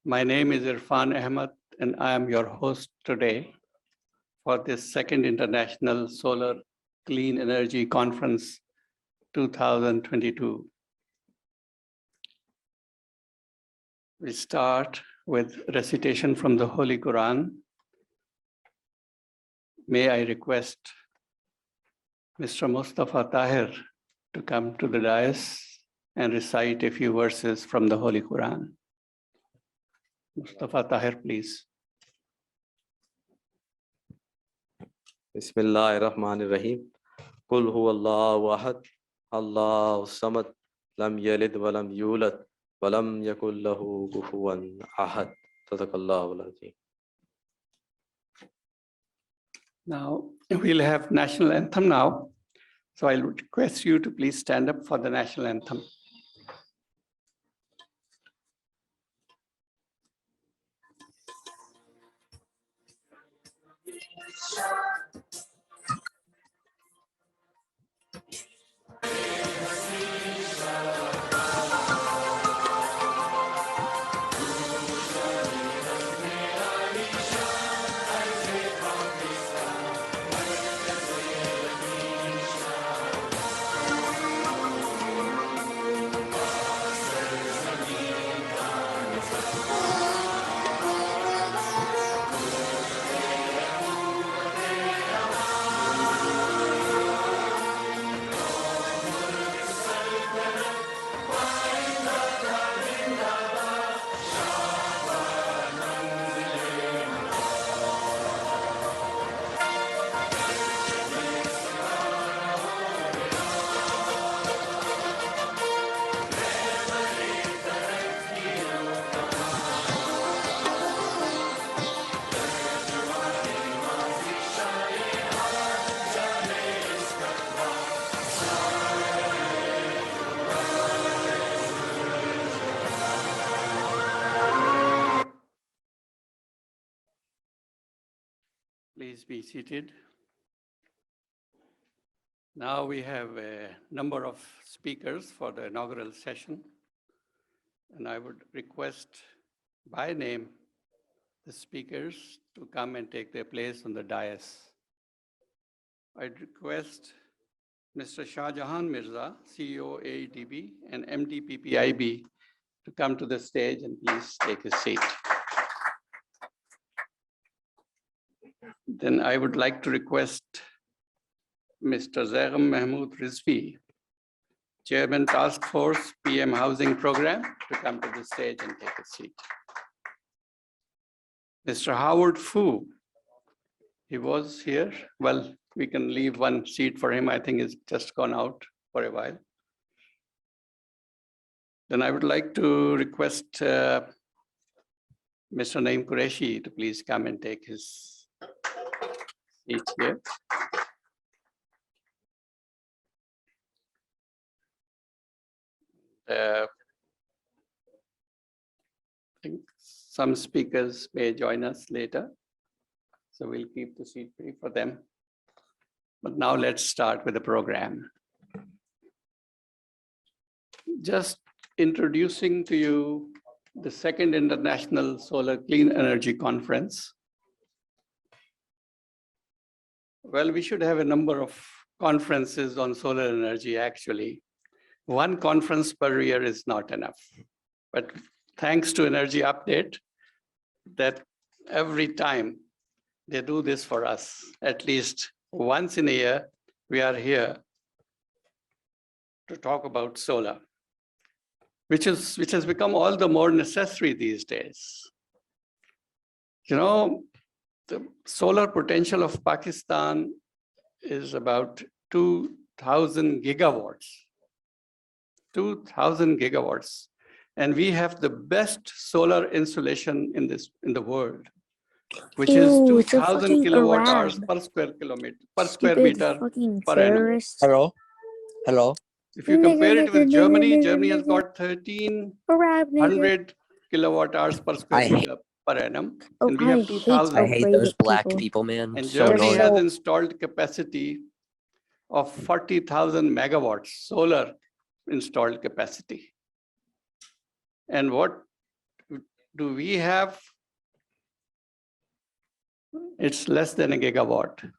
My name is Irfan Ahmed, and I am your host today for this second International Solar Clean Energy Conference 2022. We start with recitation from the Holy Quran. May I request Mr. Mustafa Tahir to come to the dais and recite a few verses from the Holy Quran. Mustafa Tahir, please. Bismillahirrahmanirrahim. Qul huwallahu ahad, Allahu samad, lam yalid wa lam yulad, wa lam yakul lahu kufuwan ahad. Sadaqallahu al-azim. Now, we'll have national anthem now. So I'll request you to please stand up for the national anthem. Please be seated. Now we have a number of speakers for the inaugural session, and I would request by name the speakers to come and take their place on the dais. I'd request Mr. Shah Jahan Mirza, CEO AETB and MD PPIB, to come to the stage and please take a seat. Then I would like to request Mr. Zagham Mahmood Rizvi, Chairman Task Force PM Housing Program, to come to the stage and take a seat. Mr. Howard Fu, he was here. Well, we can leave one seat for him. I think he's just gone out for a while. Then I would like to request Mr. Naeem Qureshi to please come and take his seat here. I think some speakers may join us later, so we'll keep the seat free for them. But now let's start with the program. Just introducing to you the second International Solar Clean Energy Conference. Well, we should have a number of conferences on solar energy, actually. One conference per year is not enough. But thanks to Energy Update, that every time they do this for us, at least once in a year, we are here to talk about solar, which has become all the more necessary these days. You know, the solar potential of Pakistan is about 2,000 gigawatts. 2,000 gigawatts. And we have the best solar installation in the world, which is 2,000 kilowatt hours per square kilometer, per square meter per annum. Hello. If you compare it with Germany, Germany has got 1,300 kilowatt hours per square meter per annum, and we have 2,000. I hate those black people, man. And So Germany annoying. has installed capacity of 40,000 megawatts, solar installed capacity. And what do we have? It's less than a gigawatt.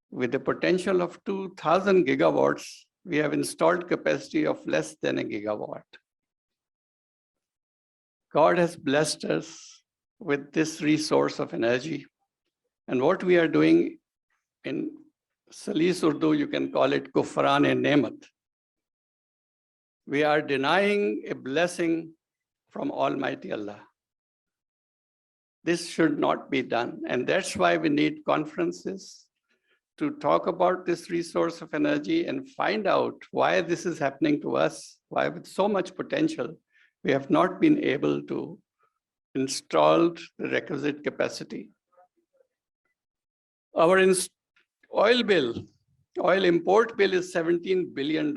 With the potential of 2,000 gigawatts, we have installed capacity of less than a gigawatt. God has blessed us with this resource of energy. And what we are doing in Salis Urdu, you can call it kufran-e-nemat. We are denying a blessing from Almighty Allah. This should not be done. And that's why we need conferences to talk about this resource of energy and find out why this is happening to us, why with so much potential, we have not been able to install the requisite capacity. Our oil bill, oil import bill is $17 billion.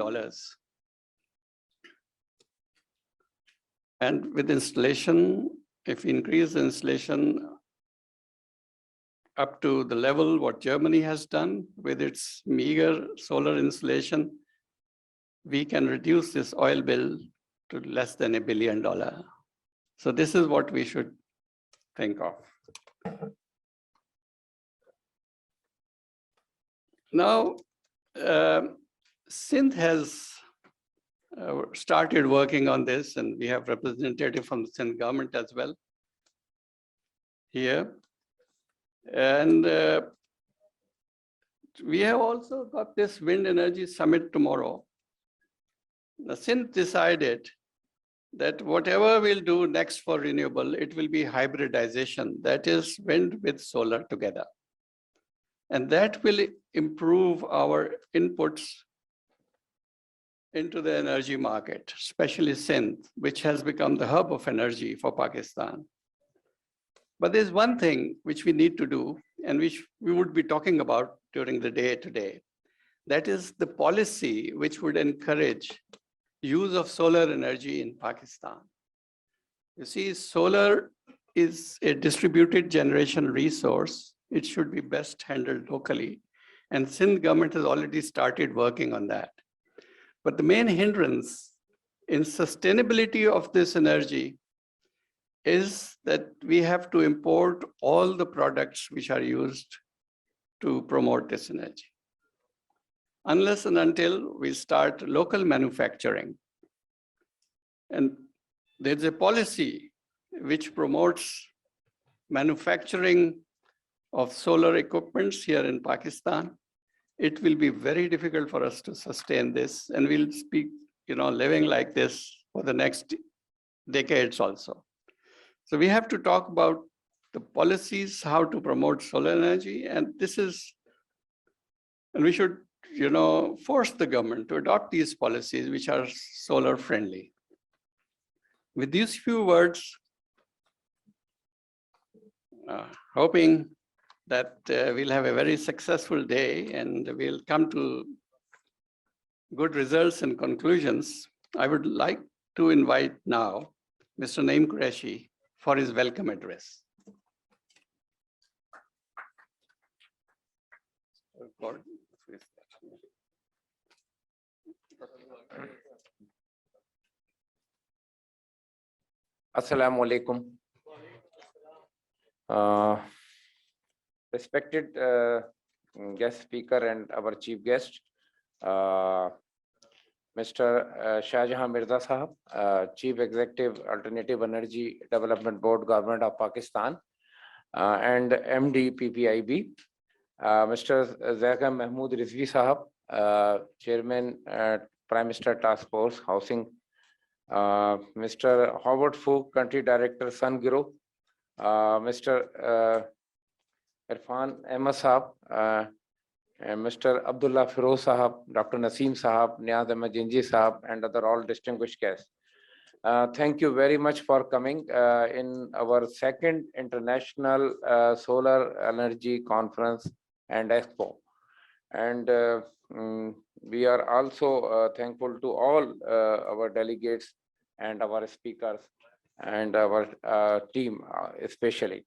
And with installation, if we increase the installation up to the level what Germany has done with its meager solar installation, we can reduce this oil bill to less than $1 billion. So this is what we should think of. Now, Sindh has started working on this, and we have representative from the Sindh government as well here. And we have also got this wind energy summit tomorrow. The Sindh decided that whatever we'll do next for renewable, it will be hybridization, that is wind with solar together. And that will improve our inputs into the energy market, especially Sindh, which has become the hub of energy for Pakistan. But there's one thing which we need to do, and which we would be talking about during the day today. That is the policy which would encourage use of solar energy in Pakistan. You see, solar is a distributed generation resource. It should be best handled locally. And Sindh government has already started working on that. But the main hindrance in sustainability of this energy is that we have to import all the products which are used to promote this energy. Unless and until we start local manufacturing. And there's a policy which promotes manufacturing of solar equipments here in Pakistan. It will be very difficult for us to sustain this, and we'll speak, living like this for the next decades also. So we have to talk about the policies, how to promote solar energy, and we should, force the government to adopt these policies which are solar friendly. With these few words, hoping that we'll have a very successful day and we'll come to good results and conclusions, I would like to invite now Mr. Naeem Qureshi for his welcome address. Assalamu alaikum. Respected guest speaker and our chief guest, Mr. Shah Jahan Mirza Sahab, Chief Executive Alternative Energy Development Board, Government of Pakistan, and MD PPIB, Mr. Zaika Mahmood Rizvi Sahab, Chairman Prime Minister Task Force Housing, Mr. Howard Fook, Country Director Sun Giro, Mr. Irfan Ahmed Sahab, and Mr. Abdullah Firoz Sahab, Dr. Naseem Sahab, Niaz Ahmed Jinji Sahab, and other all distinguished guests. Thank you very much for coming in our second International Solar Energy Conference and Expo. And we are also thankful to all our delegates and our speakers and our team especially.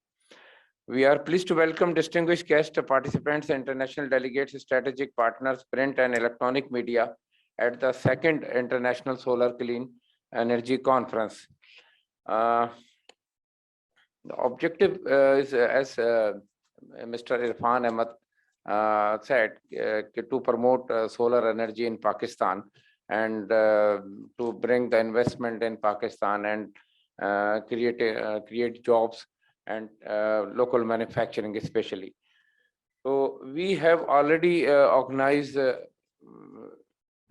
We are pleased to welcome distinguished guest participants, international delegates, strategic partners, print and electronic media at the second International Solar Clean Energy Conference. The objective is, as Mr. Irfan Ahmed said, to promote solar energy in Pakistan and to bring the investment in Pakistan and create jobs and local manufacturing especially. So we have already organized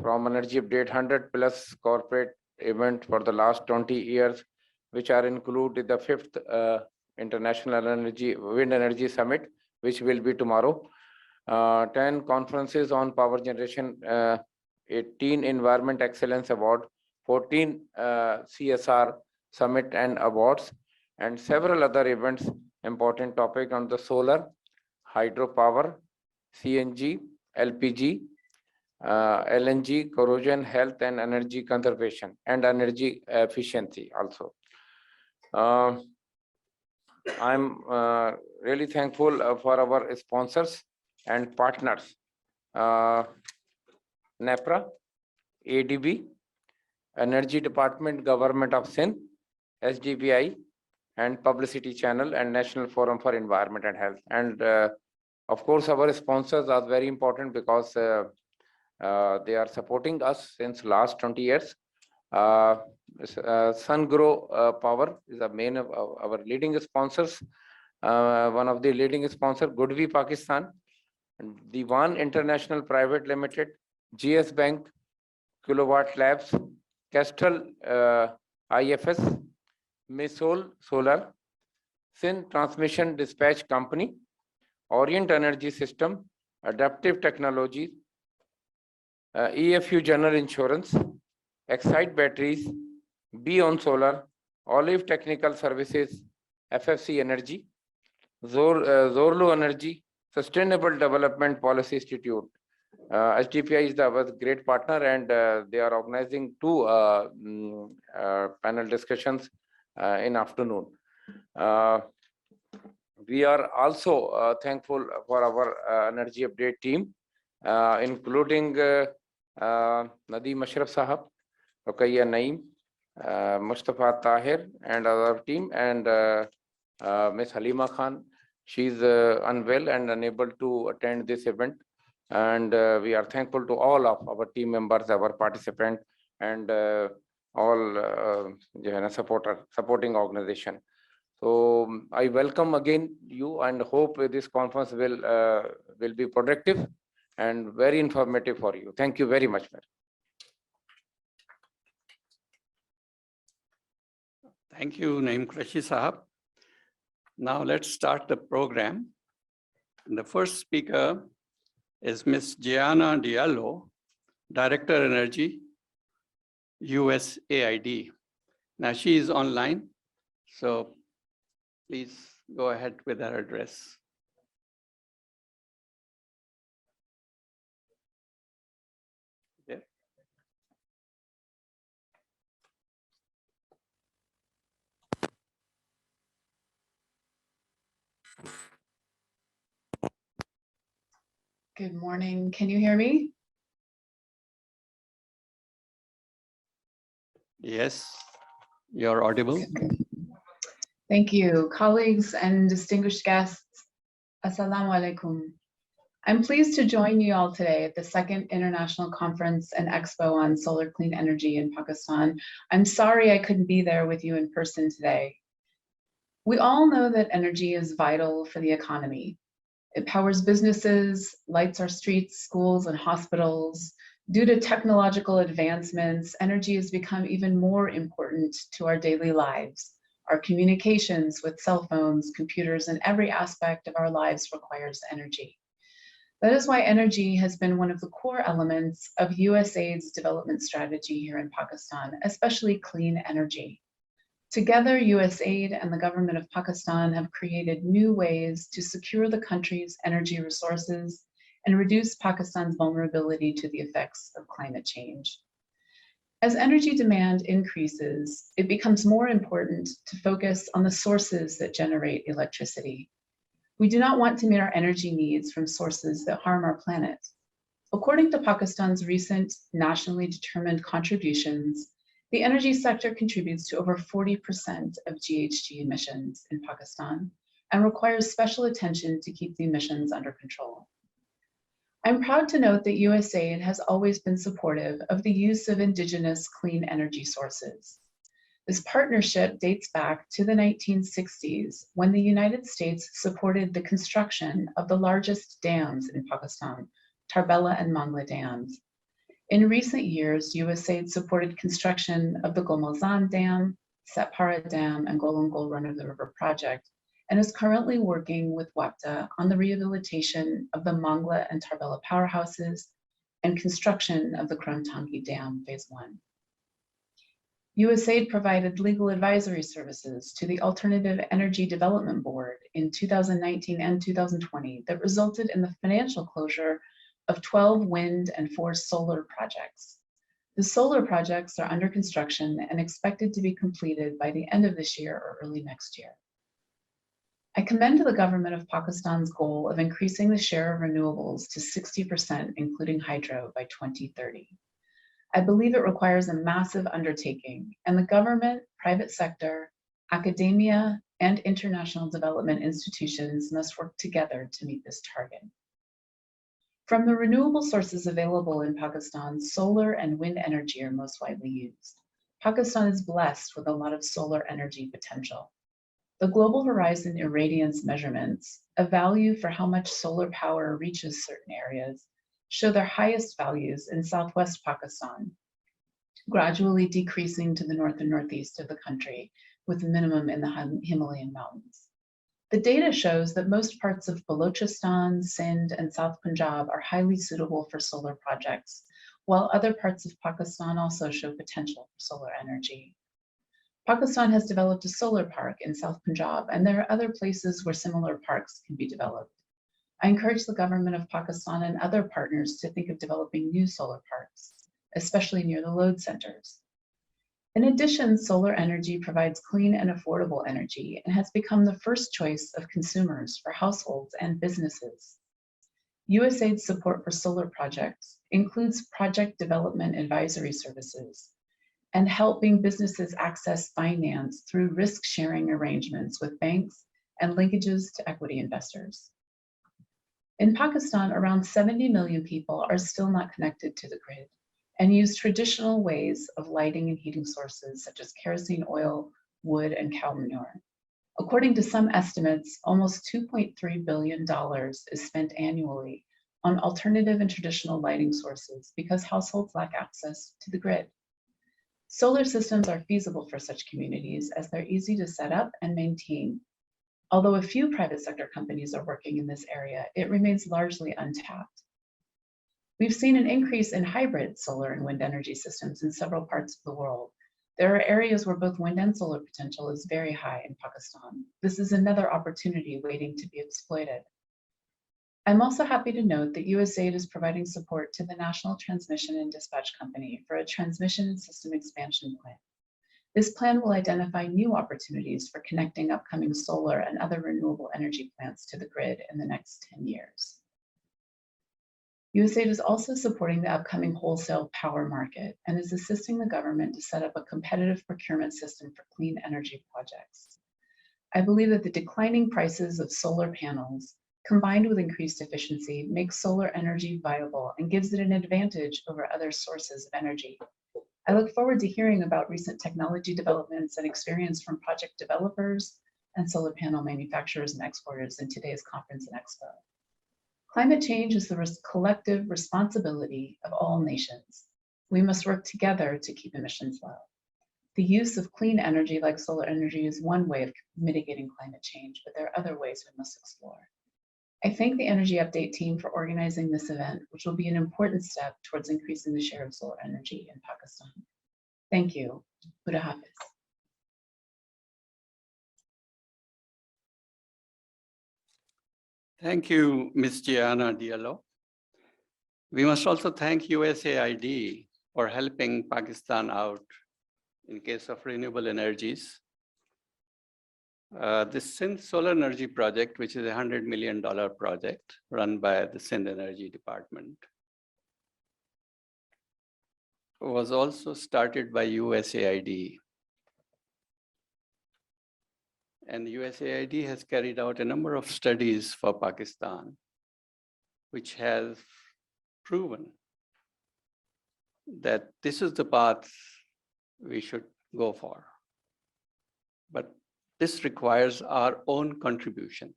from Energy Update 100 plus corporate event for the last 20 years, which are included the 5th International Wind Energy Summit, which will be tomorrow. 10 conferences on power generation, 18 Environment Excellence Award, 14 CSR Summit and Awards, and several other events, important topic on the solar, hydropower, CNG, LPG, LNG, corrosion, health and energy conservation and energy efficiency also. I'm really thankful for our sponsors and partners, NEPRA, ADB, Energy Department, Government of Sindh, SDBI, and Publicity Channel and National Forum for Environment and Health. And of course, our sponsors are very important because they are supporting us since last 20 years. SunGrow Power is the main of our leading sponsors. One of the leading sponsors, Goodwi Pakistan, the One International Private Limited, GS Bank, Kilowatt Labs, Kestrel IFS, Misol Solar, Sindh Transmission Dispatch Company, Orient Energy System, Adaptive Technologies, EFU General Insurance, Excite Batteries, Beyond Solar, Olive Technical Services, FFC Energy, Zorlu Energy, Sustainable Development Policy Institute. HDPI is our great partner, and they are organizing 2 panel discussions in afternoon. We are also thankful for our Energy Update team, including Nadeem Ashraf Sahab, Rukaiya Naeem, Mustafa Tahir and our team, and Ms. Halima Khan. She's unwell and unable to attend this event. And we are thankful to all of our team members, our participants, and all supporting organization. So I welcome again you and hope this conference will be productive and very informative for you. Thank you very much, madam. Thank you, Naeem Qureshi Sahab. Now let's start the program. And the first speaker is Ms. Gianna Diallo, Director Energy, USAID. Now she is online, so please go ahead with her address. Yeah. Good morning. Can you hear me? Yes, you're audible. Thank you. Colleagues and distinguished guests, Assalamu alaikum. I'm pleased to join you all today at the 2nd International Conference and Expo on Solar Clean Energy in Pakistan. I'm sorry I couldn't be there with you in person today. We all know that energy is vital for the economy. It powers businesses, lights our streets, schools, and hospitals. Due to technological advancements, energy has become even more important to our daily lives. Our communications with cell phones, computers, and every aspect of our lives requires energy. That is why energy has been one of the core elements of USAID's development strategy here in Pakistan, especially clean energy. Together, USAID and the government of Pakistan have created new ways to secure the country's energy resources and reduce Pakistan's vulnerability to the effects of climate change. As energy demand increases, it becomes more important to focus on the sources that generate electricity. We do not want to meet our energy needs from sources that harm our planet. According to Pakistan's recent nationally determined contributions, The energy sector contributes to over 40% of GHG emissions in Pakistan and requires special attention to keep the emissions under control. I'm proud to note that USAID has always been supportive of the use of indigenous clean energy sources. This partnership dates back to the 1960s when the United States supported the construction of the largest dams in Pakistan, Tarbela and Mangla dams. In recent years, USAID supported construction of the Gomazan Dam, Satpara Dam, and Golongol Run of the River project, and is currently working with WAPTA on the rehabilitation of the Mangla and Tarbela powerhouses and construction of the Kurramtangi Dam Phase 1. USAID provided legal advisory services to the Alternative Energy Development Board in 2019 and 2020 that resulted in the financial closure of 12 wind and 4 solar projects. The solar projects are under construction and expected to be completed by the end of this year or early next year. I commend the government of Pakistan's goal of increasing the share of renewables to 60%, including hydro, by 2030. I believe it requires a massive undertaking, and the government, private sector, academia, and international development institutions must work together to meet this target. From the renewable sources available in Pakistan, solar and wind energy are most widely used. Pakistan is blessed with a lot of solar energy potential. The Global Horizon Irradiance measurements, a value for how much solar power reaches certain areas, show their highest values in southwest Pakistan, gradually decreasing to the north and northeast of the country, with a minimum in the Himalayan mountains. The data shows that most parts of Balochistan, Sindh, and South Punjab are highly suitable for solar projects, while other parts of Pakistan also show potential for solar energy. Pakistan has developed a solar park in South Punjab, and there are other places where similar parks can be developed. I encourage the government of Pakistan and other partners to think of developing new solar parks, especially near the load centers. In addition, solar energy provides clean and affordable energy and has become the first choice of consumers for households and businesses. USAID's support for solar projects includes project development advisory services and helping businesses access finance through risk-sharing arrangements with banks and linkages to equity investors. In Pakistan, around 70 million people are still not connected to the grid and use traditional ways of lighting and heating sources such as kerosene oil, wood, and cow manure. According to some estimates, almost $2.3 billion is spent annually on alternative and traditional lighting sources because households lack access to the grid. Solar systems are feasible for such communities as they're easy to set up and maintain. Although a few private sector companies are working in this area, it remains largely untapped. We've seen an increase in hybrid solar and wind energy systems in several parts of the world. There are areas where both wind and solar potential is very high in Pakistan. This is another opportunity waiting to be exploited. I'm also happy to note that USAID is providing support to the National Transmission and Dispatch Company for a transmission and system expansion plan. This plan will identify new opportunities for connecting upcoming solar and other renewable energy plants to the grid in the next 10 years. USAID is also supporting the upcoming wholesale power market and is assisting the government to set up a competitive procurement system for clean energy projects. I believe that the declining prices of solar panels combined with increased efficiency makes solar energy viable and gives it an advantage over other sources of energy. I look forward to hearing about recent technology developments and experience from project developers and solar panel manufacturers and exporters in today's conference and expo. Climate change is the collective responsibility of all nations. We must work together to keep emissions low. The use of clean energy like solar energy is one way of mitigating climate change, but there are other ways we must explore. I thank the Energy Update team for organizing this event, which will be an important step towards increasing the share of solar energy in Pakistan. Thank you. Khuda Hafiz. Thank you, Ms. Gianna Diallo. We must also thank USAID for helping Pakistan out in case of renewable energies. The Sindh Solar Energy Project, which is a $100 million project run by the Sindh Energy Department. was also started by USAID. And USAID has carried out a number of studies for Pakistan, which has proven that this is the path we should go for. But this requires our own contribution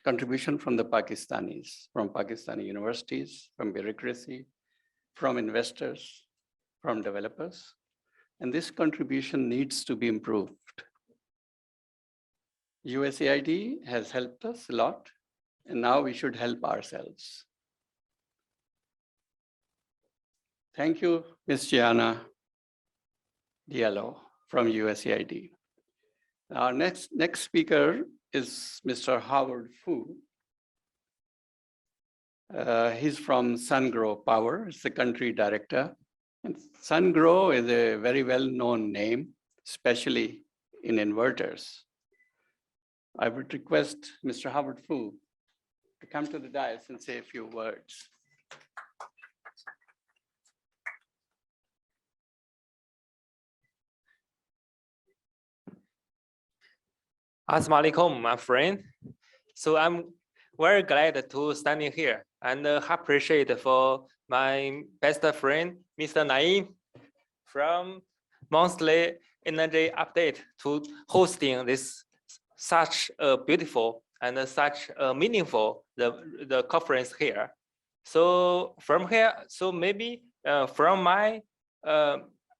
from the Pakistanis, from Pakistani universities, from bureaucracy, from investors, from developers. And this contribution needs to be improved. USAID has helped us a lot, and now we should help ourselves. Thank you, Ms. Gianna Diallo from USAID. Our next speaker is Mr. Howard Fu. He's from SunGrow Power, it's the country director. And SunGrow is a very well-known name, especially in inverters. I would request Mr. Howard Fu to come to the dais and say a few words. Assalamu alaikum, my friend. So I'm very glad to standing here and appreciate for my best friend, Mr. Naeem, from Monthly Energy Update to hosting this such a beautiful and such a meaningful the conference here. So from here, so maybe from my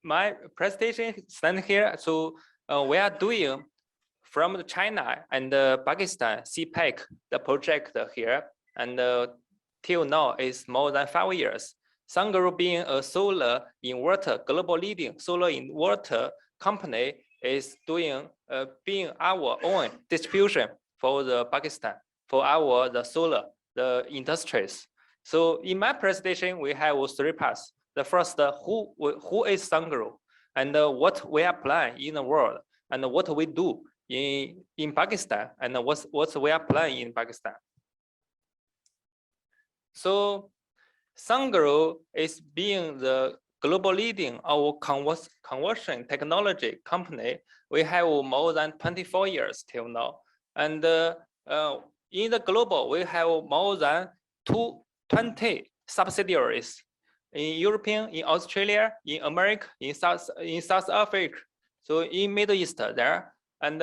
my presentation stand here. So we are doing from China and Pakistan CPEC the project here, and till now is more than 5 years. SunGrow being a solar inverter, global leading solar inverter company, is doing being our own distribution for the Pakistan for our the solar the industries. So in my presentation we have 3 parts. The first, who is SunGrow, and what we are planning in the world, and what we do in Pakistan, and what we are planning in Pakistan. So SunGrow is being the global leading our conversion technology company. We have more than 24 years till now. And in the global, we have more than 20 subsidiaries in European, in Australia, in America, in South Africa, so in Middle East there. And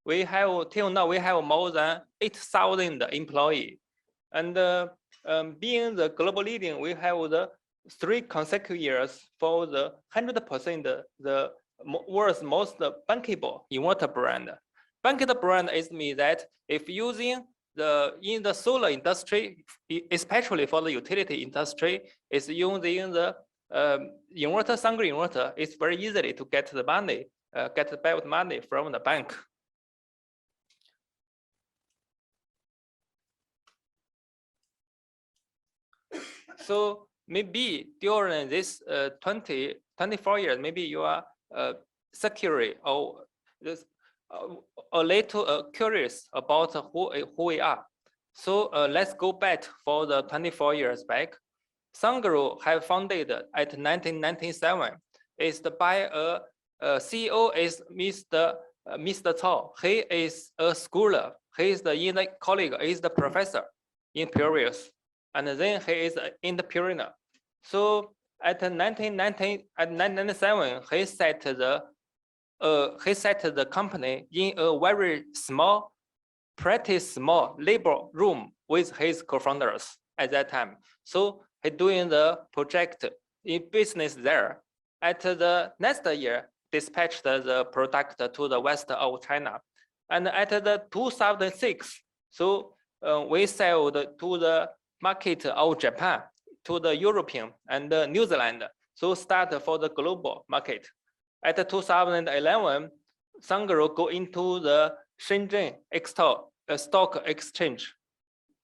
we have till now we have more than 8,000 employees. And being the global leading, we have the 3 consecutive years for the 100% the world's most bankable inverter brand. Bankable brand is mean that if using in the solar industry, especially for the utility industry, is using the inverter, SunGrow inverter, it's very easily to get the money, get the back money from the bank. So maybe during this 24 years, maybe you are secure or a little curious about who we are. So let's go back for the 24 years back. SunGrow have founded at 1997. It's by CEO is Mr. Cao. He is a scholar. He is the colleague. He is the professor in previous, and then he is an entrepreneur. So at 1997, he set the company in a very small, pretty small labor room with his co-founders at that time. So he doing the project in business there. At the next year, dispatched the product to the west of China. And at the 2006, so we sold to the market of Japan, to the European and New Zealand. So start for the global market. At 2011, SunGrow go into the Shenzhen stock exchange.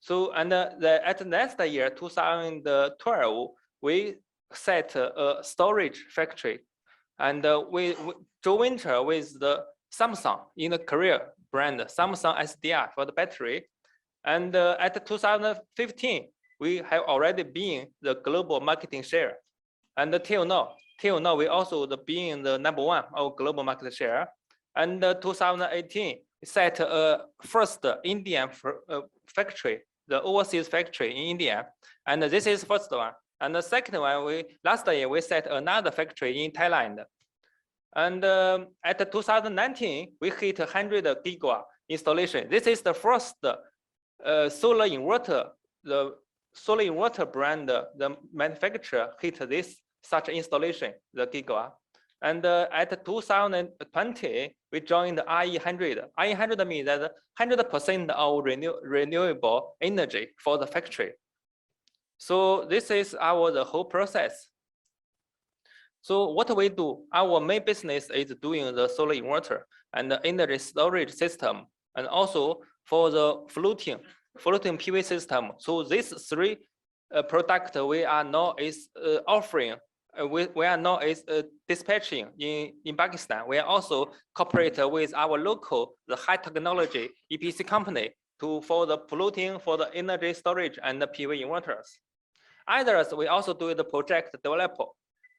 So and at the next year, 2012, we set a storage factory, and we joint venture with the Samsung in the Korea brand Samsung SDI for the battery. And at 2015, we have already been the global marketing share. And till now, we also being the #1 of global market share. And 2018 set a first Indian factory, the overseas factory in India. And this is first one. And the second one, last year we set another factory in Thailand. And at 2019, we hit 100 gigawatt installation. This is the first solar inverter, the solar inverter brand, the manufacturer hit this such installation, the gigawatt. And at 2020, we joined IE100. IE100 means that 100% of renewable energy for the factory. So this is the whole process. So what we do, our main business is doing the solar inverter and the energy storage system, and also for the floating PV system. So these three products we are now offering. We are now dispatching in Pakistan. We are also cooperate with our local, the high technology EPC company for the floating, for the energy storage and the PV inverters. Others, we also do the project developer.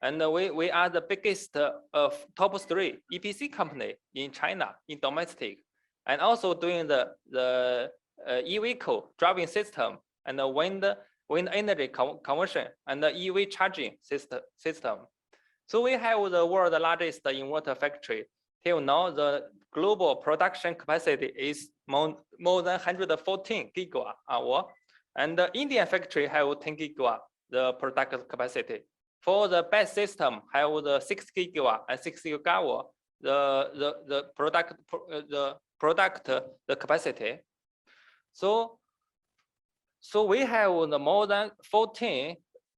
And we are the biggest top 3 EPC company in China in domestic, and also doing the e-vehicle driving system and the wind energy conversion and the EV charging system. So we have the world's largest inverter factory. Till now, the global production capacity is more than 114 gigawatt hour, and the Indian factory have 10 gigawatt the production capacity. For the best system, have the 6 gigawatt and 6 gigawatt the capacity. So we have the more than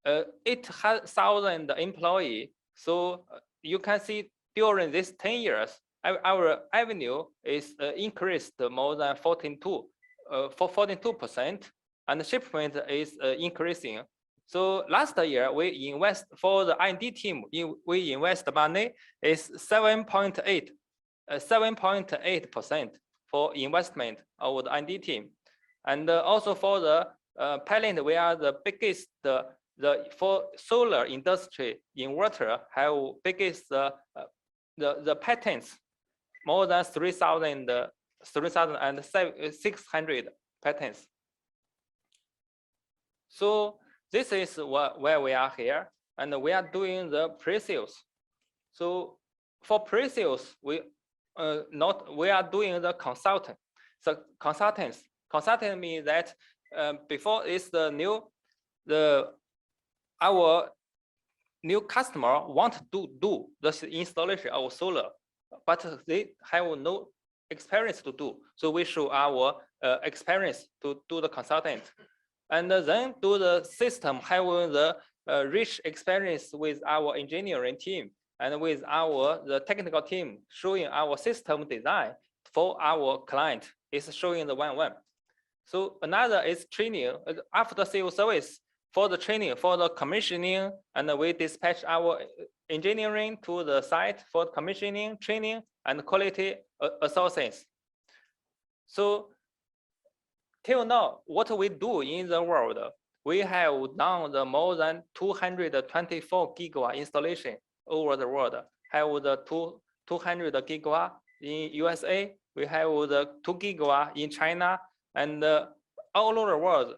8,000 employees. So you can see during these 10 years, our revenue is increased more than 42%, and the shipment is increasing. So last year we invest for the R&D team. We invest money is 7.8% for investment of the R&D team, and also for the patent, we are the biggest. For solar industry inverter have biggest the patents, more than 3,600 patents. So this is where we are here, and we are doing the pre-sales. So for pre-sales, we are doing the consultant. So consultant means that before is our new customer want to do the installation of solar, but they have no experience to do. So we show our experience to do the consultant, and then do the system having the rich experience with our engineering team and with the technical team, showing our system design for our client is showing the one. So another is training, after sales service for the training, for the commissioning, and we dispatch our engineering to the site for commissioning, training, and quality assurance. So till now, what we do in the world, we have done the more than 224 gigawatt installation over the world. Have the 200 gigawatt in USA, we have the 2 gigawatt in China, and all over the world,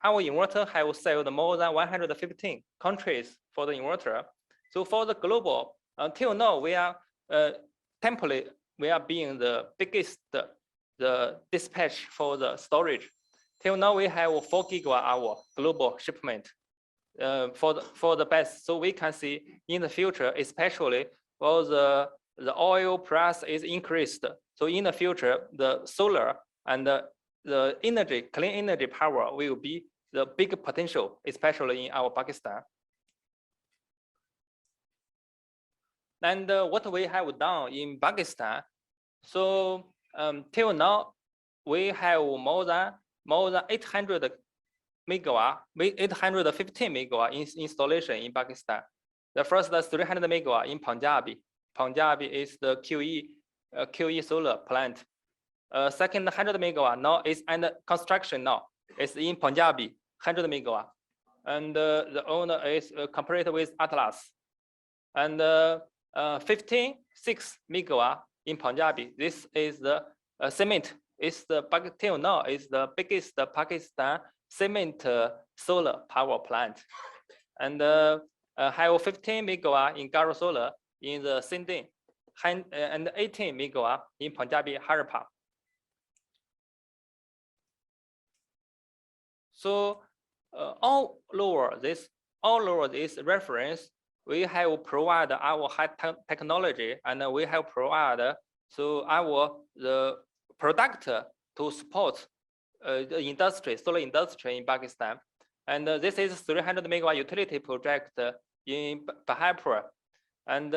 our inverter have sold more than 115 countries for the inverter. So for the global, until now, we are we are being the biggest the dispatch for the storage. Till now, we have 4 gigawatt hour global shipment for the best. So we can see in the future, especially for the oil price is increased. So in the future, the solar and the energy, clean energy power will be the big potential, especially in our Pakistan. And what we have done in Pakistan, so till now, we have more than 800 megawatt, 815 megawatt installation in Pakistan. The first is 300 megawatt in Punjabi. Punjabi is the QE solar plant. Second 100 megawatt now is under construction now. It's in Punjabi, 100 megawatt. and the owner is complete with Atlas. And 15.6 megawatt in Punjabi. This is the cement. It's the till now is the biggest Pakistan cement solar power plant, and have 15 megawatt in Garo Solar in the Sindh, and 18 megawatt in Punjabi Harappa. So all over this reference, we have provided our high technology, and we have provided the product to support the industry, solar industry in Pakistan. And this is 300 megawatt utility project in Bahapur, and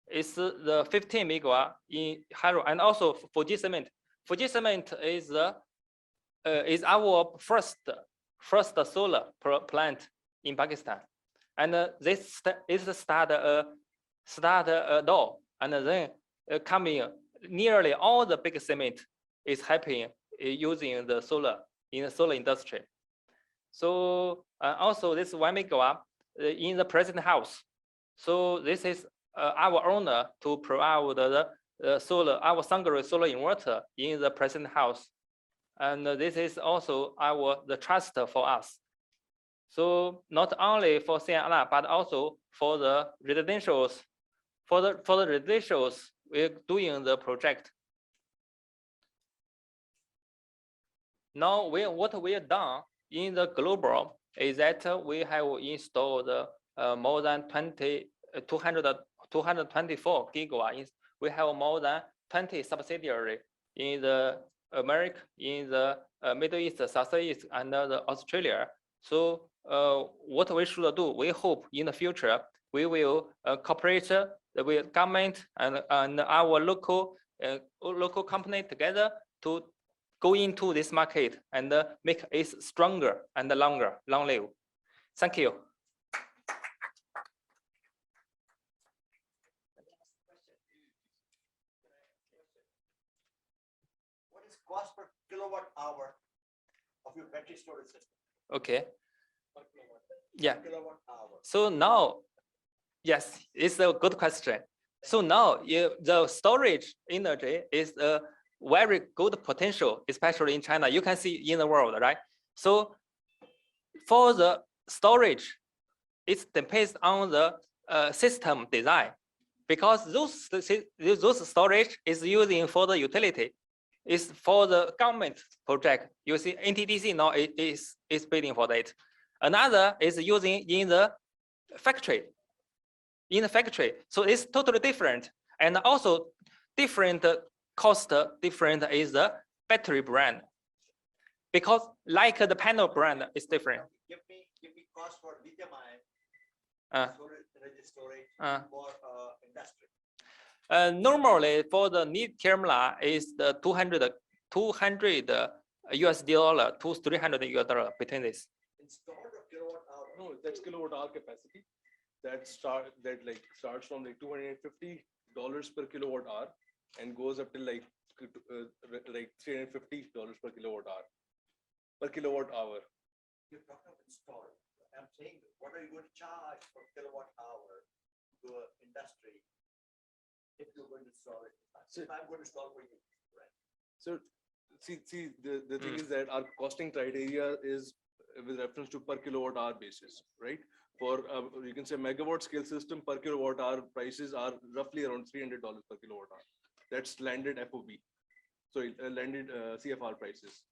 it's the 15 megawatt in Haro, and also Fuji Cement. Fuji Cement is our first solar plant in Pakistan, and this is start door, and then coming nearly all the big cement is happening using the solar in the solar industry. So also this 1 megawatt in the president house. So this is our owner to provide the solar, our Sangre solar inverter in the president house. And this is also the trust for us. So not only for CNR, but also for the residentials. For the residentials, we're doing the project. Now what we have done in the global is that we have installed more than 224 gigawatts. We have more than 20 subsidiaries in the America, in the Middle East, Southeast, and Australia. So what we should do, we hope in the future we will cooperate with government and our local company together to go into this market and make it stronger and long live. Thank you. What is cost per kilowatt hour of your battery storage system? Okay. Yeah. Kilowatt hour. So now, yes, it's a good question. So now the storage energy is a very good potential, especially in China. You can see in the world, right? So for the storage, it depends on the system design, because those storage is using for the utility, is for the government project. You see, NTDC now is bidding for that. Another is using in the factory. So it's totally different, and also different cost. Different is the battery brand, because like the panel brand is different. Give me cost for lithium-ion energy storage for industry. Normally for the lithium is the $200 US dollar to $300 US dollar between this. Installed or kilowatt hour? No, that's kilowatt hour capacity. That starts from like $250 per kilowatt hour and goes up to like $350 per kilowatt hour. You're talking about installed. I'm saying, what are you going to charge per kilowatt hour to an industry if you're going to install it? If I'm going to install for you, right? So see the thing is that our costing criteria is with reference to per kilowatt hour basis, right? For you can say megawatt scale system, per kilowatt hour prices are roughly around $300 per kilowatt hour. That's landed FOB. So landed CFR prices.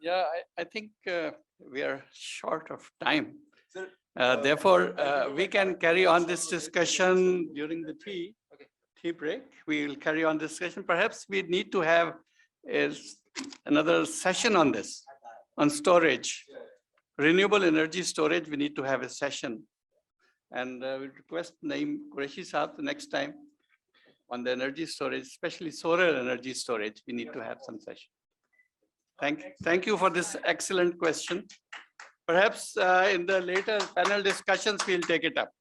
Yeah, I think we are short of time. Sir, Therefore, we can carry on this discussion during the tea break. We will carry on this discussion. Perhaps we need to have another session on this, on storage. Renewable energy storage, we need to have a session. And we request Naeem Qureshi Saab the next time on the energy storage, especially solar energy storage. We need to have some session. Thank you for this excellent question. Perhaps in the later panel discussions, we'll take it up.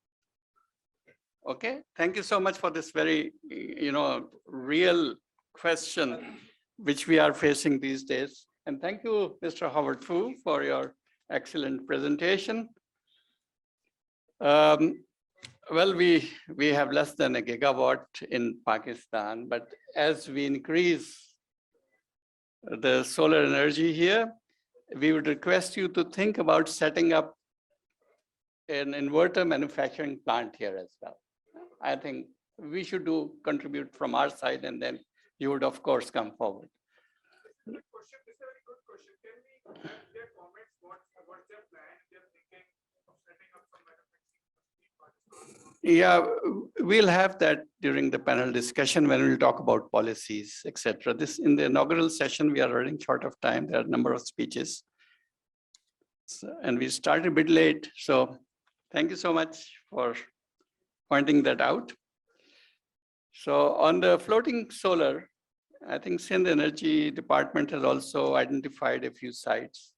Okay, thank you so much for this very, real question which we are facing these days. And thank you, Mr. Howard Fu, for your excellent presentation. Well, we have less than a gigawatt in Pakistan, but as we increase the solar energy here, we would request you to think about setting up an inverter manufacturing plant here as well. I think we should contribute from our side, and then you would, of course, come forward. Yeah, we'll have that during the panel discussion when we'll talk about policies, etc. This in the inaugural session, we are running short of time. There are a number of speeches. And we started a bit late. So thank you so much for pointing that out. So on the floating solar, I think Sindh Energy Department has also identified a few sites.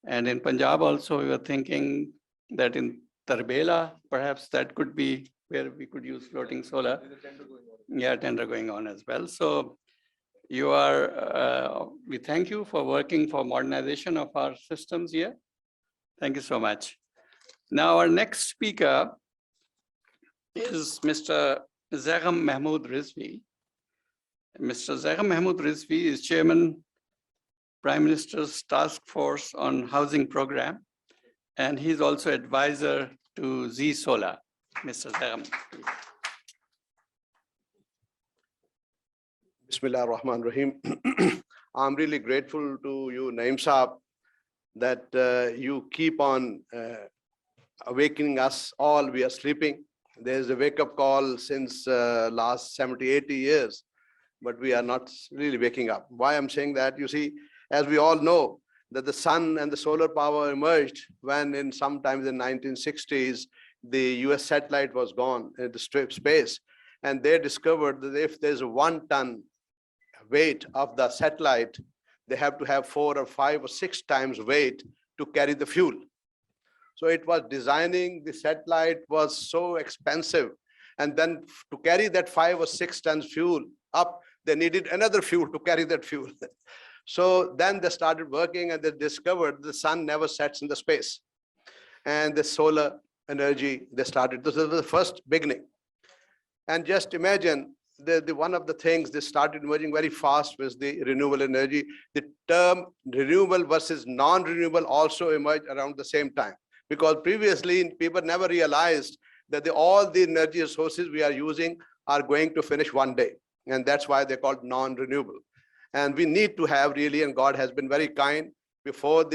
And in Punjab also, we were thinking that in Tarbela, perhaps that could be where we could use floating solar. Yeah, tender going on as well. So you are, we thank you for working for modernization of our systems here. Thank you so much. Now our next speaker is Mr. Zagham Mahmood Rizvi. Mr. Zagham Mahmood Rizvi is Chairman, Prime Minister's Task Force on Housing Program, and he's also advisor to Z Solar. Mr. Zagham. Bismillah ar-Rahman ar-Rahim. I'm really grateful to you, Naeem Saab, that you keep on awakening us all. We are sleeping. There's a wake-up call since last 70, 80 years, but we are not really waking up. Why I'm saying that? You see, as we all know, that the sun and the solar power emerged when in sometimes in 1960s, the US satellite was gone into space. And they discovered that if there's a 1 ton weight of the satellite, they have to have 4 or 5 or 6 times weight to carry the fuel. So it was designing the satellite was so expensive. And then to carry that 5 or 6 tons fuel up, they needed another fuel to carry that fuel. So then they started working and they discovered the sun never sets in the space. And the solar energy, they started, this was the first beginning. And just imagine, one of the things they started emerging very fast was the renewable energy. The term renewable versus non-renewable also emerged around the same time. Because previously people never realized that all the energy sources we are using are going to finish one day. And that's why they're called non-renewable. And we need to have really, and God has been very kind. Before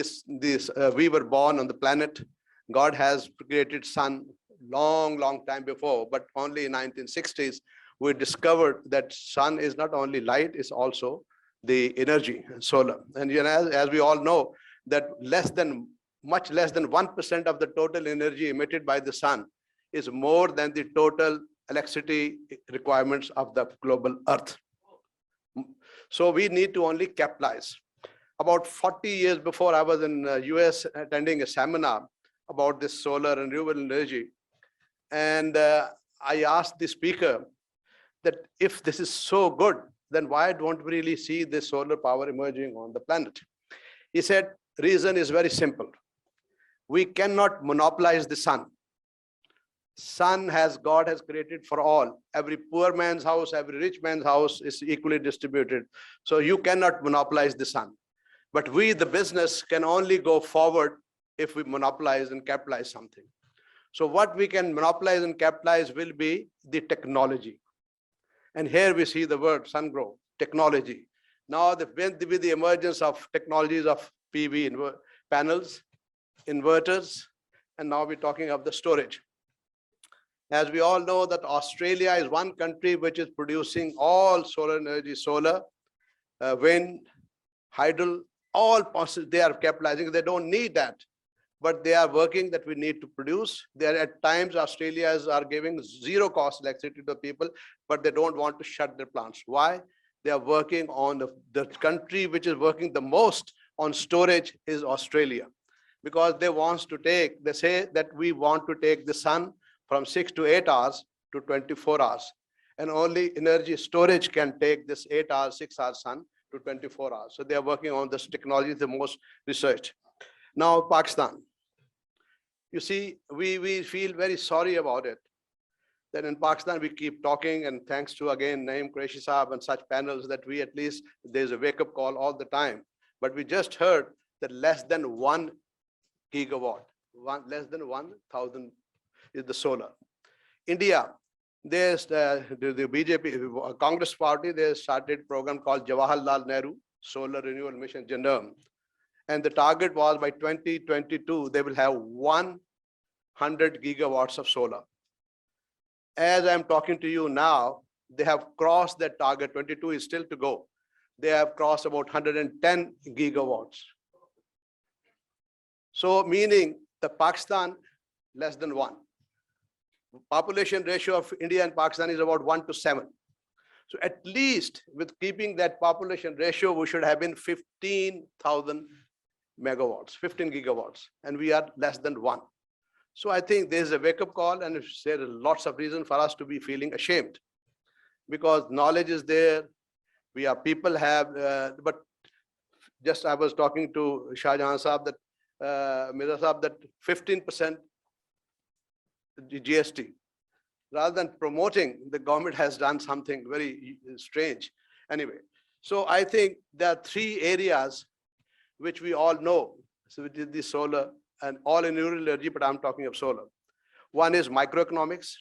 we were born on the planet, God has created sun long time before, but only in 1960s, we discovered that sun is not only light, it's also the energy, solar. And you know, as we all know, that much less than 1% of the total energy emitted by the sun is more than the total electricity requirements of the global earth. So we need to only capitalize. About 40 years before, I was in US attending a seminar about this solar and renewable energy. And I asked the speaker that if this is so good, then why don't we really see this solar power emerging on the planet? He said, reason is very simple. We cannot monopolize the sun. Sun God has created for all. Every poor man's house, every rich man's house is equally distributed. So you cannot monopolize the sun. But we, the business, can only go forward if we monopolize and capitalize something. So what we can monopolize and capitalize will be the technology. And here we see the word SunGrow, technology. Now with the emergence of technologies of PV panels, inverters, and now we're talking of the storage. As we all know that Australia is one country which is producing all solar energy, solar, wind, hydro, all possible, they are capitalizing. They don't need that, but they are working that we need to produce. There at times Australians are giving zero cost electricity to people, but they don't want to shut their plants. Why? They are working on the country which is working the most on storage is Australia, because they say that we want to take the sun from 6 to 8 hours to 24 hours. And only energy storage can take this 8 hours, 6 hours sun to 24 hours. So they are working on this technology, the most research. Now, Pakistan. You see, we feel very sorry about it. That in Pakistan, we keep talking, and thanks to again Naeem Qureshi Saab and such panels, that we at least there's a wake-up call all the time. But we just heard that less than 1 gigawatt, less than 1,000 is the solar. India, there's the BJP Congress party, they started a program called Jawaharlal Nehru Solar Renewal Mission Janam. And the target was by 2022, they will have 100 gigawatts of solar. As I'm talking to you now, they have crossed that target. 22 is still to go. They have crossed about 110 gigawatts. So meaning the Pakistan less than 1. Population ratio of India and Pakistan is about 1 to 7. So at least with keeping that population ratio, we should have been 15,000 megawatts, 15 gigawatts, and we are less than 1. So I think there's a wake-up call, and there are lots of reasons for us to be feeling ashamed, because knowledge is there. We are people have, but just I was talking to Shah Jahan Saab that Mirza Saab that 15% GST. Rather than promoting, the government has done something very strange. Anyway, so I think there are 3 areas which we all know. So it is the solar and all renewable energy, but I'm talking of solar. One is microeconomics,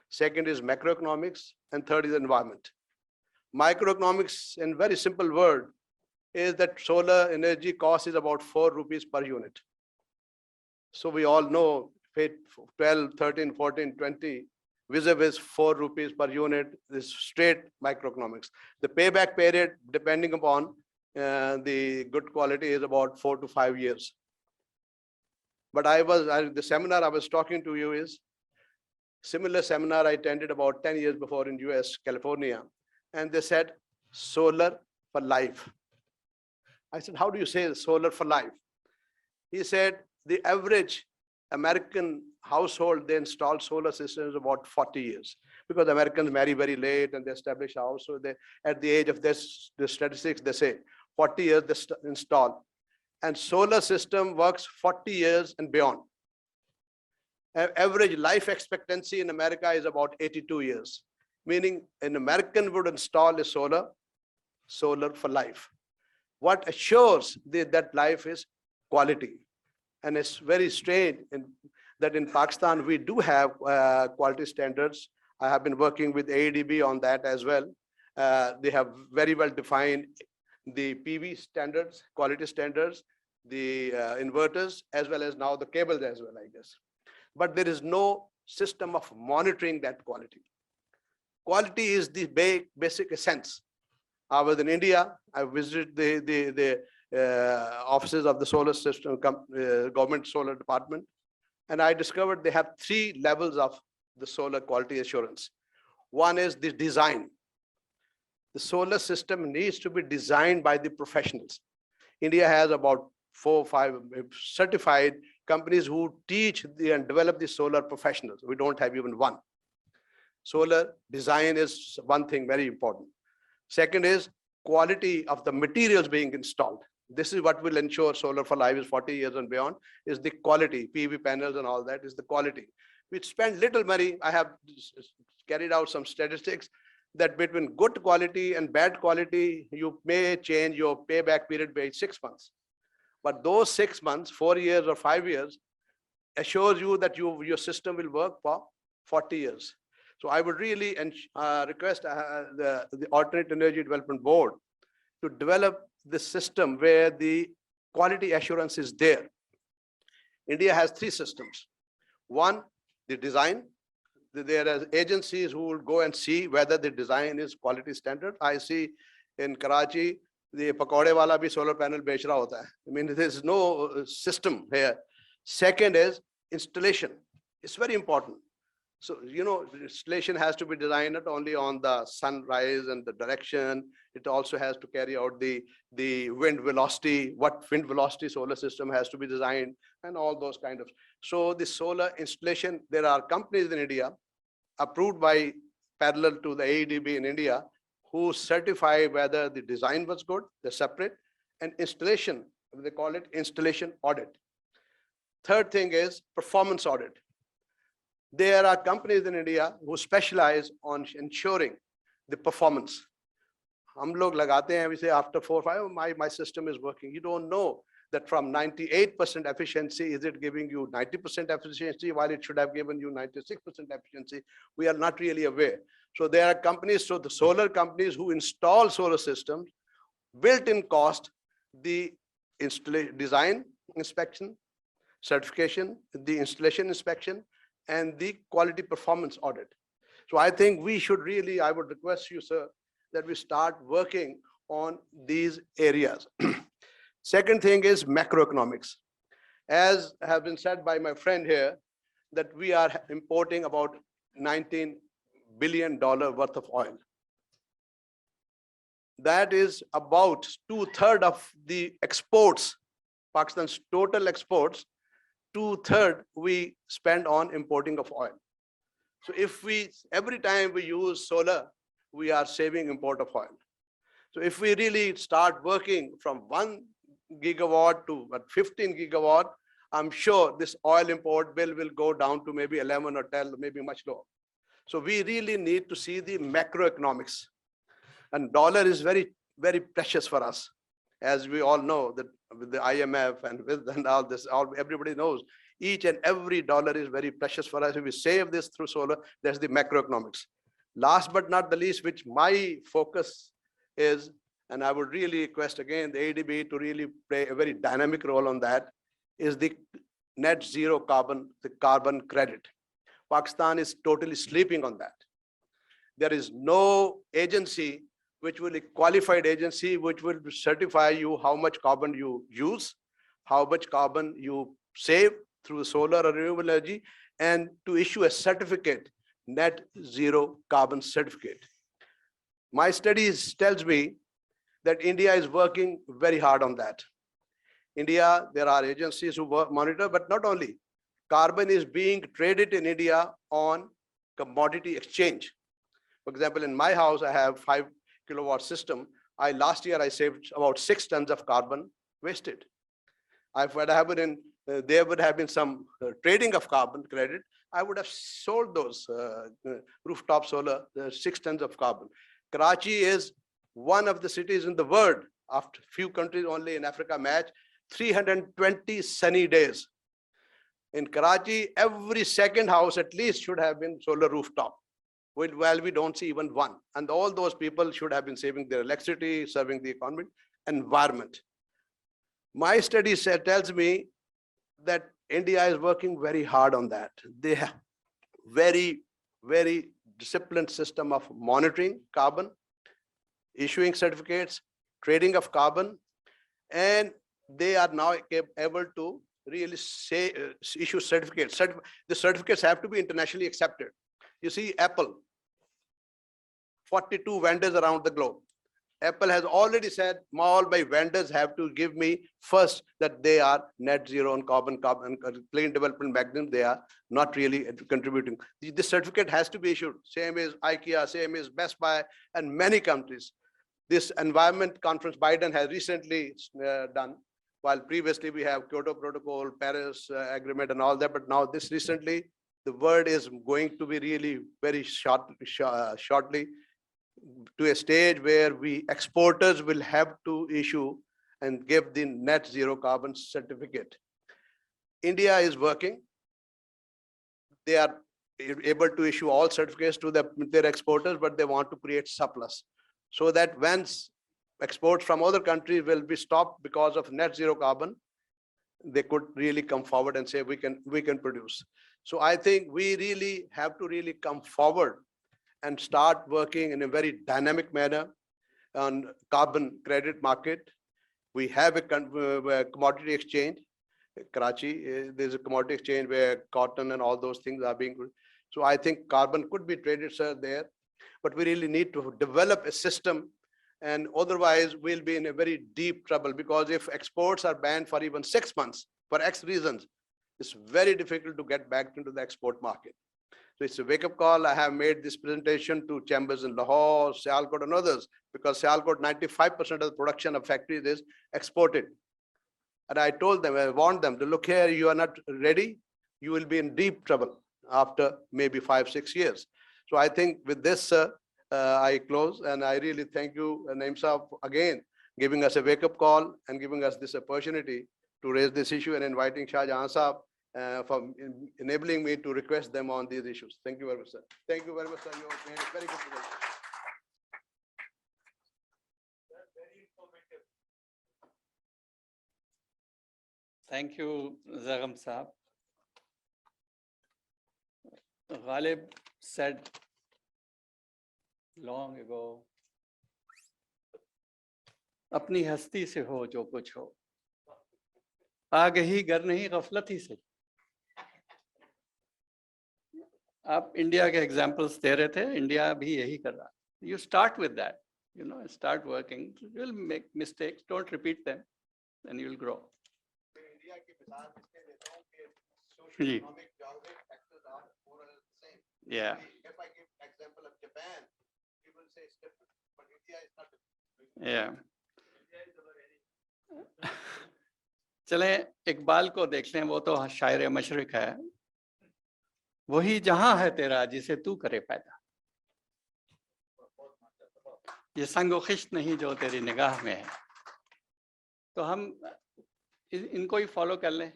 second is macroeconomics, and third is environment. Microeconomics, in very simple word, is that solar energy cost is about 4 rupees per unit. So we all know 12, 13, 14, 20, vis-a-vis 4 rupees per unit is straight microeconomics. The payback period, depending upon the good quality, is about 4 to 5 years. But the seminar I was talking to you is similar seminar I attended about 10 years before in US, California. And they said, solar for life. I said, how do you say solar for life? He said, the average American household, they install solar systems about 40 years. Because Americans marry very late and they establish a house. So they, at the age of this, the statistics, they say 40 years they install. And solar system works 40 years and beyond. Average life expectancy in America is about 82 years, meaning an American would install a solar for life. What assures that life is quality. And it's very strange that in Pakistan, we do have quality standards. I have been working with AEDB on that as well. They have very well defined the PV standards, quality standards, the inverters, as well as now the cables as well, I guess. But there is no system of monitoring that quality. Quality is the basic essence. I was in India. I visited the offices of the solar system, government solar department. And I discovered they have 3 levels of the solar quality assurance. One is the design. The solar system needs to be designed by the professionals. India has about 4 or 5 certified companies who teach and develop the solar professionals. We don't have even one. Solar design is one thing very important. Second is quality of the materials being installed. This is what will ensure solar for life is 40 years and beyond, is the quality, PV panels and all that is the quality. We spend little money. I have carried out some statistics that between good quality and bad quality, you may change your payback period by 6 months. But those 6 months, 4 years or 5 years, assures you that your system will work for 40 years. So I would really request the Alternate Energy Development Board to develop the system where the quality assurance is there. India has 3 systems. One, the design. There are agencies who will go and see whether the design is quality standard. I see in Karachi, the pakode wala bhi solar panel bech raha hota hai. I mean, there is no system here. Second is installation. It's very important. So, installation has to be designed not only on the sunrise and the direction, it also has to carry out the wind velocity, what wind velocity solar system has to be designed, and all those kind of. So the solar installation, there are companies in India approved by parallel to the AEDB in India who certify whether the design was good, they're separate, and installation, they call it installation audit. Third thing is performance audit. There are companies in India who specialize on ensuring the performance. हम लोग लगाते हैं, we say after 4 or 5, my system is working. You don't know that from 98% efficiency, is it giving you 90% efficiency while it should have given you 96% efficiency? We are not really aware. So there are companies, so the solar companies who install solar systems, built-in cost, the design inspection, certification, the installation inspection, and the quality performance audit. So I think we should really, I would request you, sir, that we start working on these areas. Second thing is macroeconomics. As have been said by my friend here, that we are importing about $19 billion worth of oil. That is about 2/3 of the exports, Pakistan's total exports, 2/3 we spend on importing of oil. So if we, every time we use solar, we are saving import of oil. So if we really start working from 1 gigawatt to 15 gigawatt, I'm sure this oil import bill will go down to maybe 11 or 10, maybe much lower. So we really need to see the macroeconomics. And dollar is very, very precious for us. As we all know that with the IMF and with and all this, everybody knows each and every dollar is very precious for us. If we save this through solar, that's the macroeconomics. Last but not the least, which my focus is, and I would really request again the ADB to really play a very dynamic role on that, is the net zero carbon, the carbon credit. Pakistan is totally sleeping on that. There is no agency which will, a qualified agency which will certify you how much carbon you use, how much carbon you save through solar or renewable energy, and to issue a certificate, net zero carbon certificate. My studies tells me that India is working very hard on that. India, there are agencies who monitor, but not only. Carbon is being traded in India on commodity exchange. For example, in my house, I have 5 kilowatt system. Last year, I saved about 6 tons of carbon wasted. If there would have been some trading of carbon credit, I would have sold those rooftop solar, 6 tons of carbon. Karachi is one of the cities in the world, after few countries only in Africa match, 320 sunny days. In Karachi, every second house at least should have been solar rooftop. Well, we don't see even one. And all those people should have been saving their electricity, serving the economy, environment. My study tells me that India is working very hard on that. They have very, very disciplined system of monitoring carbon, issuing certificates, trading of carbon, and they are now able to really issue certificates. The certificates have to be internationally accepted. You see, Apple, 42 vendors around the globe. Apple has already said all my vendors have to give me first that they are net zero on carbon clean development mechanism. They are not really contributing. This certificate has to be issued. Same as IKEA, same as Best Buy, and many countries. This environment conference Biden has recently done, while previously we have Kyoto Protocol, Paris Agreement, and all that. But now this recently, the world is going to be really very shortly to a stage where we exporters will have to issue and give the net zero carbon certificate. India is working. They are able to issue all certificates to their exporters, but they want to create surplus so that once exports from other countries will be stopped because of net zero carbon, they could really come forward and say we can produce. So I think we really have to really come forward and start working in a very dynamic manner on carbon credit market. We have a commodity exchange. Karachi, there's a commodity exchange where cotton and all those things are being. So I think carbon could be traded, sir, there. But we really need to develop a system, and otherwise we'll be in a very deep trouble, because if exports are banned for even 6 months for X reasons, it's very difficult to get back into the export market. So it's a wake-up call. I have made this presentation to chambers in Lahore, Sialkot, and others, because Sialkot, 95% of the production of factories is exported. And I told them, I warned them to look here, you are not ready, you will be in deep trouble after maybe 5-6 years. So I think with this, I close, and I really thank you, Naim Saab, again, giving us a wake-up call and giving us this opportunity to raise this issue, and inviting Shah Jahan Saab for enabling me to request them on these issues. Thank you very much, sir. Thank you very much, sir. You have made a very good presentation. Thank you, Zagam Saab. Ghalib said long ago, अपनी हस्ती से हो जो कुछ हो, आगही गर नहीं गफलत ही से। आप इंडिया के एग्जाम्पल्स दे रहे थे, इंडिया भी यही कर रहा है। You start with that, start working. You will make mistakes, don't repeat them, and you will grow. Ji. Yeah. If I give example of Japan, people say it's different, but India is not different. Yeah. चले इकबाल को देख लें, वो तो शायर मशरिक है। वही जहां है तेरा जिसे तू करे पैदा, ये संगो खिश्त नहीं जो तेरी निगाह में है। तो हम इनको ही फॉलो कर लें।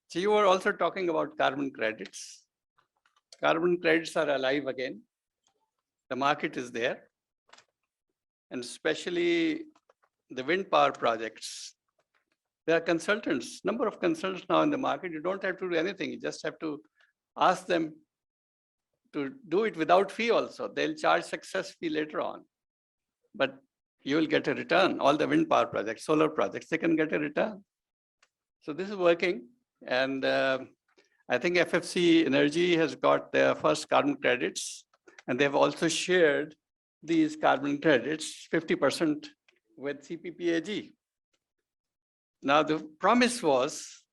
So you were also talking about carbon credits. Carbon credits are alive again. The market is there, and especially the wind power projects. There are consultants, number of consultants now in the market. You don't have to do anything. You just have to ask them to do it without fee also. They'll charge success fee later on, but you will get a return. All the wind power projects, solar projects, they can get a return. So this is working. And I think FFC Energy has got their first carbon credits, and they've also shared these carbon credits 50% with CPPAG. Now, the promise was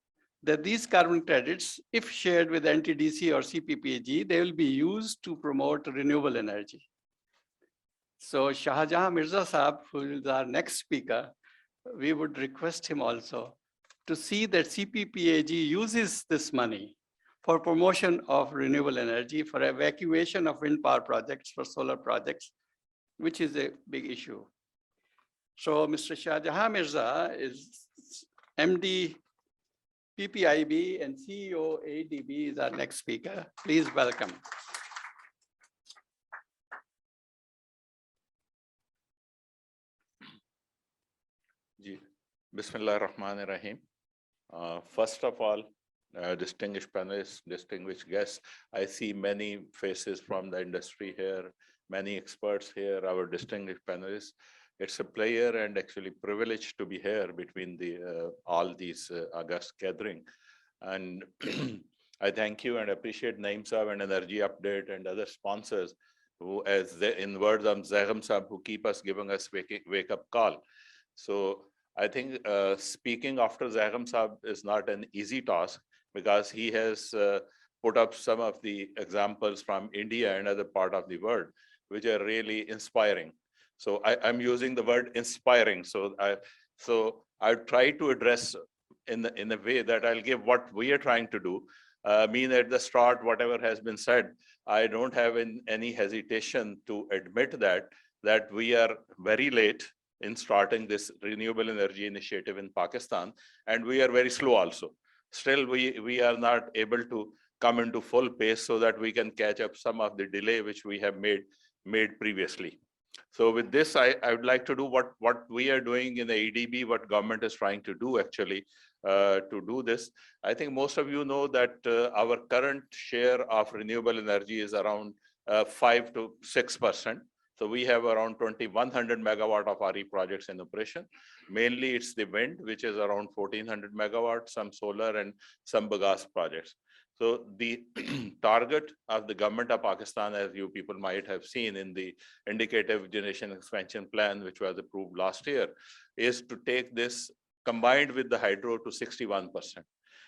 that these carbon credits, if shared with NTDC or CPPAG, they will be used to promote renewable energy. So Shah Jahan Mirza Saab, who is our next speaker, we would request him also to see that CPPAG uses this money for promotion of renewable energy, for evacuation of wind power projects, for solar projects, which is a big issue. So Mr. Shah Jahan Mirza is MD PPIB and CEO ADB is our next speaker. Please welcome. Ji, Bismillah ar-Rahman ar-Rahim. First of all, distinguished panelists, distinguished guests, I see many faces from the industry here, many experts here, our distinguished panelists. It's a pleasure and actually privilege to be here between the all these August gathering. And I thank you and appreciate Naim Saab and Energy Update and other sponsors who, as they, in words of Zagam Saab, who keep us giving us wake up call. So I think speaking after Zagam Saab is not an easy task, because he has put up some of the examples from India and other part of the world, which are really inspiring. So I'm using the word inspiring. So I try to address in a way that I'll give what we are trying to do. Mean at the start, whatever has been said, I don't have any hesitation to admit that we are very late in starting this renewable energy initiative in Pakistan, and we are very slow also. Still, we are not able to come into full pace so that we can catch up some of the delay which we have made previously. So with this, I would like to do what we are doing in the ADB, what government is trying to do actually to do this. I think most of you know that our current share of renewable energy is around 5 to 6%. So we have around 2,100 megawatt of RE projects in operation. Mainly it's the wind, which is around 1,400 megawatts, some solar and some bagasse projects. So the target of the government of Pakistan, as you people might have seen in the indicative generation expansion plan, which was approved last year, is to take this combined with the hydro to 61%.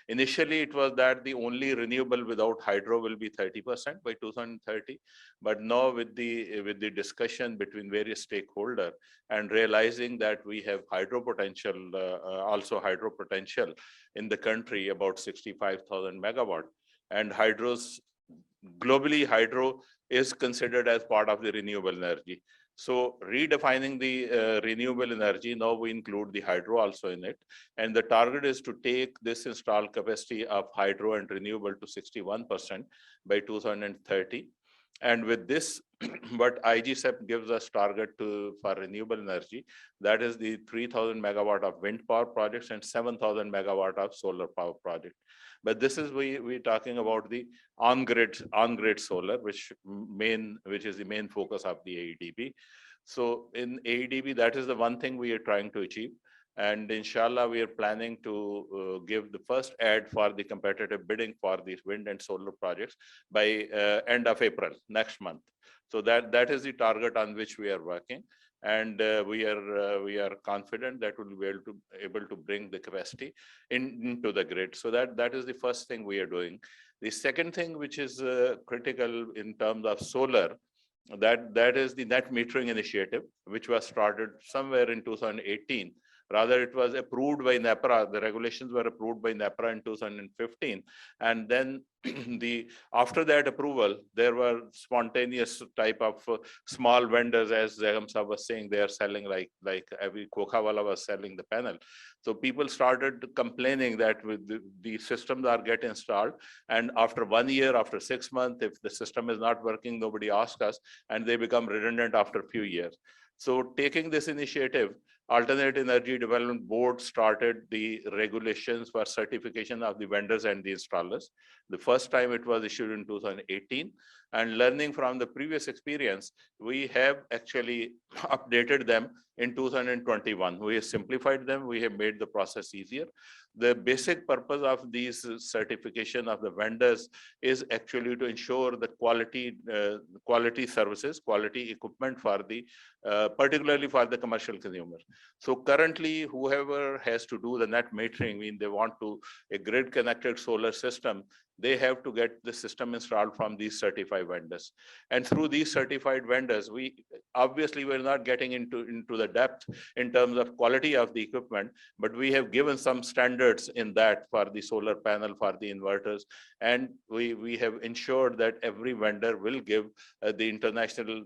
Initially, it was that the only renewable without hydro will be 30% by 2030. But now with the discussion between various stakeholders and realizing that we have hydro potential, also hydro potential in the country, about 65,000 megawatt. And globally, hydro is considered as part of the renewable energy. So redefining the renewable energy, now we include the hydro also in it. And the target is to take this installed capacity of hydro and renewable to 61% by 2030. And with this, what IGCEP gives us target for renewable energy, that is the 3,000 megawatt of wind power projects and 7,000 megawatt of solar power project. But this is we're talking about the on-grid solar, which is the main focus of the AEDB. So in AEDB, that is the one thing we are trying to achieve. And inshallah, we are planning to give the first ad for the competitive bidding for these wind and solar projects by end of April next month. So that is the target on which we are working. And we are confident that we'll be able to bring the capacity into the grid. So that is the first thing we are doing. The second thing, which is critical in terms of solar, that is the net metering initiative, which was started somewhere in 2018. Rather, it was approved by NEPRA. The regulations were approved by NEPRA in 2015. And then after that approval, there were spontaneous type of small vendors, as Zagam Sahab was saying, they are selling like every Kokhawala was selling the panel. So people started complaining that with the systems are get installed. And after 1 year, after 6 months, if the system is not working, nobody asks us, and they become redundant after a few years. So taking this initiative, Alternate Energy Development Board started the regulations for certification of the vendors and the installers. The first time it was issued in 2018. And learning from the previous experience, we have actually updated them in 2021. We have simplified them. We have made the process easier. The basic purpose of these certification of the vendors is actually to ensure the quality services, quality equipment for the particularly for the commercial consumer. So currently, whoever has to do the net metering, they want a grid connected solar system, they have to get the system installed from these certified vendors. And through these certified vendors, we're not getting into the depth in terms of quality of the equipment, but we have given some standards in that for the solar panel, for the inverters. And we have ensured that every vendor will give the international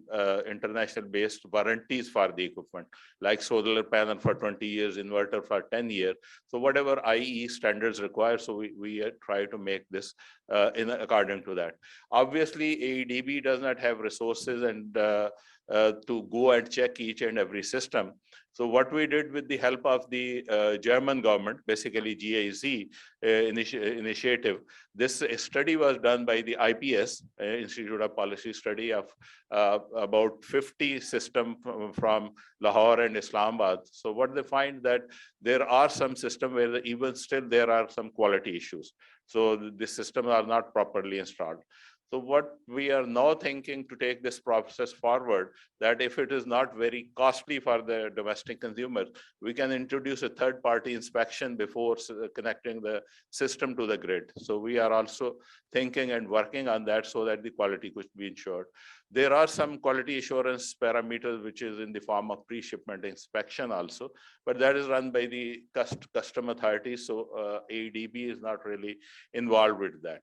based warranties for the equipment, like solar panel for 20 years, inverter for 10 years. So whatever IE standards require, so we try to make this according to that. Obviously, AEDB does not have resources and to go and check each and every system. So what we did with the help of the German government, basically GIZ initiative, this study was done by the IPS, Institute of Policy Study, of about 50 systems from Lahore and Islamabad. So what they find that there are some systems where even still there are some quality issues. So the systems are not properly installed. So what we are now thinking to take this process forward, that if it is not very costly for the domestic consumers, we can introduce a third-party inspection before connecting the system to the grid. So we are also thinking and working on that so that the quality could be ensured. There are some quality assurance parameters, which is in the form of pre-shipment inspection also, but that is run by the custom authorities. So AEDB is not really involved with that.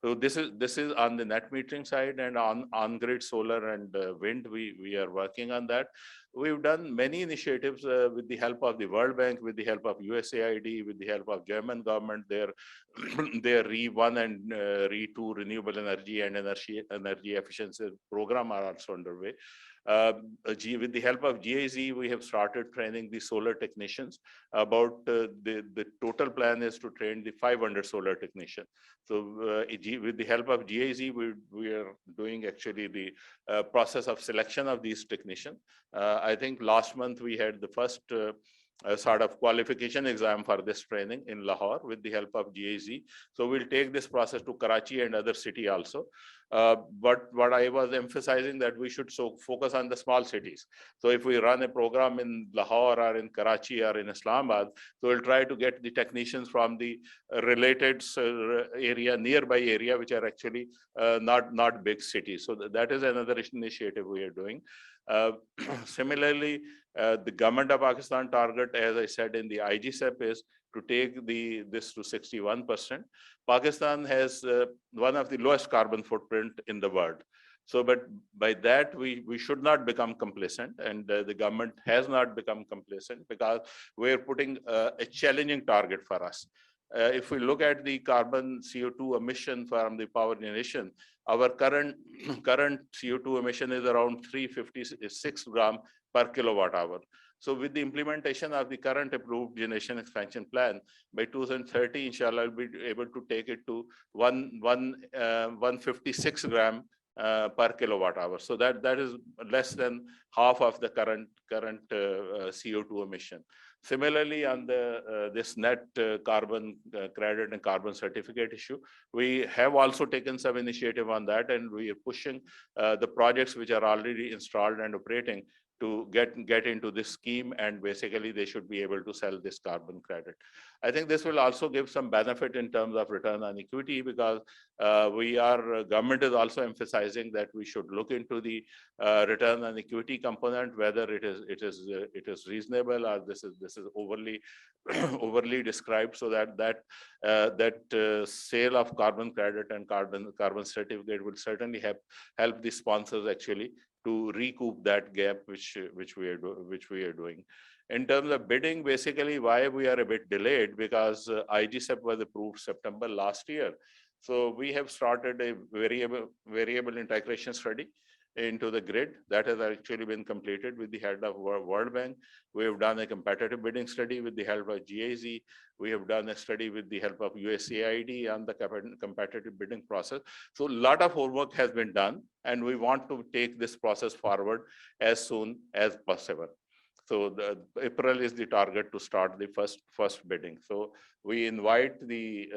So this is on the net metering side, and on grid solar and wind, we are working on that. We've done many initiatives with the help of the World Bank, with the help of USAID, with the help of German government. Their RE1 and RE2 renewable energy and energy efficiency program are also underway. With the help of GIZ, we have started training the solar technicians. About the total plan is to train the 500 solar technicians. So with the help of GIZ, we are doing actually the process of selection of these technicians. I think last month we had the first sort of qualification exam for this training in Lahore with the help of GIZ. So we'll take this process to Karachi and other city also. But what I was emphasizing that we should focus on the small cities. So if we run a program in Lahore or in Karachi or in Islamabad, so we'll try to get the technicians from the related area, nearby area, which are actually not big cities. So that is another initiative we are doing. Similarly, the government of Pakistan target, as I said in the IGSEP, is to take this to 61%. Pakistan has one of the lowest carbon footprint in the world. So, but by that, we should not become complacent, and the government has not become complacent because we're putting a challenging target for us. If we look at the carbon CO2 emission from the power generation, our current CO2 emission is around 356 gram per kilowatt hour. So with the implementation of the current approved generation expansion plan, by 2030, inshallah, I'll be able to take it to 156 gram per kilowatt hour. So that is less than half of the current CO2 emission. Similarly, on this net carbon credit and carbon certificate issue, we have also taken some initiative on that, and we are pushing the projects which are already installed and operating to get into this scheme, and basically they should be able to sell this carbon credit. I think this will also give some benefit in terms of return on equity, because government is also emphasizing that we should look into the return on equity component, whether it is reasonable or this is overly overly described, so that sale of carbon credit and carbon certificate will certainly help the sponsors actually to recoup that gap which we are doing. In terms of bidding, basically why we are a bit delayed, because IGSEP was approved September last year. So we have started a variable integration study into the grid that has actually been completed with the help of World Bank. We have done a competitive bidding study with the help of GIZ. We have done a study with the help of USAID on the competitive bidding process. So a lot of homework has been done, and we want to take this process forward as soon as possible. So April is the target to start the first bidding. So we invite the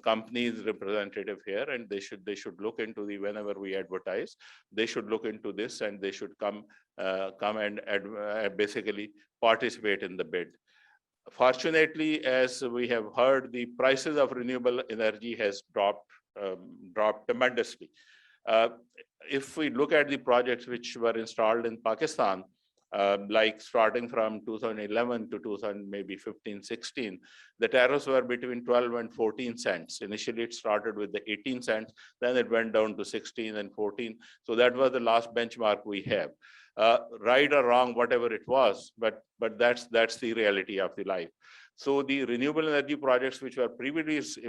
company's representative here, and they should look into whenever we advertise, they should look into this, and they should come and basically participate in the bid. Fortunately, as we have heard, the prices of renewable energy has dropped tremendously. If we look at the projects which were installed in Pakistan, like starting from 2011 to 2015, 16, the tariffs were between 12 and 14 cents. Initially, it started with the 18 cents, then it went down to 16 and 14. So that was the last benchmark we have. Right or wrong, whatever it was, but that's the reality of the life. So the renewable energy projects which were previously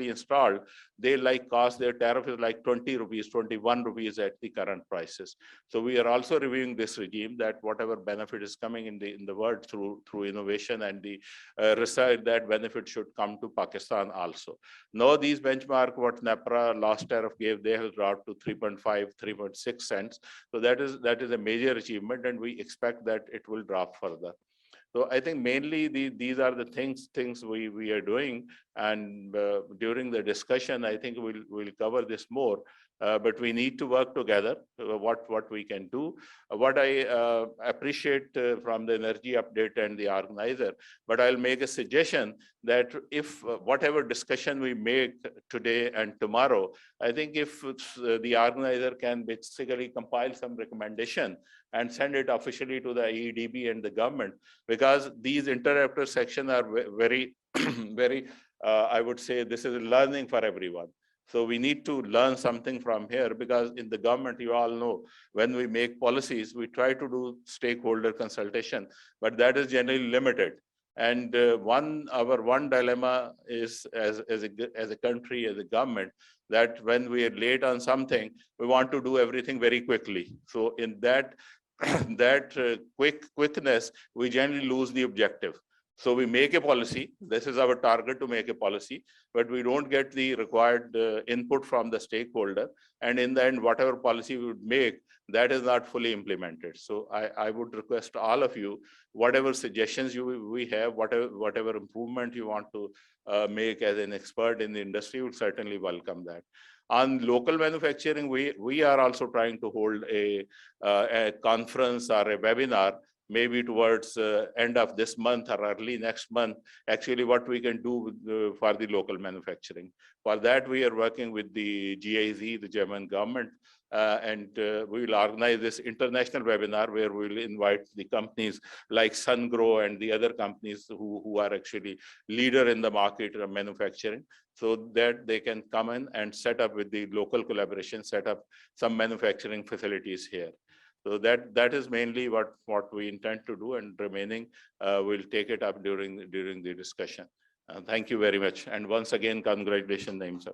installed, their tariff is like 20 rupees, 21 rupees at the current prices. So we are also reviewing this regime, that whatever benefit is coming in the world through innovation and the research, that benefit should come to Pakistan also. Now these benchmark what NEPRA last tariff gave, they have dropped to 3.5, 3.6 cents. So that is a major achievement, and we expect that it will drop further. So I think mainly these are the things we are doing, and during the discussion, I think we'll cover this more. But we need to work together, what we can do. What I appreciate from the energy update and the organizer, but I'll make a suggestion that if whatever discussion we make today and tomorrow, I think if the organizer can basically compile some recommendation and send it officially to the EEDB and the government, because these interrupter sections are very, very, I would say this is learning for everyone. So we need to learn something from here, because in the government, you all know, when we make policies, we try to do stakeholder consultation, but that is generally limited. And our one dilemma is as a country, as a government, that when we are late on something, we want to do everything very quickly. So in that quickness, we generally lose the objective. So we make a policy, this is our target to make a policy, but we don't get the required input from the stakeholder. And in the end, whatever policy we would make, that is not fully implemented. So I would request all of you, whatever suggestions we have, whatever improvement you want to make as an expert in the industry, would certainly welcome that. On local manufacturing, we are also trying to hold a conference or a webinar, maybe towards end of this month or early next month, actually what we can do with, for the local manufacturing. For that, we are working with the GIZ, the German government, and we will organize this international webinar where we will invite the companies like SunGrow and the other companies who are actually leader in the market of manufacturing, so that they can come in and set up with the local collaboration, set up some manufacturing facilities here. So that is mainly what we intend to do, and remaining we'll take it up during the discussion. Thank you very much, and once again, congratulations, Naeem sir.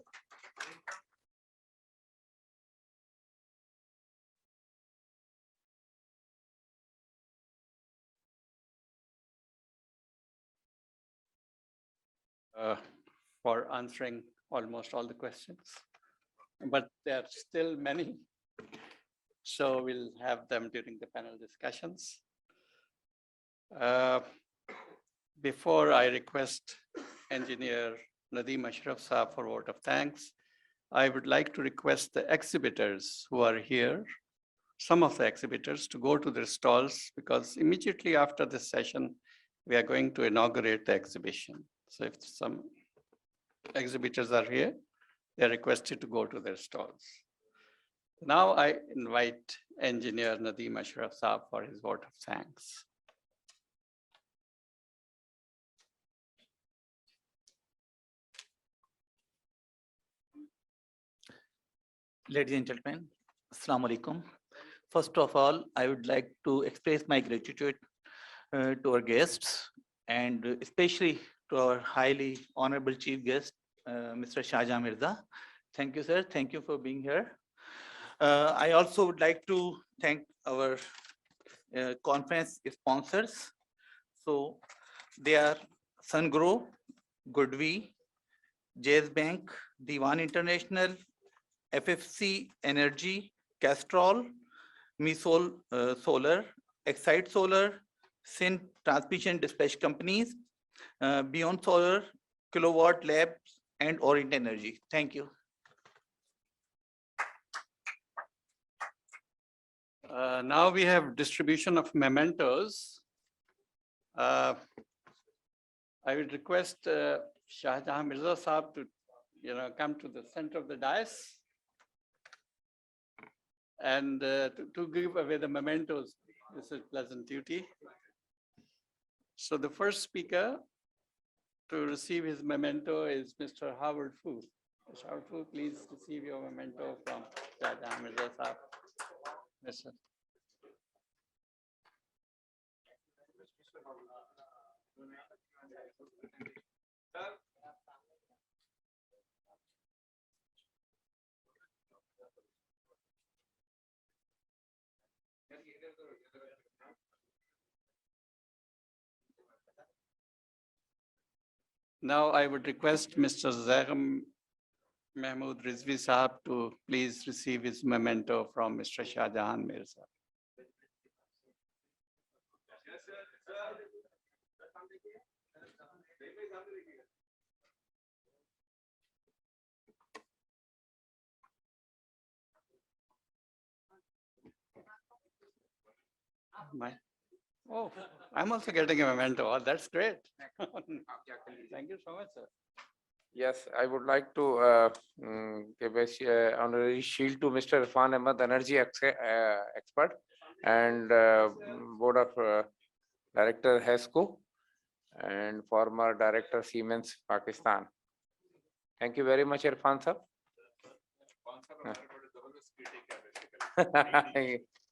For answering almost all the questions, but there are still many. So we'll have them during the panel discussions. Before I request Engineer Nadeem Ashraf Saab for a vote of thanks, I would like to request the exhibitors who are here, some of the exhibitors, to go to their stalls, because immediately after this session, we are going to inaugurate the exhibition. So if some exhibitors are here, they are requested to go to their stalls. Now I invite Engineer Nadeem Ashraf Saab for his vote of thanks. Ladies and gentlemen, Assalamu alaikum. First of all, I would like to express my gratitude to our guests, and especially to our highly honorable chief guest, Mr. Shahjahan Mirza. Thank you, sir. Thank you for being here. I also would like to thank our conference sponsors. So they are SunGrow, Goodwe, Jazz Bank, Diwan International, FFC Energy, Castrol, Misol Solar, Excite Solar, Sin Transmission Dispatch Companies, Beyond Solar, Kilowatt Labs, and Orient Energy. Thank you. Now we have distribution of mementos. I would request Shahjahan Mirza Saab to come to the center of the dais and to give away the mementos. This is pleasant duty. So the first speaker to receive his memento is Mr. Howard Fu. Mr. Howard Fu, please receive your memento from Shahjahan Mirza Saab. Yes, sir. Now I would request Mr. Zahram Mahmood Rizvi Saab to please receive his memento from Mr. Shahjahan Mirza. Oh, I'm also getting a memento. Oh, that's great. Thank you so much, sir. Yes, I would like to give a honorary shield to Mr. Irfan Ahmed, energy expert, and board of director HESCO, and former director Siemens Pakistan. Thank you very much, Irfan sir.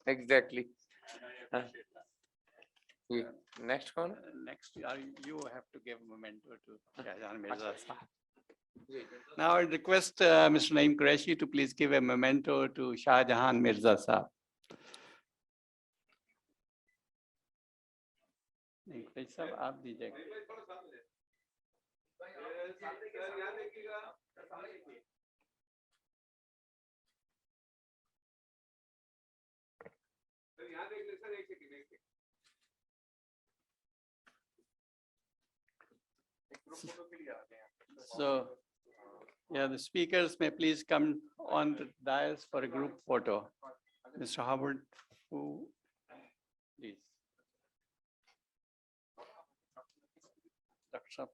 Exactly. Next one. Next, you have to give a memento to Shahjahan Mirza Saab. Now I request Mr. Naeem Qureshi to please give a memento to Shahjahan Mirza Saab. Naeem Qureshi साहब आप दीजिएगा. So, yeah, the speakers may please come on the dais for a group photo. Mr. Howard, who, please. Dr. Saab.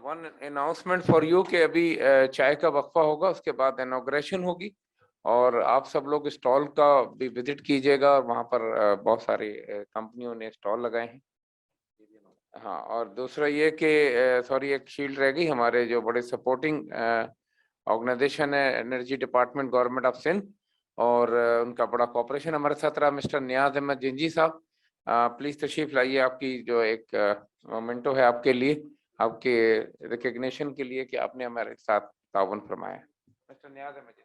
One announcement for you कि अभी चाय का वक्फा होगा, उसके बाद इनॉग्रेशन होगी और आप सब लोग स्टॉल का भी विजिट कीजिएगा और वहाँ पर बहुत सारी कंपनियों ने स्टॉल लगाए हैं। हाँ, और दूसरा ये कि सॉरी एक शील्ड रह गई, हमारे जो बड़े सपोर्टिंग ऑर्गेनाइजेशन है energy department government of Sindh, और उनका बड़ा कॉपरेशन हमारे साथ रहा। मिस्टर नियाज अहमद जिंजी साहब, प्लीज तशरीफ लाइए, आपकी जो एक मोमेंटो है आपके लिए, आपके रिकग्निशन के लिए कि आपने हमारे साथ ताउन फरमाया। Mister Niyaz Ahmad ji.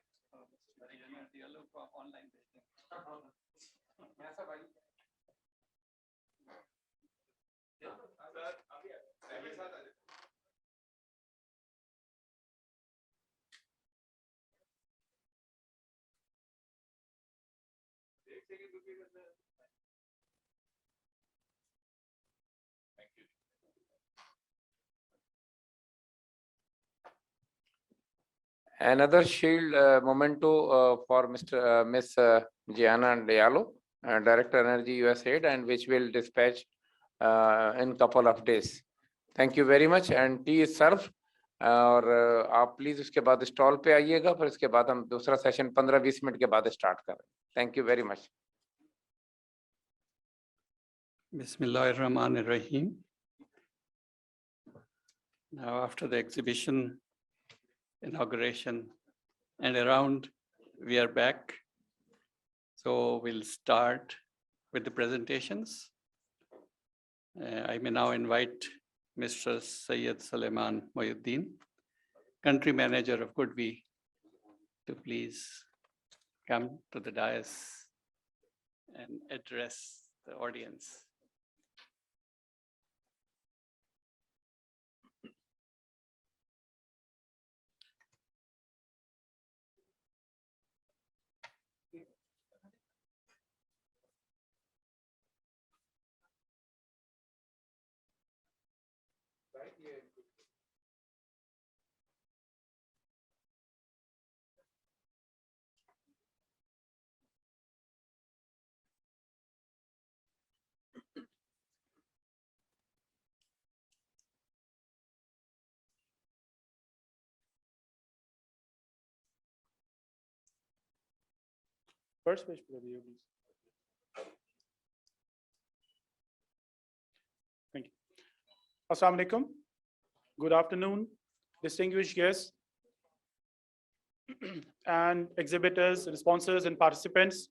Another shield memento for Miss Gianna Diallo, Director Energy USAID, and which will dispatch in couple of days. Thank you very much, and tea is served. और आप प्लीज उसके बाद स्टॉल पे आइएगा, फिर उसके बाद हम दूसरा सेशन 15-20 मिनट के बाद स्टार्ट करें। Thank you very much. Bismillahirrahmanirrahim. Now, after the exhibition, inauguration, and around, we are back. So we'll start with the presentations. I may now invite Mr. Syed Suleiman Mohyuddin, Country Manager of Goodby, to please come to the dais and address the audience. First page, please. Thank you. Assalamu alaikum. Good afternoon, distinguished guests and exhibitors, sponsors, and participants.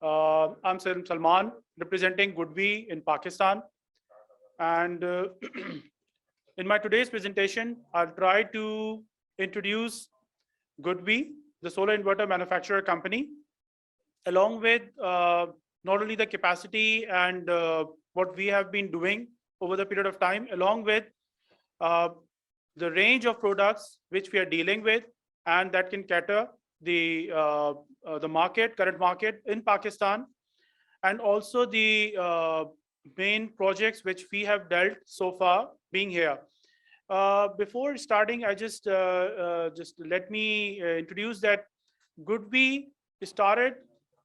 I'm Sayyid Salman, representing Goodby in Pakistan. And in my today's presentation, I'll try to introduce Goodby, the solar inverter manufacturer company, along with not only the capacity and what we have been doing over the period of time, along with the range of products which we are dealing with, and that can cater the market, current market in Pakistan, and also the main projects which we have dealt so far being here. Before starting, I just let me introduce that Goodby started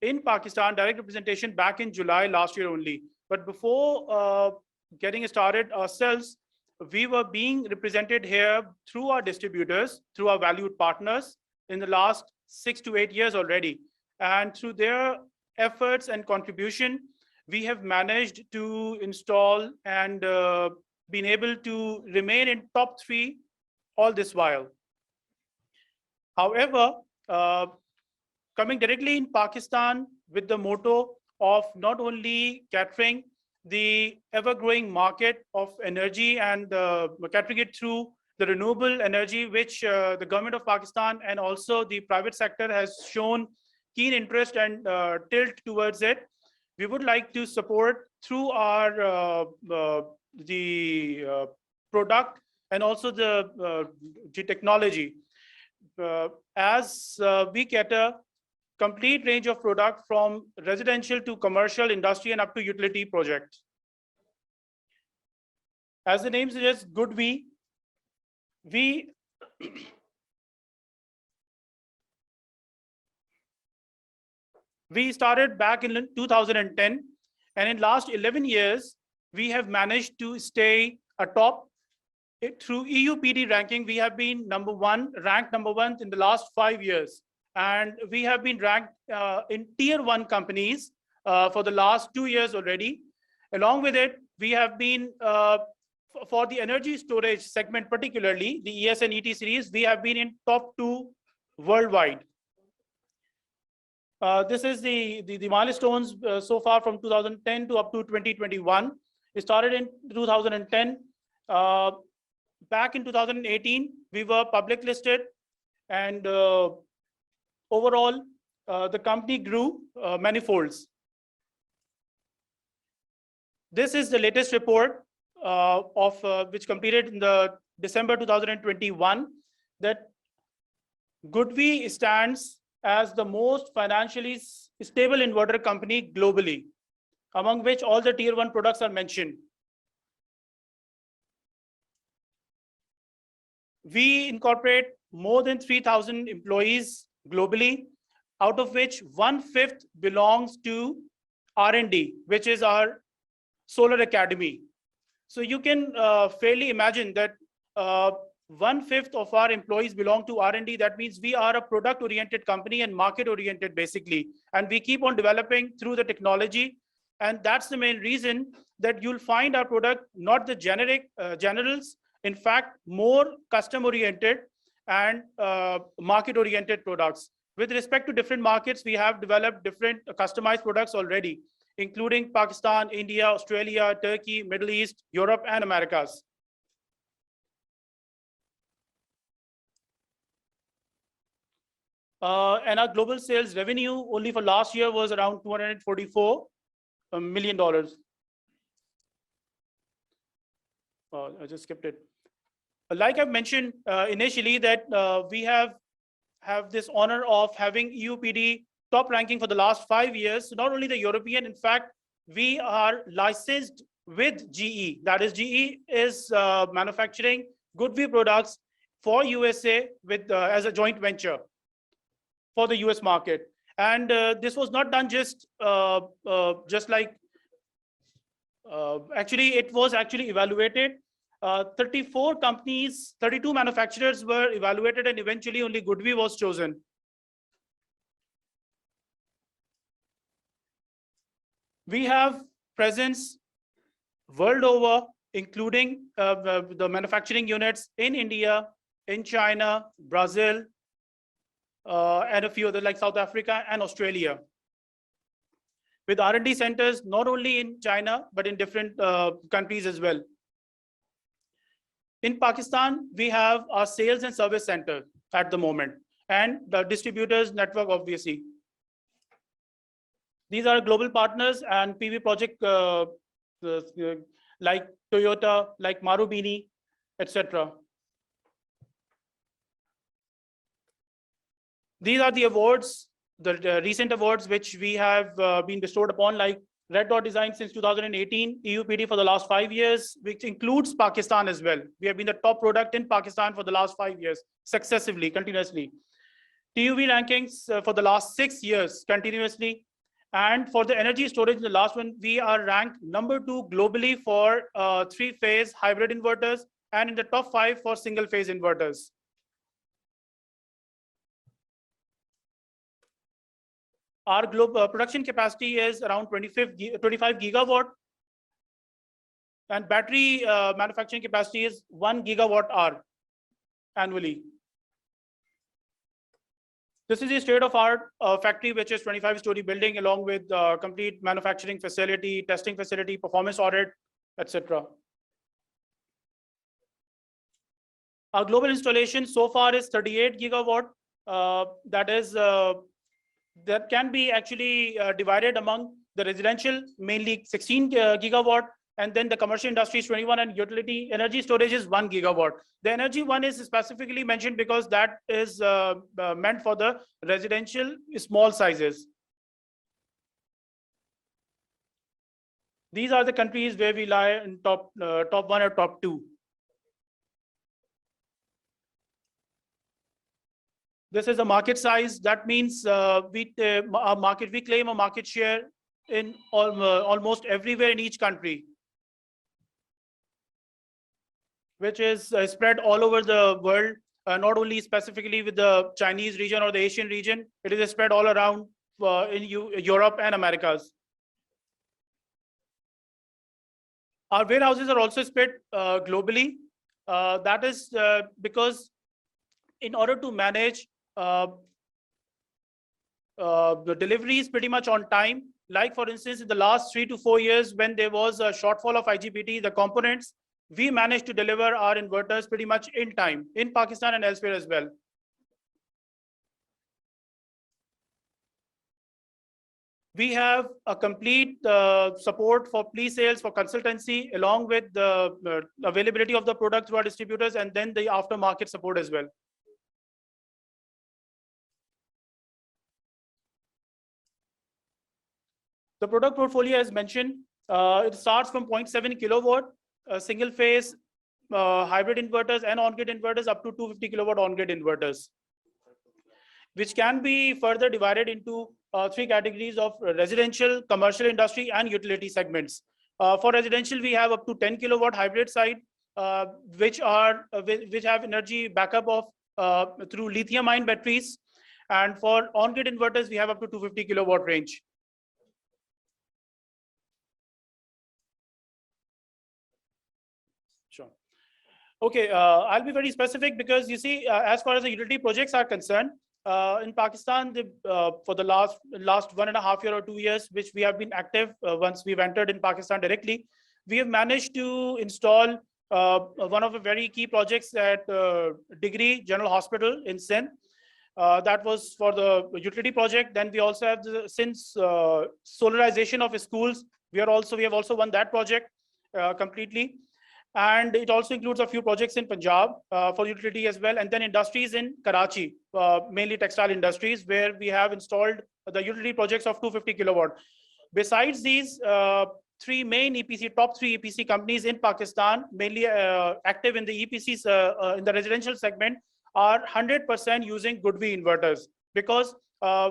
in Pakistan, direct representation back in July last year only. But before getting started ourselves, we were being represented here through our distributors, through our valued partners in the last 6 to 8 years already. And through their efforts and contribution, we have managed to install and been able to remain in top 3 all this while. However, coming directly in Pakistan with the motto of not only catering the ever-growing market of energy and catering it through the renewable energy, which the government of Pakistan and also the private sector has shown keen interest and tilt towards it. We would like to support through our product and also the technology. As we cater complete range of product from residential to commercial, industry, and up to utility projects. As the name suggests, GoodWe, we started back in 2010, and in last 11 years, we have managed to stay atop. Through EUPD ranking, we have been ranked number one in the last 5 years. And we have been ranked in tier 1 companies for the last 2 years already. Along with it, we have been, for the energy storage segment, particularly the ES and ET series, we have been in top 2 worldwide. This is the milestones so far from 2010 to up to 2021. It started in 2010. Back in 2018, we were public listed, and overall, the company grew manifolds. This is the latest report which completed in the December 2021, that GoodWe stands as the most financially stable inverter company globally, among which all the tier 1 products are mentioned. We incorporate more than 3,000 employees globally, out of which 1/5 belongs to R&D, which is our Solar Academy. So you can fairly imagine that 1/5 of our employees belong to R&D. That means we are a product-oriented company and market-oriented, basically. And we keep on developing through the technology. And that's the main reason that you'll find our product, not the generic generals, in fact, more custom-oriented and market-oriented products. With respect to different markets, we have developed different customized products already, including Pakistan, India, Australia, Turkey, Middle East, Europe, and Americas. And our global sales revenue only for last year was around $244 million. I just skipped it. Like I mentioned initially, that we have this honor of having EUPD top ranking for the last 5 years. So not only the European, in fact, we are licensed with GE. That is, GE is manufacturing GoodWe products for USA with as a joint venture for the US market. And this was not done just like, actually, it was actually evaluated. 34 companies, 32 manufacturers were evaluated, and eventually only GoodWe was chosen. We have presence world over, including the manufacturing units in India, in China, Brazil, and a few other like South Africa and Australia. With R&D centers, not only in China, but in different countries as well. In Pakistan, we have our sales and service center at the moment, and the distributors network, obviously. These are global partners and PV project like Toyota, like Marubeni, etc. These are the awards, the recent awards which we have been bestowed upon, like Red Dot Design since 2018, EUPD for the last 5 years, which includes Pakistan as well. We have been the top product in Pakistan for the last 5 years, successively, continuously. TUV rankings for the last 6 years, continuously. And for the energy storage, the last one, we are ranked number 2 globally for 3-phase hybrid inverters, and in the top 5 for single-phase inverters. Our global production capacity is around 25 gigawatt, and battery manufacturing capacity is 1 gigawatt hour annually. This is the state-of-art factory, which is 25-story building, along with complete manufacturing facility, testing facility, performance audit, etc. Our global installation so far is 38 gigawatt. That can be actually divided among the residential, mainly 16 gigawatt, and then the commercial industry is 21, and utility energy storage is 1 gigawatt. The energy one is specifically mentioned because that is meant for the residential small sizes. These are the countries where we lie in top 1 or top 2. This is a market size. That means we claim a market share in almost everywhere in each country, which is spread all over the world, not only specifically with the Chinese region or the Asian region. It is spread all around in Europe and Americas. Our warehouses are also spread globally. That is because in order to manage the deliveries pretty much on time, like for instance, in the last 3 to 4 years, when there was a shortfall of IGBT, the components, we managed to deliver our inverters pretty much in time in Pakistan and elsewhere as well. We have a complete support for pre-sales, for consultancy, along with the availability of the product through our distributors, and then the aftermarket support as well. The product portfolio, as mentioned, it starts from 0.7 kilowatt, single phase hybrid inverters and on-grid inverters up to 250 kilowatt on-grid inverters, which can be further divided into 3 categories of residential, commercial industry, and utility segments. For residential, we have up to 10 kilowatt hybrid side, which have energy backup of through lithium-ion batteries. And for on-grid inverters, we have up to 250 kilowatt range. Sure. Okay, I'll be very specific because you see, as far as the utility projects are concerned, in Pakistan, for the last 1.5 years or 2 years, which we have been active once we've entered in Pakistan directly, we have managed to install one of the very key projects at Degree General Hospital in Sindh. That was for the utility project. Then we also have since solarization of schools, we have also won that project completely. And it also includes a few projects in Punjab for utility as well. And then industries in Karachi, mainly textile industries, where we have installed the utility projects of 250 kilowatt. Besides these, top 3 EPC companies in Pakistan, mainly active in the EPCs in the residential segment, are 100% using GoodWe inverters, because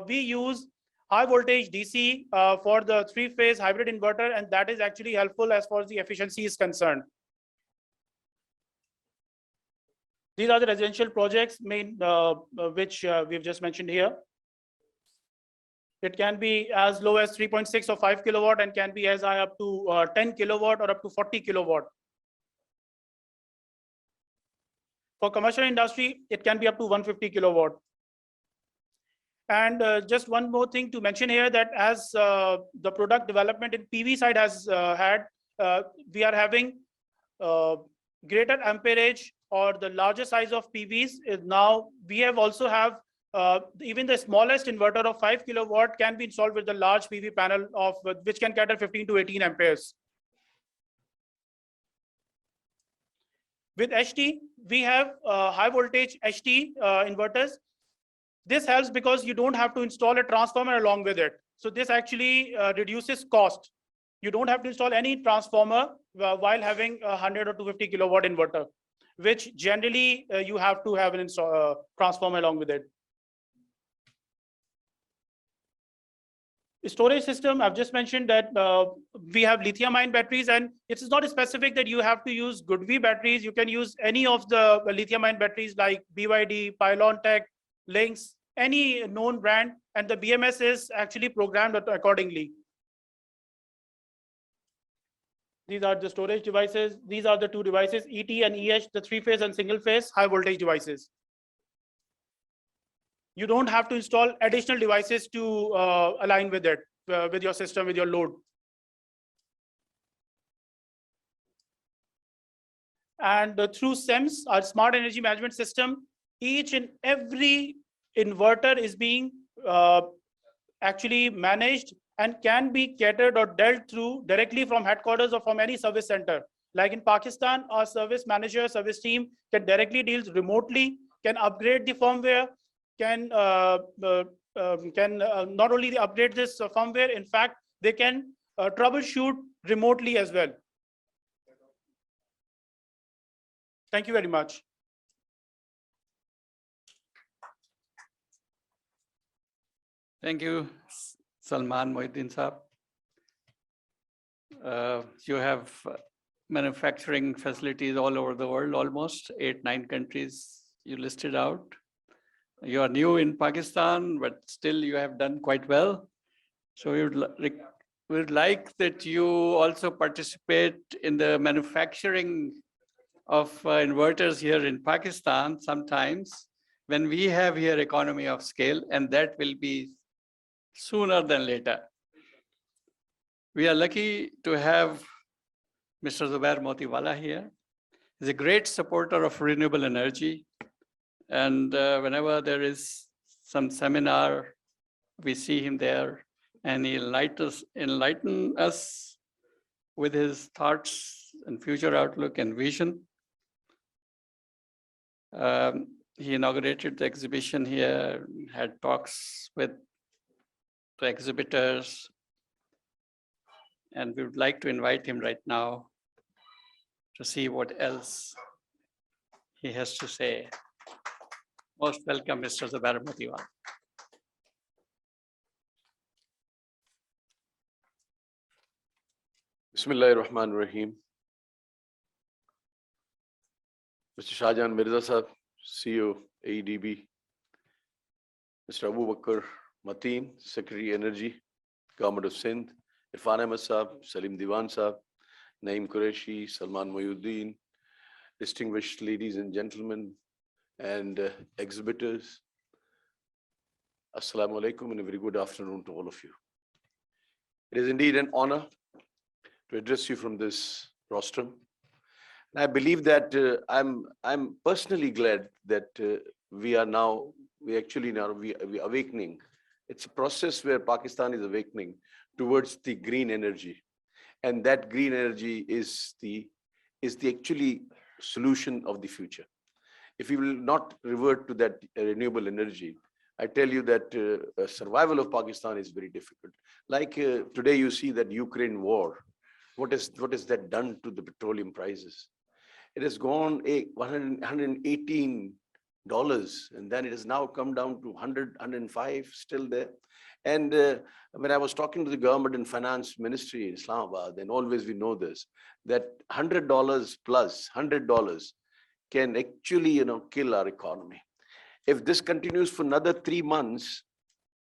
we use high voltage DC for the 3-phase hybrid inverter, and that is actually helpful as far as the efficiency is concerned. These are the residential projects which we've just mentioned here. It can be as low as 3.6 or 5 kilowatt and can be as high up to 10 kilowatt or up to 40 kilowatt. For commercial industry, it can be up to 150 kilowatt. And just one more thing to mention here, that as the product development in PV side has we are having greater amperage or the larger size of PVs. Now we have also have even the smallest inverter of 5 kilowatt can be installed with the large PV panel of which can cater 15 to 18 amperes. With HT, we have high voltage HT inverters. This helps because you don't have to install a transformer along with it. So this actually reduces cost. You don't have to install any transformer while having a 100 or 250 kilowatt inverter, which generally you have to have an transformer along with it. Storage system, I've just mentioned that we have lithium-ion batteries, and it is not specific that you have to use GoodWe batteries. You can use any of the lithium-ion batteries like BYD, Pylon Tech, Lynx, any known brand, and the BMS is actually programmed accordingly. These are the storage devices. These are the two devices, ET and EH, the three-phase and single-phase high voltage devices. You don't have to install additional devices to align with it, with your system, with your load. And through SEMS, our smart energy management system, each and every inverter is being actually managed and can be catered or dealt through directly from headquarters or from any service center. Like in Pakistan, our service manager, service team can directly deal remotely, can upgrade the firmware, can not only upgrade this firmware, in fact, they can troubleshoot remotely as well. Thank you very much. Thank you, Salman Mohiddin Saab. You have manufacturing facilities all over the world, almost 8-9 countries you listed out. You are new in Pakistan, but still you have done quite well. So we would like that you also participate in the manufacturing of inverters here in Pakistan sometimes when we have here economy of scale, and that will be sooner than later. We are lucky to have Mr. Zubair Motiwala here. He's a great supporter of renewable energy. And whenever there is some seminar, we see him there, and he enlighten us with his thoughts and future outlook and vision. He inaugurated the exhibition here, had talks with the exhibitors, and we would like to invite him right now to see what else he has to say. Most welcome, Mr. Zubair Motiwala. Bismillahir Rahmanir Rahim. Mr. Shahjahan Mirza Sahab, CEO, AEDB. Mr. Abu Bakr Mateen, Secretary Energy, Government of Sindh. Irfan Ahmed Sahab, Salim Diwan Sahab, Naeem Qureshi, Salman Mohiuddin, distinguished ladies and gentlemen, and exhibitors. Assalamu alaikum and a very good afternoon to all of you. It is indeed an honor to address you from this rostrum. And I believe that I'm personally glad that we are awakening. It's a process where Pakistan is awakening towards the green energy. And that green energy is the actually solution of the future. If we will not revert to that renewable energy, I tell you that survival of Pakistan is very difficult. Like today you see that Ukraine war, what is that done to the petroleum prices? It has gone $118, and then it has now come down to 100, 105, still there. And when I was talking to the government and finance ministry in Islamabad, and always we know this, that $100 plus $100 can actually, kill our economy. If this continues for another 3 months,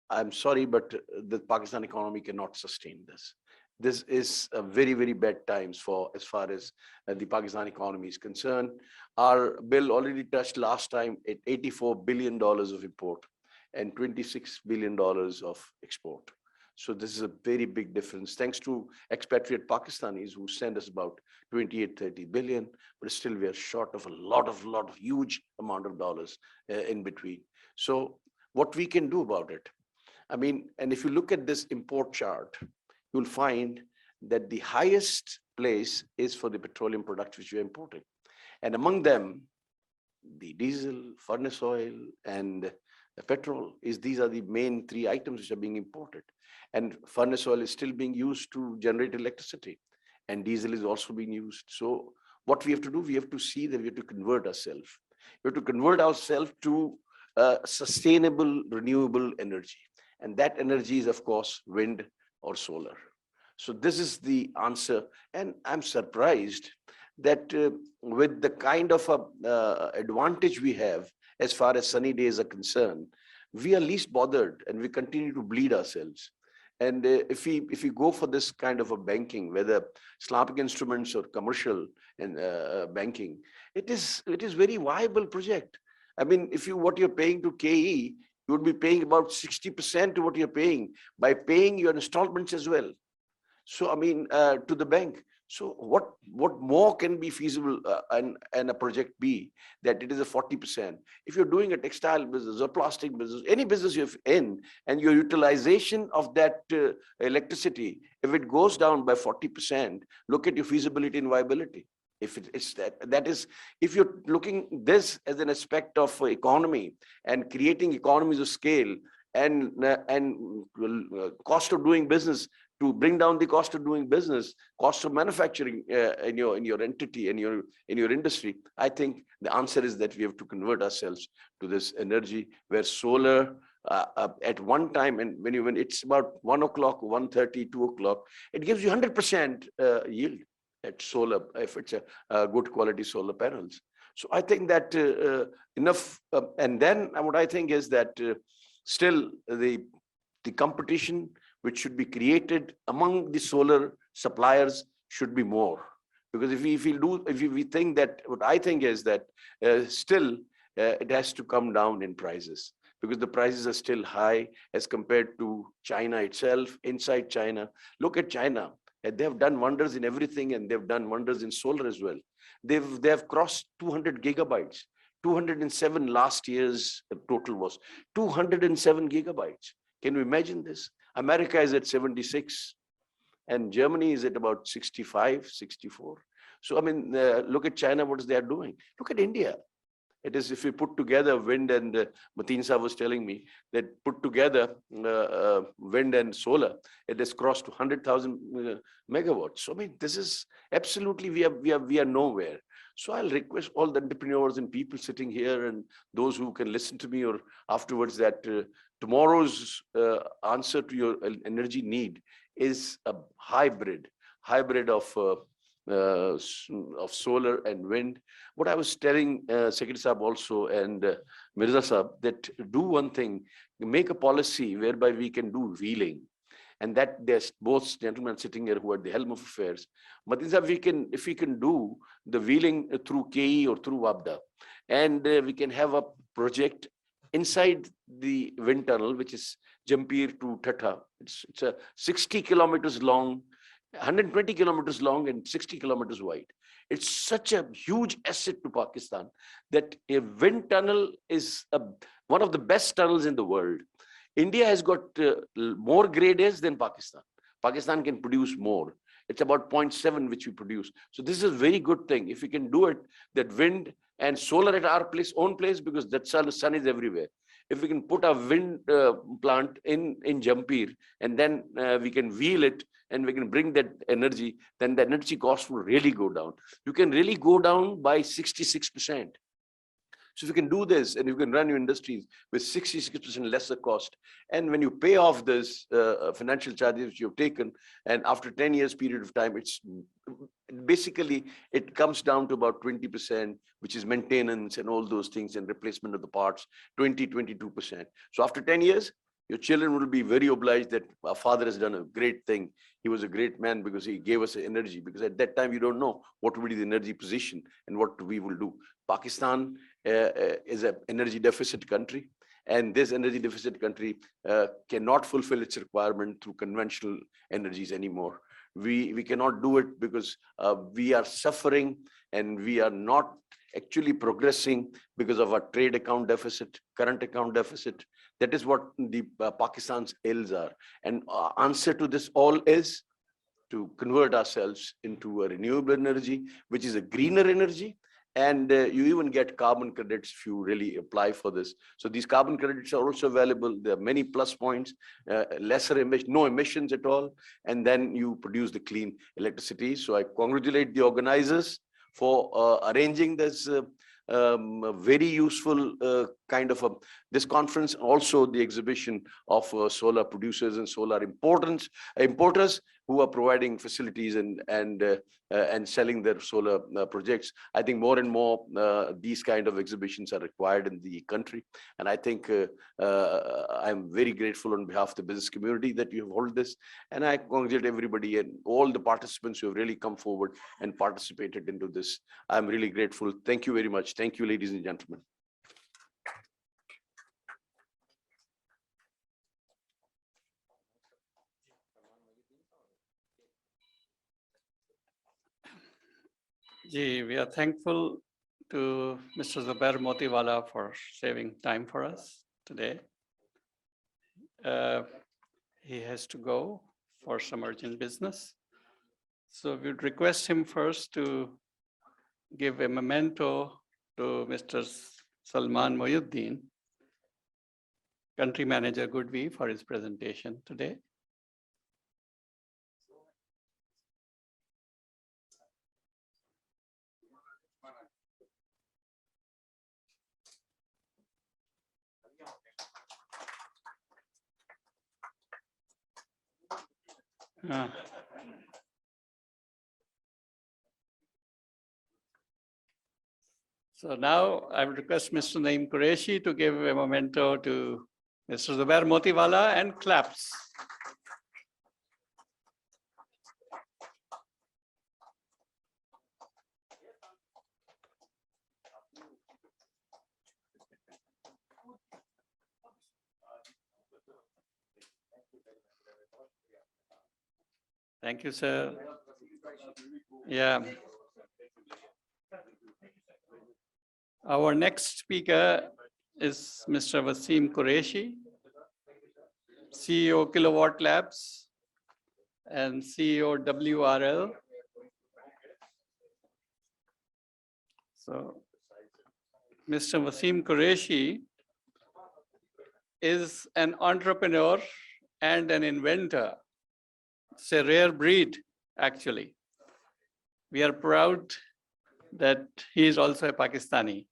I'm sorry, but the Pakistan economy cannot sustain this. This is a very, very bad times as far as the Pakistan economy is concerned. Our bill already touched last time at $84 billion of import and $26 billion of export. So this is a very big difference. Thanks to expatriate Pakistanis who send us about 28, 30 billion, but still we are short of a lot of huge amount of dollars in between. So what we can do about it? I mean, and if you look at this import chart, you'll find that the highest place is for the petroleum products which we are importing. And among them, the diesel, furnace oil, and the petrol these are the main 3 items which are being imported. And furnace oil is still being used to generate electricity, and diesel is also being used. So what we have to do, we have to see that we have to convert ourselves. We have to convert ourselves to sustainable, renewable energy. And that energy is, of course, wind or solar. So this is the answer. And I'm surprised that with the kind of advantage we have as far as sunny days are concerned, we are least bothered and we continue to bleed ourselves. And if we go for this kind of a banking, whether Islamic instruments or commercial and banking, it is very viable project. I mean, what you're paying to KE, you would be paying about 60% to what you're paying by paying your installments as well. So I mean, to the bank. So what more can be feasible and a project be that it is a 40%? If you're doing a textile business or plastic business, any business you're in, and your utilization of that electricity, if it goes down by 40%, look at your feasibility and viability. If it's that is, if you're looking this as an aspect of economy and creating economies of scale and cost of doing business, to bring down the cost of doing business, cost of manufacturing in your entity, in your industry, I think the answer is that we have to convert ourselves to this energy where solar at one time, and when it's about 1 o'clock, 1:30, 2 o'clock, it gives you 100% yield at solar if it's a good quality solar panels. So I think that enough. And then what I think is that still the competition which should be created among the solar suppliers should be more, because if we think that, what I think is that still it has to come down in prices, because the prices are still high as compared to China itself. Inside China, look at China, they have done wonders in everything, and they've done wonders in solar as well. They have crossed 200 gigabytes. 207 last year's total was 207 gigabytes. Can you imagine this? America is at 76 and Germany is at about 65, 64. So, I mean, look at China, what is they are doing? Look at India. It is, if we put together wind and Mateen Saab was telling me that put together wind and solar, it has crossed 100,000 megawatts. So, I mean, this is absolutely, we are nowhere. So I'll request all the entrepreneurs and people sitting here and those who can listen to me or afterwards that tomorrow's answer to your energy need is a hybrid of solar and wind. What I was telling Secretary Saab also and Mirza Saab, that do one thing, make a policy whereby we can do wheeling. And that there's both gentlemen sitting here who are at the helm of affairs. But if we can do the wheeling through KE or through WABDA, and we can have a project inside the wind tunnel, which is Jampir to Thatha. It's a 60 kilometers long, 120 kilometers long and 60 kilometers wide. It's such a huge asset to Pakistan that a wind tunnel is one of the best tunnels in the world. India has got more grade A's than Pakistan. Pakistan can produce more. It's about 0.7 which we produce. So this is a very good thing. If we can do it, that wind and solar at our own place, because that sun is everywhere. If we can put a wind plant in Jampir and then we can wheel it and we can bring that energy, then the energy cost will really go down. You can really go down by 66%. So if you can do this and you can run your industries with 66% lesser cost, and when you pay off this financial charges you've taken, and after 10 years period of time, it's basically, it comes down to about 20%, which is maintenance and all those things and replacement of the parts, 22%. So after 10 years, your children will be very obliged that our father has done a great thing. He was a great man because he gave us energy, because at that time, you don't know what will be the energy position and what we will do. Pakistan is an energy deficit country, and this energy deficit country cannot fulfill its requirement through conventional energies anymore. We cannot do it because we are suffering and we are not actually progressing because of our trade account deficit, current account deficit. That is what the Pakistan's ills are. And answer to this all is to convert ourselves into a renewable energy, which is a greener energy. And you even get carbon credits if you really apply for this. So these carbon credits are also available. There are many plus points, lesser emission, no emissions at all. And then you produce the clean electricity. So I congratulate the organizers for arranging this very useful kind of this conference, also the exhibition of solar producers and solar importers who are providing facilities and selling their solar projects. I think more and more these kind of exhibitions are required in the country. And I think I'm very grateful on behalf of the business community that you have held this. And I congratulate everybody and all the participants who have really come forward and participated into this. I'm really grateful. Thank you very much. Thank you, ladies and gentlemen. We are thankful to Mr. Zubair Motiwala for saving time for us today. He has to go for some urgent business. So we'd request him first to give a memento to Mr. Salman Mohyuddin, Country Manager Goodby, for his presentation today. So now I would request Mr. Naeem Qureshi to give a memento to Mr. Zubair Motiwala and claps. Thank you, sir. Yeah. Our next speaker is Mr. Wasim Qureshi, CEO Kilowatt Labs and CEO WRL. So Mr. Wasim Qureshi is an entrepreneur and an inventor. It's a rare breed, actually. We are proud that he is also a Pakistani.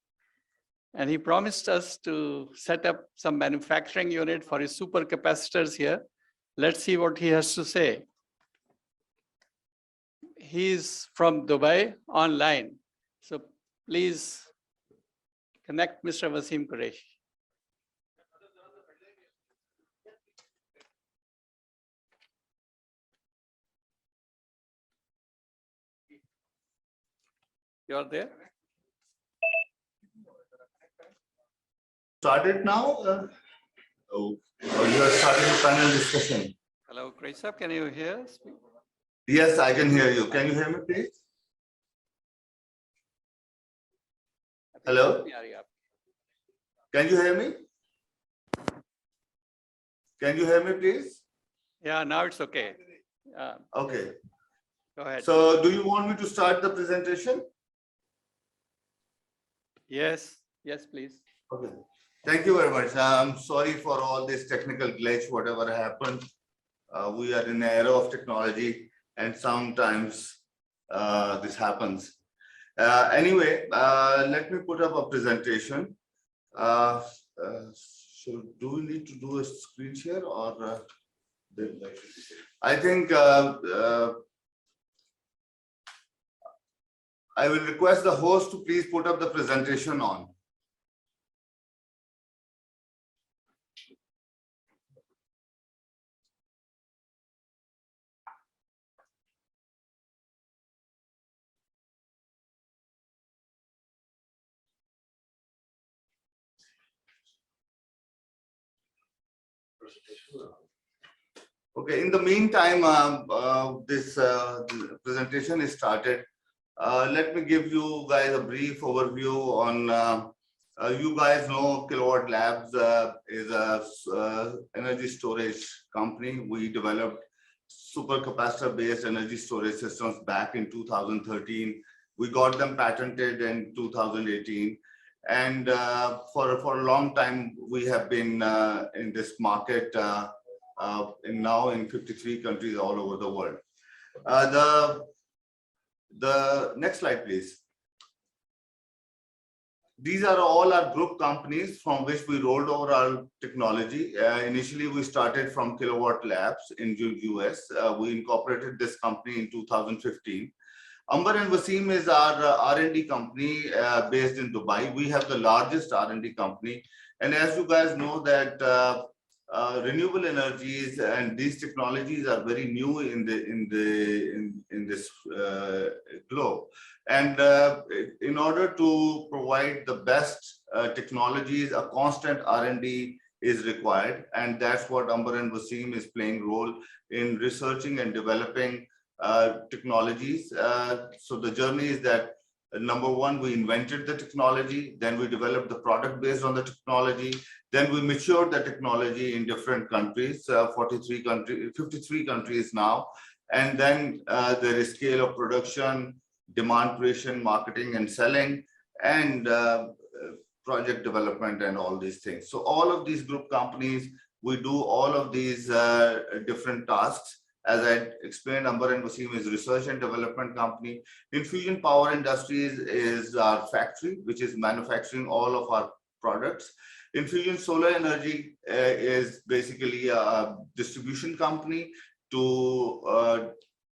And he promised us to set up some manufacturing unit for his supercapacitors here. Let's see what he has to say. He's from Dubai online. So please connect Mr. Wasim Qureshi. You're there? Started now? Oh, you are starting a panel discussion. Hello, Krisab, can you hear us? Yes, I can hear you. Can you hear me, please? Hello? Can you hear me? Can you hear me, please? Yeah, now it's okay. Okay. Go ahead. So do you want me to start the presentation? Yes, yes, please. Okay. Thank you very much. I'm sorry for all this technical glitch, whatever happened. We are in an era of technology and sometimes this happens. Anyway, let me put up a presentation. So do we need to do a screen share or I think I will request the host to please put up the presentation on. Okay, in the meantime, this presentation is started. Let me give you guys a brief overview on, you guys know Kilowatt Labs is a energy storage company. We developed supercapacitor based energy storage systems back in 2013. We got them patented in 2018. And for a long time, we have been in this market and now in 53 countries all over the world. The next slide, please. These are all our group companies from which we rolled over our technology. Initially, we started from Kilowatt Labs in the US. We incorporated this company in 2015. Amber and Wasim is our R&D company based in Dubai. We have the largest R&D company. And as you guys know that renewable energies and these technologies are very new in this globe. And in order to provide the best technologies, a constant R&D is required. And that's what Amber and Wasim is playing role in researching and developing technologies. So the journey is that number one, we invented the technology, then we developed the product based on the technology, then we matured the technology in different countries, 53 countries now, and then there is scale of production, demand creation, marketing and selling, and project development and all these things. So all of these group companies, we do all of these different tasks. As I explained, Amber and Wasim is research and development company. Infusion Power Industries is our factory, which is manufacturing all of our products. Infusion Solar Energy is basically a distribution company to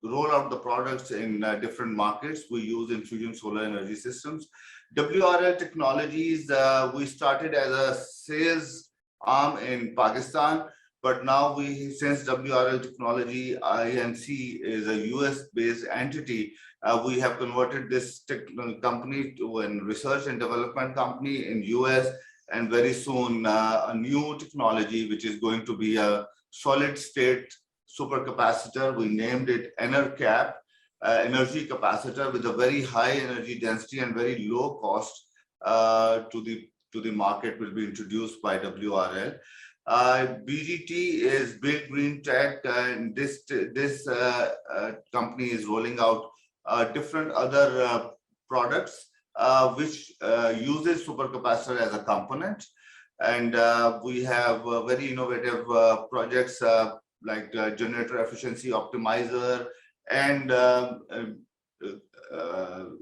roll out the products in different markets. We use Infusion Solar Energy Systems. WRL Technologies, we started as a sales arm in Pakistan. But now since WRL Technology INC is a US-based entity, we have converted this company to a research and development company in US, and very soon a new technology, which is going to be a solid-state supercapacitor. We named it EnerCap, energy capacitor with a very high energy density and very low cost to the market will be introduced by WRL. BGT is Build Green Tech, and this company is rolling out different other products which uses supercapacitor as a component. And we have very innovative projects like generator efficiency optimizer and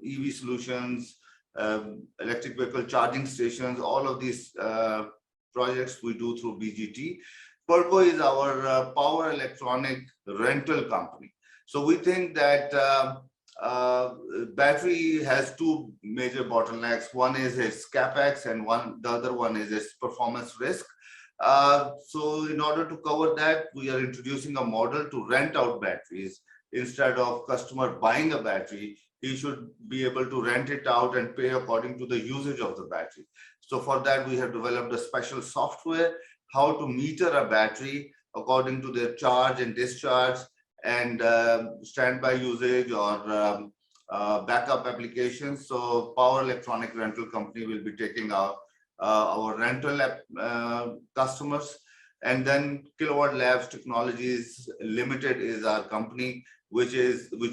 EV solutions, electric vehicle charging stations, all of these projects we do through BGT. Perco is our power electronic rental company. So we think that battery has two major bottlenecks. One is its capex, and the other one is its performance risk. So in order to cover that, we are introducing a model to rent out batteries. Instead of customer buying a battery, he should be able to rent it out and pay according to the usage of the battery. So for that, we have developed a special software, how to meter a battery according to their charge and discharge and standby usage or backup applications. So Power Electronic Rental Company will be taking our rental customers. And then Kilowatt Labs Technologies Limited is our company, which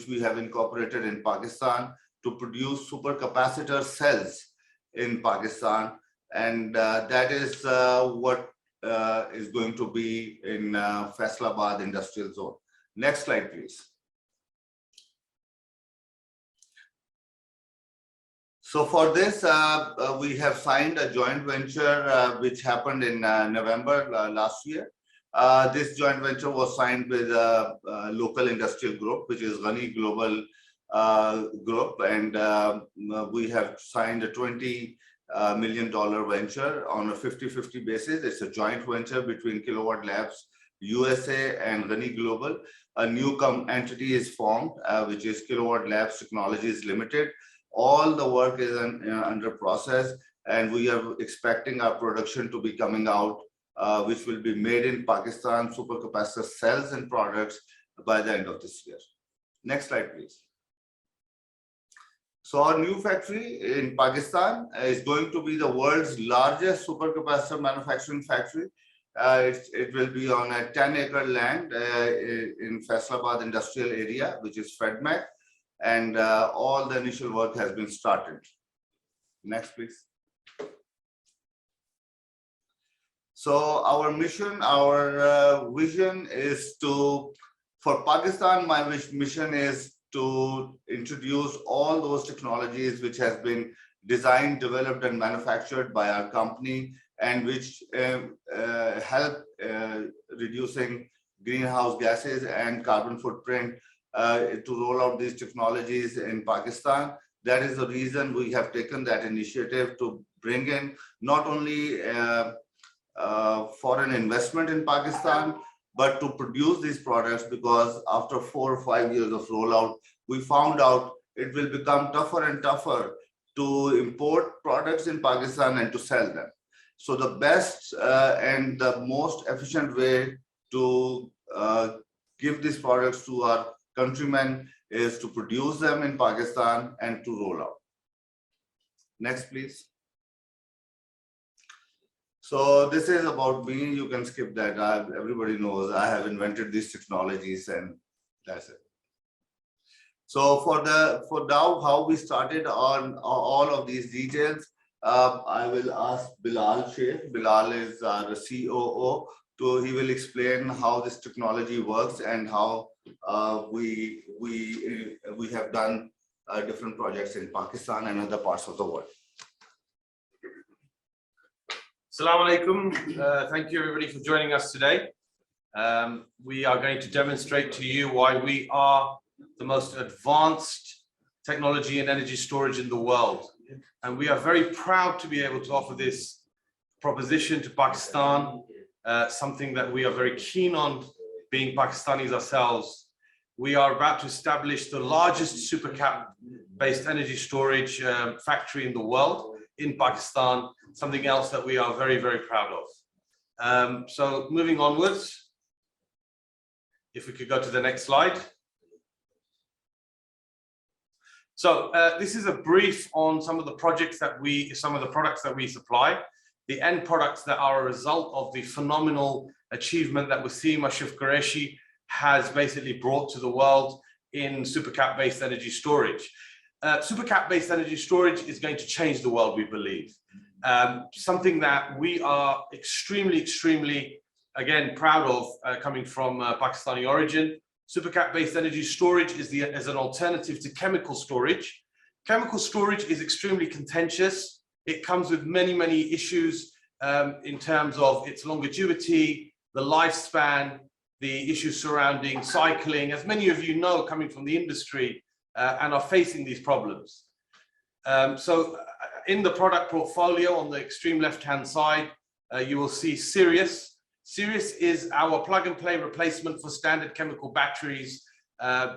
we have incorporated in Pakistan to produce supercapacitor cells in Pakistan. And that is what is going to be in Faisalabad Industrial Zone. Next slide, please. So for this, we have signed a joint venture which happened in November last year. This joint venture was signed with a local industrial group, which is Ghani Global Group, and we have signed a $20 million venture on a 50-50 basis. It's a joint venture between Kilowatt Labs USA and Ghani Global. A new entity is formed, which is Kilowatt Labs Technologies Limited. All the work is under process, and we are expecting our production to be coming out, which will be made in Pakistan, supercapacitor cells and products by the end of this year. Next slide, please. So our new factory in Pakistan is going to be the world's largest supercapacitor manufacturing factory. It will be on a 10-acre land in Faisalabad Industrial Area, which is FedMac, and all the initial work has been started. Next, please. So our mission, our vision is for Pakistan, my mission is to introduce all those technologies which has been designed, developed, and manufactured by our company, and which help reducing greenhouse gases and carbon footprint to roll out these technologies in Pakistan. That is the reason we have taken that initiative to bring in not only foreign investment in Pakistan, but to produce these products, because after 4 or 5 years of rollout, we found out it will become tougher and tougher to import products in Pakistan and to sell them. So the best and the most efficient way to give these products to our countrymen is to produce them in Pakistan and to roll out. Next, please. So this is about me. You can skip that. Everybody knows I have invented these technologies, and that's it. So for now, how we started on all of these details, I will ask Bilal Sheikh. Bilal is the COO. He will explain how this technology works and how we have done different projects in Pakistan and other parts of the world. Assalamu alaikum. Thank you everybody for joining us today. We are going to demonstrate to you why we are the most advanced technology and energy storage in the world. And we are very proud to be able to offer this proposition to Pakistan, something that we are very keen on, being Pakistanis ourselves. We are about to establish the largest supercap-based energy storage factory in the world in Pakistan, something else that we are very, very proud of. So moving onwards, if we could go to the next slide. So this is a brief on some of the products that we supply, the end products that are a result of the phenomenal achievement that Wasim Ashraf Qureshi has basically brought to the world in supercap-based energy storage. Supercap-based energy storage is going to change the world, we believe. Something that we are extremely, again, proud of coming from Pakistani origin. Supercap-based energy storage is an alternative to chemical storage. Chemical storage is extremely contentious. It comes with many issues in terms of its longevity, the lifespan, the issues surrounding cycling, as many of you know, coming from the industry and are facing these problems. So in the product portfolio on the extreme left-hand side, you will see Sirius. Sirius is our plug-and-play replacement for standard chemical batteries,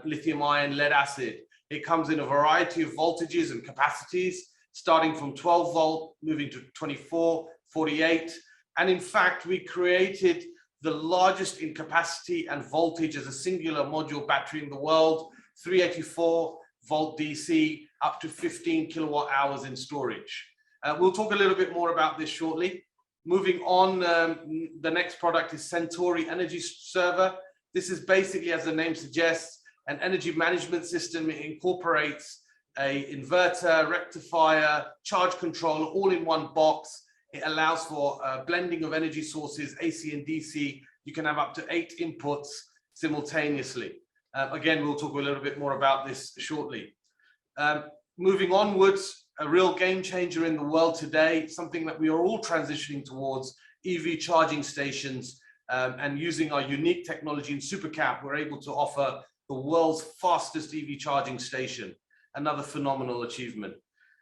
lithium-ion, lead-acid. It comes in a variety of voltages and capacities, starting from 12 volt, moving to 24, 48. And in fact, we created the largest in capacity and voltage as a singular module battery in the world, 384 volt DC, up to 15 kilowatt hours in storage. We'll talk a little bit more about this shortly. Moving on, the next product is Centauri Energy Server. This is basically, as the name suggests, an energy management system. It incorporates an inverter, rectifier, charge controller, all in one box. It allows for blending of energy sources, AC and DC. You can have up to 8 inputs simultaneously. Again, we'll talk a little bit more about this shortly. Moving onwards, a real game changer in the world today, something that we are all transitioning towards, EV charging stations, and using our unique technology in Supercap, we're able to offer the world's fastest EV charging station, another phenomenal achievement.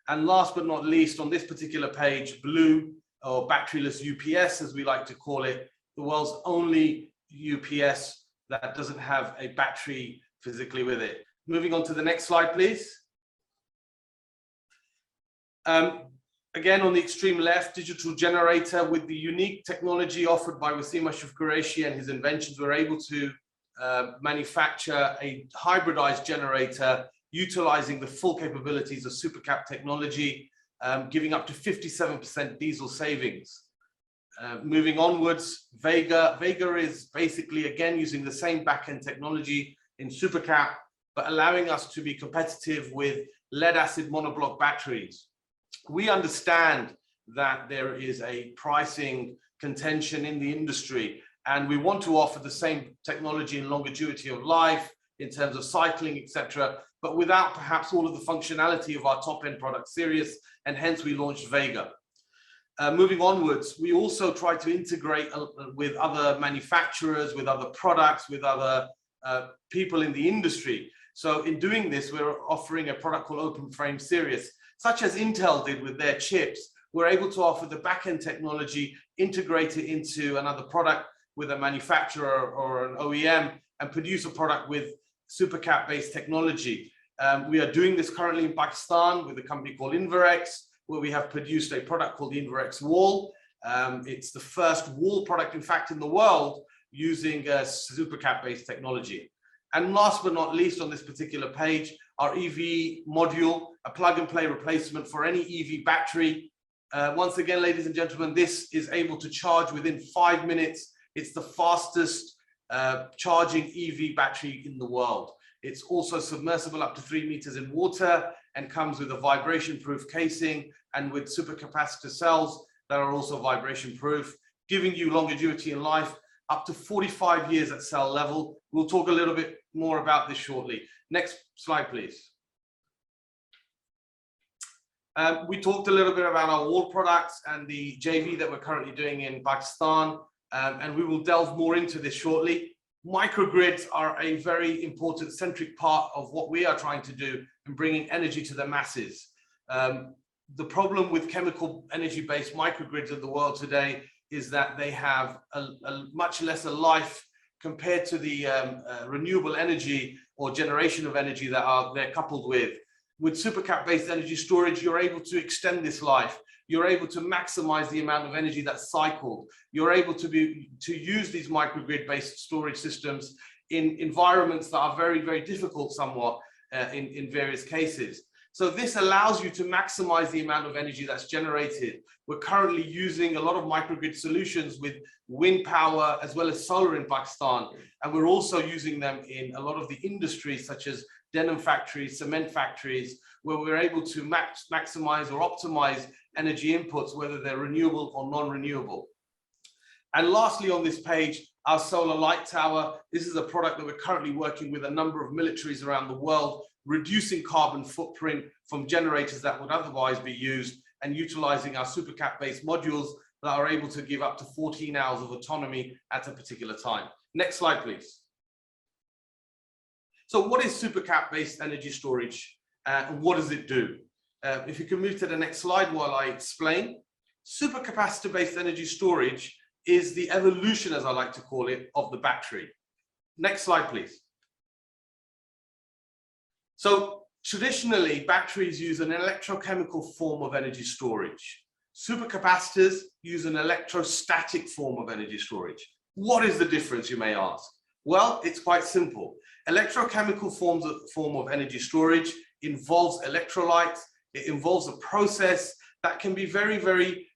And last but not least, on this particular page, Blue, or batteryless UPS, as we like to call it, the world's only UPS that doesn't have a battery physically with it. Moving on to the next slide, please. Again, on the extreme left, digital generator with the unique technology offered by Wasim Ashraf Qureshi and his inventions, we're able to manufacture a hybridized generator utilizing the full capabilities of Supercap technology, giving up to 57% diesel savings. Moving onwards, Vega. Vega is basically, again, using the same back-end technology in Supercap, but allowing us to be competitive with lead-acid monoblock batteries. We understand that there is a pricing contention in the industry, and we want to offer the same technology and longevity of life in terms of cycling, etc., but without perhaps all of the functionality of our top-end product Sirius, and hence we launched Vega. Moving onwards, we also try to integrate with other manufacturers, with other products, with other people in the industry. So in doing this, we're offering a product called Open Frame Sirius, such as Intel did with their chips. We're able to offer the back-end technology, integrate it into another product with a manufacturer or an OEM, and produce a product with supercap-based technology. We are doing this currently in Pakistan with a company called Inverex, where we have produced a product called the Inverex Wall. It's the first wall product, in fact, in the world using supercap-based technology. And last but not least on this particular page, our EV module, a plug-and-play replacement for any EV battery. Once again, ladies and gentlemen, this is able to charge within 5 minutes. It's the fastest charging EV battery in the world. It's also submersible up to 3 meters in water and comes with a vibration-proof casing and with supercapacitor cells that are also vibration-proof, giving you longevity in life up to 45 years at cell level. We'll talk a little bit more about this shortly. Next slide, please. We talked a little bit about our wall products and the JV that we're currently doing in Pakistan, and we will delve more into this shortly. Microgrids are a very important centric part of what we are trying to do in bringing energy to the masses. The problem with chemical energy-based microgrids in the world today is that they have a much lesser life compared to the renewable energy or generation of energy that they're coupled with. With supercap-based energy storage, you're able to extend this life. You're able to maximize the amount of energy that's cycled. You're able to use these microgrid-based storage systems in environments that are very, very difficult somewhat in various cases. So this allows you to maximize the amount of energy that's generated. We're currently using a lot of microgrid solutions with wind power as well as solar in Pakistan. And we're also using them in a lot of the industries such as denim factories, cement factories, where we're able to maximize or optimize energy inputs, whether they're renewable or non-renewable. And lastly on this page, our solar light tower. This is a product that we're currently working with a number of militaries around the world, reducing carbon footprint from generators that would otherwise be used and utilizing our supercap-based modules that are able to give up to 14 hours of autonomy at a particular time. Next slide, please. So what is supercap-based energy storage and what does it do? If you can move to the next slide while I explain. Supercapacitor-based energy storage is the evolution, as I like to call it, of the battery. Next slide, please. So traditionally, batteries use an electrochemical form of energy storage. Supercapacitors use an electrostatic form of energy storage. What is the difference, you may ask? Well, it's quite simple. Electrochemical form of energy storage involves electrolytes. It involves a process that can be very, very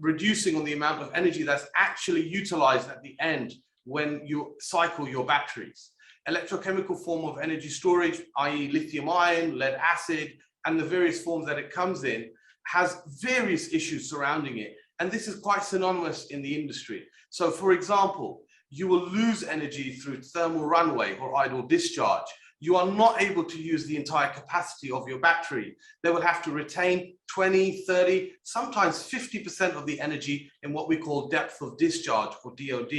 reducing on the amount of energy that's actually utilized at the end when you cycle your batteries. Electrochemical form of energy storage, i.e. lithium ion, lead acid, and the various forms that it comes in, has various issues surrounding it. And this is quite synonymous in the industry. So for example, you will lose energy through thermal runaway or idle discharge. You are not able to use the entire capacity of your battery. They will have to retain 20, 30, sometimes 50% of the energy in what we call depth of discharge or DOD.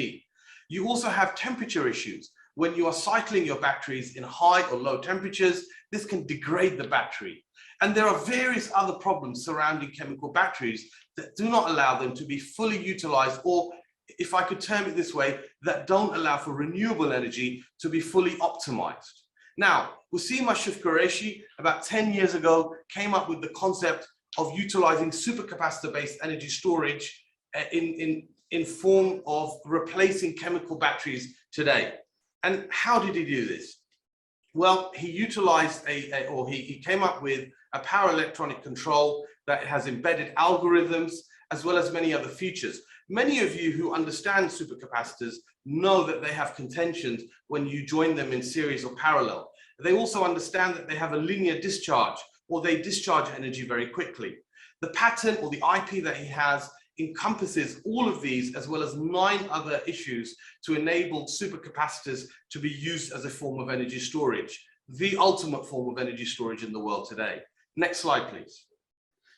You also have temperature issues. When you are cycling your batteries in high or low temperatures, this can degrade the battery. And there are various other problems surrounding chemical batteries that do not allow them to be fully utilized, or if I could term it this way, that don't allow for renewable energy to be fully optimized. Now, Wasim Ashraf Qureshi, about 10 years ago, came up with the concept of utilizing supercapacitor-based energy storage in form of replacing chemical batteries today. And how did he do this? Well, he utilized he came up with a power electronic control that has embedded algorithms as well as many other features. Many of you who understand supercapacitors know that they have contentions when you join them in series or parallel. They also understand that they have a linear discharge, or they discharge energy very quickly. The patent or the IP that he has encompasses all of these as well as 9 other issues to enable supercapacitors to be used as a form of energy storage, the ultimate form of energy storage in the world today. Next slide, please.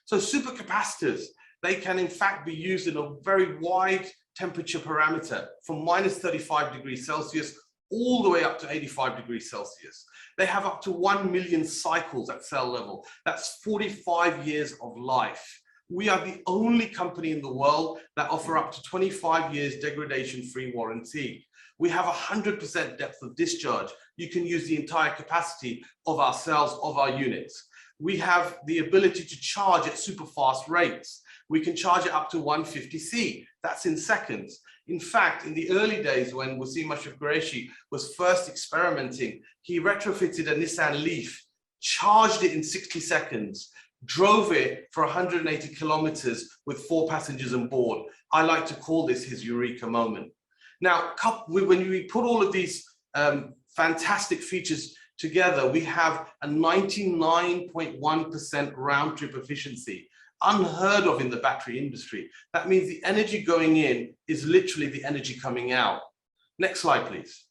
So supercapacitors, they can in fact be used in a very wide temperature parameter from -35 degrees Celsius all the way up to 85 degrees Celsius. They have up to 1 million cycles at cell level. That's 45 years of life. We are the only company in the world that offer up to 25 years degradation-free warranty. We have 100% depth of discharge. You can use the entire capacity of our cells, of our units. We have the ability to charge at super fast rates. We can charge it up to 150C. That's in seconds. In fact, in the early days when Wasim Ashraf Qureshi was first experimenting, he retrofitted a Nissan Leaf, charged it in 60 seconds, drove it for 180 kilometers with 4 passengers on board. I like to call this his eureka moment. Now, when we put all of these fantastic features together, we have a 99.1% round trip efficiency, unheard of in the battery industry. That means the energy going in is literally the energy coming out. Next slide, please.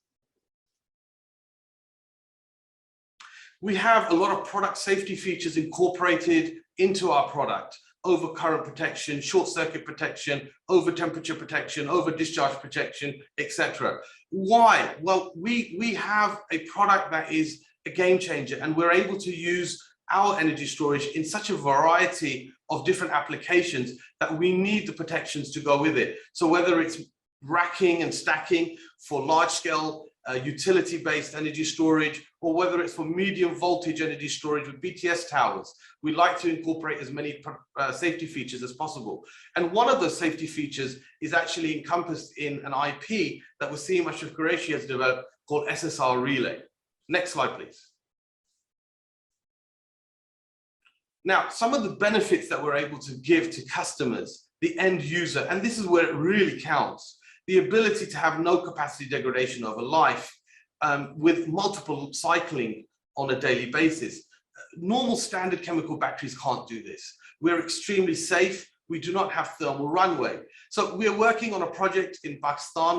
We have a lot of product safety features incorporated into our product: over current protection, short circuit protection, over temperature protection, over discharge protection, etc. Why? Well, we have a product that is a game changer, and we're able to use our energy storage in such a variety of different applications that we need the protections to go with it. So whether it's racking and stacking for large scale utility-based energy storage, or whether it's for medium voltage energy storage with BTS towers, we like to incorporate as many safety features as possible. And one of those safety features is actually encompassed in an IP that Wasim Ashraf Qureshi has developed called SSR Relay. Next slide, please. Now, some of the benefits that we're able to give to customers, the end user, and this is where it really counts: the ability to have no capacity degradation over life with multiple cycling on a daily basis. Normal standard chemical batteries can't do this. We're extremely safe. We do not have thermal runaway. So we're working on a project in Pakistan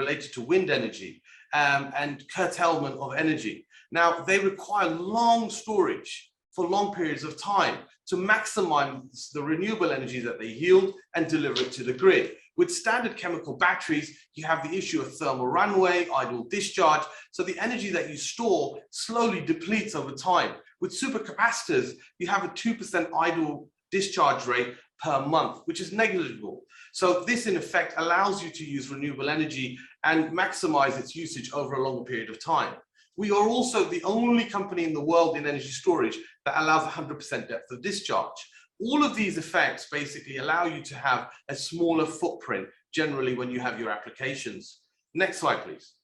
related to wind energy and curtailment of energy. Now, they require long storage for long periods of time to maximize the renewable energy that they yield and deliver it to the grid. With standard chemical batteries, you have the issue of thermal runaway, idle discharge. So the energy that you store slowly depletes over time. With supercapacitors, you have a 2% idle discharge rate per month, which is negligible. So this in effect allows you to use renewable energy and maximize its usage over a long period of time. We are also the only company in the world in energy storage that allows 100% depth of discharge. All of these effects basically allow you to have a smaller footprint generally when you have your applications. Next slide, please.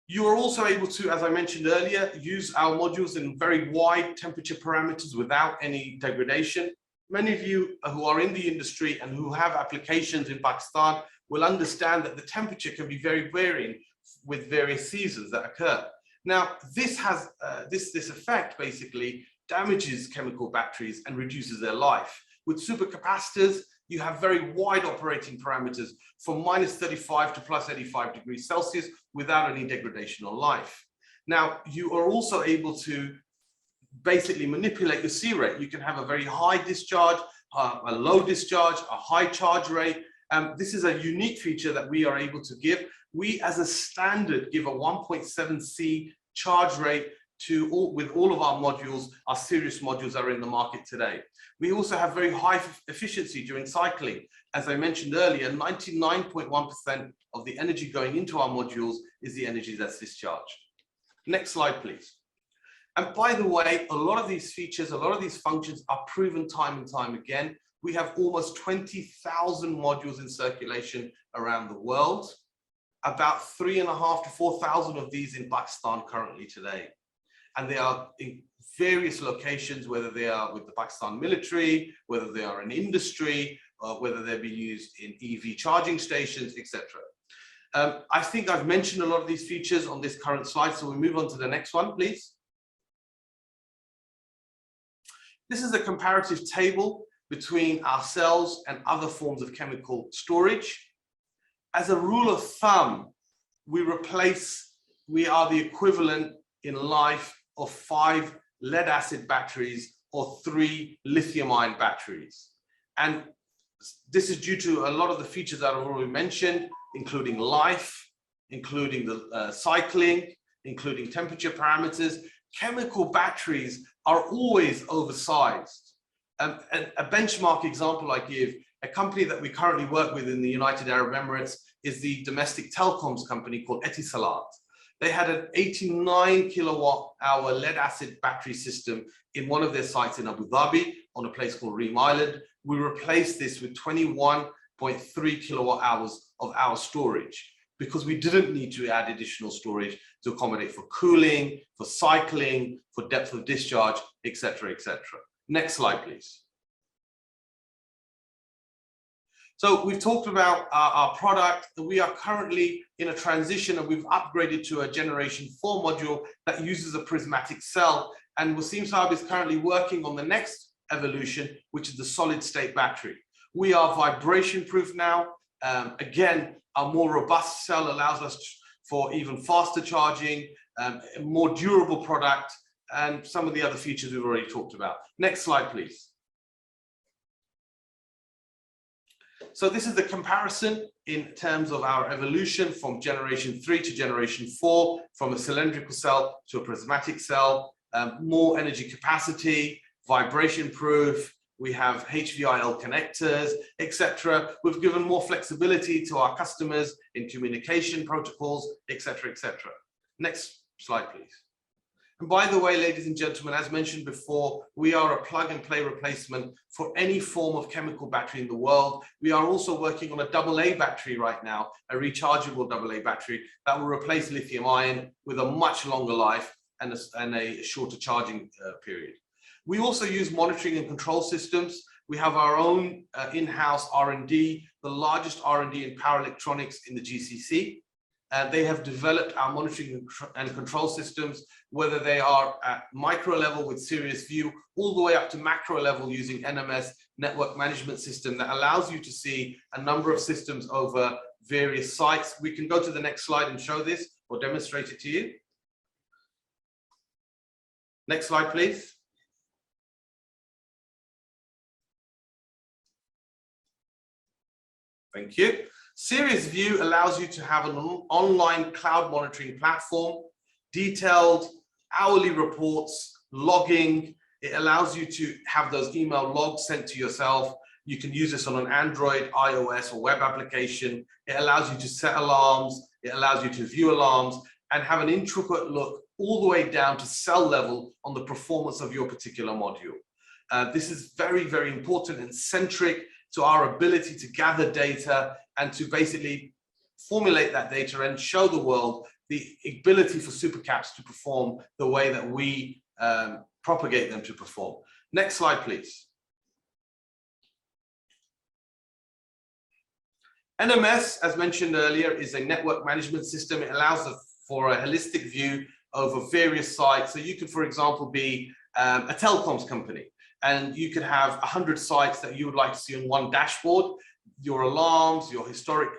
You are also able to, as I mentioned earlier, use our modules in very wide temperature parameters without any degradation. Many of you who are in the industry and who have applications in Pakistan will understand that the temperature can be very varying with various seasons that occur. Now, this has this effect basically damages chemical batteries and reduces their life. With supercapacitors, you have very wide operating parameters from -35 to +85 degrees Celsius without any degradation on life. Now, you are also able to basically manipulate your C rate. You can have a very high discharge, a low discharge, a high charge rate. This is a unique feature that we are able to give. We, as a standard, give a 1.7C charge rate with all of our modules. Our serious modules are in the market today. We also have very high efficiency during cycling. As I mentioned earlier, 99.1% of the energy going into our modules is the energy that's discharged. Next slide, please. And by the way, a lot of these features, a lot of these functions are proven time and time again. We have almost 20,000 modules in circulation around the world. About 3,500 to 4,000 of these in Pakistan currently today. And they are in various locations, whether they are with the Pakistan military, whether they are in industry, whether they're being used in EV charging stations, etc. I think I've mentioned a lot of these features on this current slide, so we move on to the next one, please. This is a comparative table between ourselves and other forms of chemical storage. As a rule of thumb, we are the equivalent in life of 5 lead acid batteries or 3 lithium-ion batteries. And this is due to a lot of the features that I've already mentioned, including life, including the cycling, including temperature parameters. Chemical batteries are always oversized. And a benchmark example I give, a company that we currently work with in the United Arab Emirates is the domestic telecoms company called Etisalat. They had an 89 kilowatt hour lead acid battery system in one of their sites in Abu Dhabi on a place called Reem Island. We replaced this with 21.3 kilowatt hours of our storage because we didn't need to add additional storage to accommodate for cooling, for cycling, for depth of discharge, etc., etc. Next slide, please. So we've talked about our product. We are currently in a transition and we've upgraded to a generation 4 module that uses a prismatic cell. And Wasim Saab is currently working on the next evolution, which is the solid state battery. We are vibration proof now. Again, a more robust cell allows us for even faster charging, a more durable product, and some of the other features we've already talked about. Next slide, please. So this is the comparison in terms of our evolution from generation 3 to generation 4, from a cylindrical cell to a prismatic cell, more energy capacity, vibration proof, we have HVIL connectors, etc. We've given more flexibility to our customers in communication protocols, etc., etc. Next slide, please. And by the way, ladies and gentlemen, as mentioned before, we are a plug and play replacement for any form of chemical battery in the world. We are also working on a AA battery right now, a rechargeable AA battery that will replace lithium ion with a much longer life and a shorter charging period. We also use monitoring and control systems. We have our own in-house R&D, the largest R&D in power electronics in the GCC. They have developed our monitoring and control systems, whether they are at micro level with Serious View, all the way up to macro level using NMS network management system that allows you to see a number of systems over various sites. We can go to the next slide and show this or demonstrate it to you. Next slide, please. Thank you. Serious View allows you to have an online cloud monitoring platform, detailed hourly reports, logging. It allows you to have those email logs sent to yourself. You can use this on an Android, iOS, or web application. It allows you to set alarms. It allows you to view alarms and have an intricate look all the way down to cell level on the performance of your particular module. This is very, very important and centric to our ability to gather data and to basically formulate that data and show the world the ability for supercaps to perform the way that we propagate them to perform. Next slide, please. NMS, as mentioned earlier, is a network management system. It allows for a holistic view over various sites. So you could, for example, be a telecoms company, and you could have 100 sites that you would like to see on one dashboard. Your alarms, your historic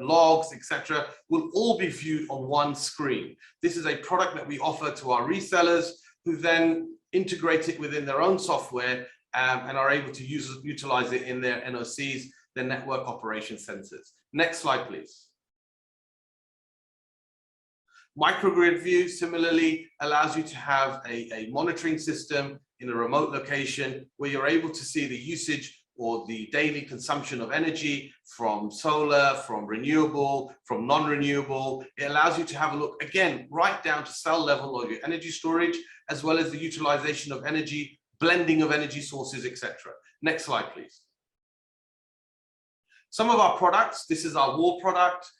logs, etc., will all be viewed on one screen. This is a product that we offer to our resellers, who then integrate it within their own software and are able to utilize it in their NOCs, their network operation centers. Next slide, please. Microgrid view similarly allows you to have a monitoring system in a remote location where you're able to see the usage or the daily consumption of energy from solar, from renewable, from non-renewable. It allows you to have a look, again, right down to cell level of your energy storage, as well as the utilization of energy, blending of energy sources, etc. Next slide, please. Some of our products, this is our wall product.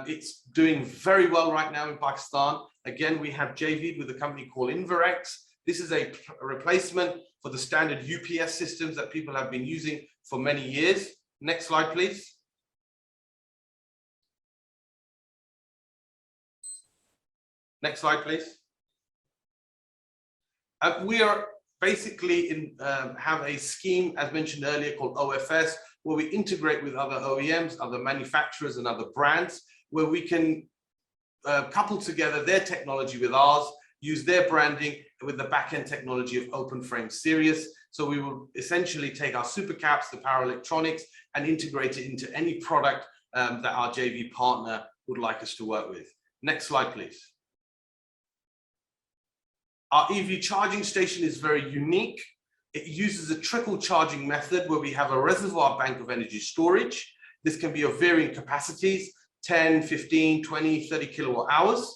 It's doing very well right now in Pakistan. Again, we have JV'd with a company called Inverex. This is a replacement for the standard UPS systems that people have been using for many years. Next slide, please. Next slide, please. We are basically have a scheme, as mentioned earlier, called OFS, where we integrate with other OEMs, other manufacturers, and other brands, where we can couple together their technology with ours, use their branding with the back-end technology of open frame Sirius. So we will essentially take our supercaps, the power electronics, and integrate it into any product that our JV partner would like us to work with. Next slide, please. Our EV charging station is very unique. It uses a trickle charging method where we have a reservoir bank of energy storage. This can be of varying capacities, 10, 15, 20, 30 kilowatt hours.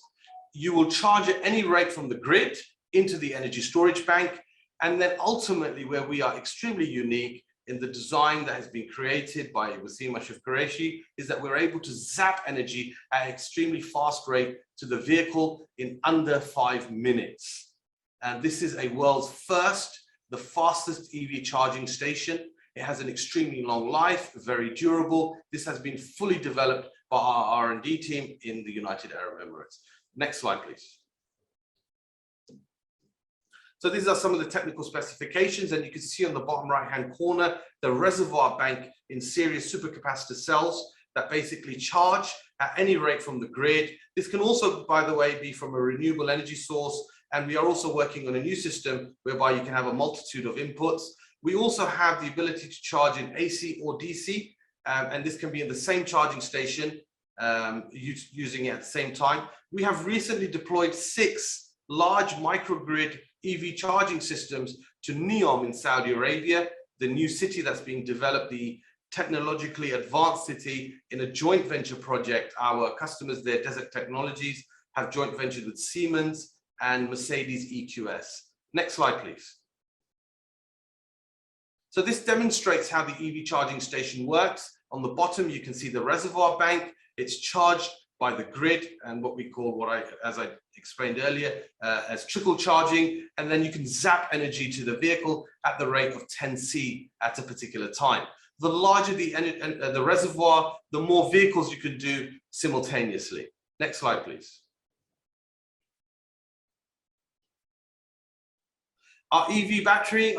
You will charge at any rate from the grid into the energy storage bank. And then ultimately, where we are extremely unique in the design that has been created by Wasim Ashraf Qureshi, is that we're able to zap energy at an extremely fast rate to the vehicle in under 5 minutes. And this is a world's first, the fastest EV charging station. It has an extremely long life, very durable. This has been fully developed by our R&D team in the United Arab Emirates. Next slide, please. So these are some of the technical specifications, and you can see on the bottom right-hand corner, the reservoir bank in series supercapacitor cells that basically charge at any rate from the grid. This can also, by the way, be from a renewable energy source, and we are also working on a new system whereby you can have a multitude of inputs. We also have the ability to charge in AC or DC, and this can be in the same charging station, using it at the same time. We have recently deployed 6 large microgrid EV charging systems to NEOM in Saudi Arabia, the new city that's being developed, the technologically advanced city, in a joint venture project. Our customers there, Desert Technologies, have joint ventured with Siemens and Mercedes EQS. Next slide, please. So this demonstrates how the EV charging station works. On the bottom, you can see the reservoir bank. It's charged by the grid and what we call, as I explained earlier, as trickle charging. And then you can zap energy to the vehicle at the rate of 10C at a particular time. The larger the reservoir, the more vehicles you can do simultaneously. Next slide, please. Our EV battery,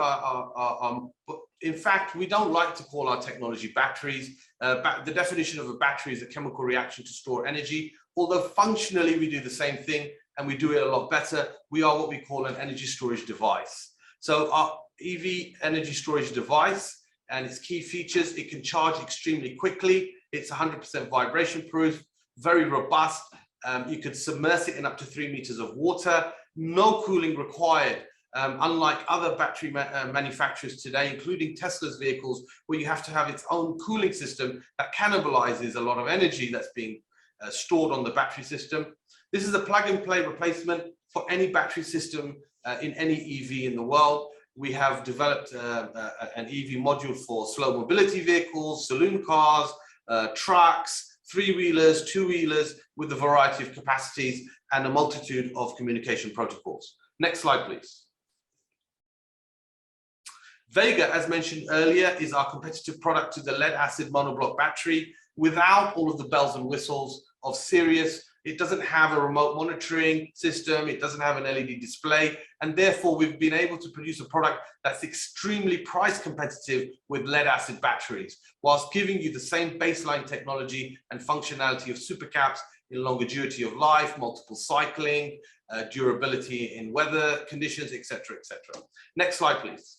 in fact, we don't like to call our technology batteries. The definition of a battery is a chemical reaction to store energy. Although functionally we do the same thing and we do it a lot better, we are what we call an energy storage device. So our EV energy storage device and its key features, it can charge extremely quickly. It's 100% vibration proof, very robust. You could submerge it in up to 3 meters of water, no cooling required. Unlike other battery manufacturers today, including Tesla's vehicles, where you have to have its own cooling system that cannibalizes a lot of energy that's being stored on the battery system. This is a plug-and-play replacement for any battery system in any EV in the world. We have developed an EV module for slow mobility vehicles, saloon cars, trucks, 3-wheelers, 2-wheelers, with a variety of capacities and a multitude of communication protocols. Next slide, please. Vega, as mentioned earlier, is our competitive product to the lead-acid monoblock battery without all of the bells and whistles of Sirius. It doesn't have a remote monitoring system. It doesn't have an LED display. And therefore, we've been able to produce a product that's extremely price competitive with lead-acid batteries, whilst giving you the same baseline technology and functionality of supercaps in longevity of life, multiple cycling, durability in weather conditions, etc., etc. Next slide, please.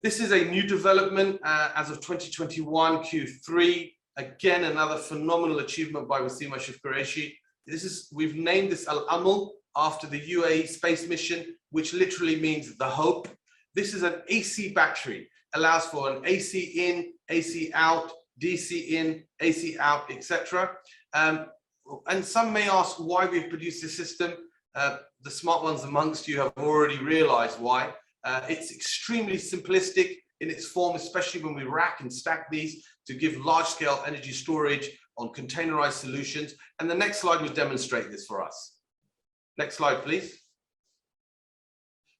This is a new development as of 2021 Q3. Again, another phenomenal achievement by Wasim Ashraf Qureshi. We've named this Al Amal after the UAE space mission, which literally means the hope. This is an AC battery, allows for an AC in, AC out, DC in, AC out, etc. And some may ask why we've produced this system. The smart ones amongst you have already realized why. It's extremely simplistic in its form, especially when we rack and stack these to give large-scale energy storage on containerized solutions. And the next slide will demonstrate this for us. Next slide, please.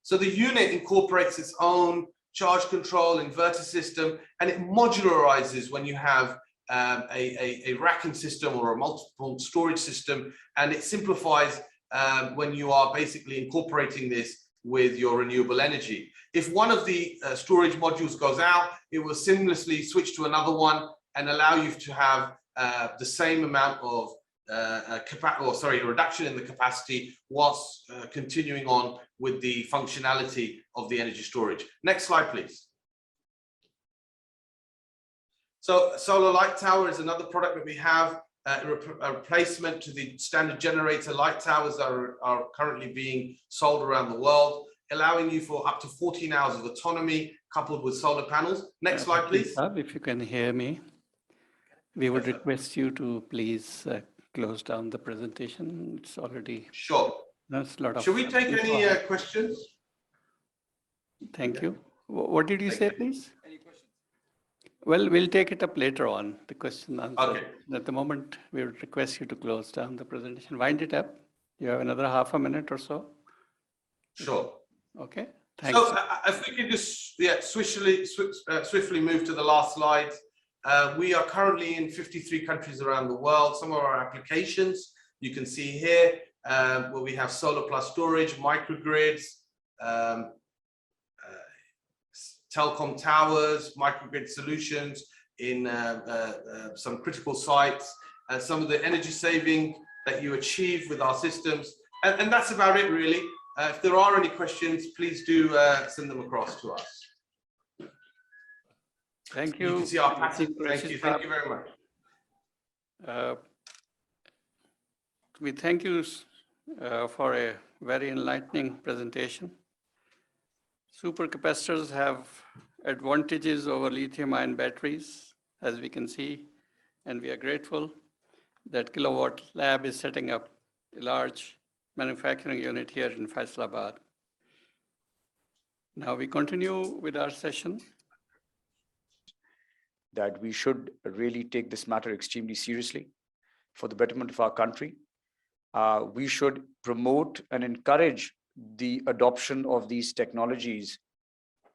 So the unit incorporates its own charge control inverter system, and it modularizes when you have a racking system or a multiple storage system, and it simplifies when you are basically incorporating this with your renewable energy. If one of the storage modules goes out, it will seamlessly switch to another one and allow you to have the same amount of reduction in the capacity whilst continuing on with the functionality of the energy storage. Next slide, please. So solar light tower is another product that we have, a replacement to the standard generator light towers that are currently being sold around the world, allowing you for up to 14 hours of autonomy coupled with solar panels. Next slide, please. If you can hear me, we would request you to please close down the presentation. It's already. Sure. That's a lot of. Should we take any questions? Thank you. What did you say, please? Well, we'll take it up later on, the question and answer. Okay. At the moment, we would request you to close down the presentation. Wind it up. You have another half a minute or so. Sure. Okay. Thanks. So if we could just swiftly move to the last slide. We are currently in 53 countries around the world. Some of our applications you can see here, where we have solar plus storage, microgrids, telecom towers, microgrid solutions in some critical sites, and some of the energy saving that you achieve with our systems. And that's about it, really. If there are any questions, please do send them across to us. Thank you. You can see our pattern. Thank you. Thank you very much. We thank you for a very enlightening presentation. Supercapacitors have advantages over lithium-ion batteries, as we can see, and we are grateful that Kilowatt Lab is setting up a large manufacturing unit here in Faisalabad. Now we continue with our session. That we should really take this matter extremely seriously for the betterment of our country. We should promote and encourage the adoption of these technologies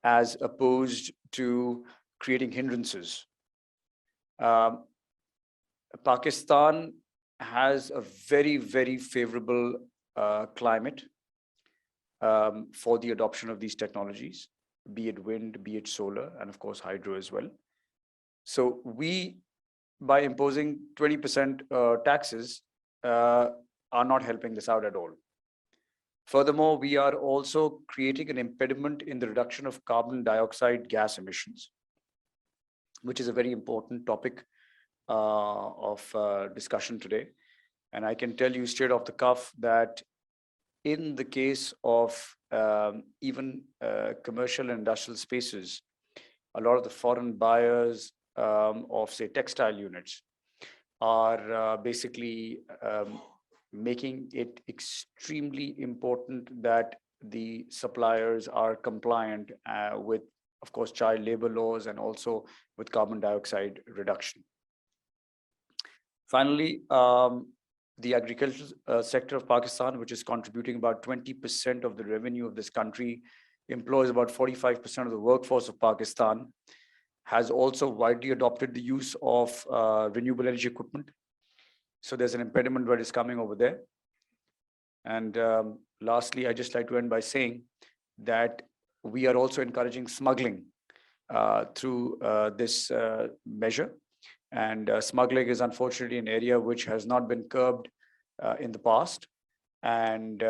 as opposed to creating hindrances. Pakistan has a very, very favorable climate for the adoption of these technologies, be it wind, be it solar, and of course hydro as well. So we, by imposing 20% taxes, are not helping this out at all. Furthermore, we are also creating an impediment in the reduction of carbon dioxide gas emissions, which is a very important topic of discussion today. And I can tell you straight off the cuff that in the case of even commercial and industrial spaces, a lot of the foreign buyers of, say, textile units are basically making it extremely important that the suppliers are compliant with, of course, child labor laws and also with carbon dioxide reduction. Finally, the agricultural sector of Pakistan, which is contributing about 20% of the revenue of this country, employs about 45% of the workforce of Pakistan, has also widely adopted the use of renewable energy equipment. So there's an impediment that is coming over there. And lastly, I'd just like to end by saying that we are also encouraging smuggling through this measure. And smuggling is unfortunately an area which has not been curbed in the past. And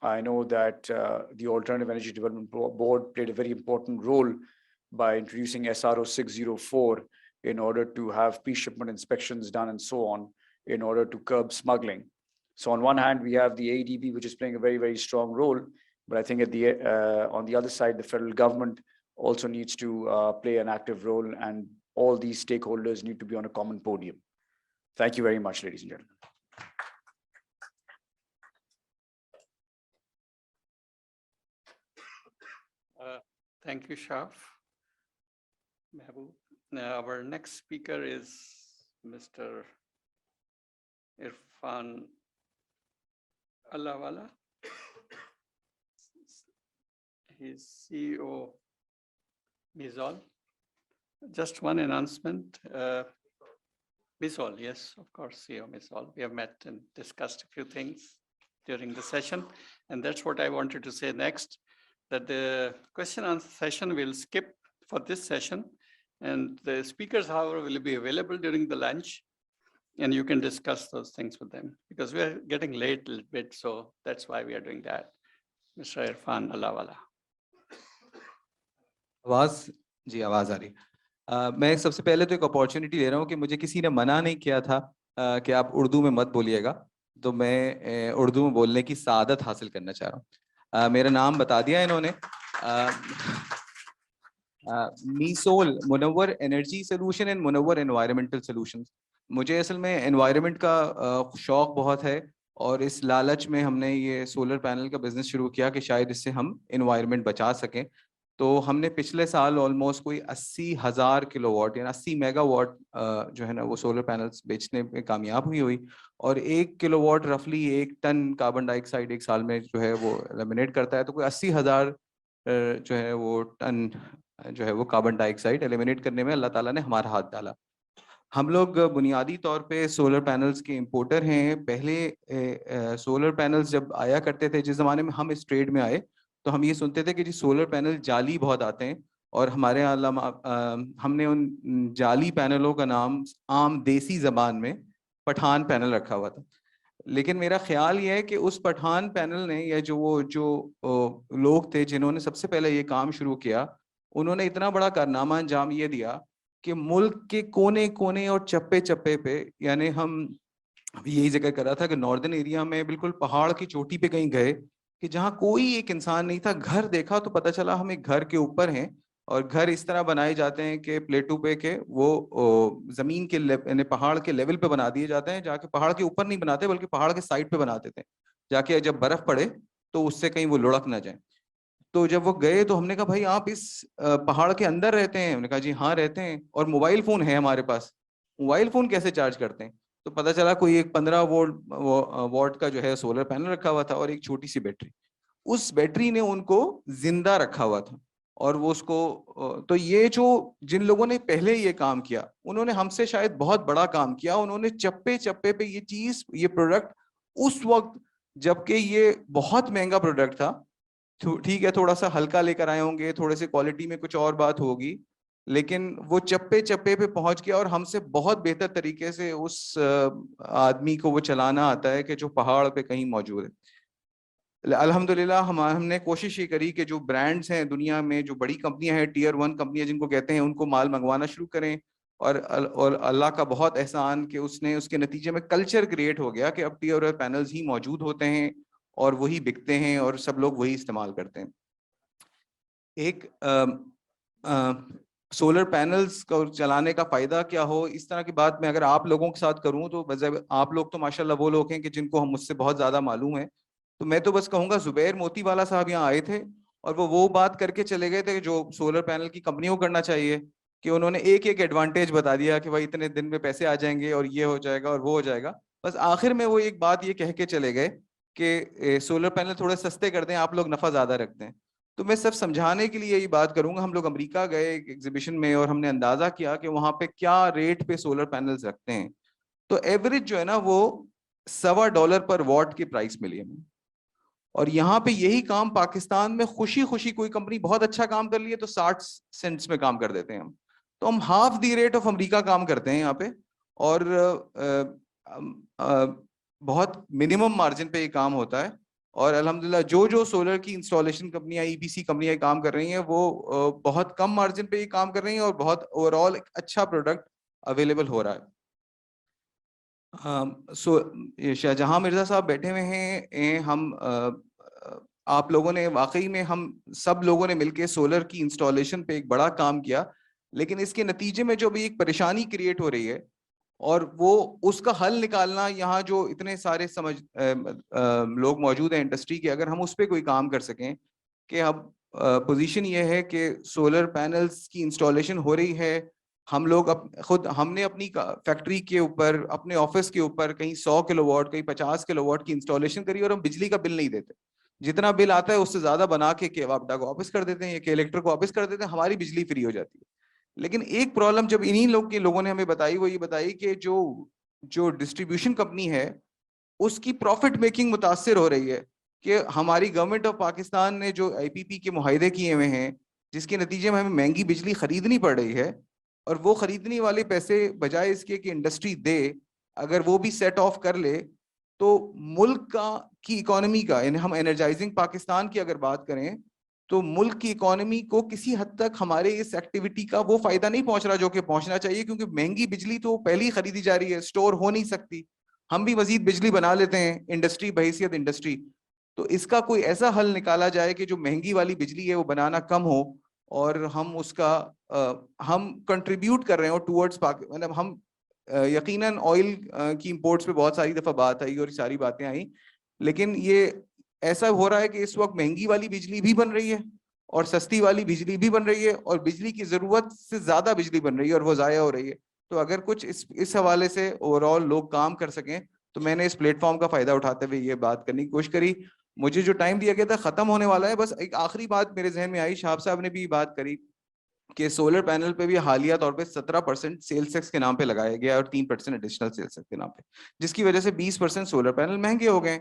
I know that the Alternative Energy Development Board played a very important role by introducing SRO 604 in order to have pre-shipment inspections done and so on in order to curb smuggling. So on one hand, we have the ADB, which is playing a very, very strong role. But I think at the on the other side, the federal government also needs to play an active role, and all these stakeholders need to be on a common podium. Thank you very much, ladies and gentlemen. Thank you, Shaf. Mehboob. Now our next speaker is Mr. Irfan Allahwala. He's CEO Misol. Just one announcement. Misol, yes, of course, CEO Misol. We have met and discussed a few things. during the session. And that's what I wanted to say next, that the question answer session will skip for this session. And the speakers, however, will be available during the lunch. And you can discuss those things with them because we're getting late a little bit. So that's why we are doing that. Mr. Irfan Allawala. आवाज जी आवाज आ रही मैं सबसे पहले तो एक opportunity ले रहा हूँ कि मुझे किसी ने मना नहीं किया था कि आप उर्दू में मत बोलिएगा, तो मैं उर्दू में बोलने की सादत हासिल करना चाह रहा हूँ। मेरा नाम बता दिया इन्होंने, मीसोल Munawwar energy solution and Munawwar environmental solutions. मुझे असल में एनवायरनमेंट का शौक बहुत है और इस लालच में हमने ये सोलर पैनल का बिजनेस शुरू किया कि शायद इससे हम एनवायरनमेंट बचा सकें। तो हमने पिछले साल ऑलमोस्ट कोई 80,000 किलोवाट यानी 80 मेगावाट जो है ना वो सोलर पैनल्स बेचने में कामयाब हुई और 1 किलोवाट रफली 1 टन कार्बन डाइऑक्साइड एक साल में जो है वो एलिमिनेट करता है। तो कोई 80,000 जो है वो टन जो है वो कार्बन डाइऑक्साइड एलिमिनेट करने में अल्लाह ताला ने हमारा हाथ डाला। हम लोग बुनियादी तौर पे सोलर पैनल्स के इंपोर्टर हैं। पहले सोलर पैनल्स जब आया करते थे, जिस ज़माने में हम इस ट्रेड में आए तो हम ये सुनते थे कि जी सोलर पैनल जाली बहुत आते हैं और हमारे हमने उन जाली पैनलों का नाम आम देसी ज़बान में पठान पैनल रखा हुआ था। लेकिन मेरा ख्याल ये है कि उस पठान पैनल ने या जो लोग थे जिन्होंने सबसे पहले ये काम शुरू किया, उन्होंने इतना बड़ा कारनामा अंजाम ये दिया कि मुल्क के कोने कोने और चप्पे चप्पे पे, यानी हम यही जिक्र कर रहा था कि नॉर्दर्न एरिया में बिल्कुल पहाड़ की चोटी पे कहीं गए कि जहाँ कोई एक इंसान नहीं था, घर देखा तो पता चला हम एक घर के ऊपर हैं और घर इस तरह बनाए जाते हैं कि प्लेटों पे के वो जमीन के यानी पहाड़ के लेवल पे बना दिए जाते हैं, जाके पहाड़ के ऊपर नहीं बनाते बल्कि पहाड़ के साइड पे बनाते थे, जाके जब बर्फ पड़े तो उससे कहीं वो लुढ़क ना जाए। तो जब वो गए तो हमने कहा भाई आप इस पहाड़ के अंदर रहते हैं? उन्होंने कहा जी हाँ रहते हैं, और मोबाइल फोन है हमारे पास। मोबाइल फोन कैसे चार्ज करते हैं? तो पता चला कोई एक 15 वोल्ट का जो है सोलर पैनल रखा हुआ था और एक छोटी सी बैटरी। उस बैटरी ने उनको जिंदा रखा हुआ था और वो उसको तो ये जो जिन लोगों ने पहले ये काम किया उन्होंने हमसे शायद बहुत बड़ा काम किया। उन्होंने चप्पे चप्पे पे ये चीज, ये प्रोडक्ट उस वक्त जबकि ये बहुत महंगा प्रोडक्ट था, ठीक है थोड़ा सा हल्का लेकर आए होंगे, थोड़े से क्वालिटी में कुछ और बात होगी, लेकिन वो चप्पे चप्पे पे पहुंच गया और हमसे बहुत बेहतर तरीके से उस आदमी को वो चलाना आता है कि जो पहाड़ पे कहीं मौजूद है। अल्हम्दुलिल्लाह हमने कोशिश ये करी कि जो ब्रांड्स हैं दुनिया में, जो बड़ी कंपनियां हैं, टियर 1 कंपनियां जिनको कहते हैं, उनको माल मंगवाना शुरू करें। और अल्लाह का बहुत एहसान कि उसके नतीजे में कल्चर क्रिएट हो गया कि अब टियर पैनल्स ही मौजूद होते हैं और वही बिकते हैं और सब लोग वही इस्तेमाल करते हैं। एक सोलर पैनल्स को चलाने का फायदा क्या हो, इस तरह की बात मैं अगर आप लोगों के साथ करूं तो आप लोग तो माशाल्लाह वो लोग हैं कि जिनको हम मुझसे बहुत ज्यादा मालूम है। तो मैं तो बस कहूंगा जुबैर मोतीवाला साहब यहाँ आए थे और वो बात करके चले गए थे जो सोलर पैनल की कंपनी को करना चाहिए, कि उन्होंने एक एक एडवांटेज बता दिया कि भाई इतने दिन में पैसे आ जाएंगे और ये हो जाएगा और वो हो जाएगा। बस आखिर में वो एक बात ये कह के चले गए कि सोलर पैनल थोड़े सस्ते कर दें, आप लोग नफा ज्यादा रखते हैं। तो मैं सिर्फ समझाने के लिए यही बात करूंगा। हम लोग अमेरिका गए एक एग्जीबिशन में और हमने अंदाजा किया कि वहां पे क्या रेट पे सोलर पैनल्स रखते हैं। तो एवरेज जो है ना वो $1.25 पर वॉट की प्राइस मिली हमें। और यहाँ पे यही काम पाकिस्तान में खुशी खुशी कोई कंपनी बहुत अच्छा काम कर लिए तो 60 सेंट्स में काम कर देते हैं हम। तो हम half the rate of America काम करते हैं यहाँ पे और बहुत मिनिमम मार्जिन पे ये काम होता है। और अल्हम्दुलिल्लाह जो सोलर की इंस्टॉलेशन कंपनियां, ईपीसी कंपनियां काम कर रही हैं वो बहुत कम मार्जिन पे ये काम कर रही हैं और बहुत ओवरऑल एक अच्छा प्रोडक्ट अवेलेबल हो रहा है। शाहजहां मिर्जा साहब बैठे हुए हैं। हम आप लोगों ने वाकई में, हम सब लोगों ने मिलकर सोलर की इंस्टॉलेशन पे एक बड़ा काम किया, लेकिन इसके नतीजे में जो भी एक परेशानी क्रिएट हो रही है और वो उसका हल निकालना, यहाँ जो इतने सारे लोग मौजूद हैं इंडस्ट्री के, अगर हम उस पर कोई काम कर सकें कि अब पोजीशन ये है कि सोलर पैनल्स की इंस्टॉलेशन हो रही है, हम लोग हमने अपनी फैक्ट्री के ऊपर, अपने ऑफिस के ऊपर कहीं 100 किलोवाट, कहीं 50 किलोवाट की इंस्टॉलेशन करी और हम बिजली का बिल नहीं देते। जितना बिल आता है उससे ज्यादा बना के वापडा को वापस कर देते हैं या इलेक्ट्रिक को वापस कर देते हैं, हमारी बिजली फ्री हो जाती है। लेकिन एक प्रॉब्लम जब इन्हीं लोगों ने हमें बताई, वो ये बताई कि जो डिस्ट्रीब्यूशन कंपनी है उसकी प्रॉफिट मेकिंग मुतासिर हो रही है कि हमारी गवर्नमेंट ऑफ पाकिस्तान ने जो IPP के मुआहदे किए हुए हैं, जिसके नतीजे में हमें महंगी बिजली खरीदनी पड़ रही है, और वो खरीदने वाले पैसे बजाय इसके कि इंडस्ट्री दे, अगर वो भी सेट ऑफ कर ले, तो मुल्क की इकोनॉमी का, यानी हम एनर्जाइजिंग पाकिस्तान की अगर बात करें, तो मुल्क की इकोनॉमी को किसी हद तक हमारे इस एक्टिविटी का वो फायदा नहीं पहुंच रहा जो कि पहुंचना चाहिए, क्योंकि महंगी बिजली तो पहले ही खरीदी जा रही है, स्टोर हो नहीं सकती। हम भी मजीद बिजली बना लेते हैं इंडस्ट्री बहैसियत इंडस्ट्री। तो इसका कोई ऐसा हल निकाला जाए कि जो महंगी वाली बिजली है वो बनाना कम हो, और हम उसका हम कंट्रीब्यूट कर रहे हो टूवर्ड्स मतलब हम यकीनन ऑयल की इंपोर्ट्स पे बहुत सारी दफा बात आई और सारी बातें आई, लेकिन ये ऐसा हो रहा है कि इस वक्त महंगी वाली बिजली भी बन रही है और सस्ती वाली बिजली भी बन रही है, और बिजली की जरूरत से ज्यादा बिजली बन रही है और वो जाया हो रही है। तो अगर कुछ इस हवाले से ओवरऑल लोग काम कर सकें, तो मैंने इस प्लेटफॉर्म का फायदा उठाते हुए ये बात करने की कोशिश करी। मुझे जो टाइम दिया गया था खत्म होने वाला है, बस एक आखिरी बात मेरे जहन में आई, शाह साहब ने भी बात करी कि सोलर पैनल पे भी हालिया तौर पे 17% सेल्स टैक्स के नाम पे लगाया गया और 3% एडिशनल सेल्स टैक्स के नाम पे, जिसकी वजह से 20% सोलर पैनल महंगे हो गए।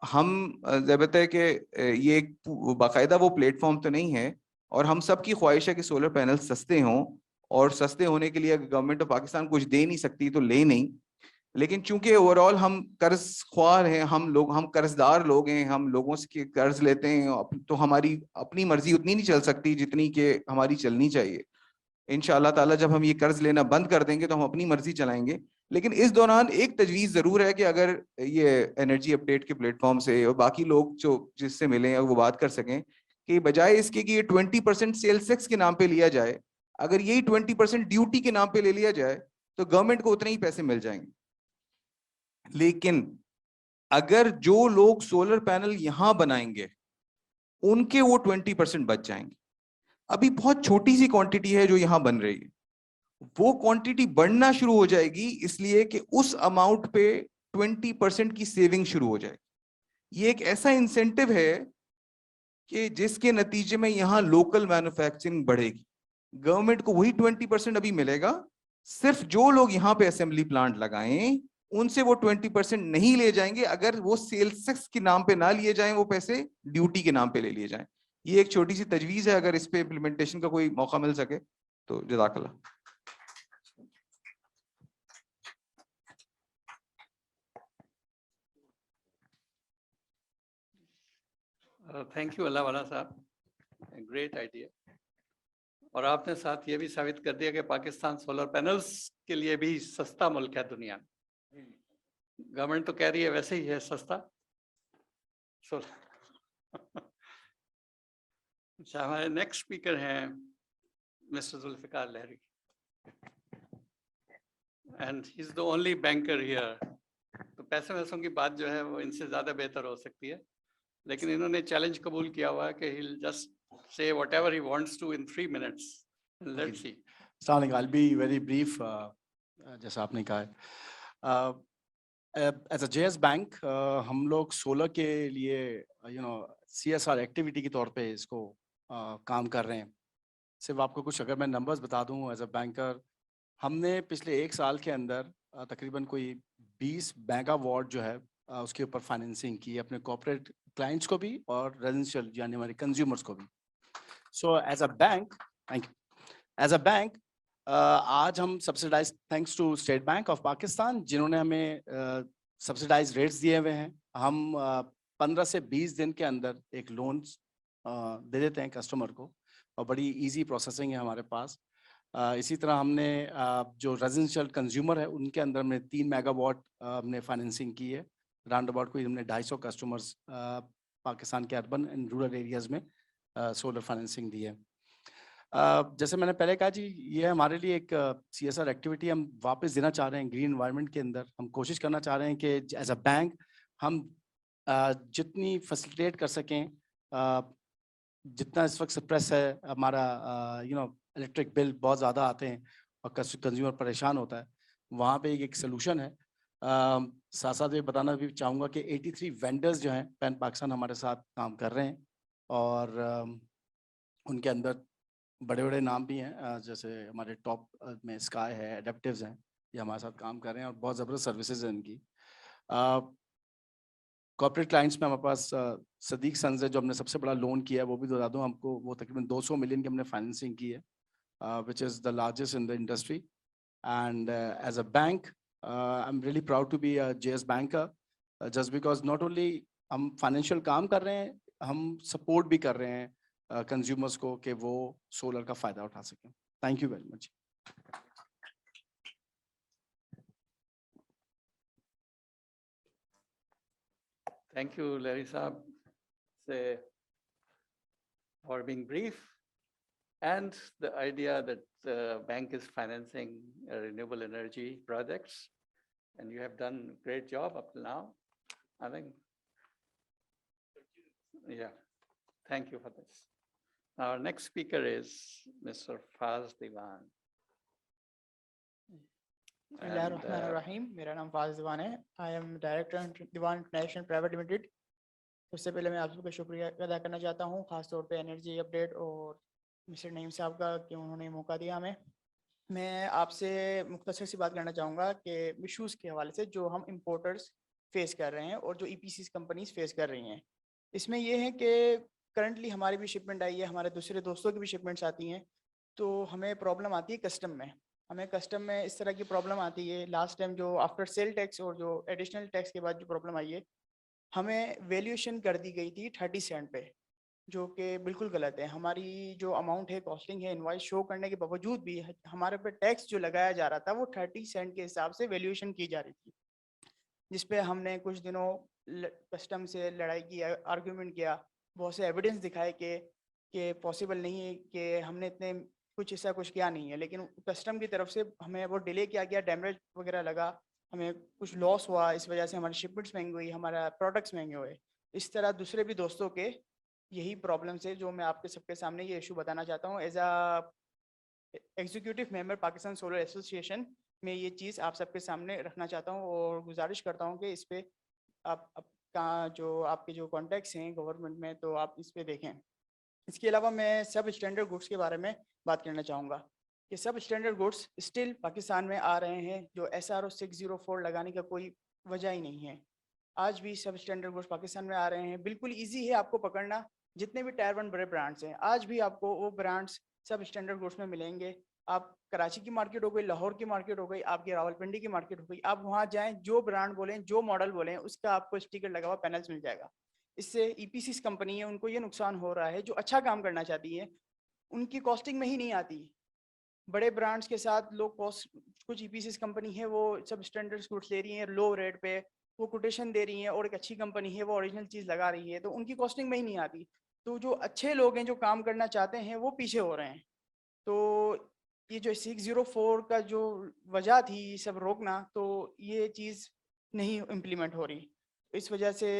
हम ज़रूरत है कि ये एक बाकायदा वो प्लेटफॉर्म तो नहीं है, और हम सब की ख्वाहिश है कि सोलर पैनल सस्ते हों, और सस्ते होने के लिए गवर्नमेंट ऑफ पाकिस्तान कुछ दे नहीं सकती तो ले नहीं, लेकिन चूंकि ओवरऑल हम कर्ज ख्वार हैं, हम कर्जदार लोग हैं, हम लोगों से कर्ज लेते हैं, तो हमारी अपनी मर्जी उतनी नहीं चल सकती जितनी कि हमारी चलनी चाहिए। इंशाअल्लाह ताला जब हम ये कर्ज लेना बंद कर देंगे तो हम अपनी मर्जी चलाएंगे, लेकिन इस दौरान एक तजवीज़ जरूर है कि अगर ये एनर्जी अपडेट के प्लेटफॉर्म से और बाकी लोग जो जिससे मिले हैं वो बात कर सकें कि बजाय इसके कि ये 20% सेल्स टैक्स के नाम पे लिया जाए, अगर यही 20% ड्यूटी के नाम पे ले लिया जाए तो गवर्नमेंट को उतने ही पैसे मिल जाएंगे। लेकिन अगर जो लोग सोलर पैनल यहां बनाएंगे उनके वो 20% बच जाएंगे। अभी बहुत छोटी सी क्वांटिटी है जो यहां बन रही है, वो क्वांटिटी बढ़ना शुरू हो जाएगी, इसलिए कि उस अमाउंट पे 20% की सेविंग शुरू हो जाएगी। ये एक ऐसा इंसेंटिव है कि जिसके नतीजे में यहां लोकल मैन्युफैक्चरिंग बढ़ेगी। गवर्नमेंट को वही 20% अभी मिलेगा, सिर्फ जो लोग यहाँ पे असेंबली प्लांट लगाएं उनसे वो 20% नहीं ले जाएंगे, अगर वो सेल्स टैक्स के नाम पे ना लिए जाएं, वो पैसे ड्यूटी के नाम पे ले लिए जाएं। ये एक छोटी सी तजवीज है, अगर इस पे इम्प्लीमेंटेशन का कोई मौका मिल सके तो जज़ाकल्लाह। थैंक यू अल्लाह वाला साहब, ग्रेट आइडिया। और आपने साथ ये भी साबित कर दिया कि पाकिस्तान सोलर पैनल्स के लिए भी सस्ता मुल्क है दुनिया में। गवर्नमेंट तो कह रही है वैसे ही है सस्ता। अच्छा, हमारे नेक्स्ट स्पीकर हैं mister Zulfiqar Lahri, and he is the only banker here. तो पैसे वैसों की बात जो है वो इनसे ज्यादा बेहतर हो सकती है, लेकिन इन्होंने चैलेंज कबूल किया हुआ है कि he'll just say whatever he wants to in 3 minutes. Let's see. I'll be very brief, जैसा आपने कहा है। As a JS Bank, हम लोग सोलर के लिए CSR एक्टिविटी के तौर पे इसको काम कर रहे हैं। सिर्फ आपको कुछ अगर मैं नंबर्स बता दूं, एज अ बैंकर हमने पिछले 1 साल के अंदर तकरीबन कोई 20 मेगावाट जो है उसके ऊपर फाइनेंसिंग की है, अपने कॉर्पोरेट क्लाइंट्स को भी और रेजिडेंशियल यानी हमारे कंज्यूमर्स को भी। So as a bank, thank you, as a bank आज हम subsidise thanks to State Bank of Pakistan जिन्होंने हमें सब्सिडाइज रेट्स दिए हुए हैं। हम 15 से 20 दिन के अंदर एक लोन दे देते हैं कस्टमर को, और बड़ी इजी प्रोसेसिंग है हमारे पास। इसी तरह हमने जो रेजिडेंशियल कंज्यूमर है उनके अंदर हमने 3 मेगावाट हमने फाइनेंसिंग की है। राउंड अबाउट कोई हमने 250 कस्टमर्स पाकिस्तान के अर्बन एंड रूरल एरियाज में सोलर फाइनेंसिंग दी है। जैसे मैंने पहले कहा जी, ये हमारे लिए एक CSR एक्टिविटी हम वापस देना चाह रहे हैं ग्रीन एनवायरनमेंट के अंदर। हम कोशिश करना चाह रहे हैं कि एज अ बैंक हम जितनी फैसिलिटेट कर सकें, जितना इस वक्त सप्रेस है हमारा इलेक्ट्रिक बिल बहुत ज़्यादा आते हैं और कंज्यूमर परेशान होता है, वहाँ पे एक सलूशन है। साथ साथ ये बताना भी चाहूँगा कि 83 वेंडर्स जो हैं पैन पाकिस्तान हमारे साथ काम कर रहे हैं, और उनके अंदर बड़े बड़े नाम भी हैं, जैसे हमारे टॉप में स्काई है, एडेप्टिव्स हैं, ये हमारे साथ काम कर रहे हैं और बहुत ज़बरदस्त सर्विसेज है इनकी। कॉर्पोरेट क्लाइंट्स में हमारे पास सदीक सन्स है, जो हमने सबसे बड़ा लोन किया है, वो भी बता दूं हमको, वो तकरीबन 200 मिलियन की हमने फाइनेंसिंग की है, which is the largest in the industry. And as a bank, I'm really proud to be a JS banker, just because not only हम फाइनेंशियल काम कर रहे हैं, हम सपोर्ट भी कर रहे हैं कंज्यूमर्स को कि वो सोलर का फायदा उठा सकें। Thank you very much. Thank you, Larry Saab, for being brief, and the idea that the bank is financing renewable energy projects, and you have done a great job up till now. I think, yeah, thank you for this. Our next speaker is Mr. Faz Diwan. Bismillahirrahmanirrahim. मेरा नाम फाज दीवान है। I am director Dewan International Private Limited. सबसे पहले मैं आप सबका शुक्रिया अदा करना चाहता हूँ, खासतौर पे एनर्जी अपडेट और मिस्टर नईम साहब का कि उन्होंने मौका दिया हमें। मैं आपसे मुख्तसर सी बात करना चाहूँगा कि इशूज़ के हवाले से जो हम इम्पोर्टर्स फेस कर रहे हैं और जो EPC कंपनीज फेस कर रही हैं। इसमें यह है कि करंटली हमारी भी शिपमेंट आई है, हमारे दूसरे दोस्तों की भी शिपमेंट्स आती हैं, तो हमें प्रॉब्लम आती है कस्टम में। हमें कस्टम में इस तरह की प्रॉब्लम आती है, लास्ट टाइम जो आफ्टर सेल टैक्स और जो एडिशनल टैक्स के बाद जो प्रॉब्लम आई है, हमें वैल्यूएशन कर दी गई थी 30 सेंट पे, जो कि बिल्कुल गलत है। हमारी जो अमाउंट है, कॉस्टिंग है, इनवॉइस शो करने के बावजूद भी हमारे पे टैक्स जो लगाया जा रहा था वो 30 सेंट के हिसाब से वैल्यूएशन की जा रही थी, जिस पे हमने कुछ दिनों कस्टम से लड़ाई की, आर्ग्यूमेंट किया, बहुत से एविडेंस दिखाए कि पॉसिबल नहीं है, कि हमने इतने कुछ ऐसा कुछ किया नहीं है, लेकिन कस्टम की तरफ से हमें वो डिले किया गया, डैमेज वगैरह लगा, हमें कुछ लॉस हुआ, इस वजह से हमारी शिपमेंट्स महंगी हुई, हमारा प्रोडक्ट्स महंगे हुए। इस तरह दूसरे भी दोस्तों के यही प्रॉब्लम्स है जो मैं आपके सबके सामने ये इशू बताना चाहता हूँ। As a executive member Pakistan Solar Association में ये चीज़ आप सबके सामने रखना चाहता हूँ और गुजारिश करता हूँ कि इस पर आपका जो आपके जो कॉन्टैक्ट्स हैं गवर्नमेंट में, तो आप इस पर देखें। इसके अलावा मैं सब स्टैंडर्ड गुड्स के बारे में बात करना चाहूँगा कि सब स्टैंडर्ड गुड्स स्टिल पाकिस्तान में आ रहे हैं, जो SRO 604 लगाने का कोई वजह ही नहीं है। आज भी सब स्टैंडर्ड गुड्स पाकिस्तान में आ रहे हैं, बिल्कुल ईजी है आपको पकड़ना। जितने भी टायर 1 बड़े ब्रांड्स हैं, आज भी आपको वो ब्रांड्स सब स्टैंडर्ड गुड्स में मिलेंगे। आप कराची की मार्केट हो गई, लाहौर की मार्केट हो गई, आपकी रावलपिंडी की मार्केट हो गई, आप वहाँ जाएँ, जो ब्रांड बोलें, जो मॉडल बोलें, उसका आपको स्टिकर लगा हुआ पैनल्स मिल जाएगा। इससे EPC कंपनी है, उनको ये नुकसान हो रहा है, जो अच्छा काम करना चाहती है उनकी कॉस्टिंग में ही नहीं आती। बड़े ब्रांड्स के साथ लो कॉस्ट, कुछ EPC कंपनी है वो सब स्टैंडर्ड गुड्स ले रही हैं लो रेट पे, वो कोटेशन दे रही हैं, और एक अच्छी कंपनी है वो ओरिजिनल चीज़ लगा रही है, तो उनकी कॉस्टिंग में ही नहीं आती। तो जो अच्छे लोग हैं, जो काम करना चाहते हैं, वो पीछे हो रहे हैं। तो ये जो 604 का जो वजह थी सब रोकना, तो ये चीज़ नहीं इम्प्लीमेंट हो रही। इस वजह से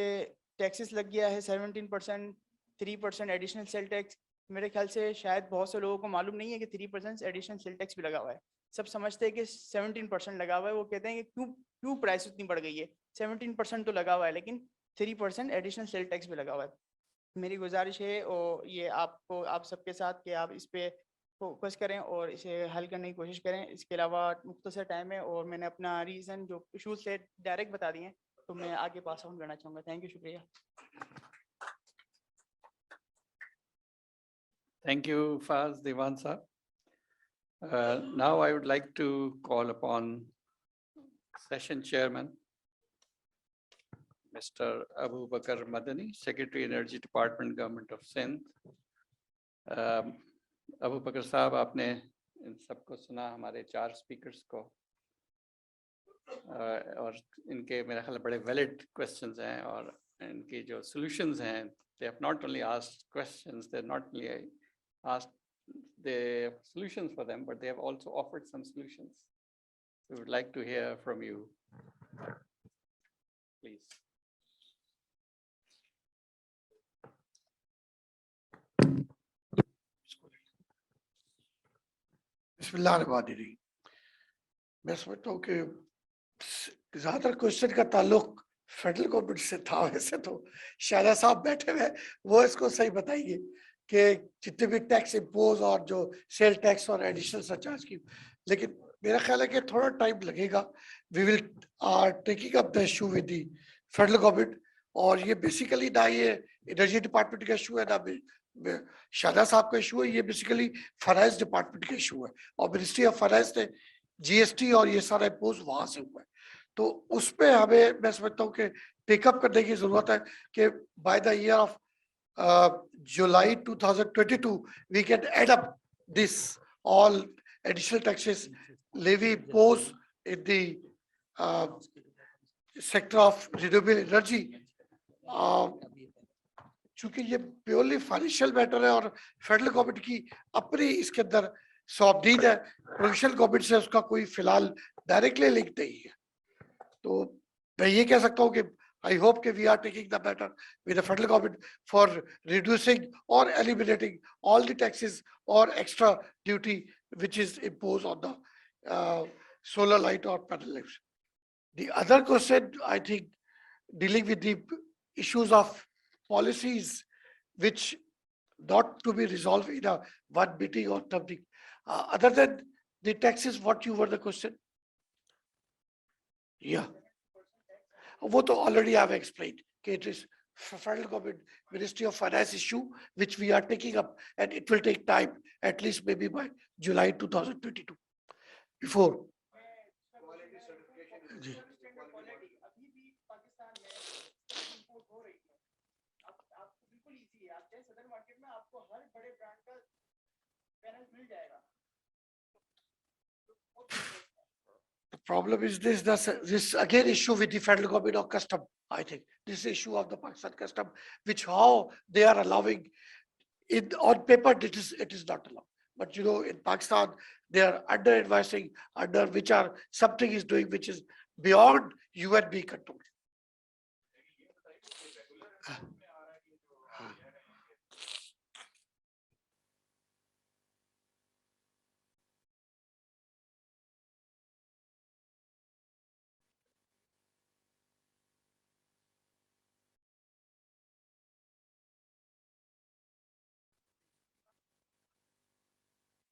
टैक्सेस लग गया है 17%, 3% एडिशनल सेल टैक्स। मेरे ख्याल से शायद बहुत से लोगों को मालूम नहीं है कि 3% एडिशनल सेल टैक्स भी लगा हुआ है। सब समझते हैं कि 17% लगा हुआ है, वो कहते हैं कि क्यों प्राइस उतनी बढ़ गई है। 17% तो लगा हुआ है, लेकिन 3% एडिशनल सेल टैक्स भी लगा हुआ है। मेरी गुजारिश है और ये आपको, आप सबके साथ, कि आप इस पे फोकस करें और इसे हल करने की कोशिश करें। इसके अलावा मुख्तसर टाइम है और मैंने अपना रीज़न जो इशूज़ थे डायरेक्ट बता दिए, तो मैं आगे पास ऑन करना चाहूँगा। थैंक यू, शुक्रिया। Thank you, Faz Diwan sir. Now I would like to call upon Session Chairman, Mr. Abu Bakr Madani, Secretary Energy Department, Government of Sindh. Abu Bakar साहब, आपने इन सबको सुना, हमारे 4 स्पीकर्स को, और इनके मेरा ख्याल बड़े वैलिड क्वेश्चंस हैं, और इनकी जो सॉल्यूशंस हैं, they have not only asked questions, they have not only asked the solutions for them, but they have also offered some solutions. We would like to hear from you, please. बिस्मिल्लाहिर्रहमानिर्रहीम। मैं समझता हूँ कि ज्यादातर question का ताल्लुक federal government से था। वैसे तो शाहजा साहब बैठे हुए, वो इसको सही बताएंगे कि जितने भी टैक्स इम्पोज और जो सेल टैक्स और एडिशनल सरचार्ज की, लेकिन मेरा ख्याल है कि थोड़ा टाइम लगेगा. We will taking up the issue with the federal government. और ये बेसिकली ना ये एनर्जी डिपार्टमेंट का इशू है ना शादा साहब का इशू है. ये बेसिकली फाइनेंस डिपार्टमेंट का इशू है और मिनिस्ट्री ऑफ फाइनेंस ने जीएसटी और ये सारा इम्पोज वहां से हुआ है. तो उसमें हमें मैं समझता हूँ कि टेकअप करने की जरूरत है कि by the year of July 2022 we can add up this all additional taxes levy imposed in the sector of renewable energy. चूंकि ये प्योरली फाइनेंशियल मैटर है और फेडरल गवर्नमेंट की अपनी इसके अंदर सौबदीद है, प्रोविंशियल गवर्नमेंट से उसका कोई फिलहाल डायरेक्टली लिंक नहीं है. तो मैं ये कह सकता हूँ कि I hope that we are taking the matter with the federal government for reducing or eliminating all the taxes or extra duty which is imposed on the solar light or panel. The other question, I think, dealing with the issues of policies which not to be resolved in a one meeting or something. Other than the taxes, what you were the question? Yeah. वो तो already I have explained. Okay, it is federal government Ministry of Finance issue which we are taking up, and it will take time, at least maybe by July 2022. Before. Ji. The problem is this again issue with the federal government of custom. I think this issue of the Pakistan custom, which how they are allowing it on paper, it is not allowed. But you know, in Pakistan, they are under advising, under which are something is doing which is beyond UNB control.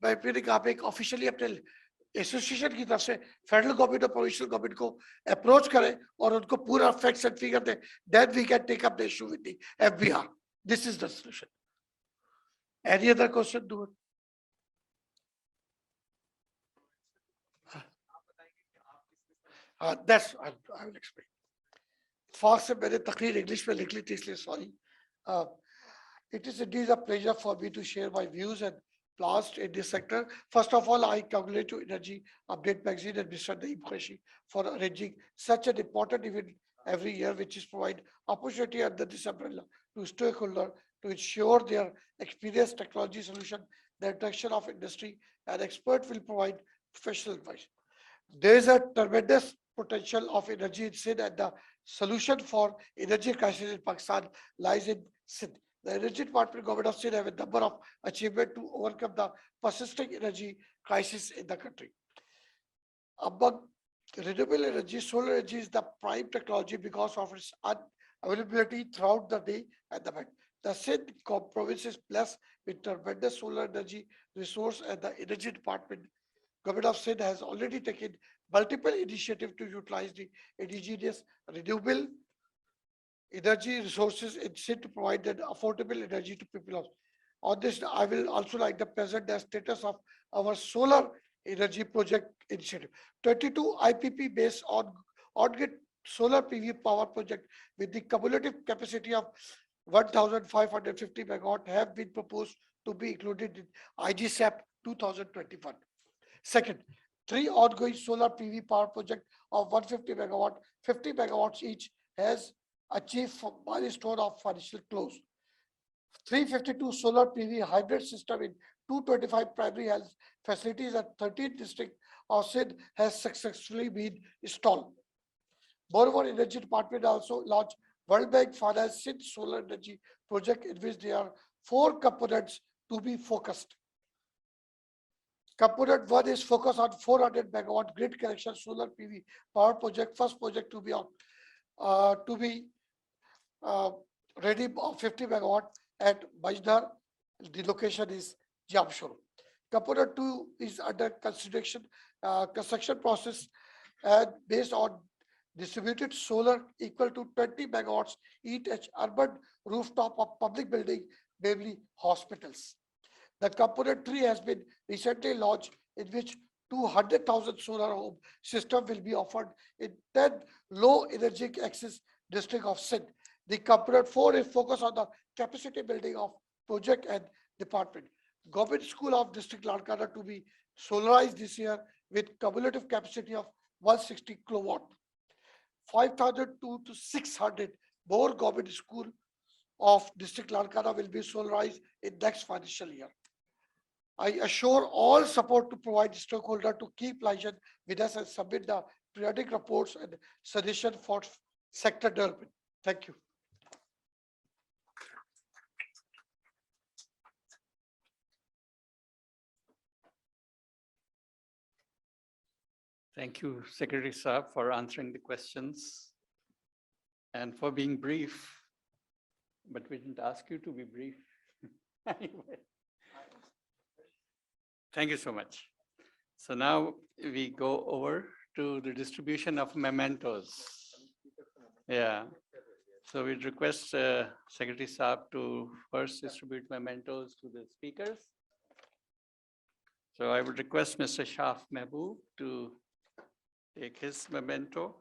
मैं फिर आप एक officially अपने association की तरफ से federal government और provincial government को अप्रोच करें और उनको पूरा फैक्ट्स एंड फिगर दें, then we can take up the issue with the FBR. This is the solution. Any other question? Do it. That's I will explain. Fast से मैंने तकरीर इंग्लिश में लिख ली थी इसलिए sorry. It is indeed a pleasure for me to share my views and plans in this sector. First of all, I congratulate to Energy Update Magazine and Mr. Naeem Qureshi for arranging such an important event every year, which is provide opportunity under this umbrella to stakeholders to ensure their experience technology solution, the interaction of industry and expert will provide professional advice. There is a tremendous potential of energy in Sindh, and the solution for energy crisis in Pakistan lies in Sindh. The energy department government of Sindh have a number of achievements to overcome the persisting energy crisis in the country. Among renewable energy, solar energy is the prime technology because of its availability throughout the day and the night. The Sindh province is blessed with tremendous solar energy resource, and the energy department government of Sindh has already taken multiple initiatives to utilize the indigenous renewable energy resources in Sindh to provide that affordable energy to people. On this, I will also like to present the status of our solar energy project initiative. 22 IPP based on-grid solar PV power project with the cumulative capacity of 1,550 megawatt have been proposed to be included in IGSAP 2021. Second, 3 ongoing solar PV power project of 150 megawatt, 50 megawatts each has achieved milestone of financial close. 352 solar PV hybrid system in 225 primary health facilities at 13 districts of Sindh has successfully been installed. Moreover, Energy Department also launched World Bank Finance Sindh Solar Energy Project, in which there are 4 components to be focused. Component 1 is focused on 400 megawatt grid connection solar PV power project. First project to be ready of 50 megawatt at Bajdar. The location is Jamshoro. Component 2 is under construction process, and based on distributed solar equal to 20 megawatts each at urban rooftop of public building, namely hospitals. The component 3 has been recently launched, in which 200,000 solar home system will be offered in 10 low energy access district of Sindh. The component 4 is focused on the capacity building of project and department. Government School of District Larkana to be solarized this year with cumulative capacity of 160 kilowatt. 5,002 to 600 more government school of District Larkana will be solarized in next financial year. I assure all support to provide stakeholder to keep liaison with us and submit the periodic reports and suggestion for sector development. Thank you. Thank you, Secretary Saab, for answering the questions and for being brief, but we didn't ask you to be brief. Anyway. Thank you so much. So now we go over to the distribution of mementos. Yeah. So we'd request Secretary Saab to first distribute mementos to the speakers. So I would request Mr. Shaf Mehboob to take his memento.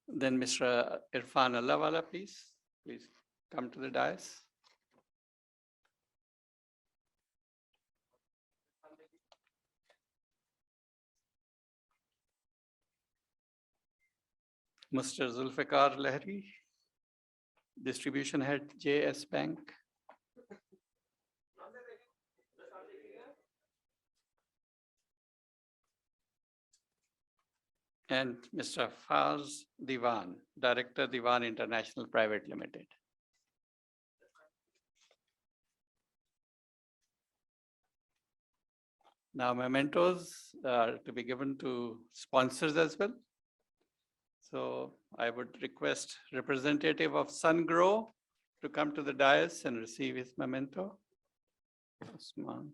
Then Mr. Irfan Allahwala, please come to the dais. Mr. Zulfikar Lahri, Distribution Head, JS Bank. And Mr. Faz Diwan, Director, Diwan International Private Limited. Now mementos are to be given to sponsors as well. So I would request representative of SunGrow to come to the dais and receive his memento. Osman.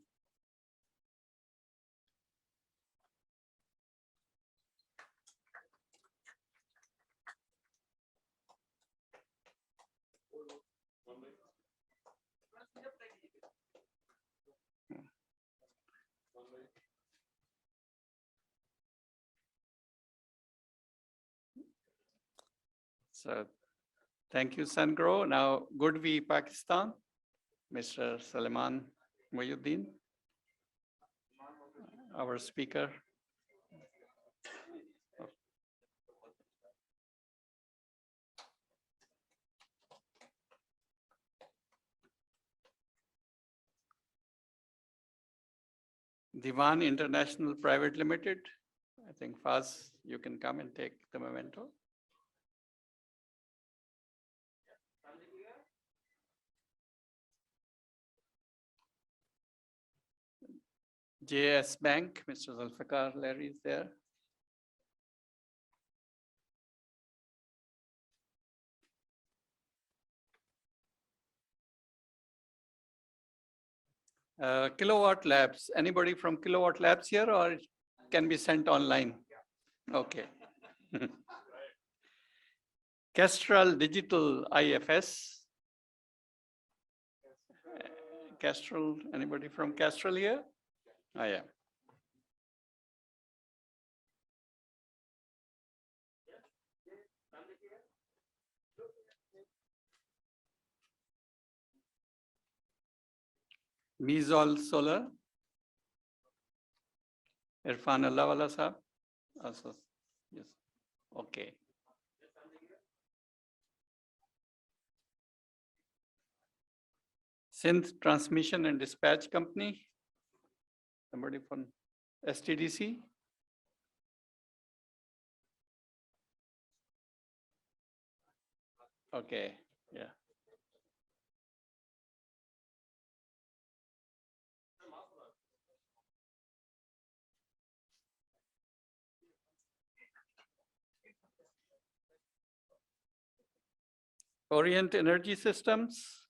So thank you, SunGrow. Now, Goodwi, Pakistan, Mr. Salman Mohyuddin, our speaker. Diwan International Private Limited. I think Faz, you can come and take the memento. JS Bank, Mr. Zulfikar Lahri is there. Kilowatt Labs, anybody from Kilowatt Labs here, or it can be sent online? Okay. Kestrel Digital IFS. Kestrel, anybody from Kestrel here? Oh, yeah. Mizol Solar. Irfan Allahwala Sahab. Also, yes. Okay. Sindh Transmission and Dispatch Company. Somebody from STDC. Okay, yeah. Orient Energy Systems.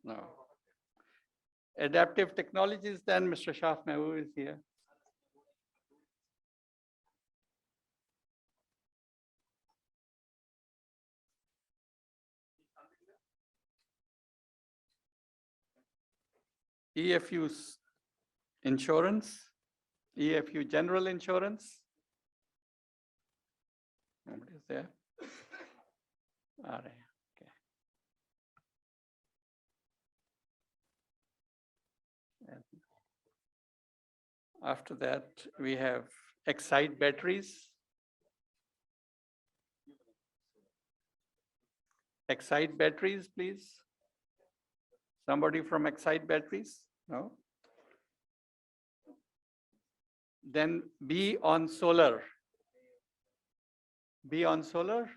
No. Adaptive Technologies, then Mr. Shaf Mehboob is here. EFU's Insurance, EFU General Insurance. Nobody is there. All right. Okay. And after that, we have Excite Batteries. Excite Batteries, please. Somebody from Excite Batteries? No? Then B on Solar. B on Solar?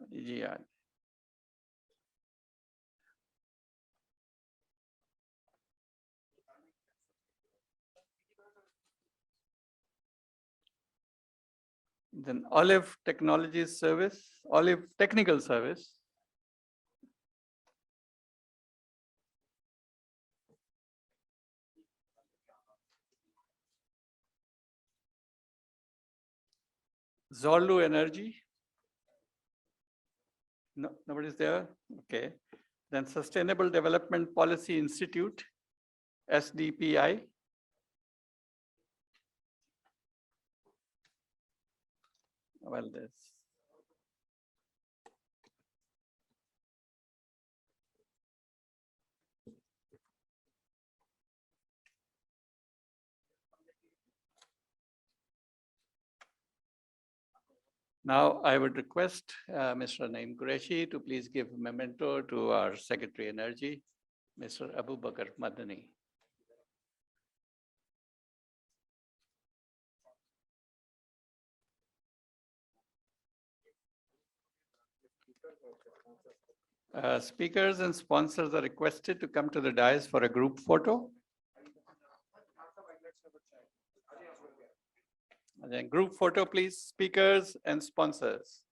Yeah. Then Olive Technologies Service, Olive Technical Service. Zorlu Energy. No, nobody's there. Okay. Then Sustainable Development Policy Institute, SDPI. Well, this. Now I would request Mr. Naeem Qureshi to please give a memento to our Secretary Energy, Mr. Abu Bakr Madani. Speakers and sponsors are requested to come to the dais for a group photo. And then group photo, please, speakers and sponsors.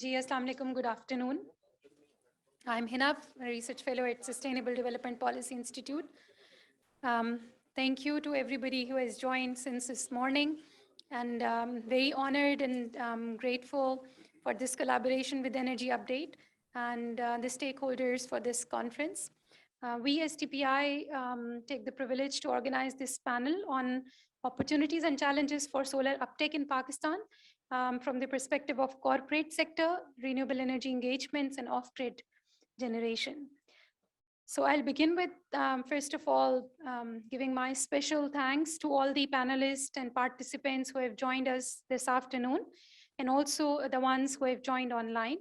Ji, Assalamu alaikum, good afternoon. I'm Hinab, a research fellow at Sustainable Development Policy Institute. Thank you to everybody who has joined since this morning, and very honored and grateful for this collaboration with Energy Update and the stakeholders for this conference. We as TPI take the privilege to organize this panel on opportunities and challenges for solar uptake in Pakistan from the perspective of corporate sector, renewable energy engagements, and off-grid generation. So I'll begin with, first of all, giving my special thanks to all the panelists and participants who have joined us this afternoon, and also the ones who have joined online.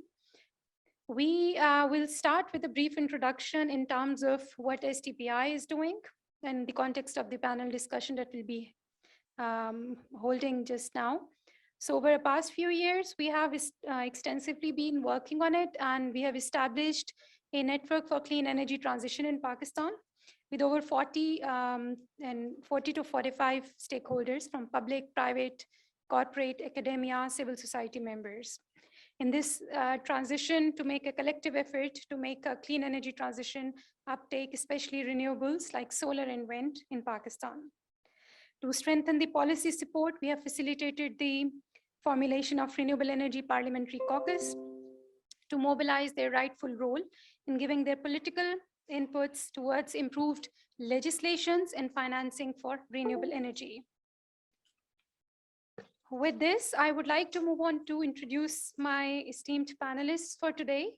We will start with a brief introduction in terms of what STPI is doing in the context of the panel discussion that we'll be holding just now. So over the past few years, we have extensively been working on it, and we have established a network for clean energy transition in Pakistan with over 40 to 45 stakeholders from public, private, corporate, academia, civil society members. In this transition, to make a collective effort to make a clean energy transition uptake, especially renewables like solar and wind in Pakistan. To strengthen the policy support, we have facilitated the formulation of Renewable Energy Parliamentary Caucus to mobilize their rightful role in giving their political inputs towards improved legislations and financing for renewable energy. With this, I would like to move on to introduce my esteemed panelists for today.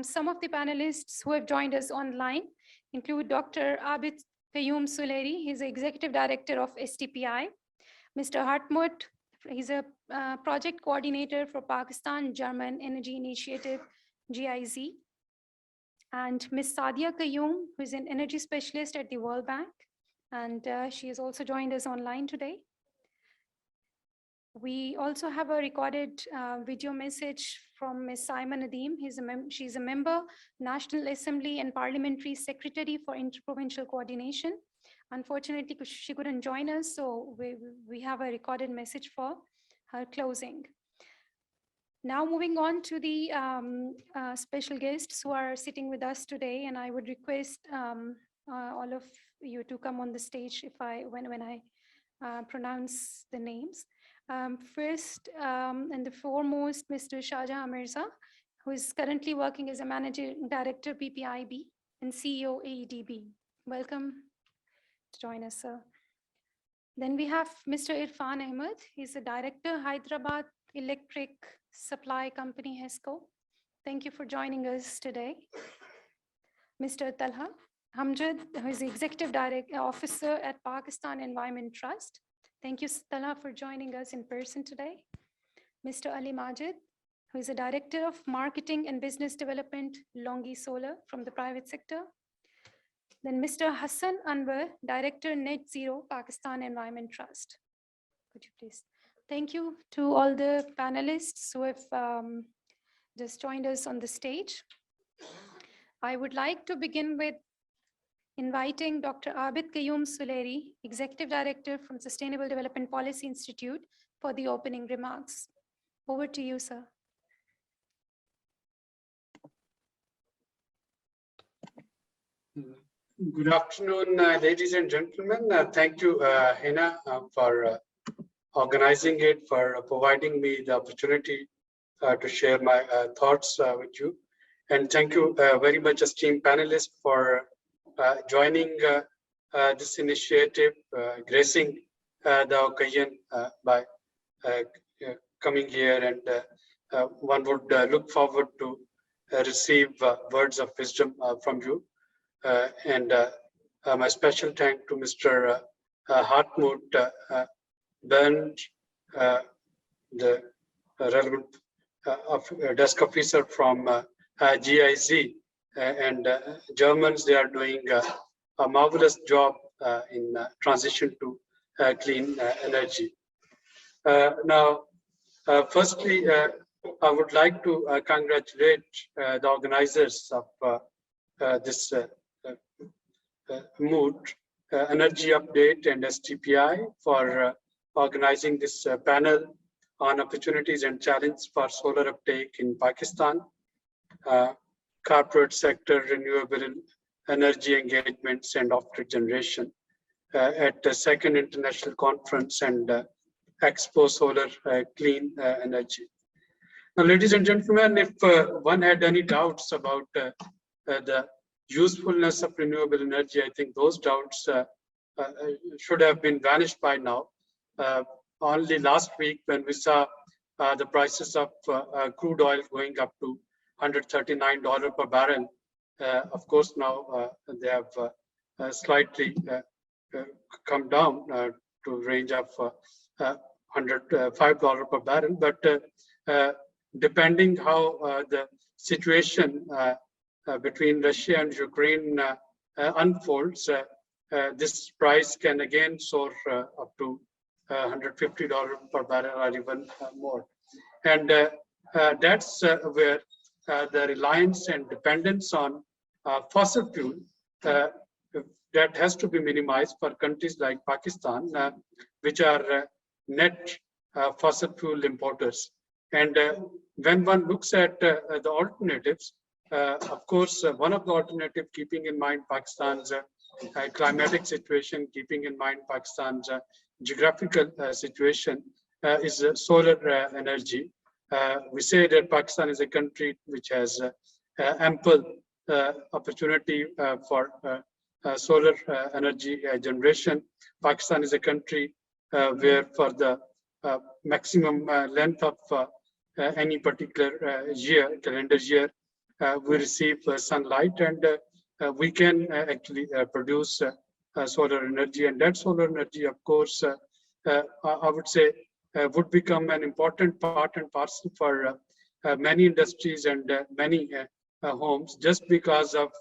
Some of the panelists who have joined us online include Dr. Abid Qayyum Suleri. He's the Executive Director of STPI. Mr. Hartmut, he's a project coordinator for Pakistan German Energy Initiative, GIZ. And Ms. Sadia Qayyum, who is an energy specialist at the World Bank. And she has also joined us online today. We also have a recorded video message from Ms. Saima Nadeem. She's a member, National Assembly and Parliamentary Secretary for Interprovincial Coordination. Unfortunately, she couldn't join us, so we have a recorded message for her closing. Now moving on to the special guests who are sitting with us today, and I would request all of you to come on the stage when I pronounce the names. First and the foremost, Mr. Shahjahan Mirza, who is currently working as a Managing Director, PPIB, and CEO, AEDB. Welcome to join us, sir. Then we have Mr. Irfan Ahmed. He's the Director, Hyderabad Electric Supply Company, HESCO. Thank you for joining us today. Mr. Talha Hamjad, who is the Executive Officer at Pakistan Environment Trust. Thank you, Talha, for joining us in person today. Mr. Ali Majid, who is the Director of Marketing and Business Development, Longi Solar from the private sector. Then Mr. Hassan Anwar, Director, Net Zero, Pakistan Environment Trust. Could you please? Thank you to all the panelists who have just joined us on the stage. I would like to begin with inviting Dr. Abid Qayyum Suleri, Executive Director from Sustainable Development Policy Institute, for the opening remarks. Over to you, sir. Good afternoon, ladies and gentlemen. Thank you, Hina, for organizing it, for providing me the opportunity to share my thoughts with you. And thank you very much, esteemed panelists, for joining this initiative, gracing the occasion by coming here. And one would look forward to receive words of wisdom from you. My special thank to Mr. Hartmut Bernd, the relevant desk officer from GIZ, and Germans. They are doing a marvelous job in transition to clean energy. Now, firstly, I would like to congratulate the organizers of this mood, Energy Update and STPI for organizing this panel on opportunities and challenges for solar uptake in Pakistan, corporate sector renewable energy engagements and off-grid generation at the second international conference and Expo Solar Clean Energy. Now, ladies and gentlemen, if one had any doubts about the usefulness of renewable energy, I think those doubts should have been vanished by now. Only last week, when we saw the prices of crude oil going up to $139 per barrel, of course, now they have slightly come down to range of $105 per barrel. But depending how the situation between Russia and Ukraine unfolds, this price can again soar up to $150 per barrel or even more. And that's where the reliance and dependence on fossil fuel that has to be minimized for countries like Pakistan, which are net fossil fuel importers. And when one looks at the alternatives, of course, one of the alternatives, keeping in mind Pakistan's climatic situation, keeping in mind Pakistan's geographical situation, is solar energy. We say that Pakistan is a country which has ample opportunity for solar energy generation. Pakistan is a country where for the maximum length of any particular year, calendar year, we receive sunlight, and we can actually produce solar energy. And that solar energy, of course, I would say would become an important part and parcel for many industries and many homes, just because of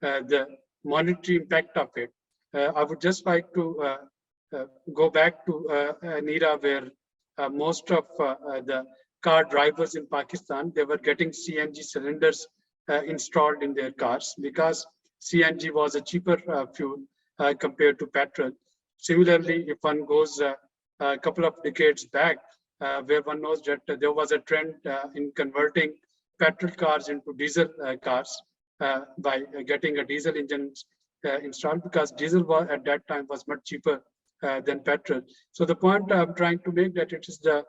the monetary impact of it. I would just like to go back to an era where most of the car drivers in Pakistan, they were getting CNG cylinders installed in their cars because CNG was a cheaper fuel compared to petrol. Similarly, if one goes a couple of decades back, where one knows that there was a trend in converting petrol cars into diesel cars by getting a diesel engine installed, because diesel was, at that time was much cheaper than petrol. So the point I'm trying to make that it is the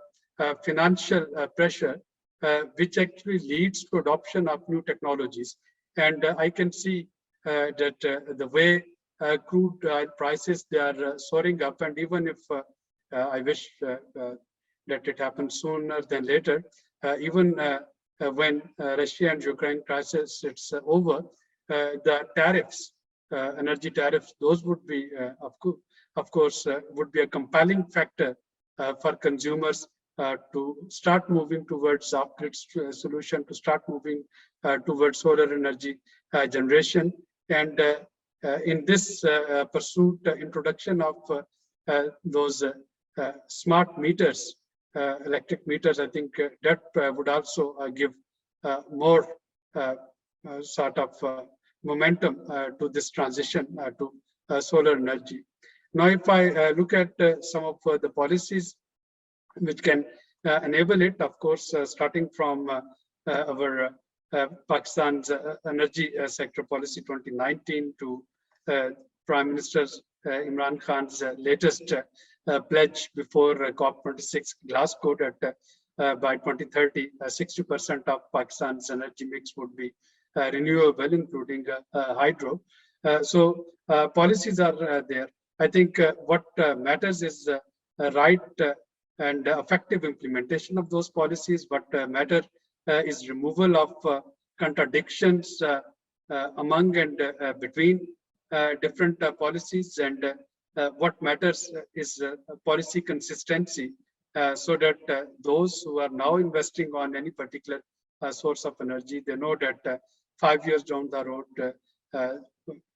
financial pressure which actually leads to adoption of new technologies. And I can see that the way crude oil prices, they are soaring up, and even if I wish that it happens sooner than later, even when Russia and Ukraine crisis it's over, the tariffs, energy tariffs, those would be, of course, would be a compelling factor for consumers to start moving towards off-grid solution, to start moving towards solar energy generation. And in this pursuit, introduction of those smart meters, electric meters, I think that would also give more sort of momentum to this transition to solar energy. Now, if I look at some of the policies which can enable it, of course, starting from our Pakistan's energy sector policy 2019 to Prime Minister Imran Khan's latest pledge before COP26 Glasgow that by 2030, 60% of Pakistan's energy mix would be renewable, including hydro. So policies are there. I think what matters is right and effective implementation of those policies. What matter is removal of contradictions among and between different policies, and what matters is policy consistency, so that those who are now investing on any particular source of energy, they know that 5 years down the road,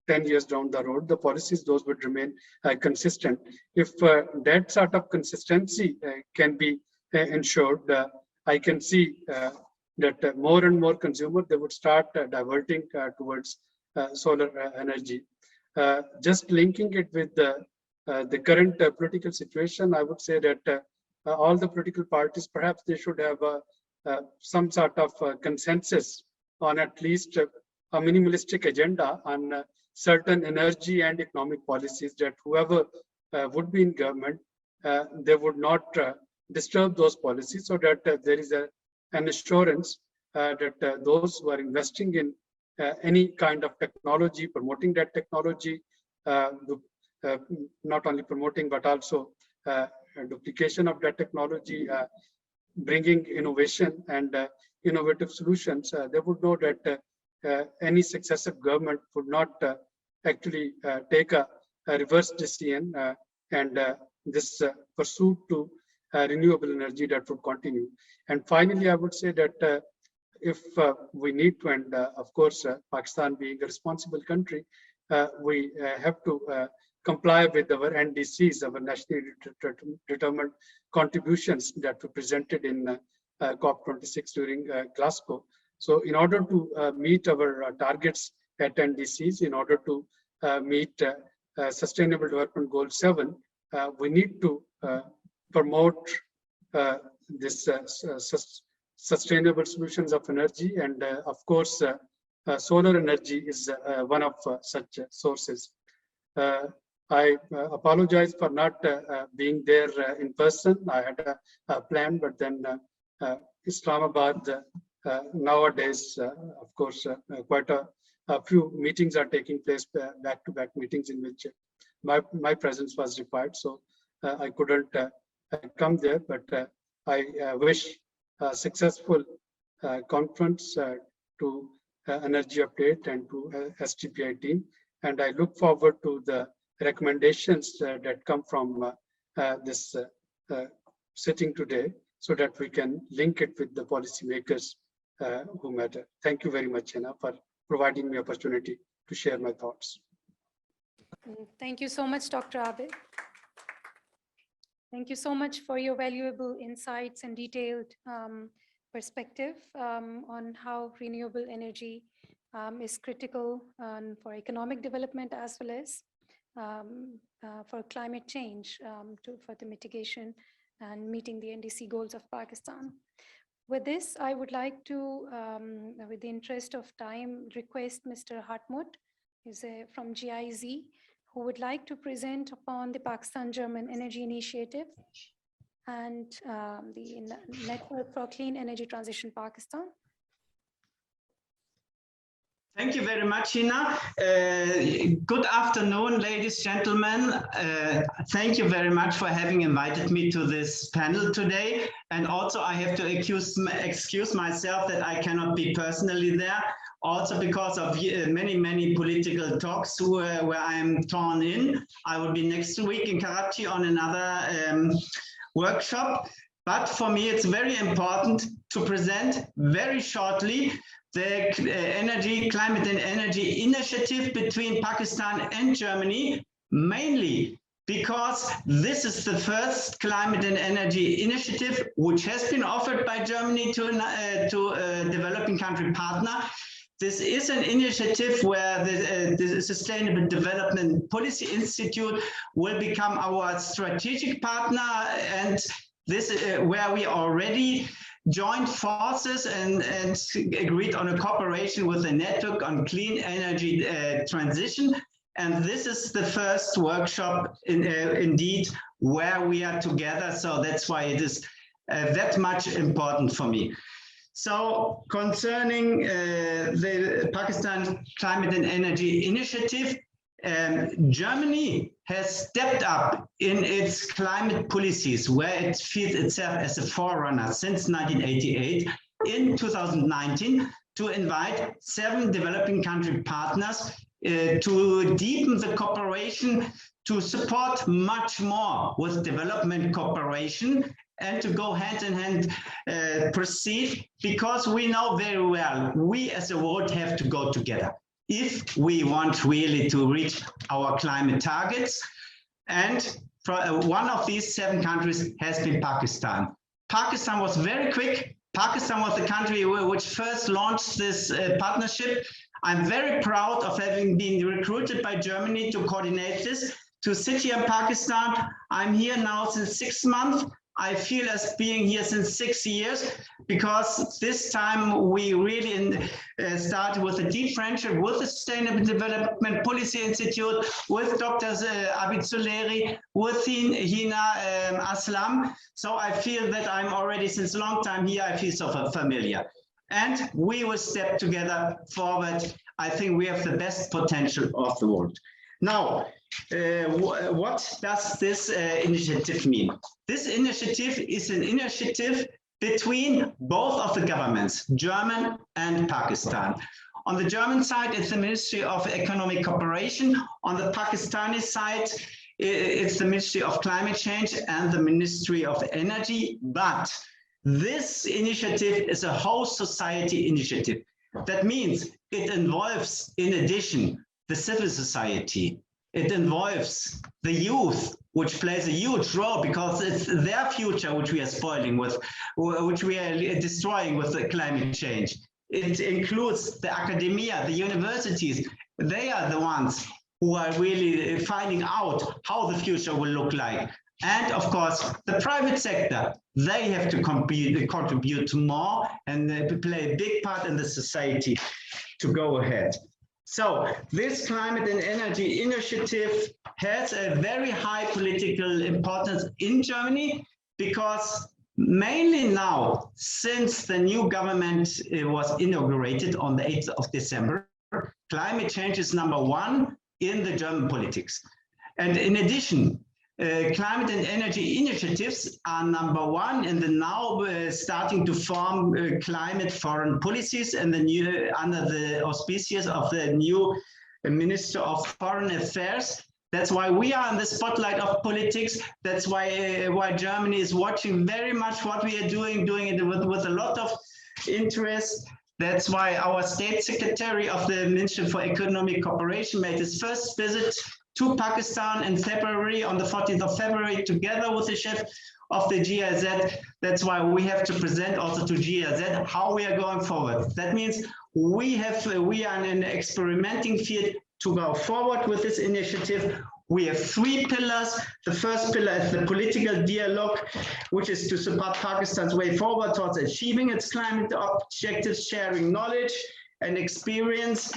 10 years down the road, the policies, those would remain consistent. If that sort of consistency can be ensured, I can see that more and more consumers, they would start diverting towards solar energy. Just linking it with the current political situation, I would say that all the political parties, perhaps they should have some sort of consensus on at least a minimalistic agenda on certain energy and economic policies, that whoever would be in government, they would not disturb those policies, so that there is an assurance that those who are investing in any kind of technology, promoting that technology, not only promoting but also duplication of that technology, bringing innovation and innovative solutions, they would know that any successive government would not actually take a reverse decision, and this pursuit to renewable energy that would continue. And finally, I would say that if we need to, and of course, Pakistan being a responsible country, we have to comply with our NDCs, our nationally determined contributions that were presented in COP26 during Glasgow. So in order to meet our targets at NDCs, in order to meet Sustainable Development Goal 7, we need to promote this sustainable solutions of energy. And of course, solar energy is one of such sources. I apologize for not being there in person. I had a plan, but then Islamabad nowadays, of course, quite a few meetings are taking place, back-to-back meetings in which my presence was required. So I couldn't come there, but I wish a successful conference to Energy Update and to STPI team. And I look forward to the recommendations that come from this sitting today, so that we can link it with the policymakers who matter. Thank you very much, Hina, for providing me opportunity to share my thoughts. Thank you so much, Dr. Abid. Thank you so much for your valuable insights and detailed perspective on how renewable energy is critical for economic development as well as for climate change, for the mitigation and meeting the NDC goals of Pakistan. With this, I would like to, with the interest of time, request Mr. Hartmut, who's from GIZ, who would like to present upon the Pakistan-German Energy Initiative and the Network for Clean Energy Transition Pakistan. Thank you very much, Hina. Good afternoon, ladies, gentlemen. Thank you very much for having invited me to this panel today. And also I have to excuse myself that I cannot be personally there, also because of many political talks where I am torn in. I will be next week in Karachi on another workshop. But for me, it's very important to present very shortly the Climate and Energy Initiative between Pakistan and Germany, mainly because this is the first climate and energy initiative which has been offered by Germany to a developing country partner. This is an initiative where the Sustainable Development Policy Institute will become our strategic partner, and this is where we already joined forces and agreed on a cooperation with the Network on Clean Energy Transition. And this is the first workshop indeed where we are together. So that's why it is that much important for me. So concerning the Pakistan Climate and Energy Initiative, Germany has stepped up in its climate policies, where it feels itself as a forerunner since 1988 in 2019 to invite 7 developing country partners to deepen the cooperation, to support much more with development cooperation, and to go hand in hand proceed, because we know very well we as a world have to go together if we want really to reach our climate targets. And one of these 7 countries has been Pakistan. Pakistan was very quick. Pakistan was the country which first launched this partnership. I'm very proud of having been recruited by Germany to coordinate this, to sit here in Pakistan. I'm here now since 6 months. I feel as being here since 6 years, because this time we really started with a deep friendship with the Sustainable Development Policy Institute, with Dr. Abid Suleri, with Hina Aslam. So I feel that I'm already since a long time here, I feel so familiar. And we will step together forward. I think we have the best potential of the world. Now, what does this initiative mean? This initiative is an initiative between both of the governments, German and Pakistan. On the German side, it's the Ministry of Economic Cooperation. On the Pakistani side, it's the Ministry of Climate Change and the Ministry of Energy. But this initiative is a whole society initiative. That means it involves, in addition, the civil society. It involves the youth, which plays a huge role because it's their future which we are spoiling with, which we are destroying with the climate change. It includes the academia, the universities. They are the ones who are really finding out how the future will look like. And of course, the private sector, they have to contribute more and play a big part in the society to go ahead. So this climate and energy initiative has a very high political importance in Germany because mainly now, since the new government was inaugurated on the 8th of December, climate change is #1 in the German politics. And in addition, climate and energy initiatives are #1 in the now starting to form climate foreign policies and the new under the auspices of the new Minister of Foreign Affairs. That's why we are in the spotlight of politics. That's why Germany is watching very much what we are doing it with a lot of interest. That's why our State Secretary of the Ministry for Economic Cooperation made his first visit to Pakistan in February, on the 14th of February, together with the chef of the GIZ. That's why we have to present also to GIZ how we are going forward. That means we are in an experimenting field to go forward with this initiative. We have 3 pillars. The first pillar is the political dialogue, which is to support Pakistan's way forward towards achieving its climate objectives, sharing knowledge and experience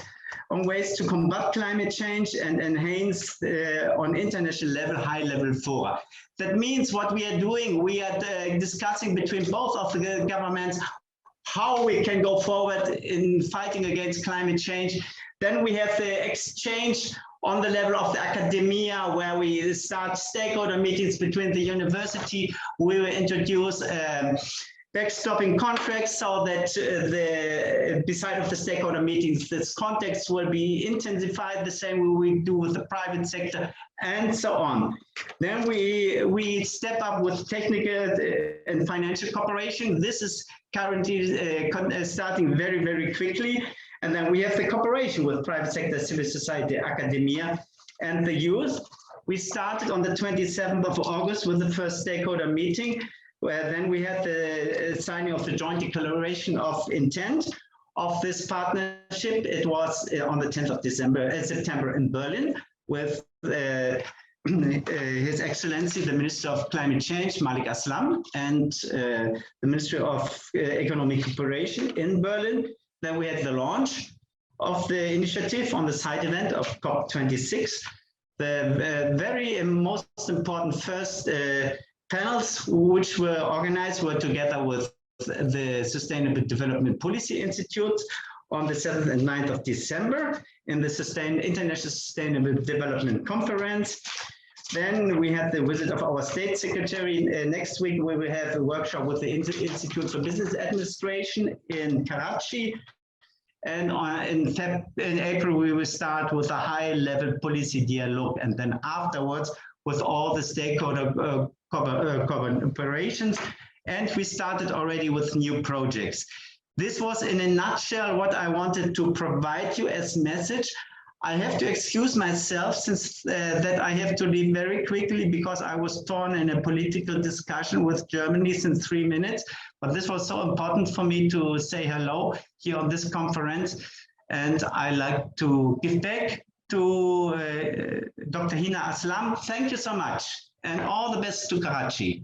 on ways to combat climate change and enhance on international level, high-level fora. That means what we are doing, we are discussing between both of the governments how we can go forward in fighting against climate change. Then we have the exchange on the level of the academia, where we start stakeholder meetings between the university. We will introduce backstopping contracts so that beside of the stakeholder meetings, this context will be intensified the same way we do with the private sector and so on. Then we step up with technical and financial cooperation. This is currently starting very, very quickly. And then we have the cooperation with private sector, civil society, academia, and the youth. We started on the 27th of August with the first stakeholder meeting, where then we had the signing of the joint declaration of intent of this partnership. It was on the 10th of September in Berlin with His Excellency, the Minister of Climate Change, Malik Aslam, and the Ministry of Economic Cooperation in Berlin. Then we had the launch of the initiative on the side event of COP26. The very most important first panels which were organized were together with the Sustainable Development Policy Institute on the 7th and 9th of December in the International Sustainable Development Conference. Then we had the visit of our State Secretary. Next week, we will have a workshop with the Institute for Business Administration in Karachi. And in April, we will start with a high-level policy dialogue. And then afterwards, with all the stakeholder cooperations. And we started already with new projects. This was in a nutshell what I wanted to provide you as message. I have to excuse myself since that I have to leave very quickly because I was torn in a political discussion with Germany since 3 minutes. But this was so important for me to say hello here on this conference. And I like to give back to Dr. Hina Aslam. Thank you so much and all the best to Karachi.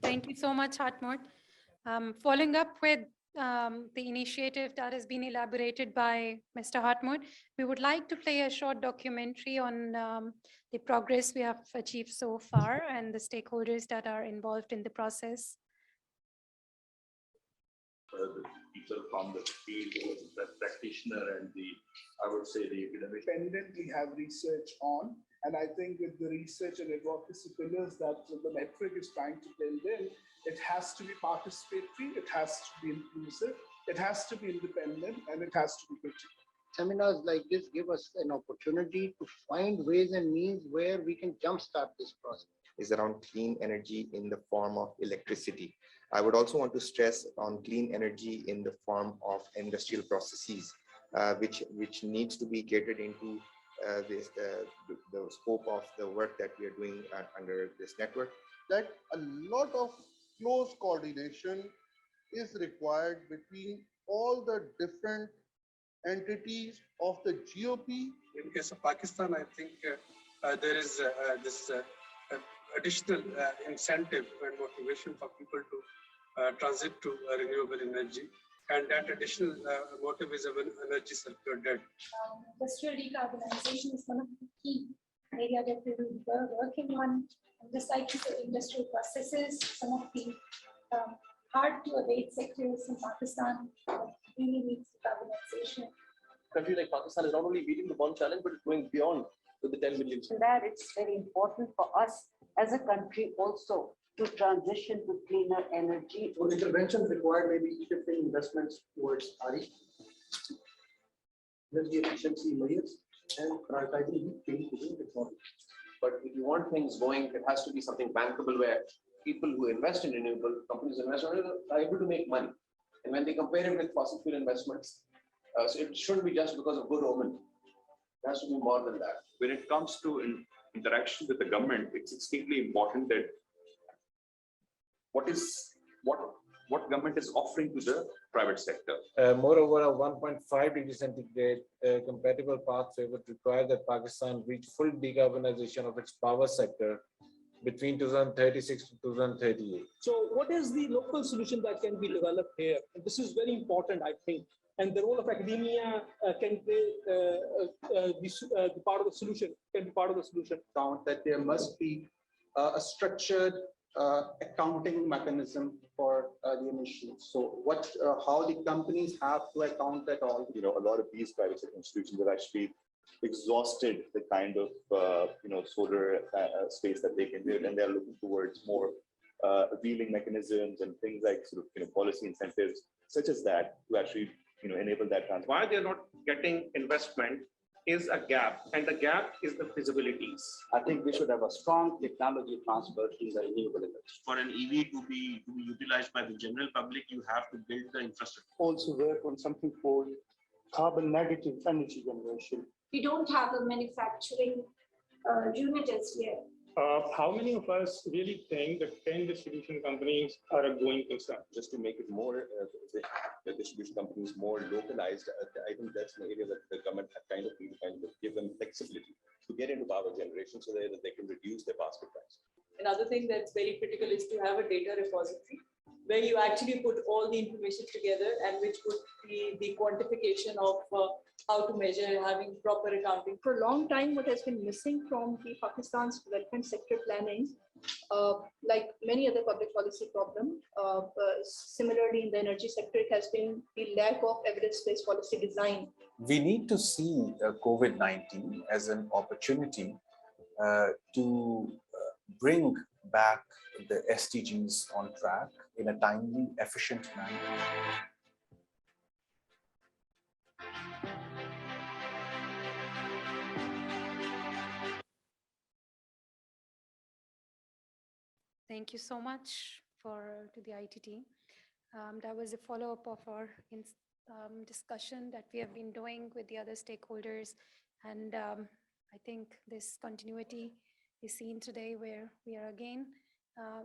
Thank you so much, Hartmut. Following up with the initiative that has been elaborated by Mr. Hartmut, we would like to play a short documentary on the progress we have achieved so far and the stakeholders that are involved in the process. The people from the field, the practitioner and I would say the academic. Independently have research on, and I think with the research and advocacy pillars that the network is trying to build in, it has to be participatory, it has to be inclusive, it has to be independent, and it has to be critical. Seminars like this give us an opportunity to find ways and means where we can jumpstart this process. Is around clean energy in the form of electricity. I would also want to stress on clean energy in the form of industrial processes, which needs to be catered into the scope of the work that we are doing under this network. That a lot of close coordination is required between all the different entities of the GOP. In case of Pakistan, I think there is this additional incentive and motivation for people to transit to renewable energy. And that additional motive is an energy circular debt. Industrial decarbonization is one of the key areas that we will be working on. And just like you said, industrial processes, some of the hard to abate sectors in Pakistan really needs decarbonization. Country like Pakistan is not only meeting the bond challenge, but it's going beyond with the 10 million. And that it's very important for us as a country also to transition to cleaner energy. So interventions required maybe shifting investments towards RE, energy efficiency measures, and prioritizing clean cooking technology. But if you want things going, it has to be something bankable where people who invest in renewable companies are able to make money. And when they compare it with fossil fuel investments, so it shouldn't be just because of good omen. It has to be more than that. When it comes to interaction with the government, it's extremely important that what government is offering to the private sector. Moreover, a 1.5 degree centigrade compatible pathway would require that Pakistan reach full decarbonization of its power sector between 2036 to 2038. So what is the local solution that can be developed here? And this is very important, I think. And the role of academia can play the part of the solution, can be part of the solution. That there must be a structured accounting mechanism for the emissions. So how the companies have to account at all. You know, a lot of these private sector institutions have actually exhausted the kind of solar space that they can build, and they're looking towards more appealing mechanisms and things like sort of policy incentives such as that to actually enable that transition. Why they're not getting investment is a gap, and the gap is the feasibilities. I think we should have a strong technology transfer in the renewable energy. For an EV to be utilized by the general public, you have to build the infrastructure. Also work on something called carbon negative energy generation. We don't have a manufacturing unit as yet. How many of us really think that 10 distribution companies are a going concern? Just to make it more, the distribution companies more localized, I think that's an area that the government kind of give them flexibility to get into power generation so that they can reduce their basket price. Another thing that's very critical is to have a data repository where you actually put all the information together, and which would be the quantification of how to measure, having proper accounting. For a long time, what has been missing from the Pakistan's development sector planning, like many other public policy problems, similarly in the energy sector, it has been the lack of evidence-based policy design. We need to see COVID-19 as an opportunity to bring back the SDGs on track in a timely, efficient manner. Thank you so much to the ITT. That was a follow-up of our discussion that we have been doing with the other stakeholders. And I think this continuity is seen today, where we are again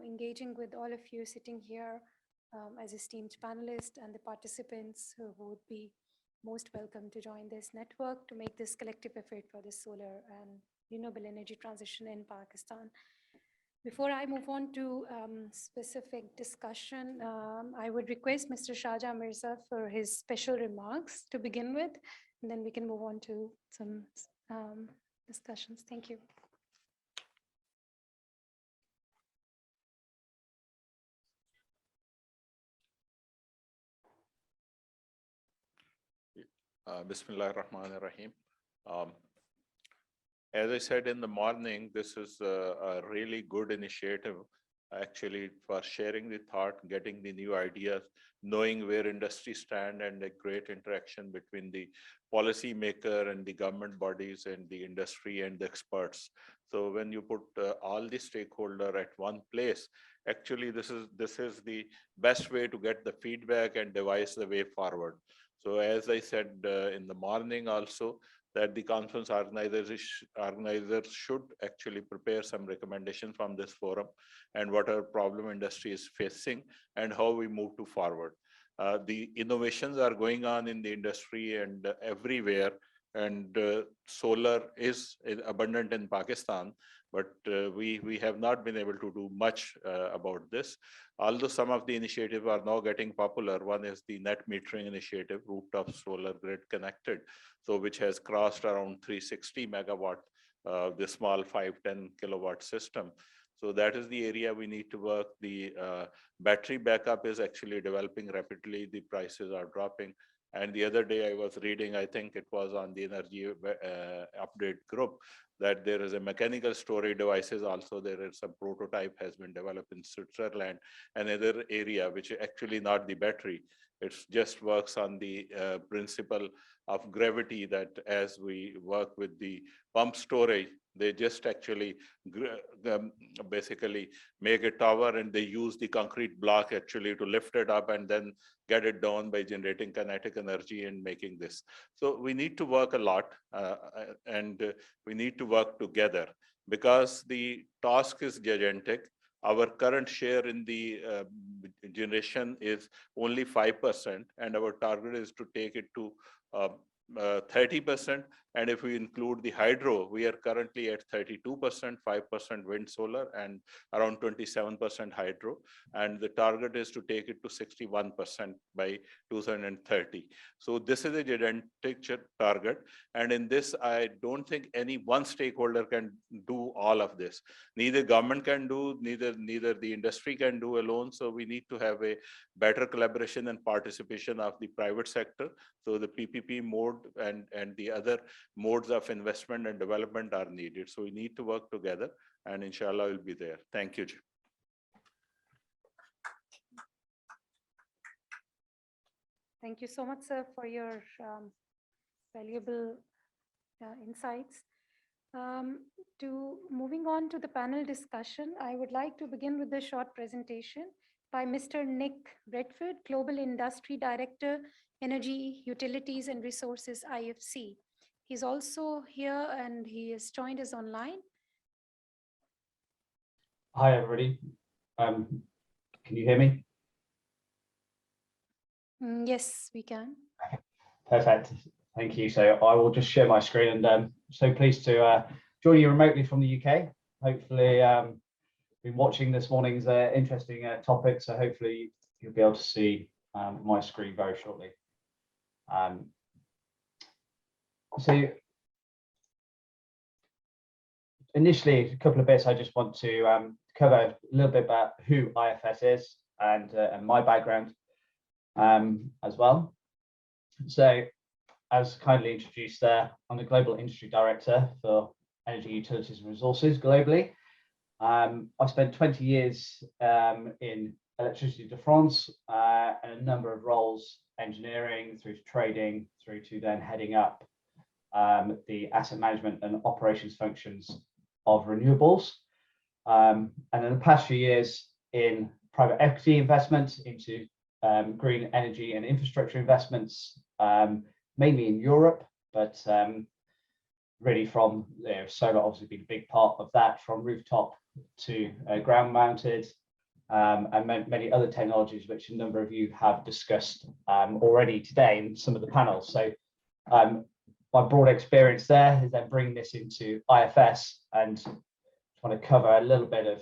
engaging with all of you sitting here as esteemed panelists and the participants who would be most welcome to join this network to make this collective effort for the solar and renewable energy transition in Pakistan. Before I move on to specific discussion, I would request Mr. Shahjahan Mirza for his special remarks to begin with, and then we can move on to some discussions. Thank you. Bismillah ar-Rahman ar-Rahim. As I said in the morning, this is a really good initiative, actually, for sharing the thought, getting the new ideas, knowing where industry stand, and a great interaction between the policymaker and the government bodies and the industry and the experts. So when you put all the stakeholder at one place, actually this is the best way to get the feedback and devise the way forward. So as I said in the morning also, that the conference organizers should actually prepare some recommendations from this forum and what our problem industry is facing and how we move to forward. The innovations are going on in the industry and everywhere, and solar is abundant in Pakistan, but we have not been able to do much about this. Although some of the initiatives are now getting popular. One is the net metering initiative, rooftop solar grid connected, so which has crossed around 360 megawatt, the small 5-10 kilowatt system. So that is the area we need to work. The battery backup is actually developing rapidly. The prices are dropping. And the other day I was reading, I think it was on the energy update group, that there is a mechanical storage devices also. There is some prototype has been developed in Switzerland, another area which is actually not the battery. It just works on the principle of gravity, that as we work with the pump storage, they just actually basically make a tower and they use the concrete block actually to lift it up and then get it down by generating kinetic energy and making this. So we need to work a lot and we need to work together because the task is gigantic. Our current share in the generation is only 5%, and our target is to take it to 30%. And if we include the hydro, we are currently at 32%, 5% wind solar, and around 27% hydro. And the target is to take it to 61% by 2030. So this is a gigantic target. And in this, I don't think any one stakeholder can do all of this. Neither government can do, neither the industry can do alone. So we need to have a better collaboration and participation of the private sector. So the PPP mode and the other modes of investment and development are needed. So we need to work together, and inshallah we'll be there. Thank you. Thank you so much, sir, for your valuable insights. Moving on to the panel discussion, I would like to begin with a short presentation by Mr. Nick Bradford, Global Industry Director, Energy, Utilities and Resources, IFC. He's also here and he has joined us online. Hi, everybody. Can you hear me? Yes, we can. Perfect. Thank you. So I will just share my screen, and so pleased to join you remotely from the UK. Hopefully, been watching this morning's interesting topic, so hopefully you'll be able to see my screen very shortly. So initially, a couple of bits I just want to cover a little bit about who IFS is and my background as well. So as kindly introduced there, I'm the Global Industry Director for Energy, Utilities and Resources globally. I spent 20 years in Electricity de France and a number of roles, engineering through to trading, through to then heading up the asset management and operations functions of renewables. And in the past few years in private equity investment into green energy and infrastructure investments, mainly in Europe, but really from solar obviously being a big part of that, from rooftop to ground mounted, and many other technologies which a number of you have discussed already today in some of the panels. So my broad experience there is then bringing this into IFS, and want to cover a little bit of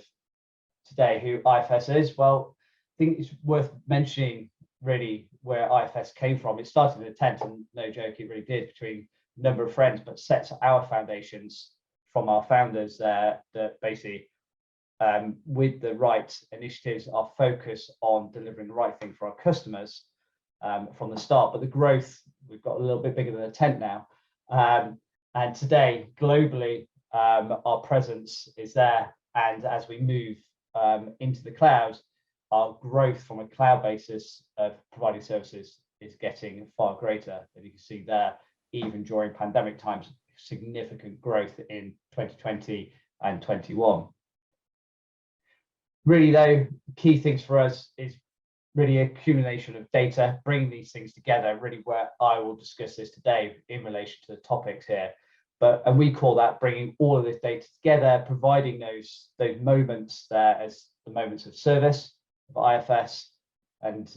today who IFS is. Well, I think it's worth mentioning really where IFS came from. It started in a tent, and no joke, it really did, between a number of friends, but sets our foundations from our founders there that basically with the right initiatives, our focus on delivering the right thing for our customers from the start. But the growth, we've got a little bit bigger than a tent now. And today, globally, our presence is there. And as we move into the cloud, our growth from a cloud basis of providing services is getting far greater. And you can see there, even during pandemic times, significant growth in 2020 and 21. Really though, key things for us is really accumulation of data, bringing these things together, really where I will discuss this today in relation to the topics here. And we call that bringing all of this data together, providing those moments there as the moments of service of IFS, and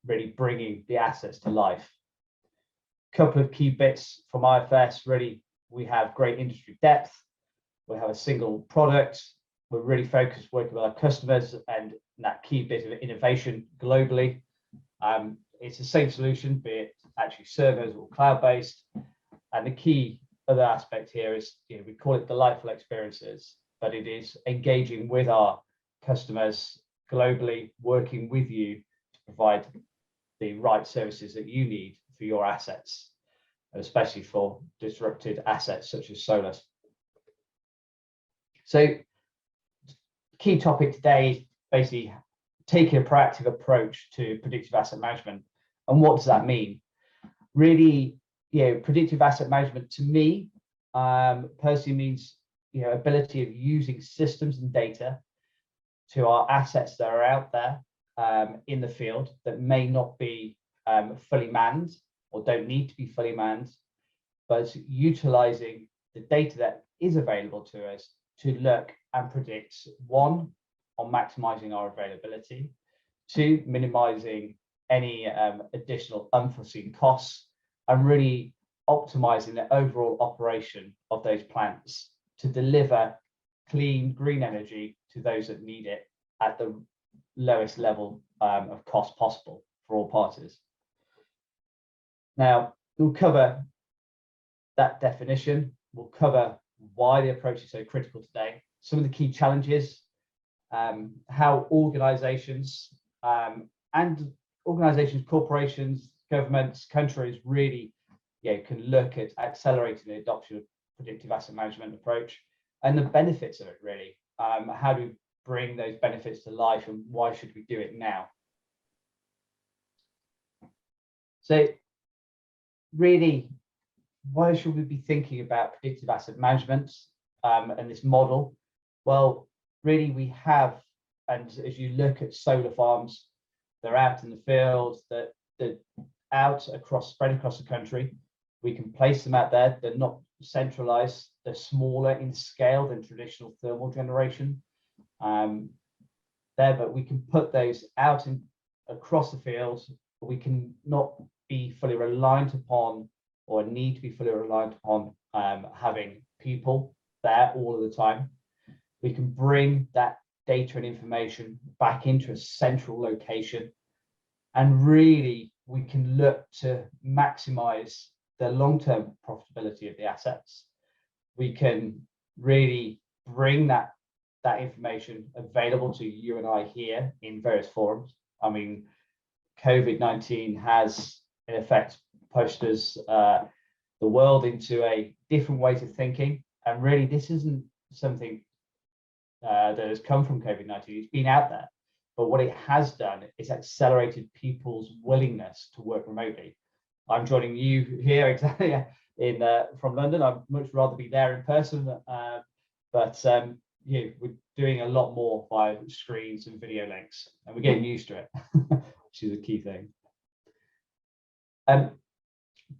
really bringing the assets to life. Couple of key bits from IFS, really, we have great industry depth. we have a single product. We're really focused working with our customers and that key bit of innovation globally. It's the same solution, be it actually servers or cloud-based. And the key other aspect here is, we call it delightful experiences, but it is engaging with our customers globally, working with you to provide the right services that you need for your assets, especially for disrupted assets such as solar. So key topic today is basically taking a proactive approach to predictive asset management. And what does that mean? Really, predictive asset management to me personally means, ability of using systems and data to our assets that are out there in the field that may not be fully manned or don't need to be fully manned, but utilizing the data that is available to us to look and predict, one, on maximizing our availability, two, minimizing any additional unforeseen costs, and really optimizing the overall operation of those plants to deliver clean, green energy to those that need it at the lowest level of cost possible for all parties. Now, we'll cover that definition. We'll cover why the approach is so critical today, some of the key challenges, how organizations, corporations, governments, countries really can look at accelerating the adoption of predictive asset management approach and the benefits of it really. How do we bring those benefits to life and why should we do it now? So really, why should we be thinking about predictive asset management and this model? Well, really we have, and as you look at solar farms, they're out in the field, they're out spread across the country. We can place them out there. They're not centralized. They're smaller in scale than traditional thermal generation. But we can put those out across the field. We can not be fully reliant upon or need to be fully reliant upon having people there all of the time. We can bring that data and information back into a central location, and really we can look to maximize the long-term profitability of the assets. We can really bring that information available to you and I here in various forums. I mean, COVID-19 has in effect pushed us the world into a different ways of thinking, and really this isn't something that has come from COVID-19. It's been out there, but what it has done is accelerated people's willingness to work remotely. I'm joining you here exactly from London. I'd much rather be there in person, but we're doing a lot more via screens and video links, and we're getting used to it, which is a key thing.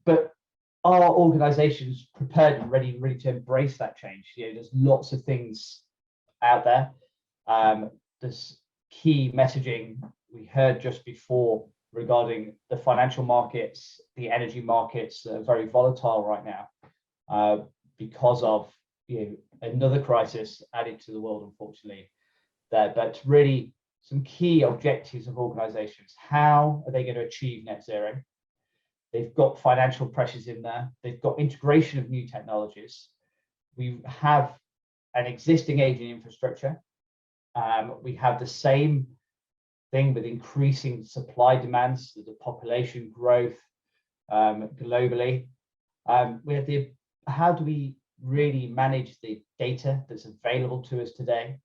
But are organizations prepared and ready to embrace that change? There's lots of things out there. There's key messaging we heard just before regarding the financial markets, the energy markets that are very volatile right now because of another crisis added to the world, unfortunately. But really some key objectives of organizations. How are they going to achieve net zero? They've got financial pressures in there. They've got integration of new technologies. We have an existing aging infrastructure. We have the same thing with increasing supply demands, the population growth globally. We have how do we really manage the data that's available to us today?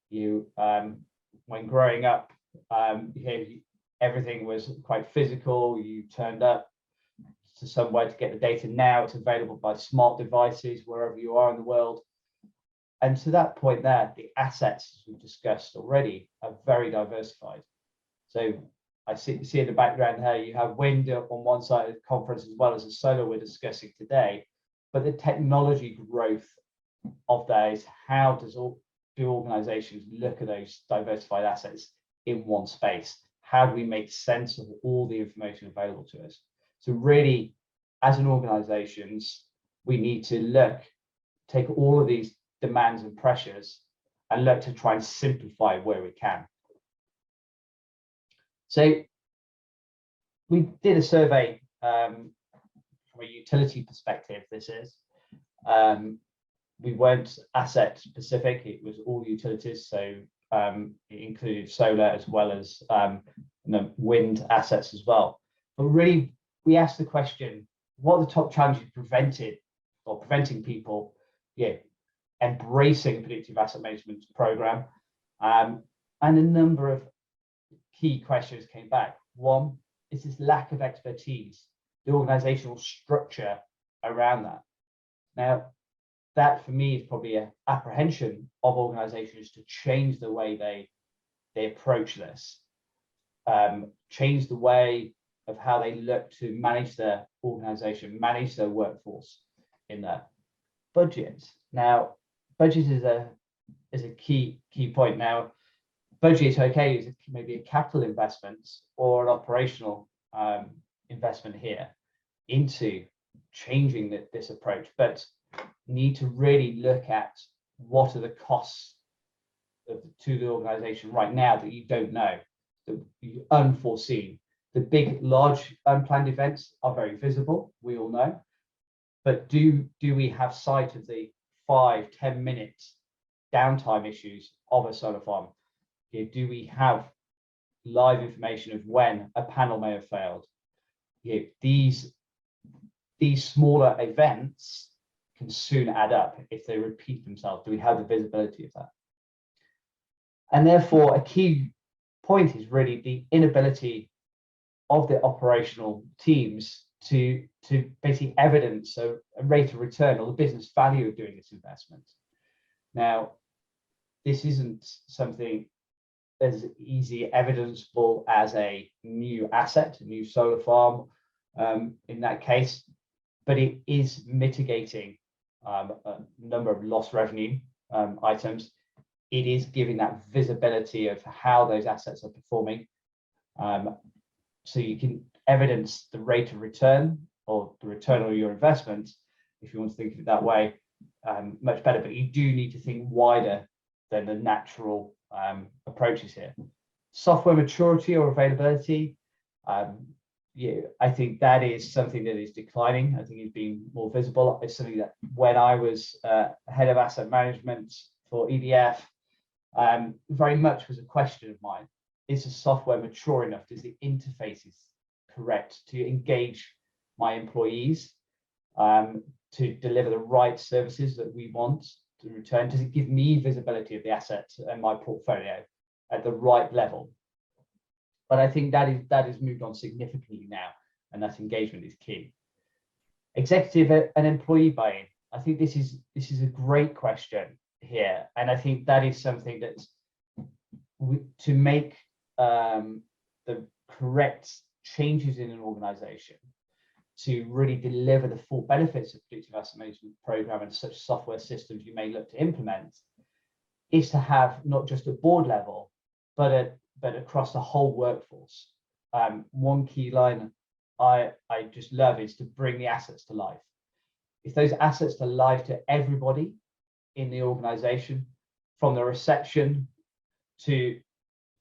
When growing up, everything was quite physical. You turned up to somewhere to get the data. Now it's available by smart devices wherever you are in the world. And to that point there, the assets, as we've discussed already, are very diversified. So I see in the background here, you have wind up on one side of the conference as well as the solar we're discussing today. But the technology growth of those, how do organizations look at those diversified assets in one space? How do we make sense of all the information available to us? So really, as an organizations, we need to take all of these demands and pressures and look to try and simplify where we can. So we did a survey from a utility perspective, this is. We weren't asset specific, it was all utilities, so it included solar as well as wind assets as well. But really, we asked the question, what are the top challenges preventing people embracing a predictive asset management program? And a number of key questions came back. One is this lack of expertise, the organizational structure around that. Now, that for me is probably an apprehension of organizations to change the way they approach this, change the way of how they look to manage their organization, manage their workforce in that. Budget. Now, budget is a key point. Now, budget, okay, is maybe a capital investment or an operational investment here into changing this approach, but need to really look at what are the costs to the organization right now that you don't know, that you unforeseen. The big, large unplanned events are very visible, we all know, but do we have sight of the 5-10 minutes downtime issues of a solar farm? Do we have live information of when a panel may have failed? These smaller events can soon add up if they repeat themselves. Do we have the visibility of that? And therefore, a key point is really the inability of the operational teams to basically evidence a rate of return or the business value of doing this investment. Now, this isn't something as easy evidenceable as a new asset, a new solar farm in that case, but it is mitigating a number of lost revenue items. It is giving that visibility of how those assets are performing. So you can evidence the rate of return or the return on your investment, if you want to think of it that way, much better, but you do need to think wider than the natural approaches here. Software maturity or availability, I think that is something that is declining. I think it's been more visible. It's something that when I was head of asset management for EDF, very much was a question of mine. Is the software mature enough? Does the interface is correct to engage my employees to deliver the right services that we want to return? Does it give me visibility of the assets and my portfolio at the right level? But I think that is moved on significantly now, and that engagement is key. Executive and employee buy-in. I think this is a great question here, and I think that is something that to make the correct changes in an organization to really deliver the full benefits of predictive asset management program and such software systems you may look to implement, is to have not just a board level, but across the whole workforce. One key line I just love is to bring the assets to life. If those assets are live to everybody in the organization, from the reception to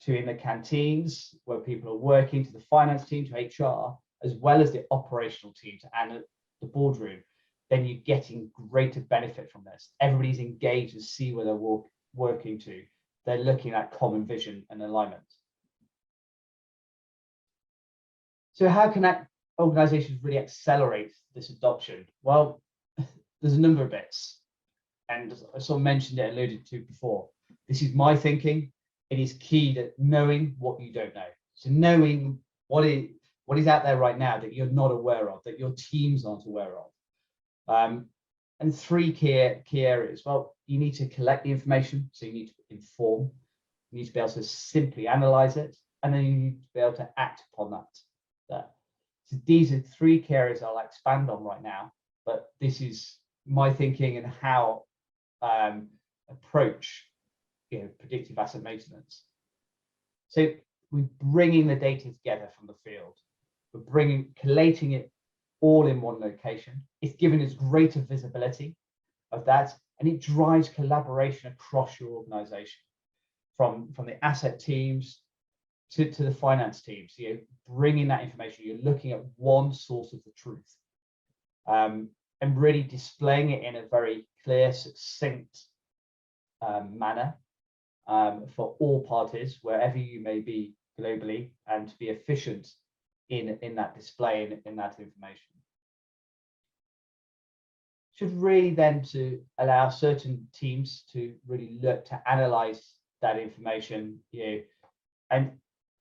in the canteens where people are working, to the finance team, to HR, as well as the operational teams and the boardroom, then you're getting greater benefit from this. Everybody's engaged and see where they're working to. They're looking at common vision and alignment. So how can organizations really accelerate this adoption? Well, there's a number of bits, and I sort of mentioned it, alluded to before. This is my thinking. It is key that knowing what you don't know. So knowing what is out there right now that you're not aware of, that your teams aren't aware of. And three key areas. Well, you need to collect the information, so you need to inform. You need to be able to simply analyze it, and then you need to be able to act upon that. So these are three key areas I'll expand on right now, but this is my thinking and how approach predictive asset maintenance. So we're bringing the data together from the field. We're collating it all in one location. It's given us greater visibility of that, and it drives collaboration across your organization, from the asset teams to the finance teams. You know, bringing that information, you're looking at one source of the truth, and really displaying it in a very clear, succinct manner for all parties, wherever you may be globally, and to be efficient in that display and in that information. Should really then to allow certain teams to really look to analyze that information, you know, and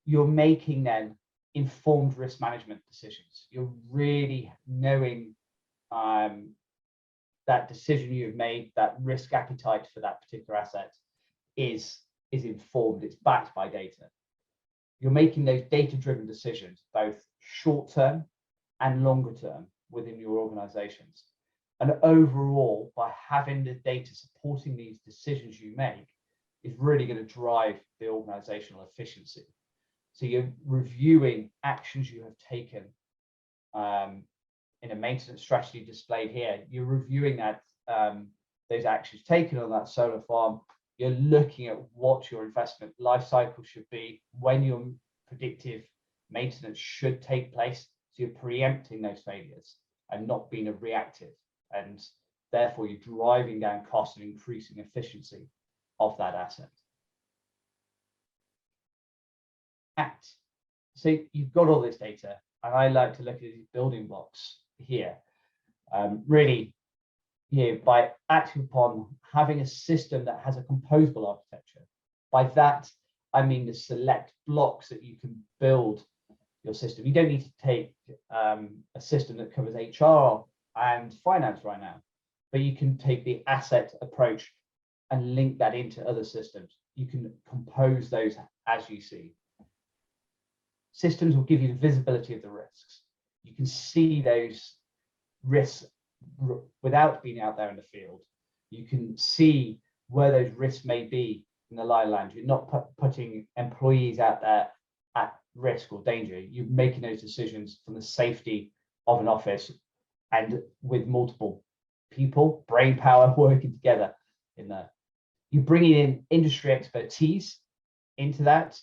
you're making then informed risk management decisions. You're really knowing that decision you've made, that risk appetite for that particular asset is informed, it's backed by data. You're making those data-driven decisions, both short-term and longer term within your organizations. And overall, by having the data supporting these decisions you make, is really going to drive the organizational efficiency. So you're reviewing actions you have taken in a maintenance strategy displayed here. You're reviewing that those actions taken on that solar farm. You're looking at what your investment life cycle should be, when your predictive maintenance should take place. So you're preempting those failures and not being a reactive. And therefore, you're driving down costs and increasing efficiency of that asset. So you've got all this data, and I like to look at these building blocks here. Really, you know, by acting upon having a system that has a composable architecture. By that, I mean the select blocks that you can build your system. You don't need to take a system that covers HR and finance right now, but you can take the asset approach and link that into other systems. You can compose those as you see. Systems will give you the visibility of the risks. You can see those risks without being out there in the field. You can see where those risks may be in the lie of land. You're not putting employees out there at risk or danger. You're making those decisions from the safety of an office and with multiple people, brain power working together in there. You're bringing in industry expertise into that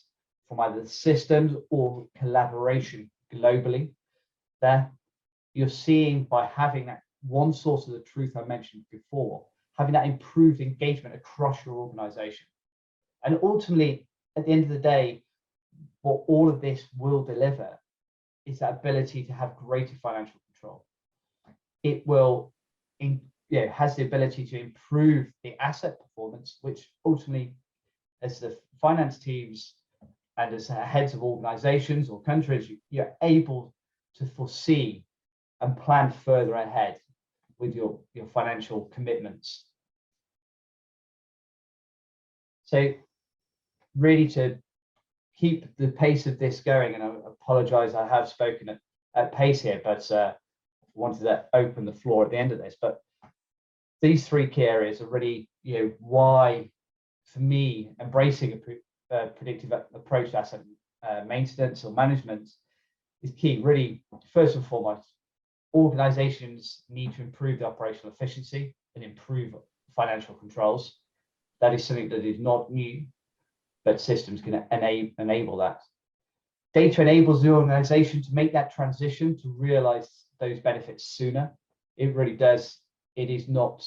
from either the systems or collaboration globally there. You're seeing, by having that one source of the truth I mentioned before, having that improved engagement across your organization. And ultimately, at the end of the day, what all of this will deliver is that ability to have greater financial control. It will, has the ability to improve the asset performance, which ultimately, as the finance teams and as heads of organizations or countries, you're able to foresee and plan further ahead with your financial commitments. So really, to keep the pace of this going, and I apologize, I have spoken at pace here, but wanted to open the floor at the end of this. But these three key areas are really, why, for me, embracing a predictive approach to asset maintenance or management is key. Really, first and foremost, organizations need to improve the operational efficiency and improve financial controls. That is something that is not new, but systems can enable that. Data enables the organization to make that transition to realize those benefits sooner. It really does. It is not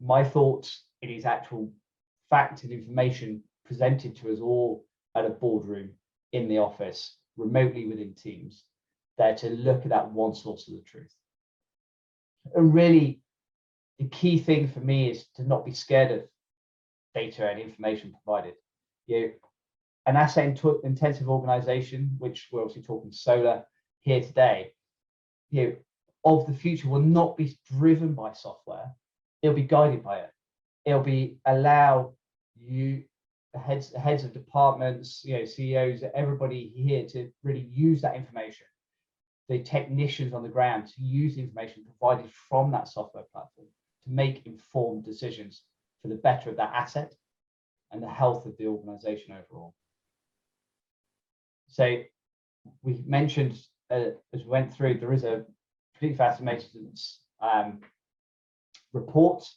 my thoughts, it is actual fact and information presented to us all at a boardroom, in the office, remotely within teams, there to look at that one source of the truth. And really, the key thing for me is to not be scared of data and information provided. An asset-intensive organization, which we're obviously talking solar here today, of the future will not be driven by software. It'll be guided by it. It'll be allow you, the heads of departments, CEOs, everybody here to really use that information. The technicians on the ground to use the information provided from that software platform to make informed decisions for the better of that asset and the health of the organization overall. So we mentioned, as we went through, there is a predictive asset maintenance report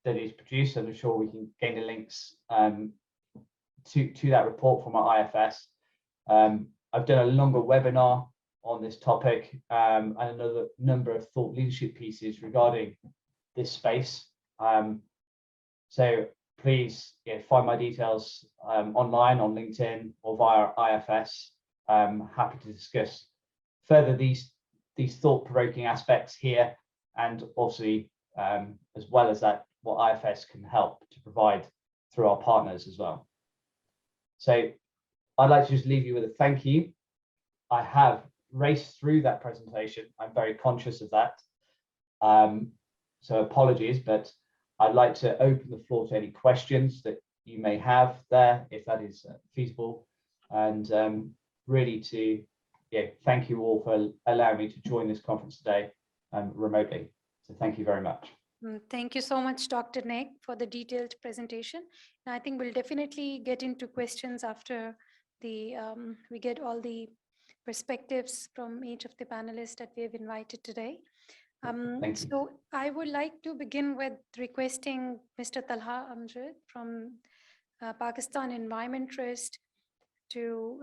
that is produced, and I'm sure we can gain the links to that report from our IFS. I've done a longer webinar on this topic and another number of thought leadership pieces regarding this space. So please find my details online on LinkedIn or via IFS. Happy to discuss further these thought-provoking aspects here, and obviously as well as that, what IFS can help to provide through our partners as well. So I'd like to just leave you with a thank you. I have raced through that presentation. I'm very conscious of that. So apologies, but I'd like to open the floor to any questions that you may have there, if that is feasible, and really to thank you all for allowing me to join this conference today remotely. So thank you very much. Thank you so much, Dr. Naik, for the detailed presentation. And I think we'll definitely get into questions after the we get all the perspectives from each of the panelists that we have invited today. So I would like to begin with requesting Mr. Talha Amjad from Pakistan Environment Trust to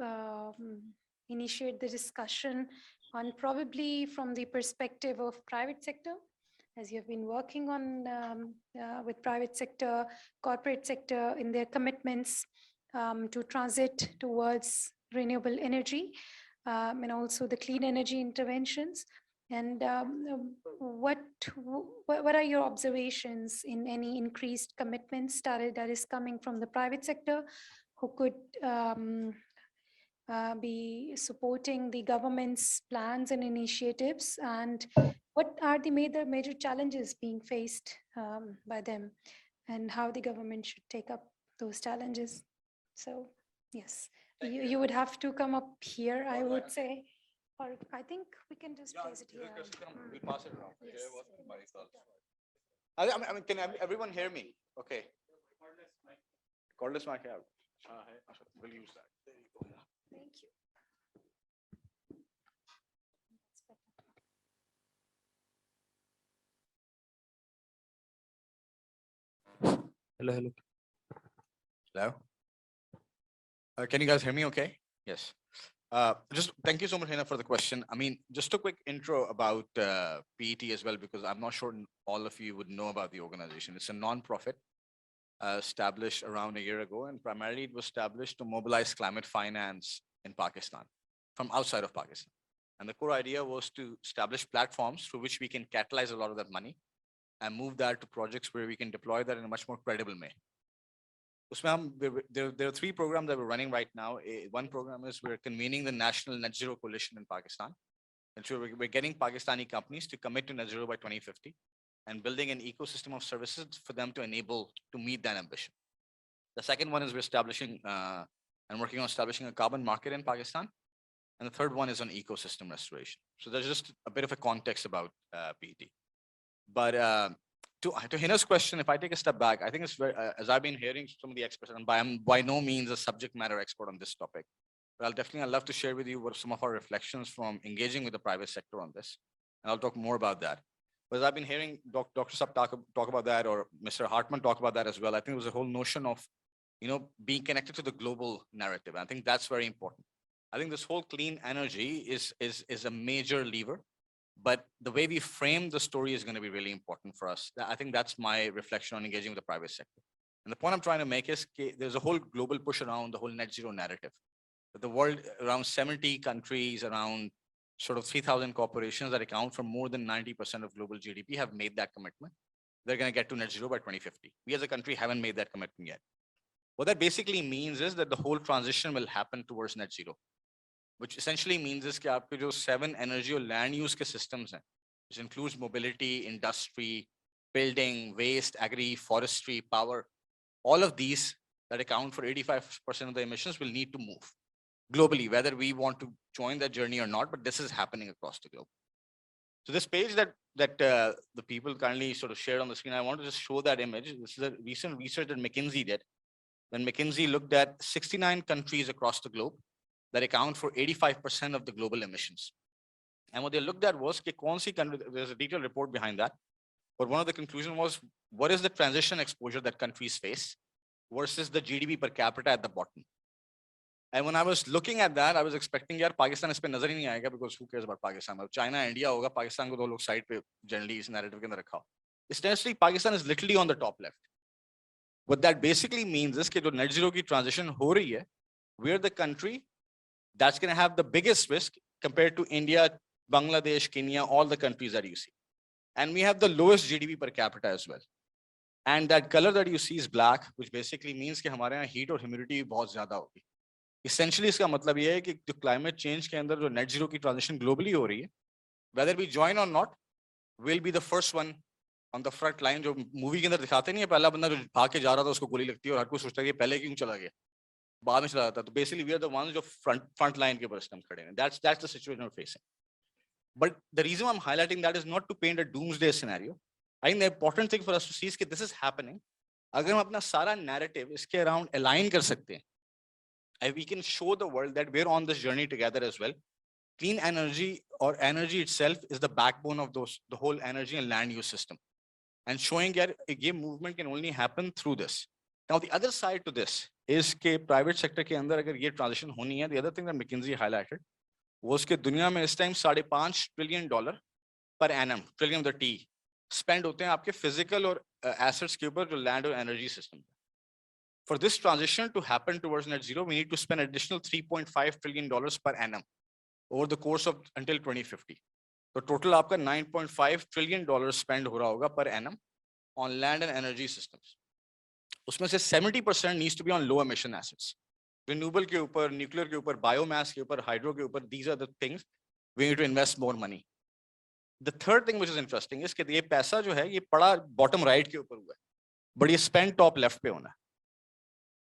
initiate the discussion on, probably from the perspective of private sector, as you have been working on with private sector, corporate sector in their commitments to transit towards renewable energy and also the clean energy interventions. And what are your observations in any increased commitments that is coming from the private sector, who could be supporting the government's plans and initiatives, and what are the major challenges being faced by them, and how the government should take up those challenges? So yes, you would have to come up here, I would say, or I think we can just place it here. We'll pass it around. Yes. I mean, can everyone hear me? Okay. Cordless mic out. We'll use that. There you go. Thank you. Hello, hello. Hello. Can you guys hear me okay? Yes. Just thank you so much, Hina, for the question. I mean, just a quick intro about PET as well, because I'm not sure all of you would know about the organization. It's a non-profit established around a year ago, and primarily it was established to mobilize climate finance in Pakistan, from outside of Pakistan. And the core idea was to establish platforms through which we can catalyze a lot of that money and move that to projects where we can deploy that in a much more credible way. There are three programs that we're running right now. One program is we're convening the National Net Zero Coalition in Pakistan. And so we're getting Pakistani companies to commit to net zero by 2050 and building an ecosystem of services for them to enable to meet that ambition. The second one is we're establishing and working on establishing a carbon market in Pakistan. And the third one is on ecosystem restoration. So there's just a bit of a context about PET. But to Hina's question, if I take a step back, I think it's very, as I've been hearing some of the experts, and I'm by no means a subject matter expert on this topic, but I'd love to share with you what some of our reflections from engaging with the private sector on this. And I'll talk more about that. But as I've been hearing Dr. Saab talk about that, or Mr. Hartman talk about that as well, I think it was a whole notion of, being connected to the global narrative. And I think that's very important. I think this whole clean energy is a major lever. But the way we frame the story is going to be really important for us. I think that's my reflection on engaging with the private sector. And the point I'm trying to make is there's a whole global push around the whole net zero narrative. The world, around 70 countries, around sort of 3,000 corporations that account for more than 90% of global GDP have made that commitment. They're going to get to net zero by 2050. We as a country haven't made that commitment yet. What that basically means is that the whole transition will happen towards net zero, which essentially means is that आपके जो 7 energy or land use के systems हैं, which includes mobility, industry, building, waste, agri, forestry, power, all of these that account for 85% of the emissions will need to move globally, whether we want to join that journey or not, but this is happening across the globe. So this page that the people kindly sort of shared on the screen, I want to just show that image. This is a recent research that McKinsey did. When McKinsey looked at 69 countries across the globe that account for 85% of the global emissions. And what they looked at was, there's a detailed report behind that. But one of the conclusion was, what is the transition exposure that countries face versus the GDP per capita at the bottom? And when I was looking at that, I was expecting, यार पाकिस्तान इस पे नजर ही नहीं आएगा, because who cares about Pakistan? अब China, India होगा, पाकिस्तान को दो लोग side पे generally इस narrative के अंदर रखा हो. Essentially, Pakistan is literally on the top left. What that basically means is कि जो net zero की transition हो रही है, we're the country that's going to have the biggest risk compared to India, Bangladesh, Kenya, all the countries that you see. And we have the lowest GDP per capita as well. And that color that you see is black, which basically means कि हमारे यहाँ heat और humidity बहुत ज़्यादा होगी. Essentially इसका मतलब ये है कि जो climate change के अंदर जो net zero की transition globally हो रही है, whether we join or not, we'll be the first one on the front line. जो movie के अंदर दिखाते नहीं है, पहला बंदा जो भाग के जा रहा था उसको गोली लगती है और हर कोई सोचता है कि पहले क्यों चला गया, बाद में चला जाता है. तो basically we are the ones जो front line के ऊपर इस टाइम खड़े हैं. That's the situation we're facing. But the reason I'm highlighting that is not to paint a doomsday scenario. I think the important thing for us to see is that this is happening. अगर हम अपना सारा narrative इसके around align कर सकते हैं, and we can show the world that we're on this journey together as well. Clean energy or energy itself is the backbone of the whole energy and land use system. And showing that a game movement can only happen through this. Now, the other side to this is that private sector के अंदर अगर ये transition होनी है, the other thing that McKinsey highlighted was कि दुनिया में इस time $5.5 trillion per annum, trillion with the T, spend होते हैं आपके physical और assets के ऊपर जो land और energy system. For this transition to happen towards net zero, we need to spend additional $3.5 trillion per annum over the course of until 2050. So total आपका $9.5 trillion spend हो रहा होगा per annum on land and energy systems. उसमें से 70% needs to be on low emission assets. Renewable के ऊपर, nuclear के ऊपर, biomass के ऊपर, hydro के ऊपर, these are the things we need to invest more money. The third thing which is interesting is कि ये पैसा जो है ये पड़ा bottom right के ऊपर हुआ है, but ये spend top left पे होना है.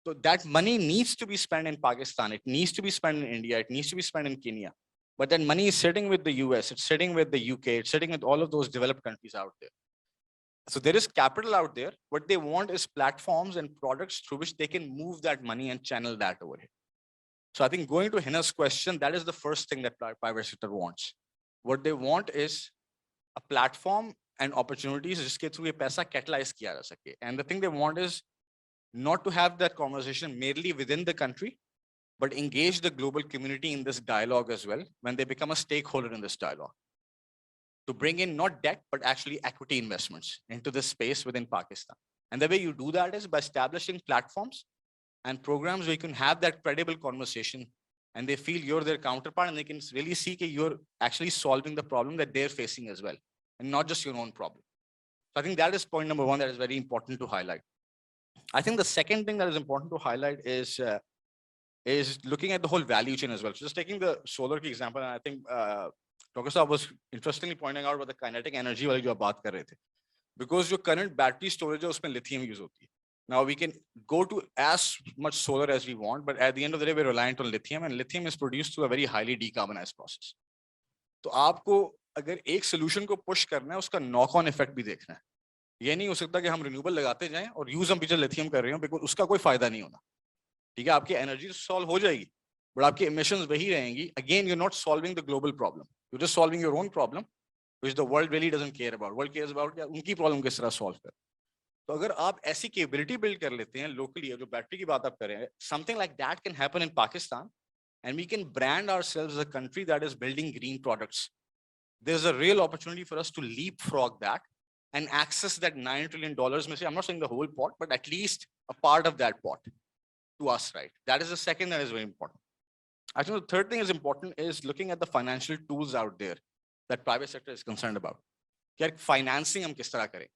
So that money needs to be spent in Pakistan. It needs to be spent in India. It needs to be spent in Kenya. But that money is sitting with the US. It's sitting with the UK. It's sitting with all of those developed countries out there. So there is capital out there. What they want is platforms and products through which they can move that money and channel that over here. So I think going to Hina's question, that is the first thing that private sector wants. What they want is a platform and opportunities जिसके through ये पैसा catalyze किया जा सके. And the thing they want is not to have that conversation merely within the country, but engage the global community in this dialogue as well when they become a stakeholder in this dialogue. To bring in not debt, but actually equity investments into this space within Pakistan. And the way you do that is by establishing platforms and programs where you can have that credible conversation and they feel you're their counterpart and they can really see that you're actually solving the problem that they're facing as well, and not just your own problem. So I think that is point number one that is very important to highlight. I think the second thing that is important to highlight is looking at the whole value chain as well. So just taking the solar example, and I think Dr. Saab was interestingly pointing out about the kinetic energy वाली जो आप बात कर रहे थे, because your current battery storage है उसमें lithium use होती है. Now we can go to as much solar as we want, but at the end of the day we're reliant on lithium, and lithium is produced through a very highly decarbonized process. तो आपको अगर एक solution को push करना है, उसका knock-on effect भी देखना है. ये नहीं हो सकता कि हम रिन्यूएबल लगाते जाएं और यूज हम पीछे लिथियम कर रहे हो, बिकॉज उसका कोई फायदा नहीं होना. ठीक है, आपकी एनर्जी सॉल्व हो जाएगी, बट आपकी इमिशंस वही रहेंगी. Again, you are not solving the global problem, you just solving your own problem which the world really doesn't care about. World cares about उनकी प्रॉब्लम किस तरह सॉल्व कर. तो अगर आप ऐसी कैपेबिलिटी बिल्ड कर लेते हैं लोकली, जो बैटरी की बात आप कर रहे हैं, something like that can happen in Pakistan, and we can brand ourselves as a country that is building green products. There is a real opportunity for us to leapfrog that and access that $9 trillion. I'm not saying the whole pot, but at least a part of that pot to us, right? That is the second that is very important. I think the third thing is important is looking at the financial tools out there that private sector is concerned about. Like financing हम किस तरह करें?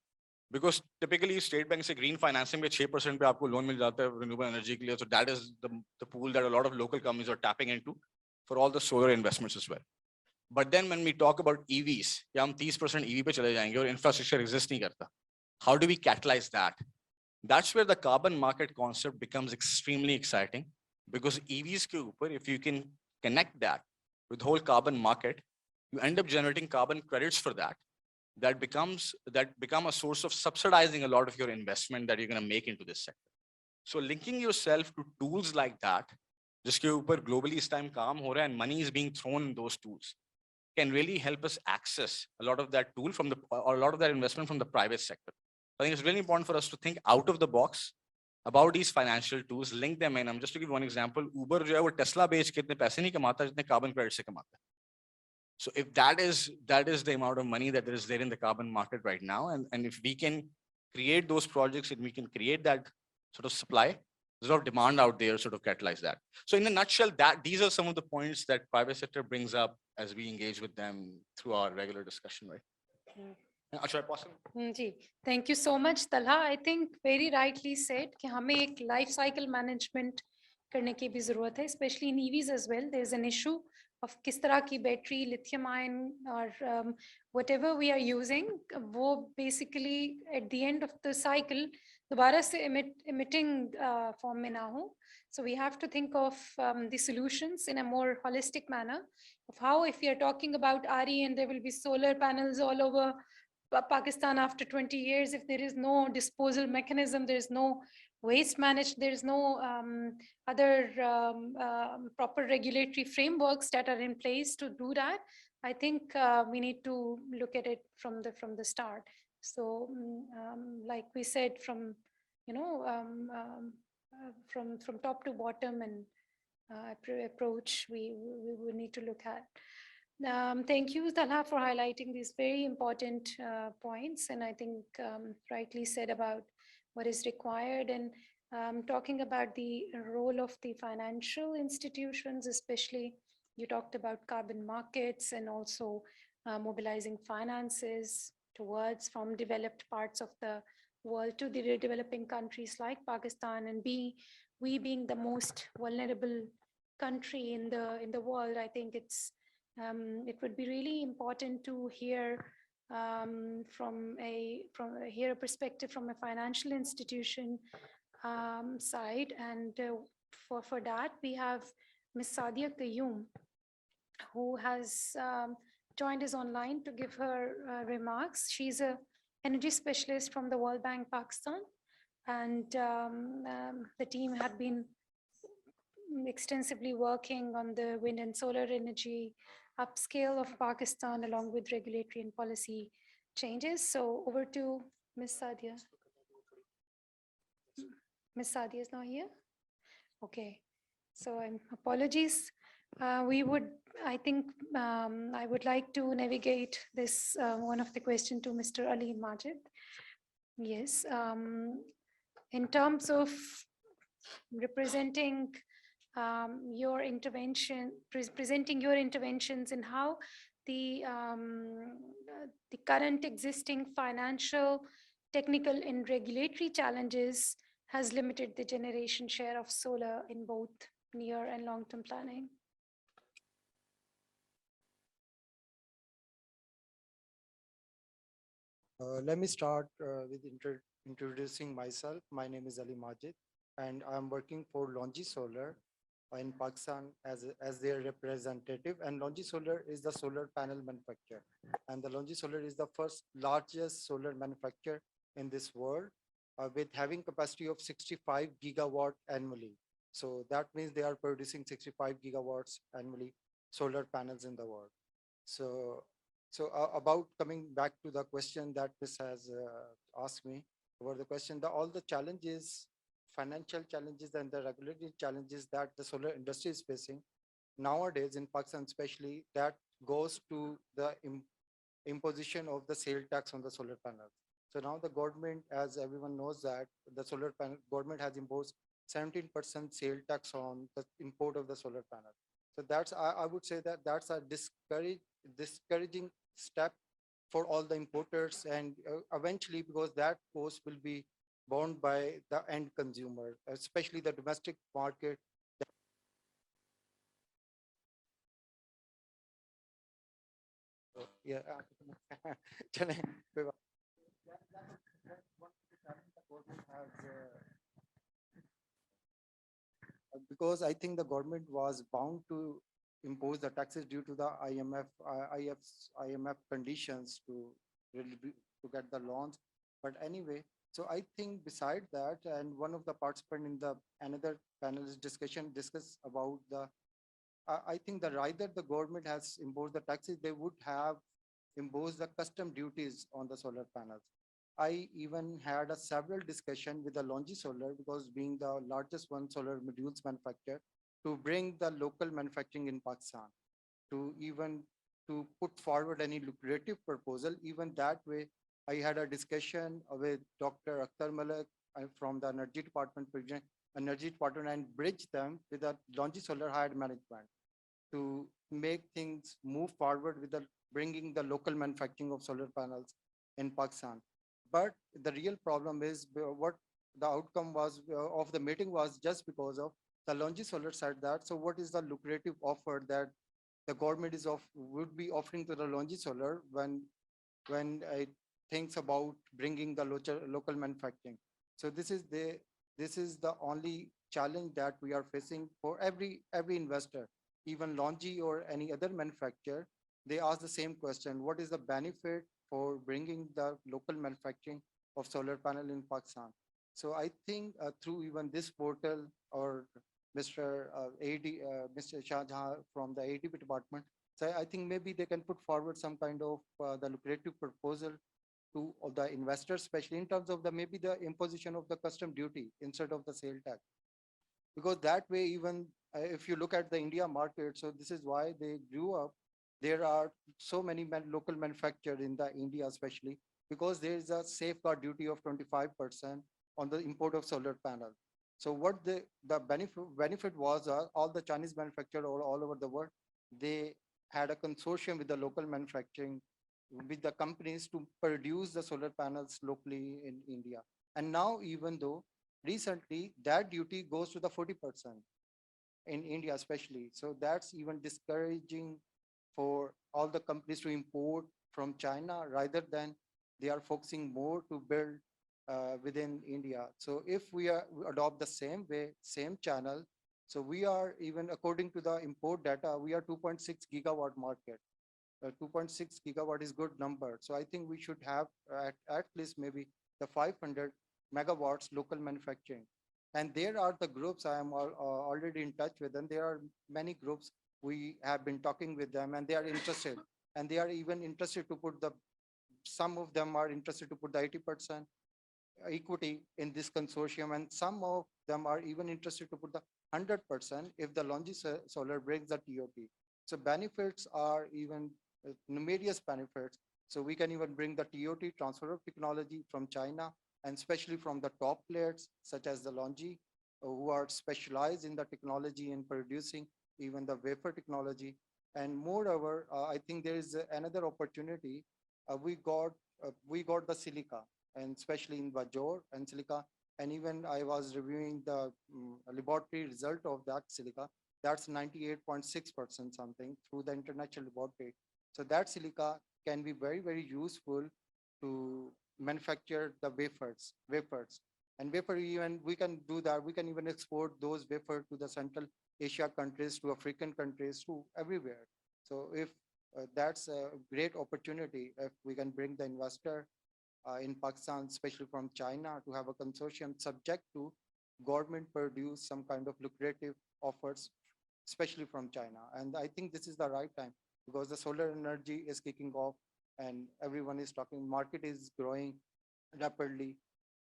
Because typically state bank से green financing में 6% पे आपको loan मिल जाता है renewable energy के लिए. So that is the pool that a lot of local companies are tapping into for all the solar investments as well. But then when we talk about EVs, या हम 30% EV पे चले जाएंगे और infrastructure exist नहीं करता. How do we catalyze that? That's where the carbon market concept becomes extremely exciting, because EVs के ऊपर, if you can connect that with the whole carbon market, you end up generating carbon credits for that. That become a source of subsidizing a lot of your investment that you're going to make into this sector. So linking yourself to tools like that, जिसके ऊपर globally इस time काम हो रहा है and money is being thrown in those tools, can really help us access a lot of that tool from or a lot of that investment from the private sector. I think it's really important for us to think out of the box about these financial tools, link them in. Just to give one example, Uber जो है वो Tesla बेच के इतने पैसे नहीं कमाता जितने carbon credit से कमाता है. So if that is the amount of money that is there in the carbon market right now, and if we can create those projects and we can create that sort of supply, there's a lot of demand out there sort of catalyze that. So in a nutshell, these are some of the points that private sector brings up as we engage with them through our regular discussion, right? Should I pause? Ji, thank you so much, Talha. I think very rightly said कि हमें एक life cycle management करने की भी ज़रूरत है, especially in EVs as well. There's an issue of किस तरह की battery, lithium ion, or whatever we are using, वो basically at the end of the cycle दोबारा से emitting form में ना हो. So we have to think of the solutions in a more holistic manner of how, if we are talking about RE and there will be solar panels all over Pakistan after 20 years, if there is no disposal mechanism, there is no waste managed, there is no other proper regulatory frameworks that are in place to do that, I think we need to look at it from the start. So like we said, from from top to bottom and approach we need to look at. Thank you, Talha, for highlighting these very important points, and I think rightly said about what is required, and talking about the role of the financial institutions, especially you talked about carbon markets and also mobilizing finances towards from developed parts of the world to the developing countries like Pakistan, and we being the most vulnerable country in the world. I think it would be really important to hear from a perspective from a financial institution side, and for that we have Ms. Sadia Qayyum, who has joined us online to give her remarks. She's a energy specialist from the World Bank Pakistan, and the team had been extensively working on the wind and solar energy upscale of Pakistan along with regulatory and policy changes. So over to Ms. Sadia. Ms. Sadia is not here? Okay, so apologies. I think I would like to navigate this one of the question to Mr. Ali Majid. Yes, in terms of representing your intervention, presenting your interventions in how the current existing financial, technical and regulatory challenges has limited the generation share of solar in both near and long-term planning. Let me start with introducing myself. My name is Ali Majid, and I'm working for Longi Solar in Pakistan as their representative. And Longi Solar is the solar panel manufacturer, and the Longi Solar is the first largest solar manufacturer in this world, with having capacity of 65 gigawatt annually. So that means they are producing 65 gigawatts annually solar panels in the world. So about coming back to the question that this has asked me about the question, all the challenges, financial challenges and the regulatory challenges that the solar industry is facing nowadays in Pakistan, especially, that goes to the imposition of the sale tax on the solar panels. So now the government, as everyone knows, that the solar panel government has imposed 17% sale tax on the import of the solar panel. So that's, I would say that that's a discouraging step for all the importers, and eventually, because that cost will be borne by the end consumer, especially the domestic market. Yeah. Because I think the government was bound to impose the taxes due to the IMF conditions to get the loans. But anyway, so I think beside that, and one of the participants in the another panelist discuss about the I think that either the government has imposed the taxes, they would have imposed the custom duties on the solar panels. I even had a several discussion with the Longi Solar, because being the largest one solar modules manufacturer, to bring the local manufacturing in Pakistan, to even to put forward any lucrative proposal. Even that way, I had a discussion with Dr. Akhtar Malik from the Energy Department, and bridge them with the Longi Solar hired management to make things move forward with the bringing the local manufacturing of solar panels in Pakistan. But the real problem is what the outcome was of the meeting was just because of the Longi Solar said that. So what is the lucrative offer that the government is would be offering to the Longi Solar when it thinks about bringing the local manufacturing? So this is the only challenge that we are facing for every investor, even Longi or any other manufacturer. They ask the same question: what is the benefit for bringing the local manufacturing of solar panel in Pakistan? So I think through even this portal, or Mr. Shah Jahan from the ADB department, so I think maybe they can put forward some kind of the lucrative proposal to the investors, especially in terms of the maybe the imposition of the custom duty instead of the sale tax. Because that way, even if you look at the India market, so this is why they grew up. There are so many local manufacturers in the India, especially because there is a safeguard duty of 25% on the import of solar panel. So what the benefit was, all the Chinese manufacturers all over the world, they had a consortium with the local manufacturing, with the companies to produce the solar panels locally in India. And now, even though recently that duty goes to the 40% in India, especially. So that's even discouraging for all the companies to import from China rather than they are focusing more to build within India. So if we adopt the same way, same channel, so we are, even according to the import data, we are 2.6 gigawatt market. 2.6 gigawatt is good number. So I think we should have at least maybe the 500 megawatts local manufacturing. And there are the groups I am already in touch with, and there are many groups we have been talking with them, and they are interested. And they are even interested to put some of them are interested to put the 80% equity in this consortium, and some of them are even interested to put the 100% if the Longi Solar brings the TOT. So benefits are even numerous benefits. So we can even bring the TOT, transfer of technology, from China, and especially from the top players such as the Longi, who are specialized in the technology in producing even the wafer technology. And moreover, I think there is another opportunity. We got the silica, and especially in Bajor and silica. And even I was reviewing the laboratory result of that silica. That's 98.6% something through the international laboratory. So that silica can be very, very useful to manufacture the wafers. And wafer, even we can do that. We can even export those wafer to the Central Asia countries, to African countries, to everywhere. So if that's a great opportunity, if we can bring the investor in Pakistan, especially from China, to have a consortium subject to government produce some kind of lucrative offers, especially from China. And I think this is the right time, because the solar energy is kicking off and everyone is talking, market is growing rapidly.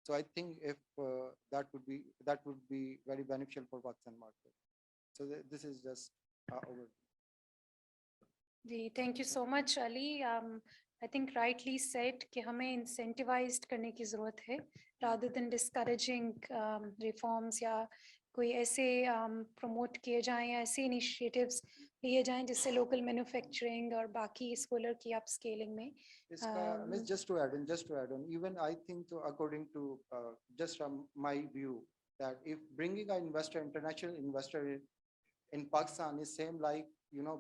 So I think if that would be very beneficial for Pakistan market. So this is just over. Thank you so much, Ali. I think rightly said कि हमें incentivized करने की ज़रूरत है, rather than discouraging reforms या कोई ऐसे promote किए जाएं या ऐसे initiatives लिए जाएं जिससे local manufacturing और बाकी solar की upscaling में. Just to add on, even I think, according to just my view, that if bringing an international investor in Pakistan is same like,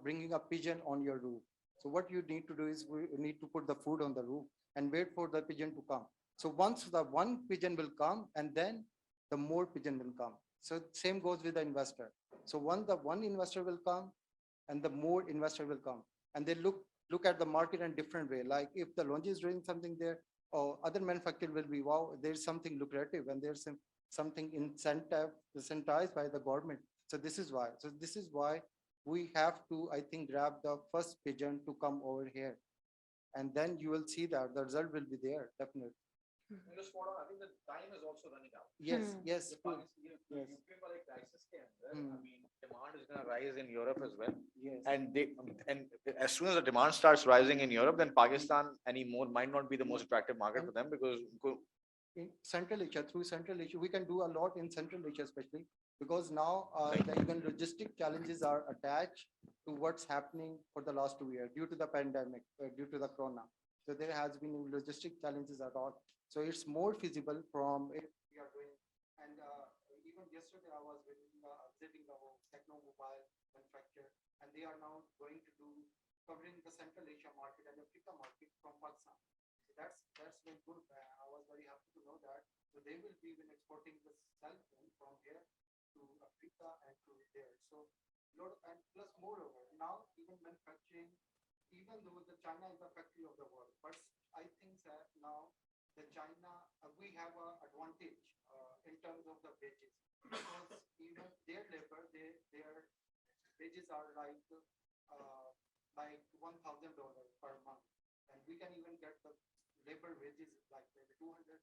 bringing a pigeon on your roof. So what you need to do is we need to put the food on the roof and wait for the pigeon to come. So once the one pigeon will come, and then the more pigeon will come. So same goes with the investor. So the one investor will come, and the more investor will come, and they look at the market in a different way. Like if the Longi is doing something there, or other manufacturer will be, wow, there's something lucrative and there's something incentivized by the government. So this is why. we have to, I think, grab the first pigeon to come over here. And then you will see that the result will be there, definitely. Just for, I think the time is also running out. Yes, yes, The true. Pakistan- Yes. UP वाले crisis के अंदर, Hmm. I mean, demand is going to rise in Europe as well. Yes. And as soon as the demand starts rising in Europe, then Pakistan anymore might not be the most attractive market for them because In Central Asia, through Central Asia, we can do a lot in Central Asia, especially because now the even logistic challenges are attached to what's happening for the last 2 years due to the pandemic, due to the corona. So there has been logistic challenges at all. So it's more feasible from if we are doing. And even yesterday, I was visiting the techno mobile manufacturer, and they are now going to do covering the Central Asia market and Africa market from Pakistan. So that's very good. I was very happy to know that. So they will be even exporting the cell phone from here to Africa and to there. So lot and plus moreover, now even manufacturing, even though the China is the factory of the world, but I think that now the China we have an advantage in terms of the wages because even their labor, their wages are like $1,000 per month, and we can even get the labor wages like maybe $200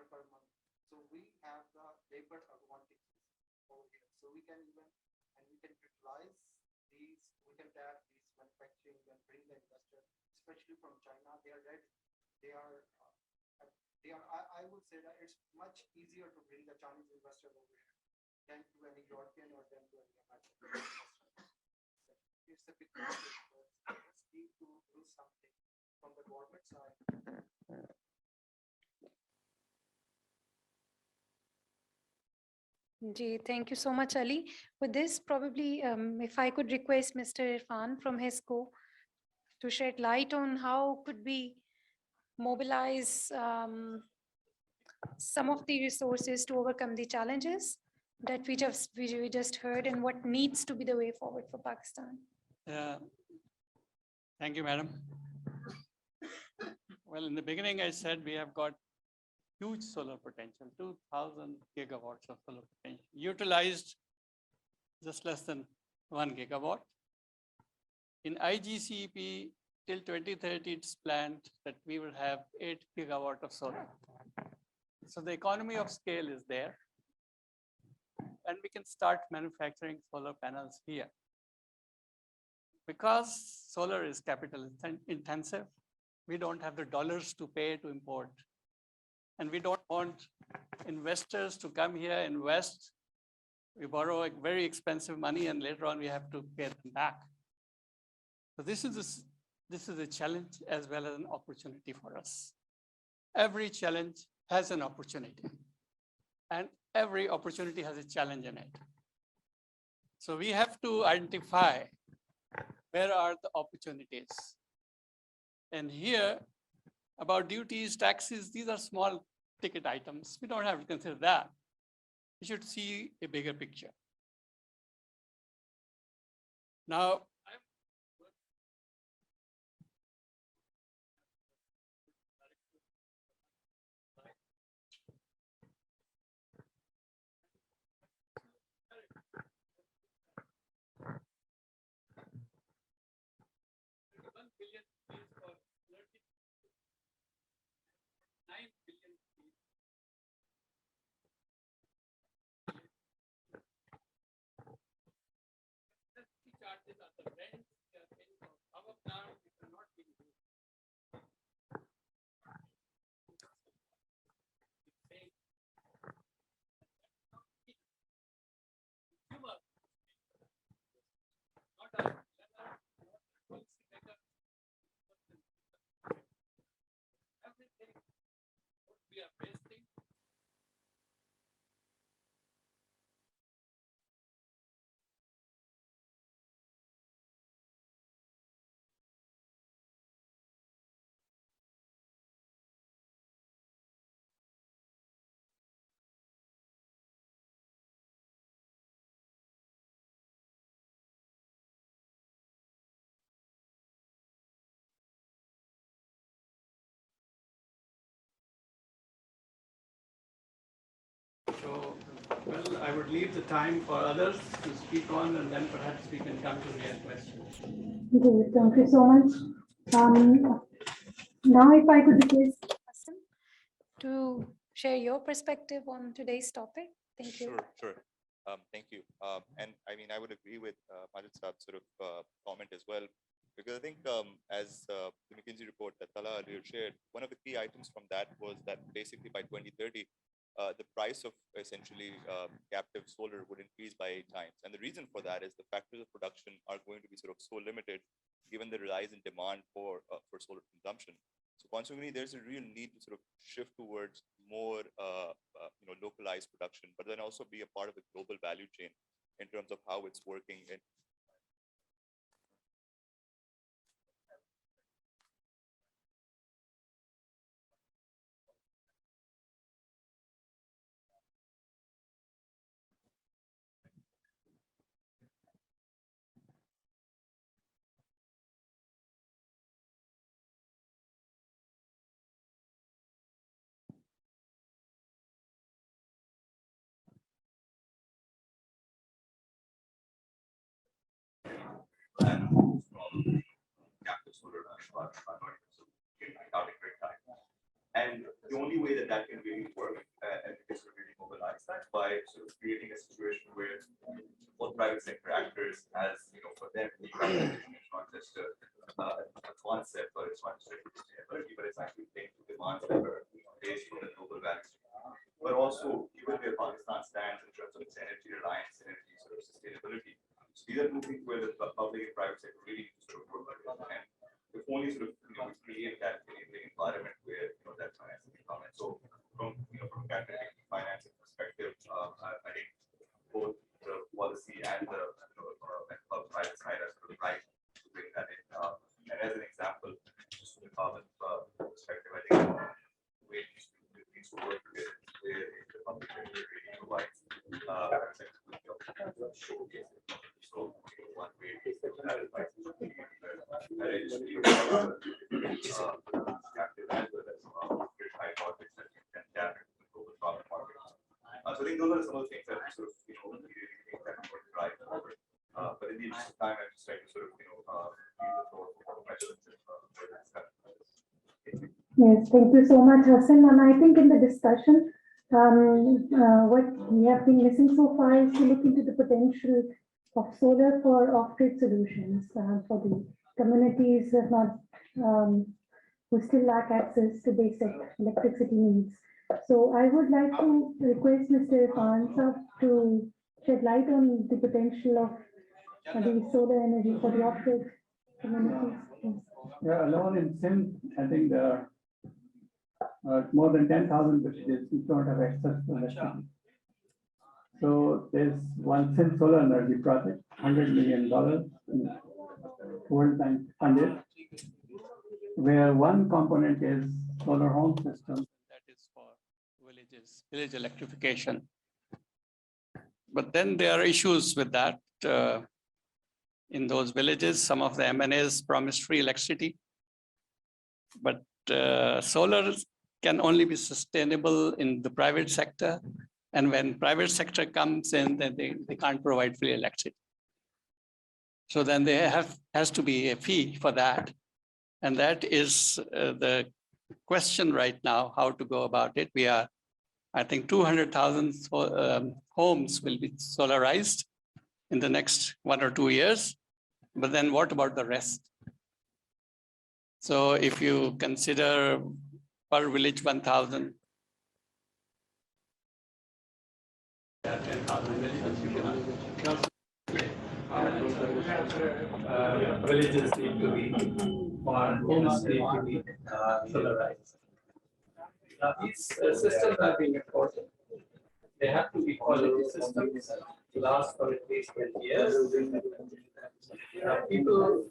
per month. So we have the labor advantages over here. So we can even and we can utilize these. We can tap these manufacturing and bring the investor, especially from China. They are ready. They are. I would say that it's much easier to bring the Chinese investor over here than to any European or than to any American investor. It's a big mistake. It's need to do something from the government side. Ji, thank you so much, Ali. With this, probably, if I could request Mr. Irfan from HESCO to shed light on how could we mobilize some of the resources to overcome the challenges that we just heard, and what needs to be the way forward for Pakistan. Thank you, madam. Well, in the beginning, I said we have got huge solar potential, 2,000 gigawatts of solar potential, utilized just less than 1 gigawatt. In IGCP, till 2030, it's planned that we will have 8 gigawatt of solar. So the economy of scale is there, and we can start manufacturing solar panels here. Because solar is capital intensive, we don't have the dollars to pay to import. And we don't want investors to come here, invest. We borrow a very expensive money and later on we have to pay them back. So this is a challenge as well as an opportunity for us. Every challenge has an opportunity, and every opportunity has a challenge in it. So we have to identify where are the opportunities. And here, about duties, taxes, these are small ticket items. We don't have to consider that. We should see a bigger picture. Now, charges are the rent, they are paying for power plant, which are not being used. Everything we are wasting. So Well, I would leave the time for others to speak on, and then perhaps we can come to real questions. Okay, thank you so much. Now, if I could request Hassan to share your perspective on today's topic. Thank you. Sure. Thank you. And I mean, I would agree with Majid Saab's sort of comment as well, because I think as the McKinsey report that Tala earlier shared, one of the key items from that was that basically by 2030, the price of essentially captive solar would increase by 8 times. And the reason for that is the factors of production are going to be sort of so limited given the rise in demand for solar consumption. So consequently, there's a real need to sort of shift towards more localized production, but then also be a part of the global value chain in terms of how it's working in captive solar are not without a great time. And the only way that that can really work and we can sort of really mobilize that by sort of creating a situation where both private sector actors, as you know, for them, it's not just a concept, or it's not just a sustainability, but it's actually paying to demands that are based on the global values. But also, given where Pakistan stands in terms of its energy reliance, energy sort of sustainability, so these are two things where the public and private sector really need to sort of work together. And if only sort of we create that enabling environment where that financing can come in. So from from a capital financing perspective, I think both the policy and the private side are sort of right to bring that in. And as an example, just from the carbon perspective, I think the way it needs to work together where the public sector really provides private sector showcase it. So one way that advice is that it is captive as well as high projects that you can tap into the global carbon market. So I think those are some of the things that sort of really think that would drive forward. But in the interest of time, I just like to sort of leave the floor for questions and further discussion. Yes, thank you so much, Hassan. And I think in the discussion, what we have been missing so far is to look into the potential of solar for off-grid solutions for the communities who still lack access to basic electricity needs. So I would like to request Mr. Irfan to shed light on the potential of the solar energy for the off-grid communities. Yeah, alone in Sindh, I think there are more than 10,000 villages who don't have access to electricity. So there's one Sindh solar energy project, $100 million, World Bank funded, where one component is solar home system. That is for village electrification. But then there are issues with that. In those villages, some of the MNAs promised free electricity, but solar can only be sustainable in the private sector. And when private sector comes in, then they can't provide free electricity. So then there has to be a fee for that. And that is the question right now, how to go about it. We are, I think 200,000 homes will be solarized in the next 1 or 2 years. But then what about the rest? So if you consider per village 1,000, 10,000 villages, you villages need to be, or homes need to be solarized. These systems are being important. They have to be quality systems to last for at least 20 years. People,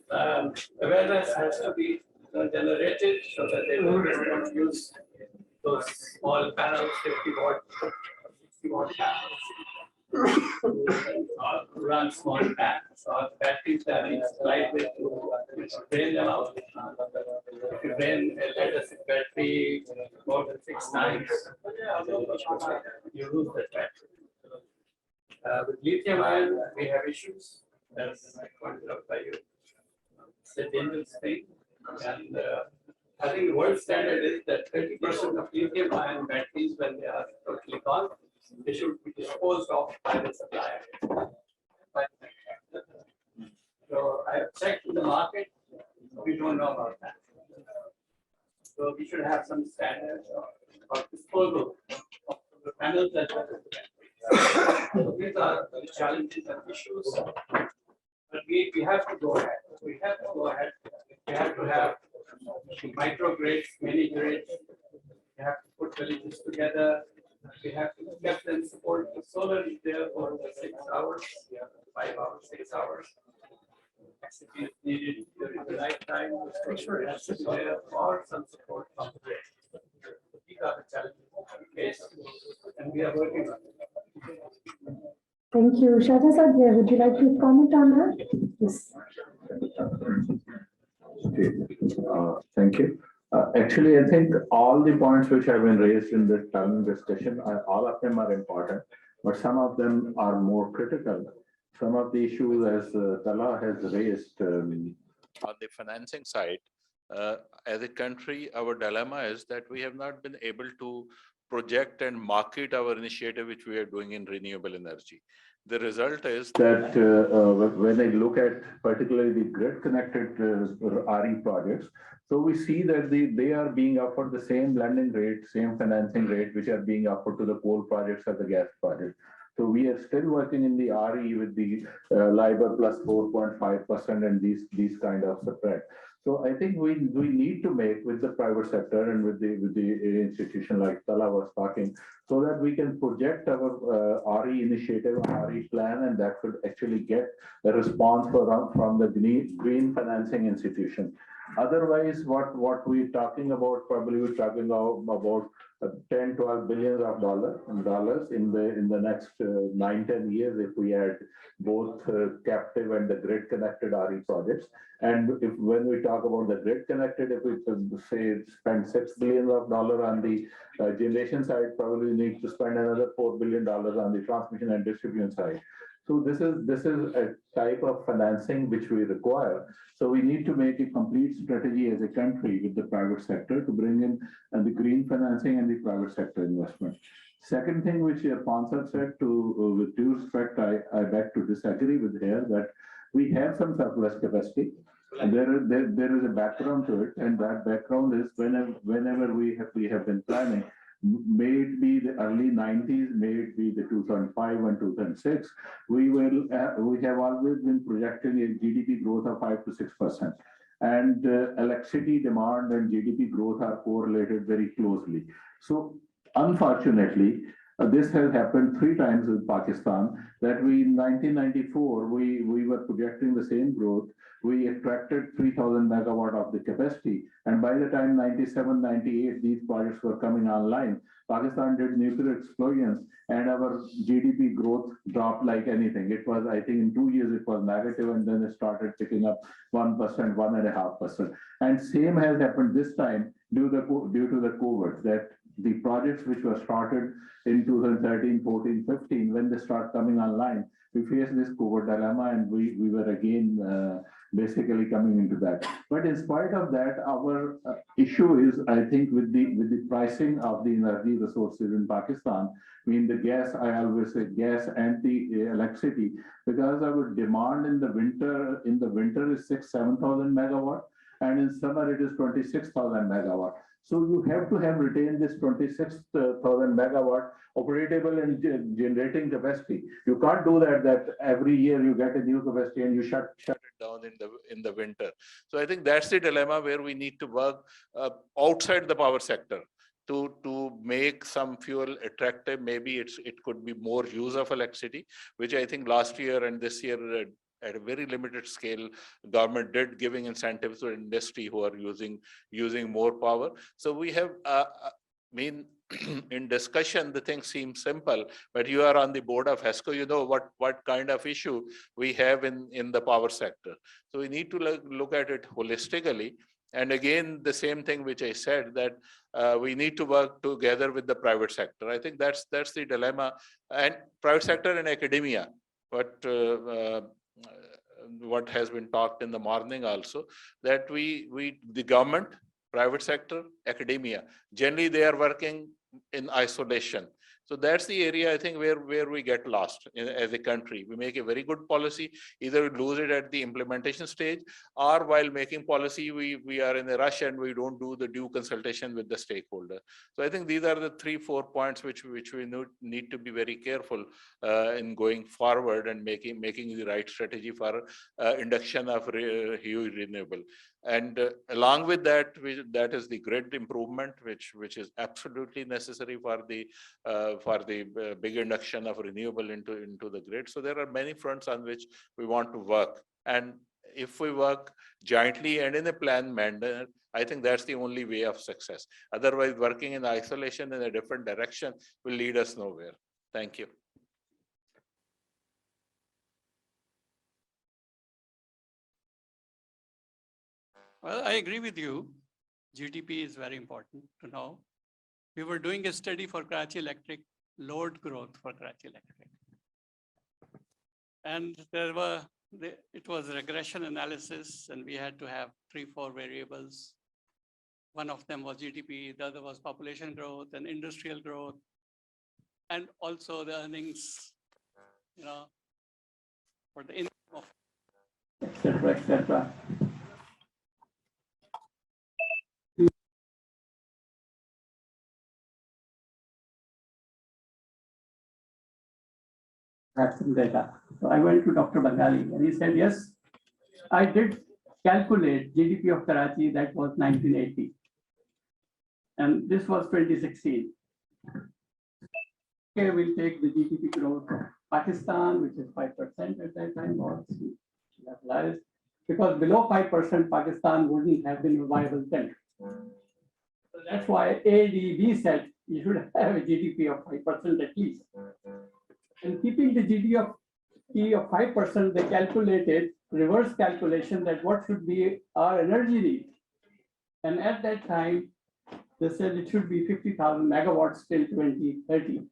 awareness has to be generated so that they don't use those small panels, 50-watt, 60-watt panels. Or run small packs or batteries that is lightweight to drain them out. If you drain a lead-acid battery more than 6 times, you lose the battery. With lithium ion, we have issues, as pointed out by you. It's a dangerous thing. And I think the world standard is that 30% of lithium ion batteries, when they are totally gone, they should be disposed of by the supplier. So I have checked the market, we don't know about that. So we should have some standards of disposal of the panels that are so these are the challenges and issues. But we have to go ahead. We have to go ahead. We have to have micro grids, mini grids. We have to put villages together. We have to get them support. The solar is there for the 6 hours, 5 hours, 6 hours. Electricity is needed during the night time. Make sure it has to be there or some support from the grid. These are the challenges we face, and we are working on it. Thank you. Shahjazad, would you like to comment on that? Yes. Thank you. Actually, I think all the points which have been raised in this panel discussion, all of them are important, but some of them are more critical. Some of the issues, as Tala has raised. On the financing side, as a country, our dilemma is that we have not been able to project and market our initiative, which we are doing in renewable energy. The result is that when I look at particularly the grid-connected RE projects, so we see that they are being offered the same lending rate, same financing rate, which are being offered to the coal projects or the gas projects. So we are still working in the RE with the LIBOR plus 4.5% and these kind of spread. So I think we need to make with the private sector and with the institution like Tala was talking, so that we can project our RE initiative, RE plan, and that could actually get a response from the green financing institution. Otherwise, what we're talking about, probably we're talking about 10, 12 billions of dollars in the next 9, 10 years if we add both captive and the grid connected RE projects. And when we talk about the grid connected, if we say spend $6 billion on the generation side, probably need to spend another $4 billion on the transmission and distribution side. So this is a type of financing which we require. So we need to make a complete strategy as a country with the private sector to bring in the green financing and the private sector investment. Second thing which Irfan said, with due respect, I beg to disagree with here that we have some surplus capacity. And there is a background to it, and that background is whenever we have been planning, may it be the early 90s, may it be the 2005 and 2006, we have always been projecting a GDP growth of 5 to 6%. And electricity demand and GDP growth are correlated very closely. So unfortunately, this has happened 3 times with Pakistan, that in 1994, we were projecting the same growth. We attracted 3,000 megawatt of the capacity. And by the time 97, 98, these projects were coming online, Pakistan did nuclear explosions and our GDP growth dropped like anything. It was, I think in 2 years, it was negative, and then it started picking up 1%, 1.5%. And same has happened this time due to the COVID, that the projects which were started in 2013, 14, 15, when they start coming online, we faced this COVID dilemma, and we were again basically coming into that. But in spite of that, our issue is, I think, with the pricing of the energy resources in Pakistan. I mean, the gas, I always say gas and the electricity, because our demand in the winter is 7,000 megawatt, and in summer it is 26,000 megawatt. So you have to have retained this 26,000 megawatt operatable and generating capacity. You can't do that every year you get a new capacity and you shut it down in the winter. So I think that's the dilemma where we need to work outside the power sector to make some fuel attractive. Maybe it could be more use of electricity, which I think last year and this year at a very limited scale, government did giving incentives to industry who are using more power. So we have in discussion, the thing seems simple, but you are on the board of HESCO, you know what kind of issue we have in the power sector. So we need to look at it holistically. And again, the same thing which I said, that we need to work together with the private sector. I think that's the dilemma, and private sector and academia. What has been talked in the morning also, that the government, private sector, academia, generally they are working in isolation. So that's the area, I think, where we get lost as a country. We make a very good policy, either we lose it at the implementation stage, or while making policy, we are in a rush and we don't do the due consultation with the stakeholder. So I think these are the 3-4 points which we need to be very careful in going forward and making the right strategy for induction of huge renewable. And along with that, that is the grid improvement, which is absolutely necessary for the big induction of renewable into the grid. So there are many fronts on which we want to work. And if we work jointly and in a planned manner, I think that's the only way of success. Otherwise, working in isolation in a different direction will lead us nowhere. Thank you. Well, I agree with you. GDP is very important to know. We were doing a study for Karachi Electric, load growth for Karachi Electric. And it was regression analysis, and we had to have 3-4 variables. One of them was GDP, the other was population growth and industrial growth, and also the earnings, for the income of. Et cetera. Have some data. So I went to Dr. Bengali and he said, yes, I did calculate GDP of Karachi, that was 1980. And this was 2016. Okay, we'll take the GDP growth of Pakistan, which is 5% at that time, or levelized, because below 5%, Pakistan wouldn't have been a viable country. So that's why ADB said you should have a GDP of 5% at least. And keeping the GDP of 5%, they calculated, reverse calculation, that what should be our energy need. And at that time, they said it should be 50,000 megawatts till 2030.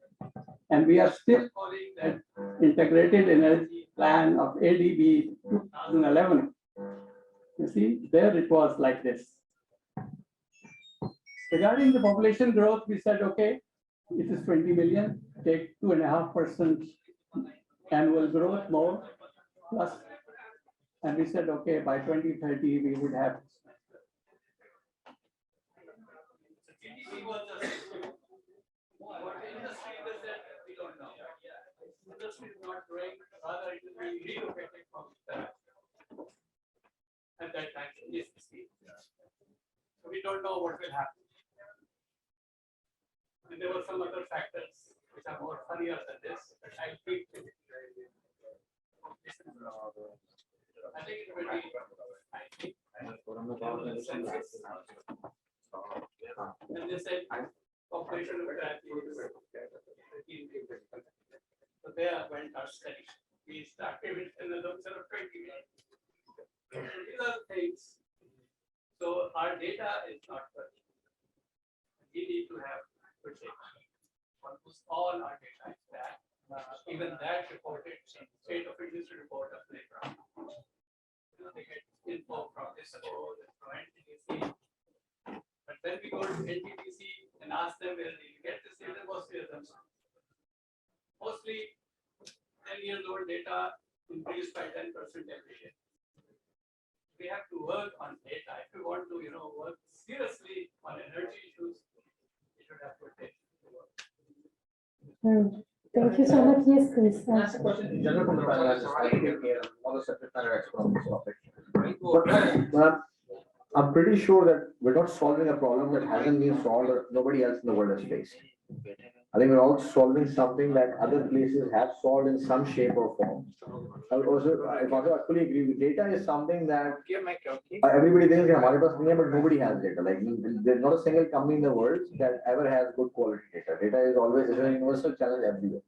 And we are still calling that integrated energy plan of ADB 2011. You see, there it was like this. Regarding the population growth, we said, okay, it is 20 million, take 2.5% annual growth more plus. And we said, okay, by 2030, we would have. GDP was just what industry does that, we don't know. Industry is not growing, rather it will be relocated from at that time. Yes, so we don't know what will happen. And there were some other factors which are more funnier than this, but I'll keep it. I think it will be, and they said population of Karachi is 13 million. So there went our study. We started with an assumption of 20 million. These are the things. So our data is not good. We need to have good data. Almost all our data is bad. Even that reported state of industry report of playground. They get info from this from NTPC. But when we go to NTPC and ask them where they get this data, mostly assumption. Mostly 10 years old data increased by 10% every year. We have to work on data. If we want to, work seriously on energy issues, we should have good data. Thank you so much. Yes, please. Last question in general from the panelists. I think all the subject matter experts on this topic. But I'm pretty sure that we're not solving a problem that hasn't been solved or nobody else in the world has faced. I think we're all solving something that other places have solved in some shape or form. I fully agree with data is something that everybody thinks but nobody has data. Like there's not a single company in the world that ever has good quality data. Data is always a universal challenge everywhere.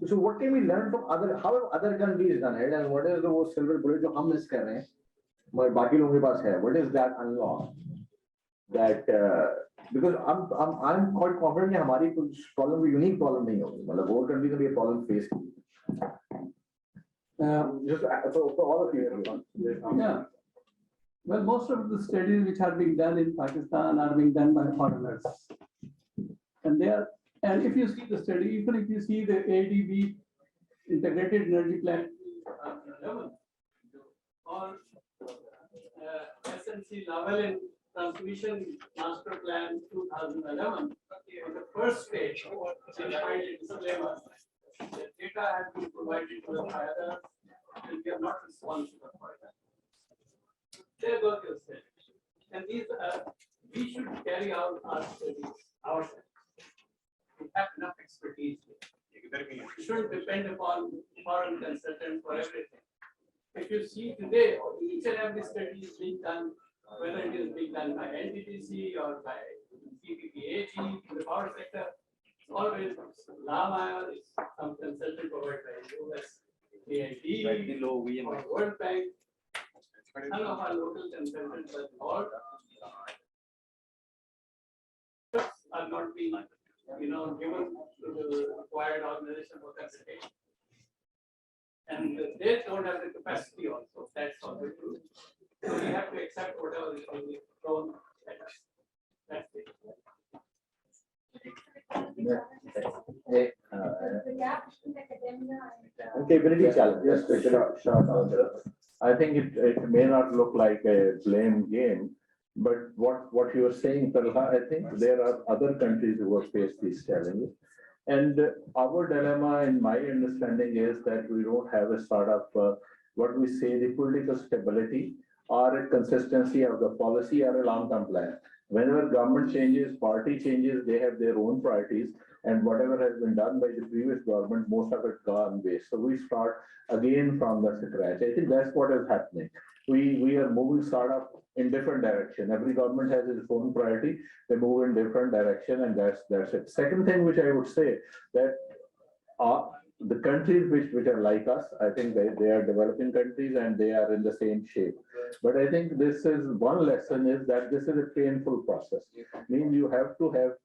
So what can we learn from how have other countries done it, and what is the silver bullet that we miss? What is that unlock? that because I'm quite confident that हमारी कुछ problem unique problem नहीं होगी, मतलब whole country में भी problem face की. Just for all of you, everyone. Yeah. Well, most of the studies which are being done in Pakistan are being done by foreigners. And and if you see the study, even if you see the ADB integrated energy plan 2011 or SNC level in transmission master plan 2011, in the first page, defined disclaimer, the data has been provided to the provider and we are not responsible for that. There goes your study. And these we should carry out our studies ourselves. We have enough expertise here. We shouldn't depend upon foreign consultants for everything. If you see today, each and every study is being done, whether it is being done by NTPC or by CPPAG in the power sector, it's always Lama is some consultant provided by US, AID, or World Bank. None of our local consultants are involved. Are not being, given to the required organization for consultation. And they don't have the capacity also, that's also true. So we have to accept whatever is being thrown at us. That's it. Capability challenge. Yes, short answer. I think it may not look like a blame game, but what you are saying, Talha, I think there are other countries who have faced these challenges. And our dilemma, in my understanding, is that we don't have a sort of what we say the political stability or a consistency of the policy or a long-term plan. Whenever government changes, party changes, they have their own priorities, and whatever has been done by the previous government, most of it gone waste. So we start again from the scratch. I think that's what is happening. We are moving sort of in different direction. Every government has its own priority. They move in different direction, and that's it. Second thing which I would say that the countries which are like us, I think they are developing countries and they are in the same shape. But I think this is one lesson is that this is a painful process. Means you have to have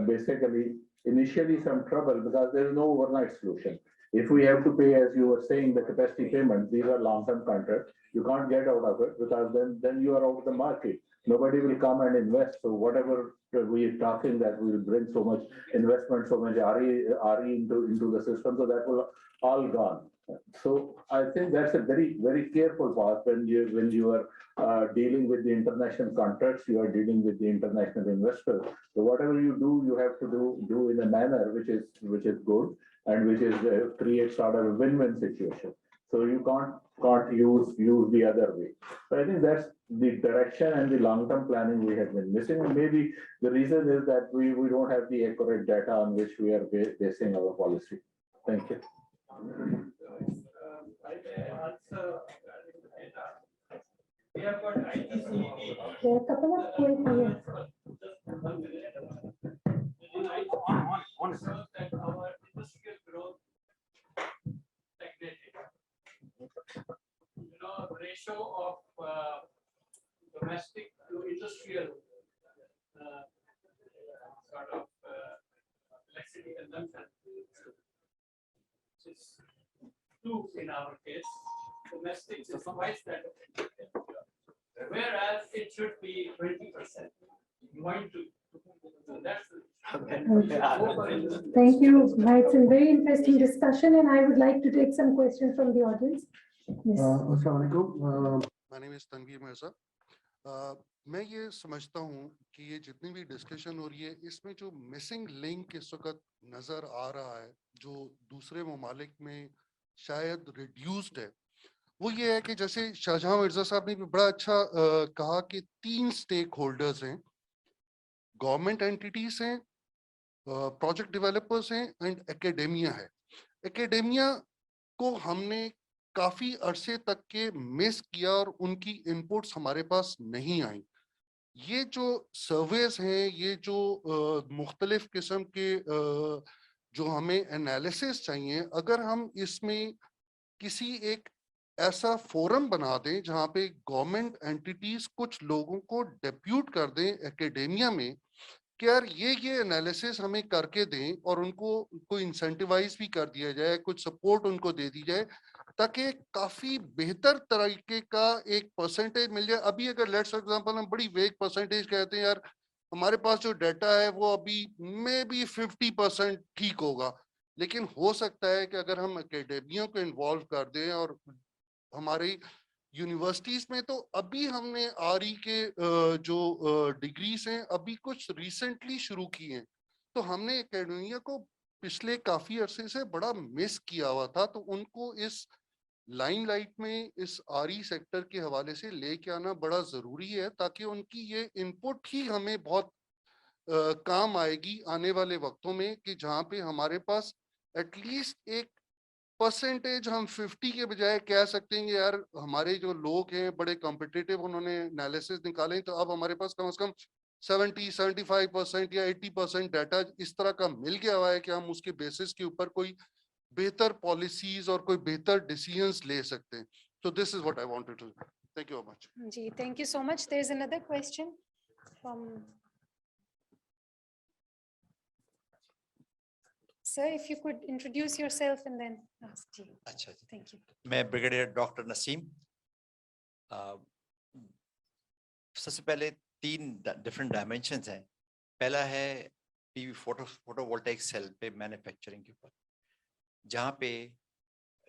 basically initially some trouble because there is no overnight solution. If we have to pay, as you were saying, the capacity payment, these are long-term contracts. You can't get out of it because then you are out of the market. Nobody will come and invest. So whatever we are talking that we will bring so much investment, so much RE into the system, so that will all gone. So I think that's a very, very careful path when you are dealing with the international contracts, you are dealing with the international investors. So whatever you do, you have to do in a manner which is good and which is create sort of a win-win situation. So you can't use the other way. So I think that's the direction and the long-term planning we have been missing. And maybe the reason is that we don't have the accurate data on which we are basing our policy. Thank you. We have got ITCED. There are a couple of points here. That our industrial growth stagnated. Ratio of domestic to industrial sort of electricity consumption is 2 in our case. Domestic is twice that of industrial. Whereas it should be 20%. Going to Thank you. It's a very interesting discussion, and I would like to take some questions from the audience. Yes. My name is Tanveer Mirza. मैं ये समझता हूँ कि ये जितनी भी discussion हो रही है इसमें जो मिसिंग लिंक इस वक्त नजर आ रहा है जो दूसरे ममालिक में शायद रिड्यूस्ड है वो ये है कि जैसे शाहजहां मिर्जा साहब ने भी बड़ा अच्छा कहा कि 3 स्टेक होल्डर्स हैं, गवर्नमेंट एंटिटीज हैं, प्रोजेक्ट डेवलपर्स हैं एंड एकेडेमिया है। एकेडेमिया को हमने काफी अरसे तक के मिस किया और उनकी इनपुट्स हमारे पास नहीं आई। ये जो सर्वेस हैं, ये जो मुख्तलिफ किस्म के जो हमें एनालिसिस चाहिए, अगर हम इसमें किसी एक ऐसा फोरम बना दें जहां पे गवर्नमेंट एंटिटीज कुछ लोगों को डेप्यूट कर दें एकेडेमिया में कि यार ये एनालिसिस हमें करके दें और उनको कोई इंसेंटिवाइज भी कर दिया जाए, कुछ सपोर्ट उनको दे दी जाए ताकि काफी बेहतर तरीके का एक परसेंटेज मिल जाए। अभी अगर लेट्स फॉर एग्जांपल हम बड़ी वेग परसेंटेज कहते हैं यार हमारे पास जो डाटा है वो अभी मे बी 50% ठीक होगा, लेकिन हो सकता है कि अगर हम एकेडेमिया को इन्वॉल्व कर दें और हमारी यूनिवर्सिटीज में तो अभी हमने आरई के जो डिग्रीज हैं अभी कुछ रिसेंटली शुरू की हैं, तो हमने एकेडमिया को पिछले काफी अरसे से बड़ा मिस किया हुआ था, तो उनको इस लाइमलाइट में इस आरई सेक्टर के हवाले से लेके आना बड़ा जरूरी है ताकि उनकी ये इनपुट ही हमें बहुत काम आएगी आने वाले वक्तों में कि जहाँ पे हमारे पास एटलीस्ट एक परसेंटेज हम 50 के बजाय कह सकते हैं यार हमारे जो लोग हैं बड़े कॉम्पिटिटिव, उन्होंने एनालिसिस निकाले तो अब हमारे पास कम से कम 70-75% या 80% डाटा इस तरह का मिल गया हुआ है कि हम उसके बेसिस के ऊपर कोई बेहतर पॉलिसीज और कोई बेहतर डिसीजंस ले सकते हैं। So this is what I wanted to say. Thank you very much. Ji, thank you so much. There is another question from Sir, if you could introduce yourself and then ask. जी, अच्छा जी, thank you. मैं brigadier doctor Naseem. सबसे पहले 3 different dimensions हैं। पहला है PV photovoltaic cell पे manufacturing के ऊपर, जहाँ पे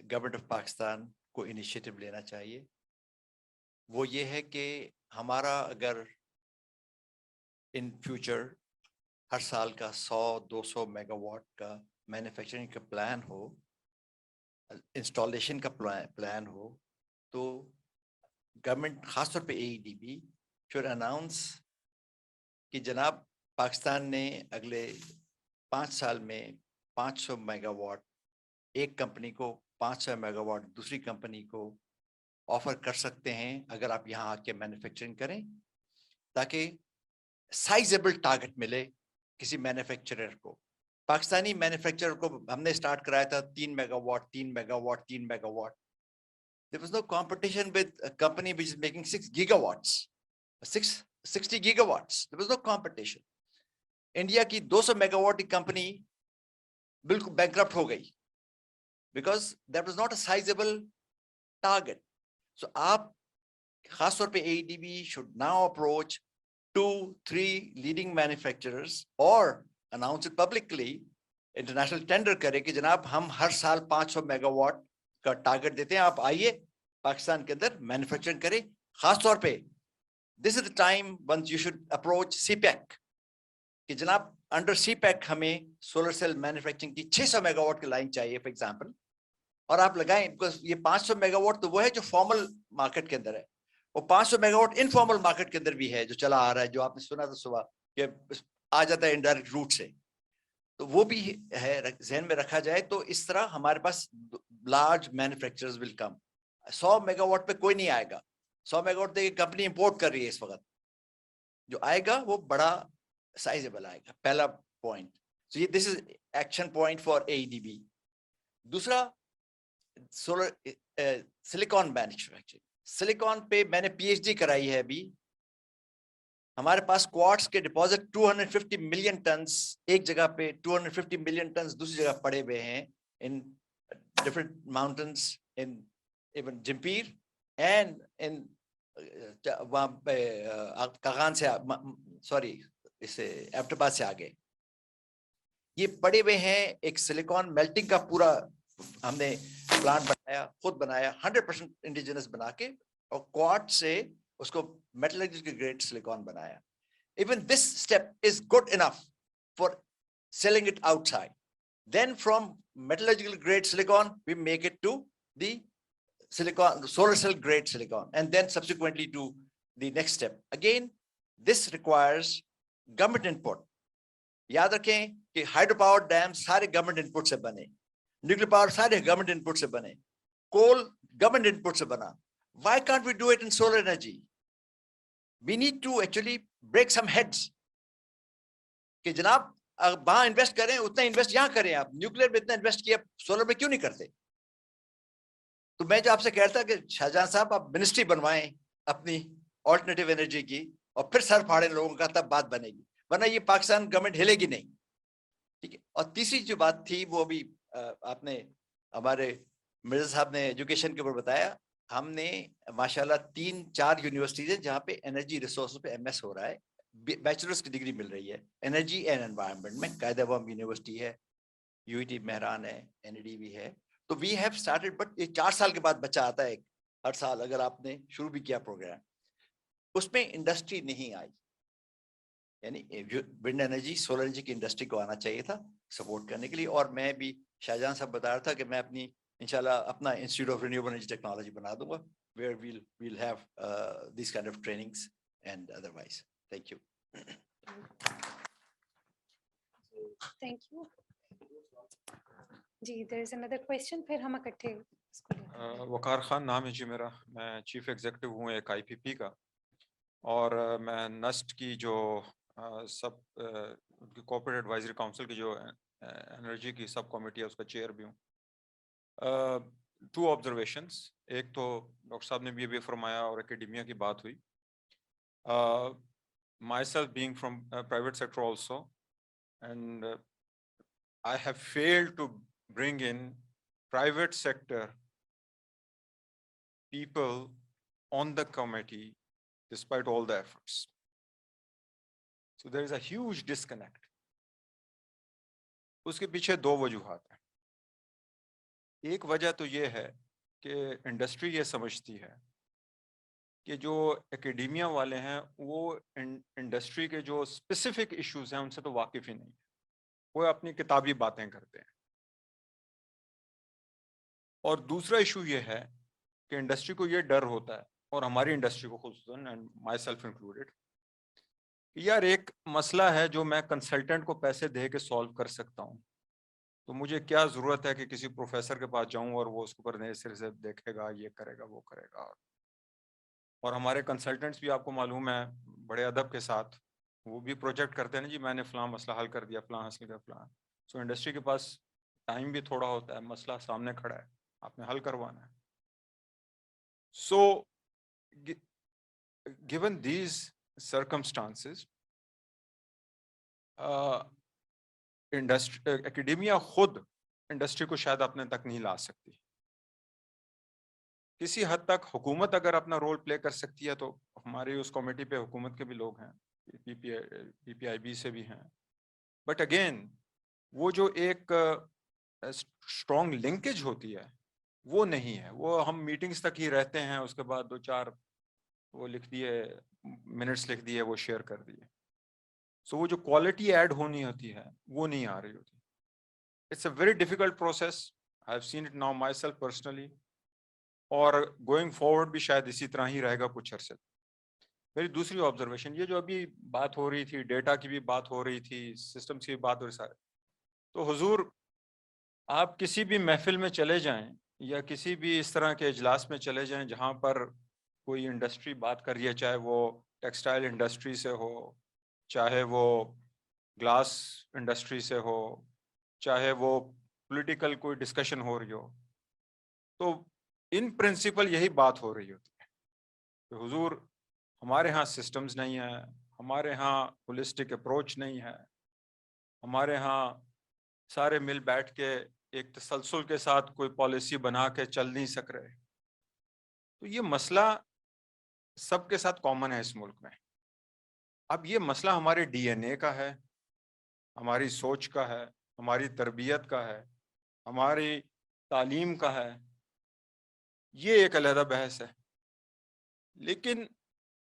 गवर्नमेंट ऑफ पाकिस्तान को इनिशिएटिव लेना चाहिए। वो ये है कि हमारा अगर इन फ्यूचर हर साल का 100-200 मेगावाट का मैन्युफैक्चरिंग का प्लान हो, इंस्टॉलेशन का प्लान हो, तो गवर्नमेंट खासतौर पे AEDB शुड अनाउंस कि जनाब पाकिस्तान ने अगले 5 साल में 500 मेगावाट एक कंपनी को, 500 मेगावाट दूसरी कंपनी को ऑफर कर सकते हैं अगर आप यहाँ आके मैन्युफैक्चरिंग करें, ताकि साइजेबल टारगेट मिले किसी मैन्युफैक्चरर को। पाकिस्तानी मैन्युफैक्चरर को हमने स्टार्ट कराया था 3 megawatt, 3 megawatt, 3 megawatt. There was no competition with a company which is making 6 gigawatts, 60 gigawatts. There was no competition. India की 200 मेगावाट की कंपनी बिल्कुल बैंकरप्ट हो गई because that was not a sizable target. So आप खासतौर पे AEDB should now approach 2-3 leading manufacturers or announce it publicly, international tender करे कि जनाब हम हर साल 500 मेगावाट का टारगेट देते हैं, आप आइए पाकिस्तान के अंदर मैन्युफैक्चरिंग करें। खास तौर पे this is the time when you should approach CPEC कि जनाब अंडर CPEC हमें सोलर सेल मैन्युफैक्चरिंग की 600 मेगावाट की लाइन चाहिए फॉर एग्जांपल, और आप लगाएं बिकॉज ये 500 मेगावाट तो वो है जो फॉर्मल मार्केट के अंदर है, वो 500 मेगावाट इनफॉर्मल मार्केट के अंदर भी है जो चला आ रहा है, जो आपने सुना था सुबह कि आ जाता है इनडायरेक्ट रूट से, तो वो भी है ज़हन में रखा जाए। तो इस तरह हमारे पास large manufacturers will come. 100 megawatt पे कोई नहीं आएगा, 100 मेगावाट देखिए कंपनी इंपोर्ट कर रही है इस वक्त, जो आएगा वो बड़ा साइजेबल आएगा, पहला पॉइंट। सो ये this is action point for AEDB। दूसरा सोलर सिलिकॉन मैन्युफैक्चरिंग, सिलिकॉन पे मैंने PhD कराई है अभी। हमारे पास क्वार्ट्स के डिपॉजिट 250 मिलियन टन्स एक जगह पे, 250 मिलियन टन्स दूसरी जगह पड़े हुए हैं in different mountains in even Jhimpir and in वहाँ पे कागान से सॉरी इसे एबटाबाद से आगे ये पड़े हुए हैं। एक सिलिकॉन मेल्टिंग का पूरा हमने प्लांट बनाया, खुद बनाया, 100% इंडिजिनस बना के, और क्वार्ट्स से उसको metallurgical grade silicon बनाया। Even this step is good enough for selling it outside. Then from metallurgical grade silicon, we make it to the silicon, solar cell grade silicon, and then subsequently to the next step. Again, this requires government input. याद रखें कि hydro power dam सारे government input से बने, nuclear power सारे government input से बने, कोल government input से बना। Why can't we do it in solar energy? We need to actually break some heads. कि जनाब वहां इन्वेस्ट करें उतना इन्वेस्ट यहाँ करें, आप न्यूक्लियर में इतना इन्वेस्ट किया, सोलर में क्यों नहीं करते? तो मैं जो आपसे कहता कि शाहजहां साहब आप मिनिस्ट्री बनवाएं अपनी ऑल्टरनेटिव एनर्जी की और फिर सर फाड़े लोगों का, तब बात बनेगी, वरना ये पाकिस्तान गवर्नमेंट हिलेगी नहीं। ठीक है। और तीसरी जो बात थी वो अभी आपने हमारे मिर्जा साहब ने एजुकेशन के ऊपर बताया। हमने माशाल्लाह 3-4 यूनिवर्सिटीज है जहाँ पे एनर्जी रिसोर्स पे MS हो रहा है, बैचलर्स की डिग्री मिल रही है एनर्जी एंड एनवायरनमेंट में। कायद-ए-आवाम यूनिवर्सिटी है, UET मेहरान है, NED भी है। तो वी हैव स्टार्टेड, बट ये 4 साल के बाद बच्चा आता है हर साल, अगर आपने शुरू भी किया प्रोग्राम, उसमें इंडस्ट्री नहीं आई। यानी विंड एनर्जी, सोलर एनर्जी की इंडस्ट्री को आना चाहिए था सपोर्ट करने के लिए। और मैं भी शाहजहां साहब बता रहा था कि मैं अपनी इंशाल्लाह अपना institute of renewable energy technology बना दूंगा, where we'll have these kind of trainings and otherwise. Thank you. Thank you. जी, there is another question, फिर हम इकट्ठे वकार खान नाम है जी मेरा, मैं चीफ एग्जीक्यूटिव हूँ एक IPP का, और मैं नस्ट की जो सब कॉर्पोरेट एडवाइजरी काउंसिल की जो एनर्जी की सब कमेटी है उसका चेयर भी हूँ। 2 ऑब्जर्वेशंस, एक तो डॉक्टर साहब ने भी अभी फरमाया और एकेडमिया की बात हुई। myself being from private sector also, and I have failed to bring in private sector people on the committee despite all the efforts. So there is a huge disconnect. उसके पीछे 2 वजूहात हैं। एक वजह तो ये है कि इंडस्ट्री ये समझती है कि जो एकेडमिया वाले हैं वो इंडस्ट्री के जो स्पेसिफिक इश्यूज हैं उनसे तो वाकिफ ही नहीं है, वो अपनी किताबी बातें करते हैं। और दूसरा इशू ये है कि इंडस्ट्री को ये डर होता है, और हमारी इंडस्ट्री को खुसूसन एंड माई सेल्फ इंक्लूडेड, यार एक मसला है जो मैं कंसल्टेंट को पैसे दे के सॉल्व कर सकता हूँ, तो मुझे क्या जरूरत है कि किसी प्रोफेसर के पास जाऊं और वो उसके ऊपर नए सिरे से देखेगा, ये करेगा, वो करेगा। और हमारे कंसल्टेंट्स भी आपको मालूम है बड़े अदब के साथ वो भी प्रोजेक्ट करते हैं ना जी, मैंने फलां मसला हल कर दिया, फलां हासिल कर फलां। सो इंडस्ट्री के पास टाइम भी थोड़ा होता है, मसला सामने खड़ा है, आपने हल करवाना है। सो given these circumstances, एकेडमिया खुद इंडस्ट्री को शायद अपने तक नहीं ला सकती। किसी हद तक हुकूमत अगर अपना रोल प्ले कर सकती है, तो हमारी उस कमेटी पे हुकूमत के भी लोग हैं, PPIB से भी हैं, बट अगेन वो जो एक स्ट्रॉन्ग लिंकेज होती है वो नहीं है। वो हम मीटिंग्स तक ही रहते हैं, उसके बाद 2-4 वो लिख दिए, मिनट्स लिख दिए, वो शेयर कर दिए। सो वो जो क्वालिटी ऐड होनी होती है वो नहीं आ रही होती। It's a very difficult process, I have seen it now my self personally, और गोइंग फॉरवर्ड भी शायद इसी तरह ही रहेगा कुछ अरसे। मेरी दूसरी ऑब्जर्वेशन, ये जो अभी बात हो रही थी, डेटा की भी बात हो रही थी, सिस्टम्स की बात हो रही सारे, तो हुजूर आप किसी भी महफिल में चले जाएं या किसी भी इस तरह के इजलास में चले जाएं जहां पर कोई इंडस्ट्री बात कर रही है, चाहे वो टेक्सटाइल इंडस्ट्री से हो, चाहे वो ग्लास इंडस्ट्री से हो, चाहे वो पॉलिटिकल कोई डिस्कशन हो रही हो, तो इन प्रिंसिपल यही बात हो रही होती है कि हुजूर हमारे यहाँ सिस्टम्स नहीं है, हमारे यहाँ होलिस्टिक अप्रोच नहीं है, हमारे यहाँ सारे मिल बैठ के एक तसलसल के साथ कोई पॉलिसी बना के चल नहीं सक रहे। तो ये मसला सबके साथ कॉमन है इस मुल्क में। अब ये मसला हमारे DNA का है, हमारी सोच का है, हमारी तरबियत का है, हमारी तालीम का है, ये एक अलहदा बहस है। लेकिन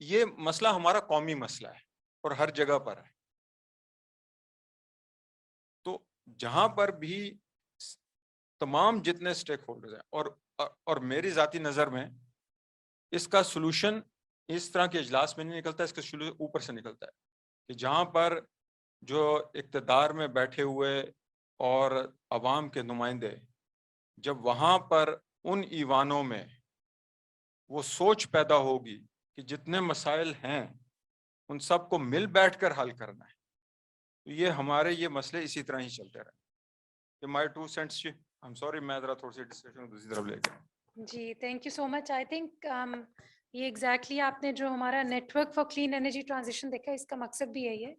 ये मसला हमारा कौमी मसला है और हर जगह पर है। तो जहां पर भी तमाम जितने स्टेक होल्डर्स हैं, और मेरी जाती नज़र में इसका सलूशन इस तरह के इजलास में नहीं निकलता, इसका सलूशन ऊपर से निकलता है कि जहां पर जो इक़्तिदार में बैठे हुए और अवाम के नुमाइंदे, जब वहां पर उन ईवानों में वो सोच पैदा होगी कि जितने मसाइल हैं उन सबको मिल बैठकर हल करना है, तो ये हमारे ये मसले इसी तरह ही चलते रहे। माय 2 सेंट्स जी, आई एम सॉरी, मैं जरा थोड़ी सी डिस्कशन दूसरी तरफ ले गया। जी, thank you so much. I think ये एग्जैक्टली आपने जो हमारा network for clean energy transition देखा, इसका मकसद भी यही है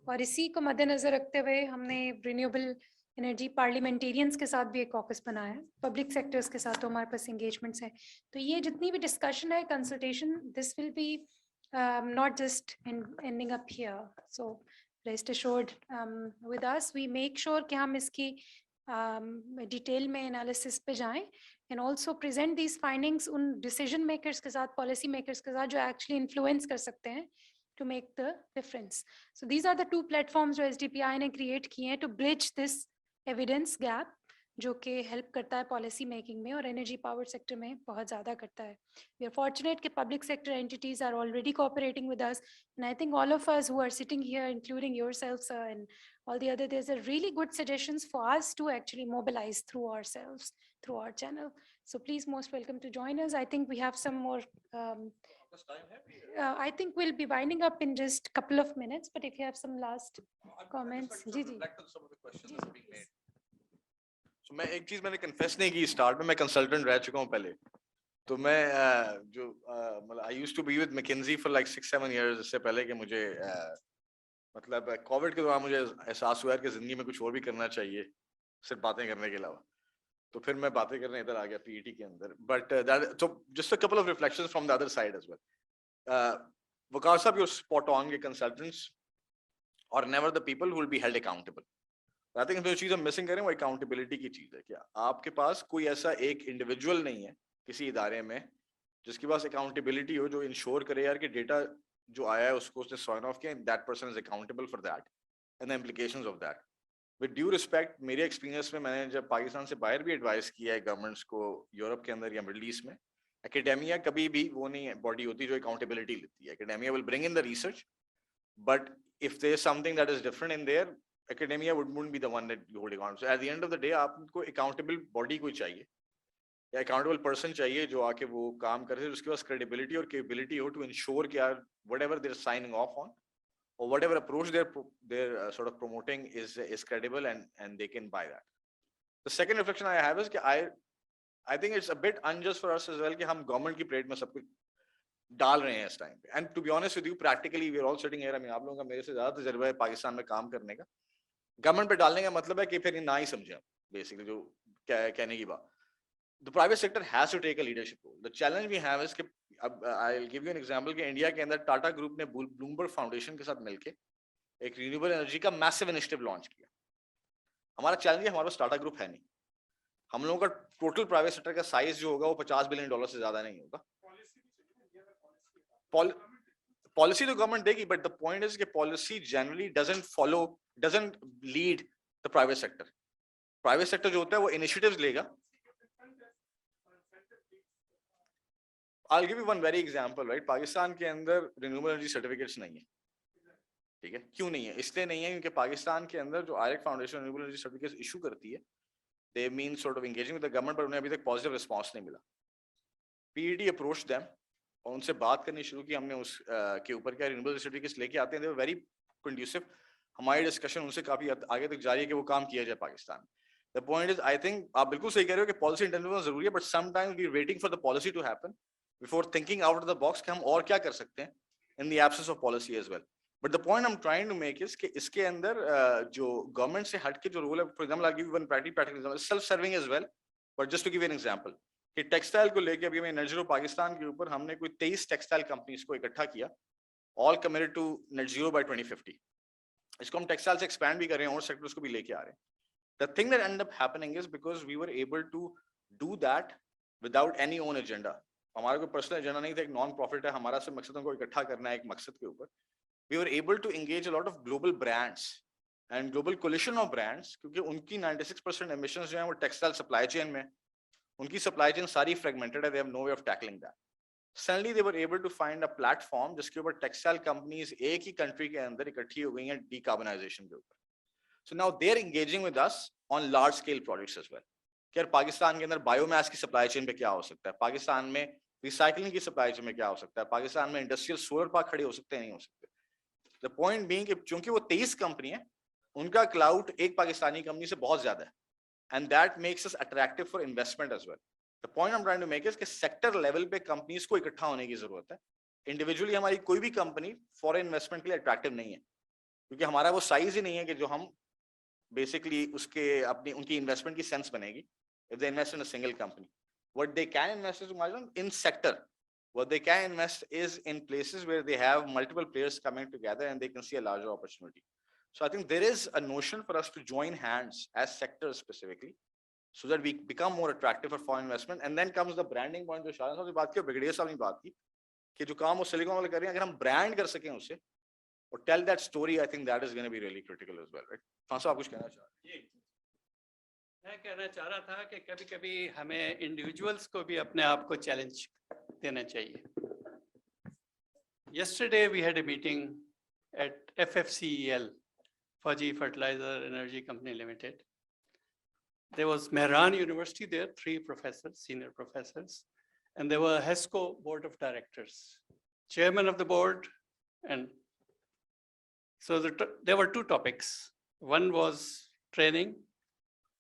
और इसी को मद्देनजर रखते हुए हमने रिन्यूएबल एनर्जी पार्लियामेंटेरियंस के साथ भी एक कॉकस बनाया है, पब्लिक सेक्टर्स के साथ तो हमारे पास एंगेजमेंट्स हैं। तो ये जितनी भी डिस्कशन है, consultation, this will be not just ending up here. So rest assured with us, we make sure कि हम इसकी डिटेल में एनालिसिस पे जाएं and also present these findings उन decision makers के साथ, policy makers के साथ जो actually influence कर सकते हैं to make the difference. So these are the two platforms जो SDPI ने create किए हैं to bridge this evidence gap जो कि हेल्प करता है पॉलिसी मेकिंग में और एनर्जी पावर सेक्टर में बहुत ज़्यादा करता है. We are fortunate कि public sector entities are already cooperating with us, and I think all of us who are sitting here, including yourself, sir, and all the other, there's a really good suggestions for us to actually mobilize through ourselves, through our channel. So please, most welcome to join us. I think we have some more. I think we'll be winding up in just a couple of minutes, but if you have some last comments. Ji ji. So मैं एक चीज मैंने confess नहीं की start में, मैं consultant रह चुका हूँ पहले, तो मैं जो मतलब I used to be with McKinsey for like 6-7 years, इससे पहले कि मुझे मतलब कोविड के दौरान मुझे एहसास हुआ कि जिंदगी में कुछ और भी करना चाहिए सिर्फ बातें करने के अलावा, तो फिर मैं बातें करने इधर आ गया पीईटी के अंदर. But that so just a couple of reflections from the other side as well. Waqar साहब, यू स्पॉट ऑन के कंसल्टेंट्स और never the people who will be held accountable. I think जो चीज हम मिसिंग करें वो अकाउंटेबिलिटी की चीज है. क्या आपके पास कोई ऐसा एक इंडिविजुअल नहीं है किसी इदारे में जिसके पास अकाउंटेबिलिटी हो, जो इंश्योर करे यार कि डेटा जो आया है उसको उसने साइन ऑफ किया, that person is accountable for that and the implications of that. With due respect, मेरे एक्सपीरियंस में मैंने जब पाकिस्तान से बाहर भी एडवाइस किया है गवर्नमेंट्स को, यूरोप के अंदर या मिडल ईस्ट में, एकेडेमिया कभी भी वो नहीं बॉडी होती जो अकाउंटेबिलिटी लेती है. Academia will bring in the research, but if there is something that is different in there, academia wouldn't be the one that you hold account. So at the end of the day, आपको accountable body कोई चाहिए या accountable person चाहिए जो आके वो काम करे, उसके पास credibility और capability हो to ensure कि यार whatever they're signing off on or whatever approach they're sort of promoting is credible and they can buy that. The second reflection I have is कि I think it's a bit unjust for us as well कि हम government की plate में सब कुछ डाल रहे हैं इस टाइम पे. And to be honest with you, practically we are all sitting here, I mean आप लोगों का मेरे से ज्यादा तजुर्बा है पाकिस्तान में काम करने का. गवर्नमेंट पे डालने का मतलब है कि फिर ये ना ही समझे आप बेसिकली जो कहने की बात. The private sector has to take a leadership role. The challenge we have is कि अब I will give you an example कि इंडिया के अंदर टाटा ग्रुप ने ब्लूमबर्ग फाउंडेशन के साथ मिलकर एक रिन्यूएबल एनर्जी का मैसिव इनिशिएटिव लॉन्च किया. हमारा चैलेंज है, हमारे पास टाटा ग्रुप है नहीं. हम लोगों का टोटल प्राइवेट सेक्टर का साइज जो होगा वो $50 बिलियन से ज्यादा नहीं होगा. Policy तो गवर्नमेंट देगी, but the point is कि policy generally doesn't lead the private sector. Private sector जो होता है वो initiatives लेगा. I'll give you one very example, right? Pakistan के अंदर renewable energy certificates नहीं है, ठीक है? क्यों नहीं है? इसलिए नहीं है क्योंकि पाकिस्तान के अंदर जो IREC foundation renewable energy certificates issue करती है, they mean sort of engaging with the government, पर उन्हें अभी तक positive response नहीं मिला. PET approached them और उनसे बात करनी शुरू की हमने उस के ऊपर क्या रिन्यूएबल सर्टिफिकेट्स लेके आते हैं. दे वर वेरी कंड्यूसिव. हमारी डिस्कशन उनसे काफी आगे तक जारी है कि वो काम किया जाए Pakistan. The point is, I think आप बिल्कुल सही कह रहे हो कि पॉलिसी इंटरवेंशन जरूरी है, but sometimes we are waiting for the policy to happen before thinking out of the box कि हम और क्या कर सकते हैं in the absence of policy as well. But the point I am trying to make is कि इसके अंदर जो गवर्नमेंट से हट के जो रोल है, for example I give you one practical example, self serving as well, but just to give an example कि टेक्सटाइल को लेके अभी नेट जीरो पाकिस्तान के ऊपर हमने कोई 23 टेक्सटाइल कंपनीज को इकट्ठा किया, all committed to net zero by 2050. इसको हम टेक्सटाइल से एक्सपैंड भी कर रहे हैं और सेक्टर्स को भी लेके आ रहे हैं. The thing that end up happening is because we were able to do that without any own agenda. हमारा कोई पर्सनल एजेंडा नहीं था, एक नॉन प्रॉफिट है, हमारा सिर्फ मकसद को इकट्ठा करना है एक मकसद के ऊपर. We were able to engage a lot of global brands and global coalition of brands, क्योंकि उनकी 96% एमिशंस जो है वो टेक्सटाइल सप्लाई चेन में, उनकी सप्लाई चेन सारी फ्रेगमेंटेड है. They have no way of tackling that. Suddenly they were able to find a platform जिसके ऊपर टेक्सटाइल कंपनीज एक ही कंट्री के अंदर इकट्ठी हो गई हैं डीकार्बनाइजेशन के ऊपर. So now they are engaging with us on large scale projects as well. कि यार पाकिस्तान के अंदर बायोमास की सप्लाई चेन पे क्या हो सकता है, पाकिस्तान में रिसाइकलिंग की सप्लाई चेन में क्या हो सकता है, पाकिस्तान में इंडस्ट्रियल सोलर पार्क खड़े हो सकते हैं, नहीं हो सकते. द पॉइंट बीइंग कि चूंकि वो 23 कंपनी है, उनका क्लाउड एक पाकिस्तानी कंपनी से बहुत ज्यादा है. And that makes us attractive for investment as well. The point I'm trying to make is कि sector level पे companies को इकट्ठा होने की जरूरत है. Individually हमारी कोई भी company foreign investment के लिए attractive नहीं है, क्योंकि हमारा वो size ही नहीं है कि जो हम basically उसके अपनी उनकी investment की sense बनेगी. If they invest in a single company, what they can invest is in sector. What they can invest is in places where they have multiple players coming together and they can see a larger opportunity. So I think there is a notion for us to join hands as sectors specifically, so that we become more attractive for foreign investment. And then comes the branding point जो शाह साहब ने बात की और brigadier साहब ने बात की कि जो काम वो सिलिकॉन वाले कर रहे हैं, अगर हम ब्रांड कर सकें उसे और tell that story, I think that is going to be really critical as well, right? Khan साहब आप कुछ कहना चाह रहे हैं? मैं कहना चाह रहा था कि कभी-कभी हमें इंडिविजुअल्स को भी अपने आप को चैलेंज देना चाहिए. Yesterday we had a meeting at FFCEL, Fauji Fertilizer Energy Company Limited. There was Mehran University there, 3 professors, senior professors, and there were HESCO board of directors, chairman of the board. And so there were 2 topics. One was training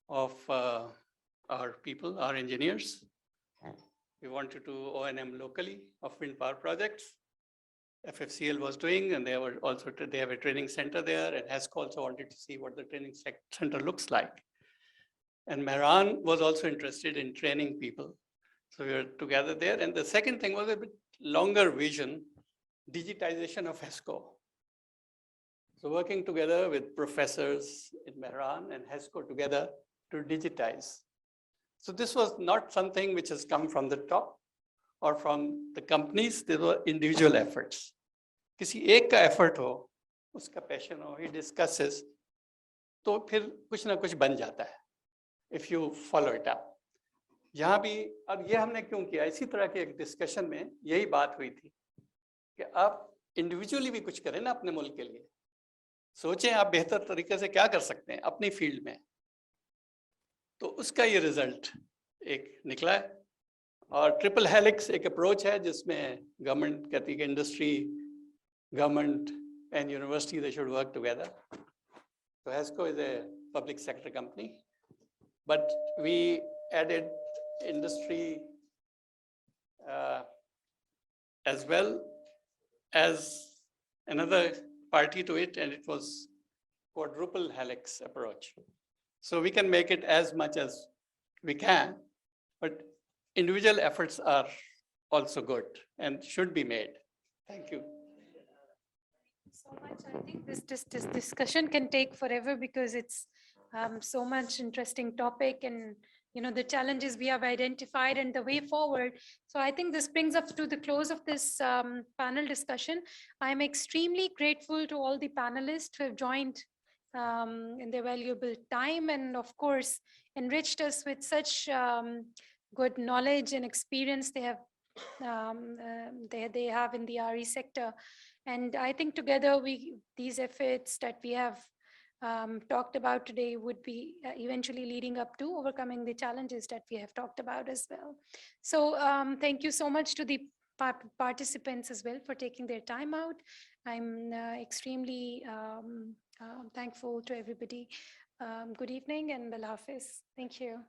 of our people, our engineers. We wanted to O&M locally of wind power projects. FFCL was doing, and they have a training center there, and HESCO also wanted to see what the training center looks like. And Mehran was also interested in training people. So we were together there. And the second thing was a bit longer vision, digitization of HESCO. So working together with professors in Mehran and HESCO together to digitize. So this was not something which has come from the top or from the companies. There were individual efforts. किसी एक का effort हो, उसका passion हो, he discusses, तो फिर कुछ ना कुछ बन जाता है. If you follow it up. यहाँ भी अब ये हमने क्यों किया, इसी तरह के एक डिस्कशन में यही बात हुई थी कि आप इंडिविजुअली भी कुछ करें ना अपने मुल्क के लिए. सोचें आप बेहतर तरीके से क्या कर सकते हैं अपनी फील्ड में. तो उसका ये रिजल्ट एक निकला है. और ट्रिपल हेलिक्स एक अप्रोच है जिसमें गवर्नमेंट कहती है कि industry, government and university they should work together. So HESCO is a public sector company. But we added industry as well as another party to it, and it was quadruple helix approach. So we can make it as much as we can, but individual efforts are also good and should be made. Thank you. So much. I think this discussion can take forever because it's so much interesting topic, and the challenges we have identified and the way forward. So I think this brings us to the close of this panel discussion. I'm extremely grateful to all the panelists who have joined in their valuable time, and of course enriched us with such good knowledge and experience they have in the RE sector. And I think together these efforts that we have talked about today would be eventually leading up to overcoming the challenges that we have talked about as well. So thank you so much to the participants as well for taking their time out. I'm extremely thankful to everybody. Good evening and Bel Hafiz. Thank you.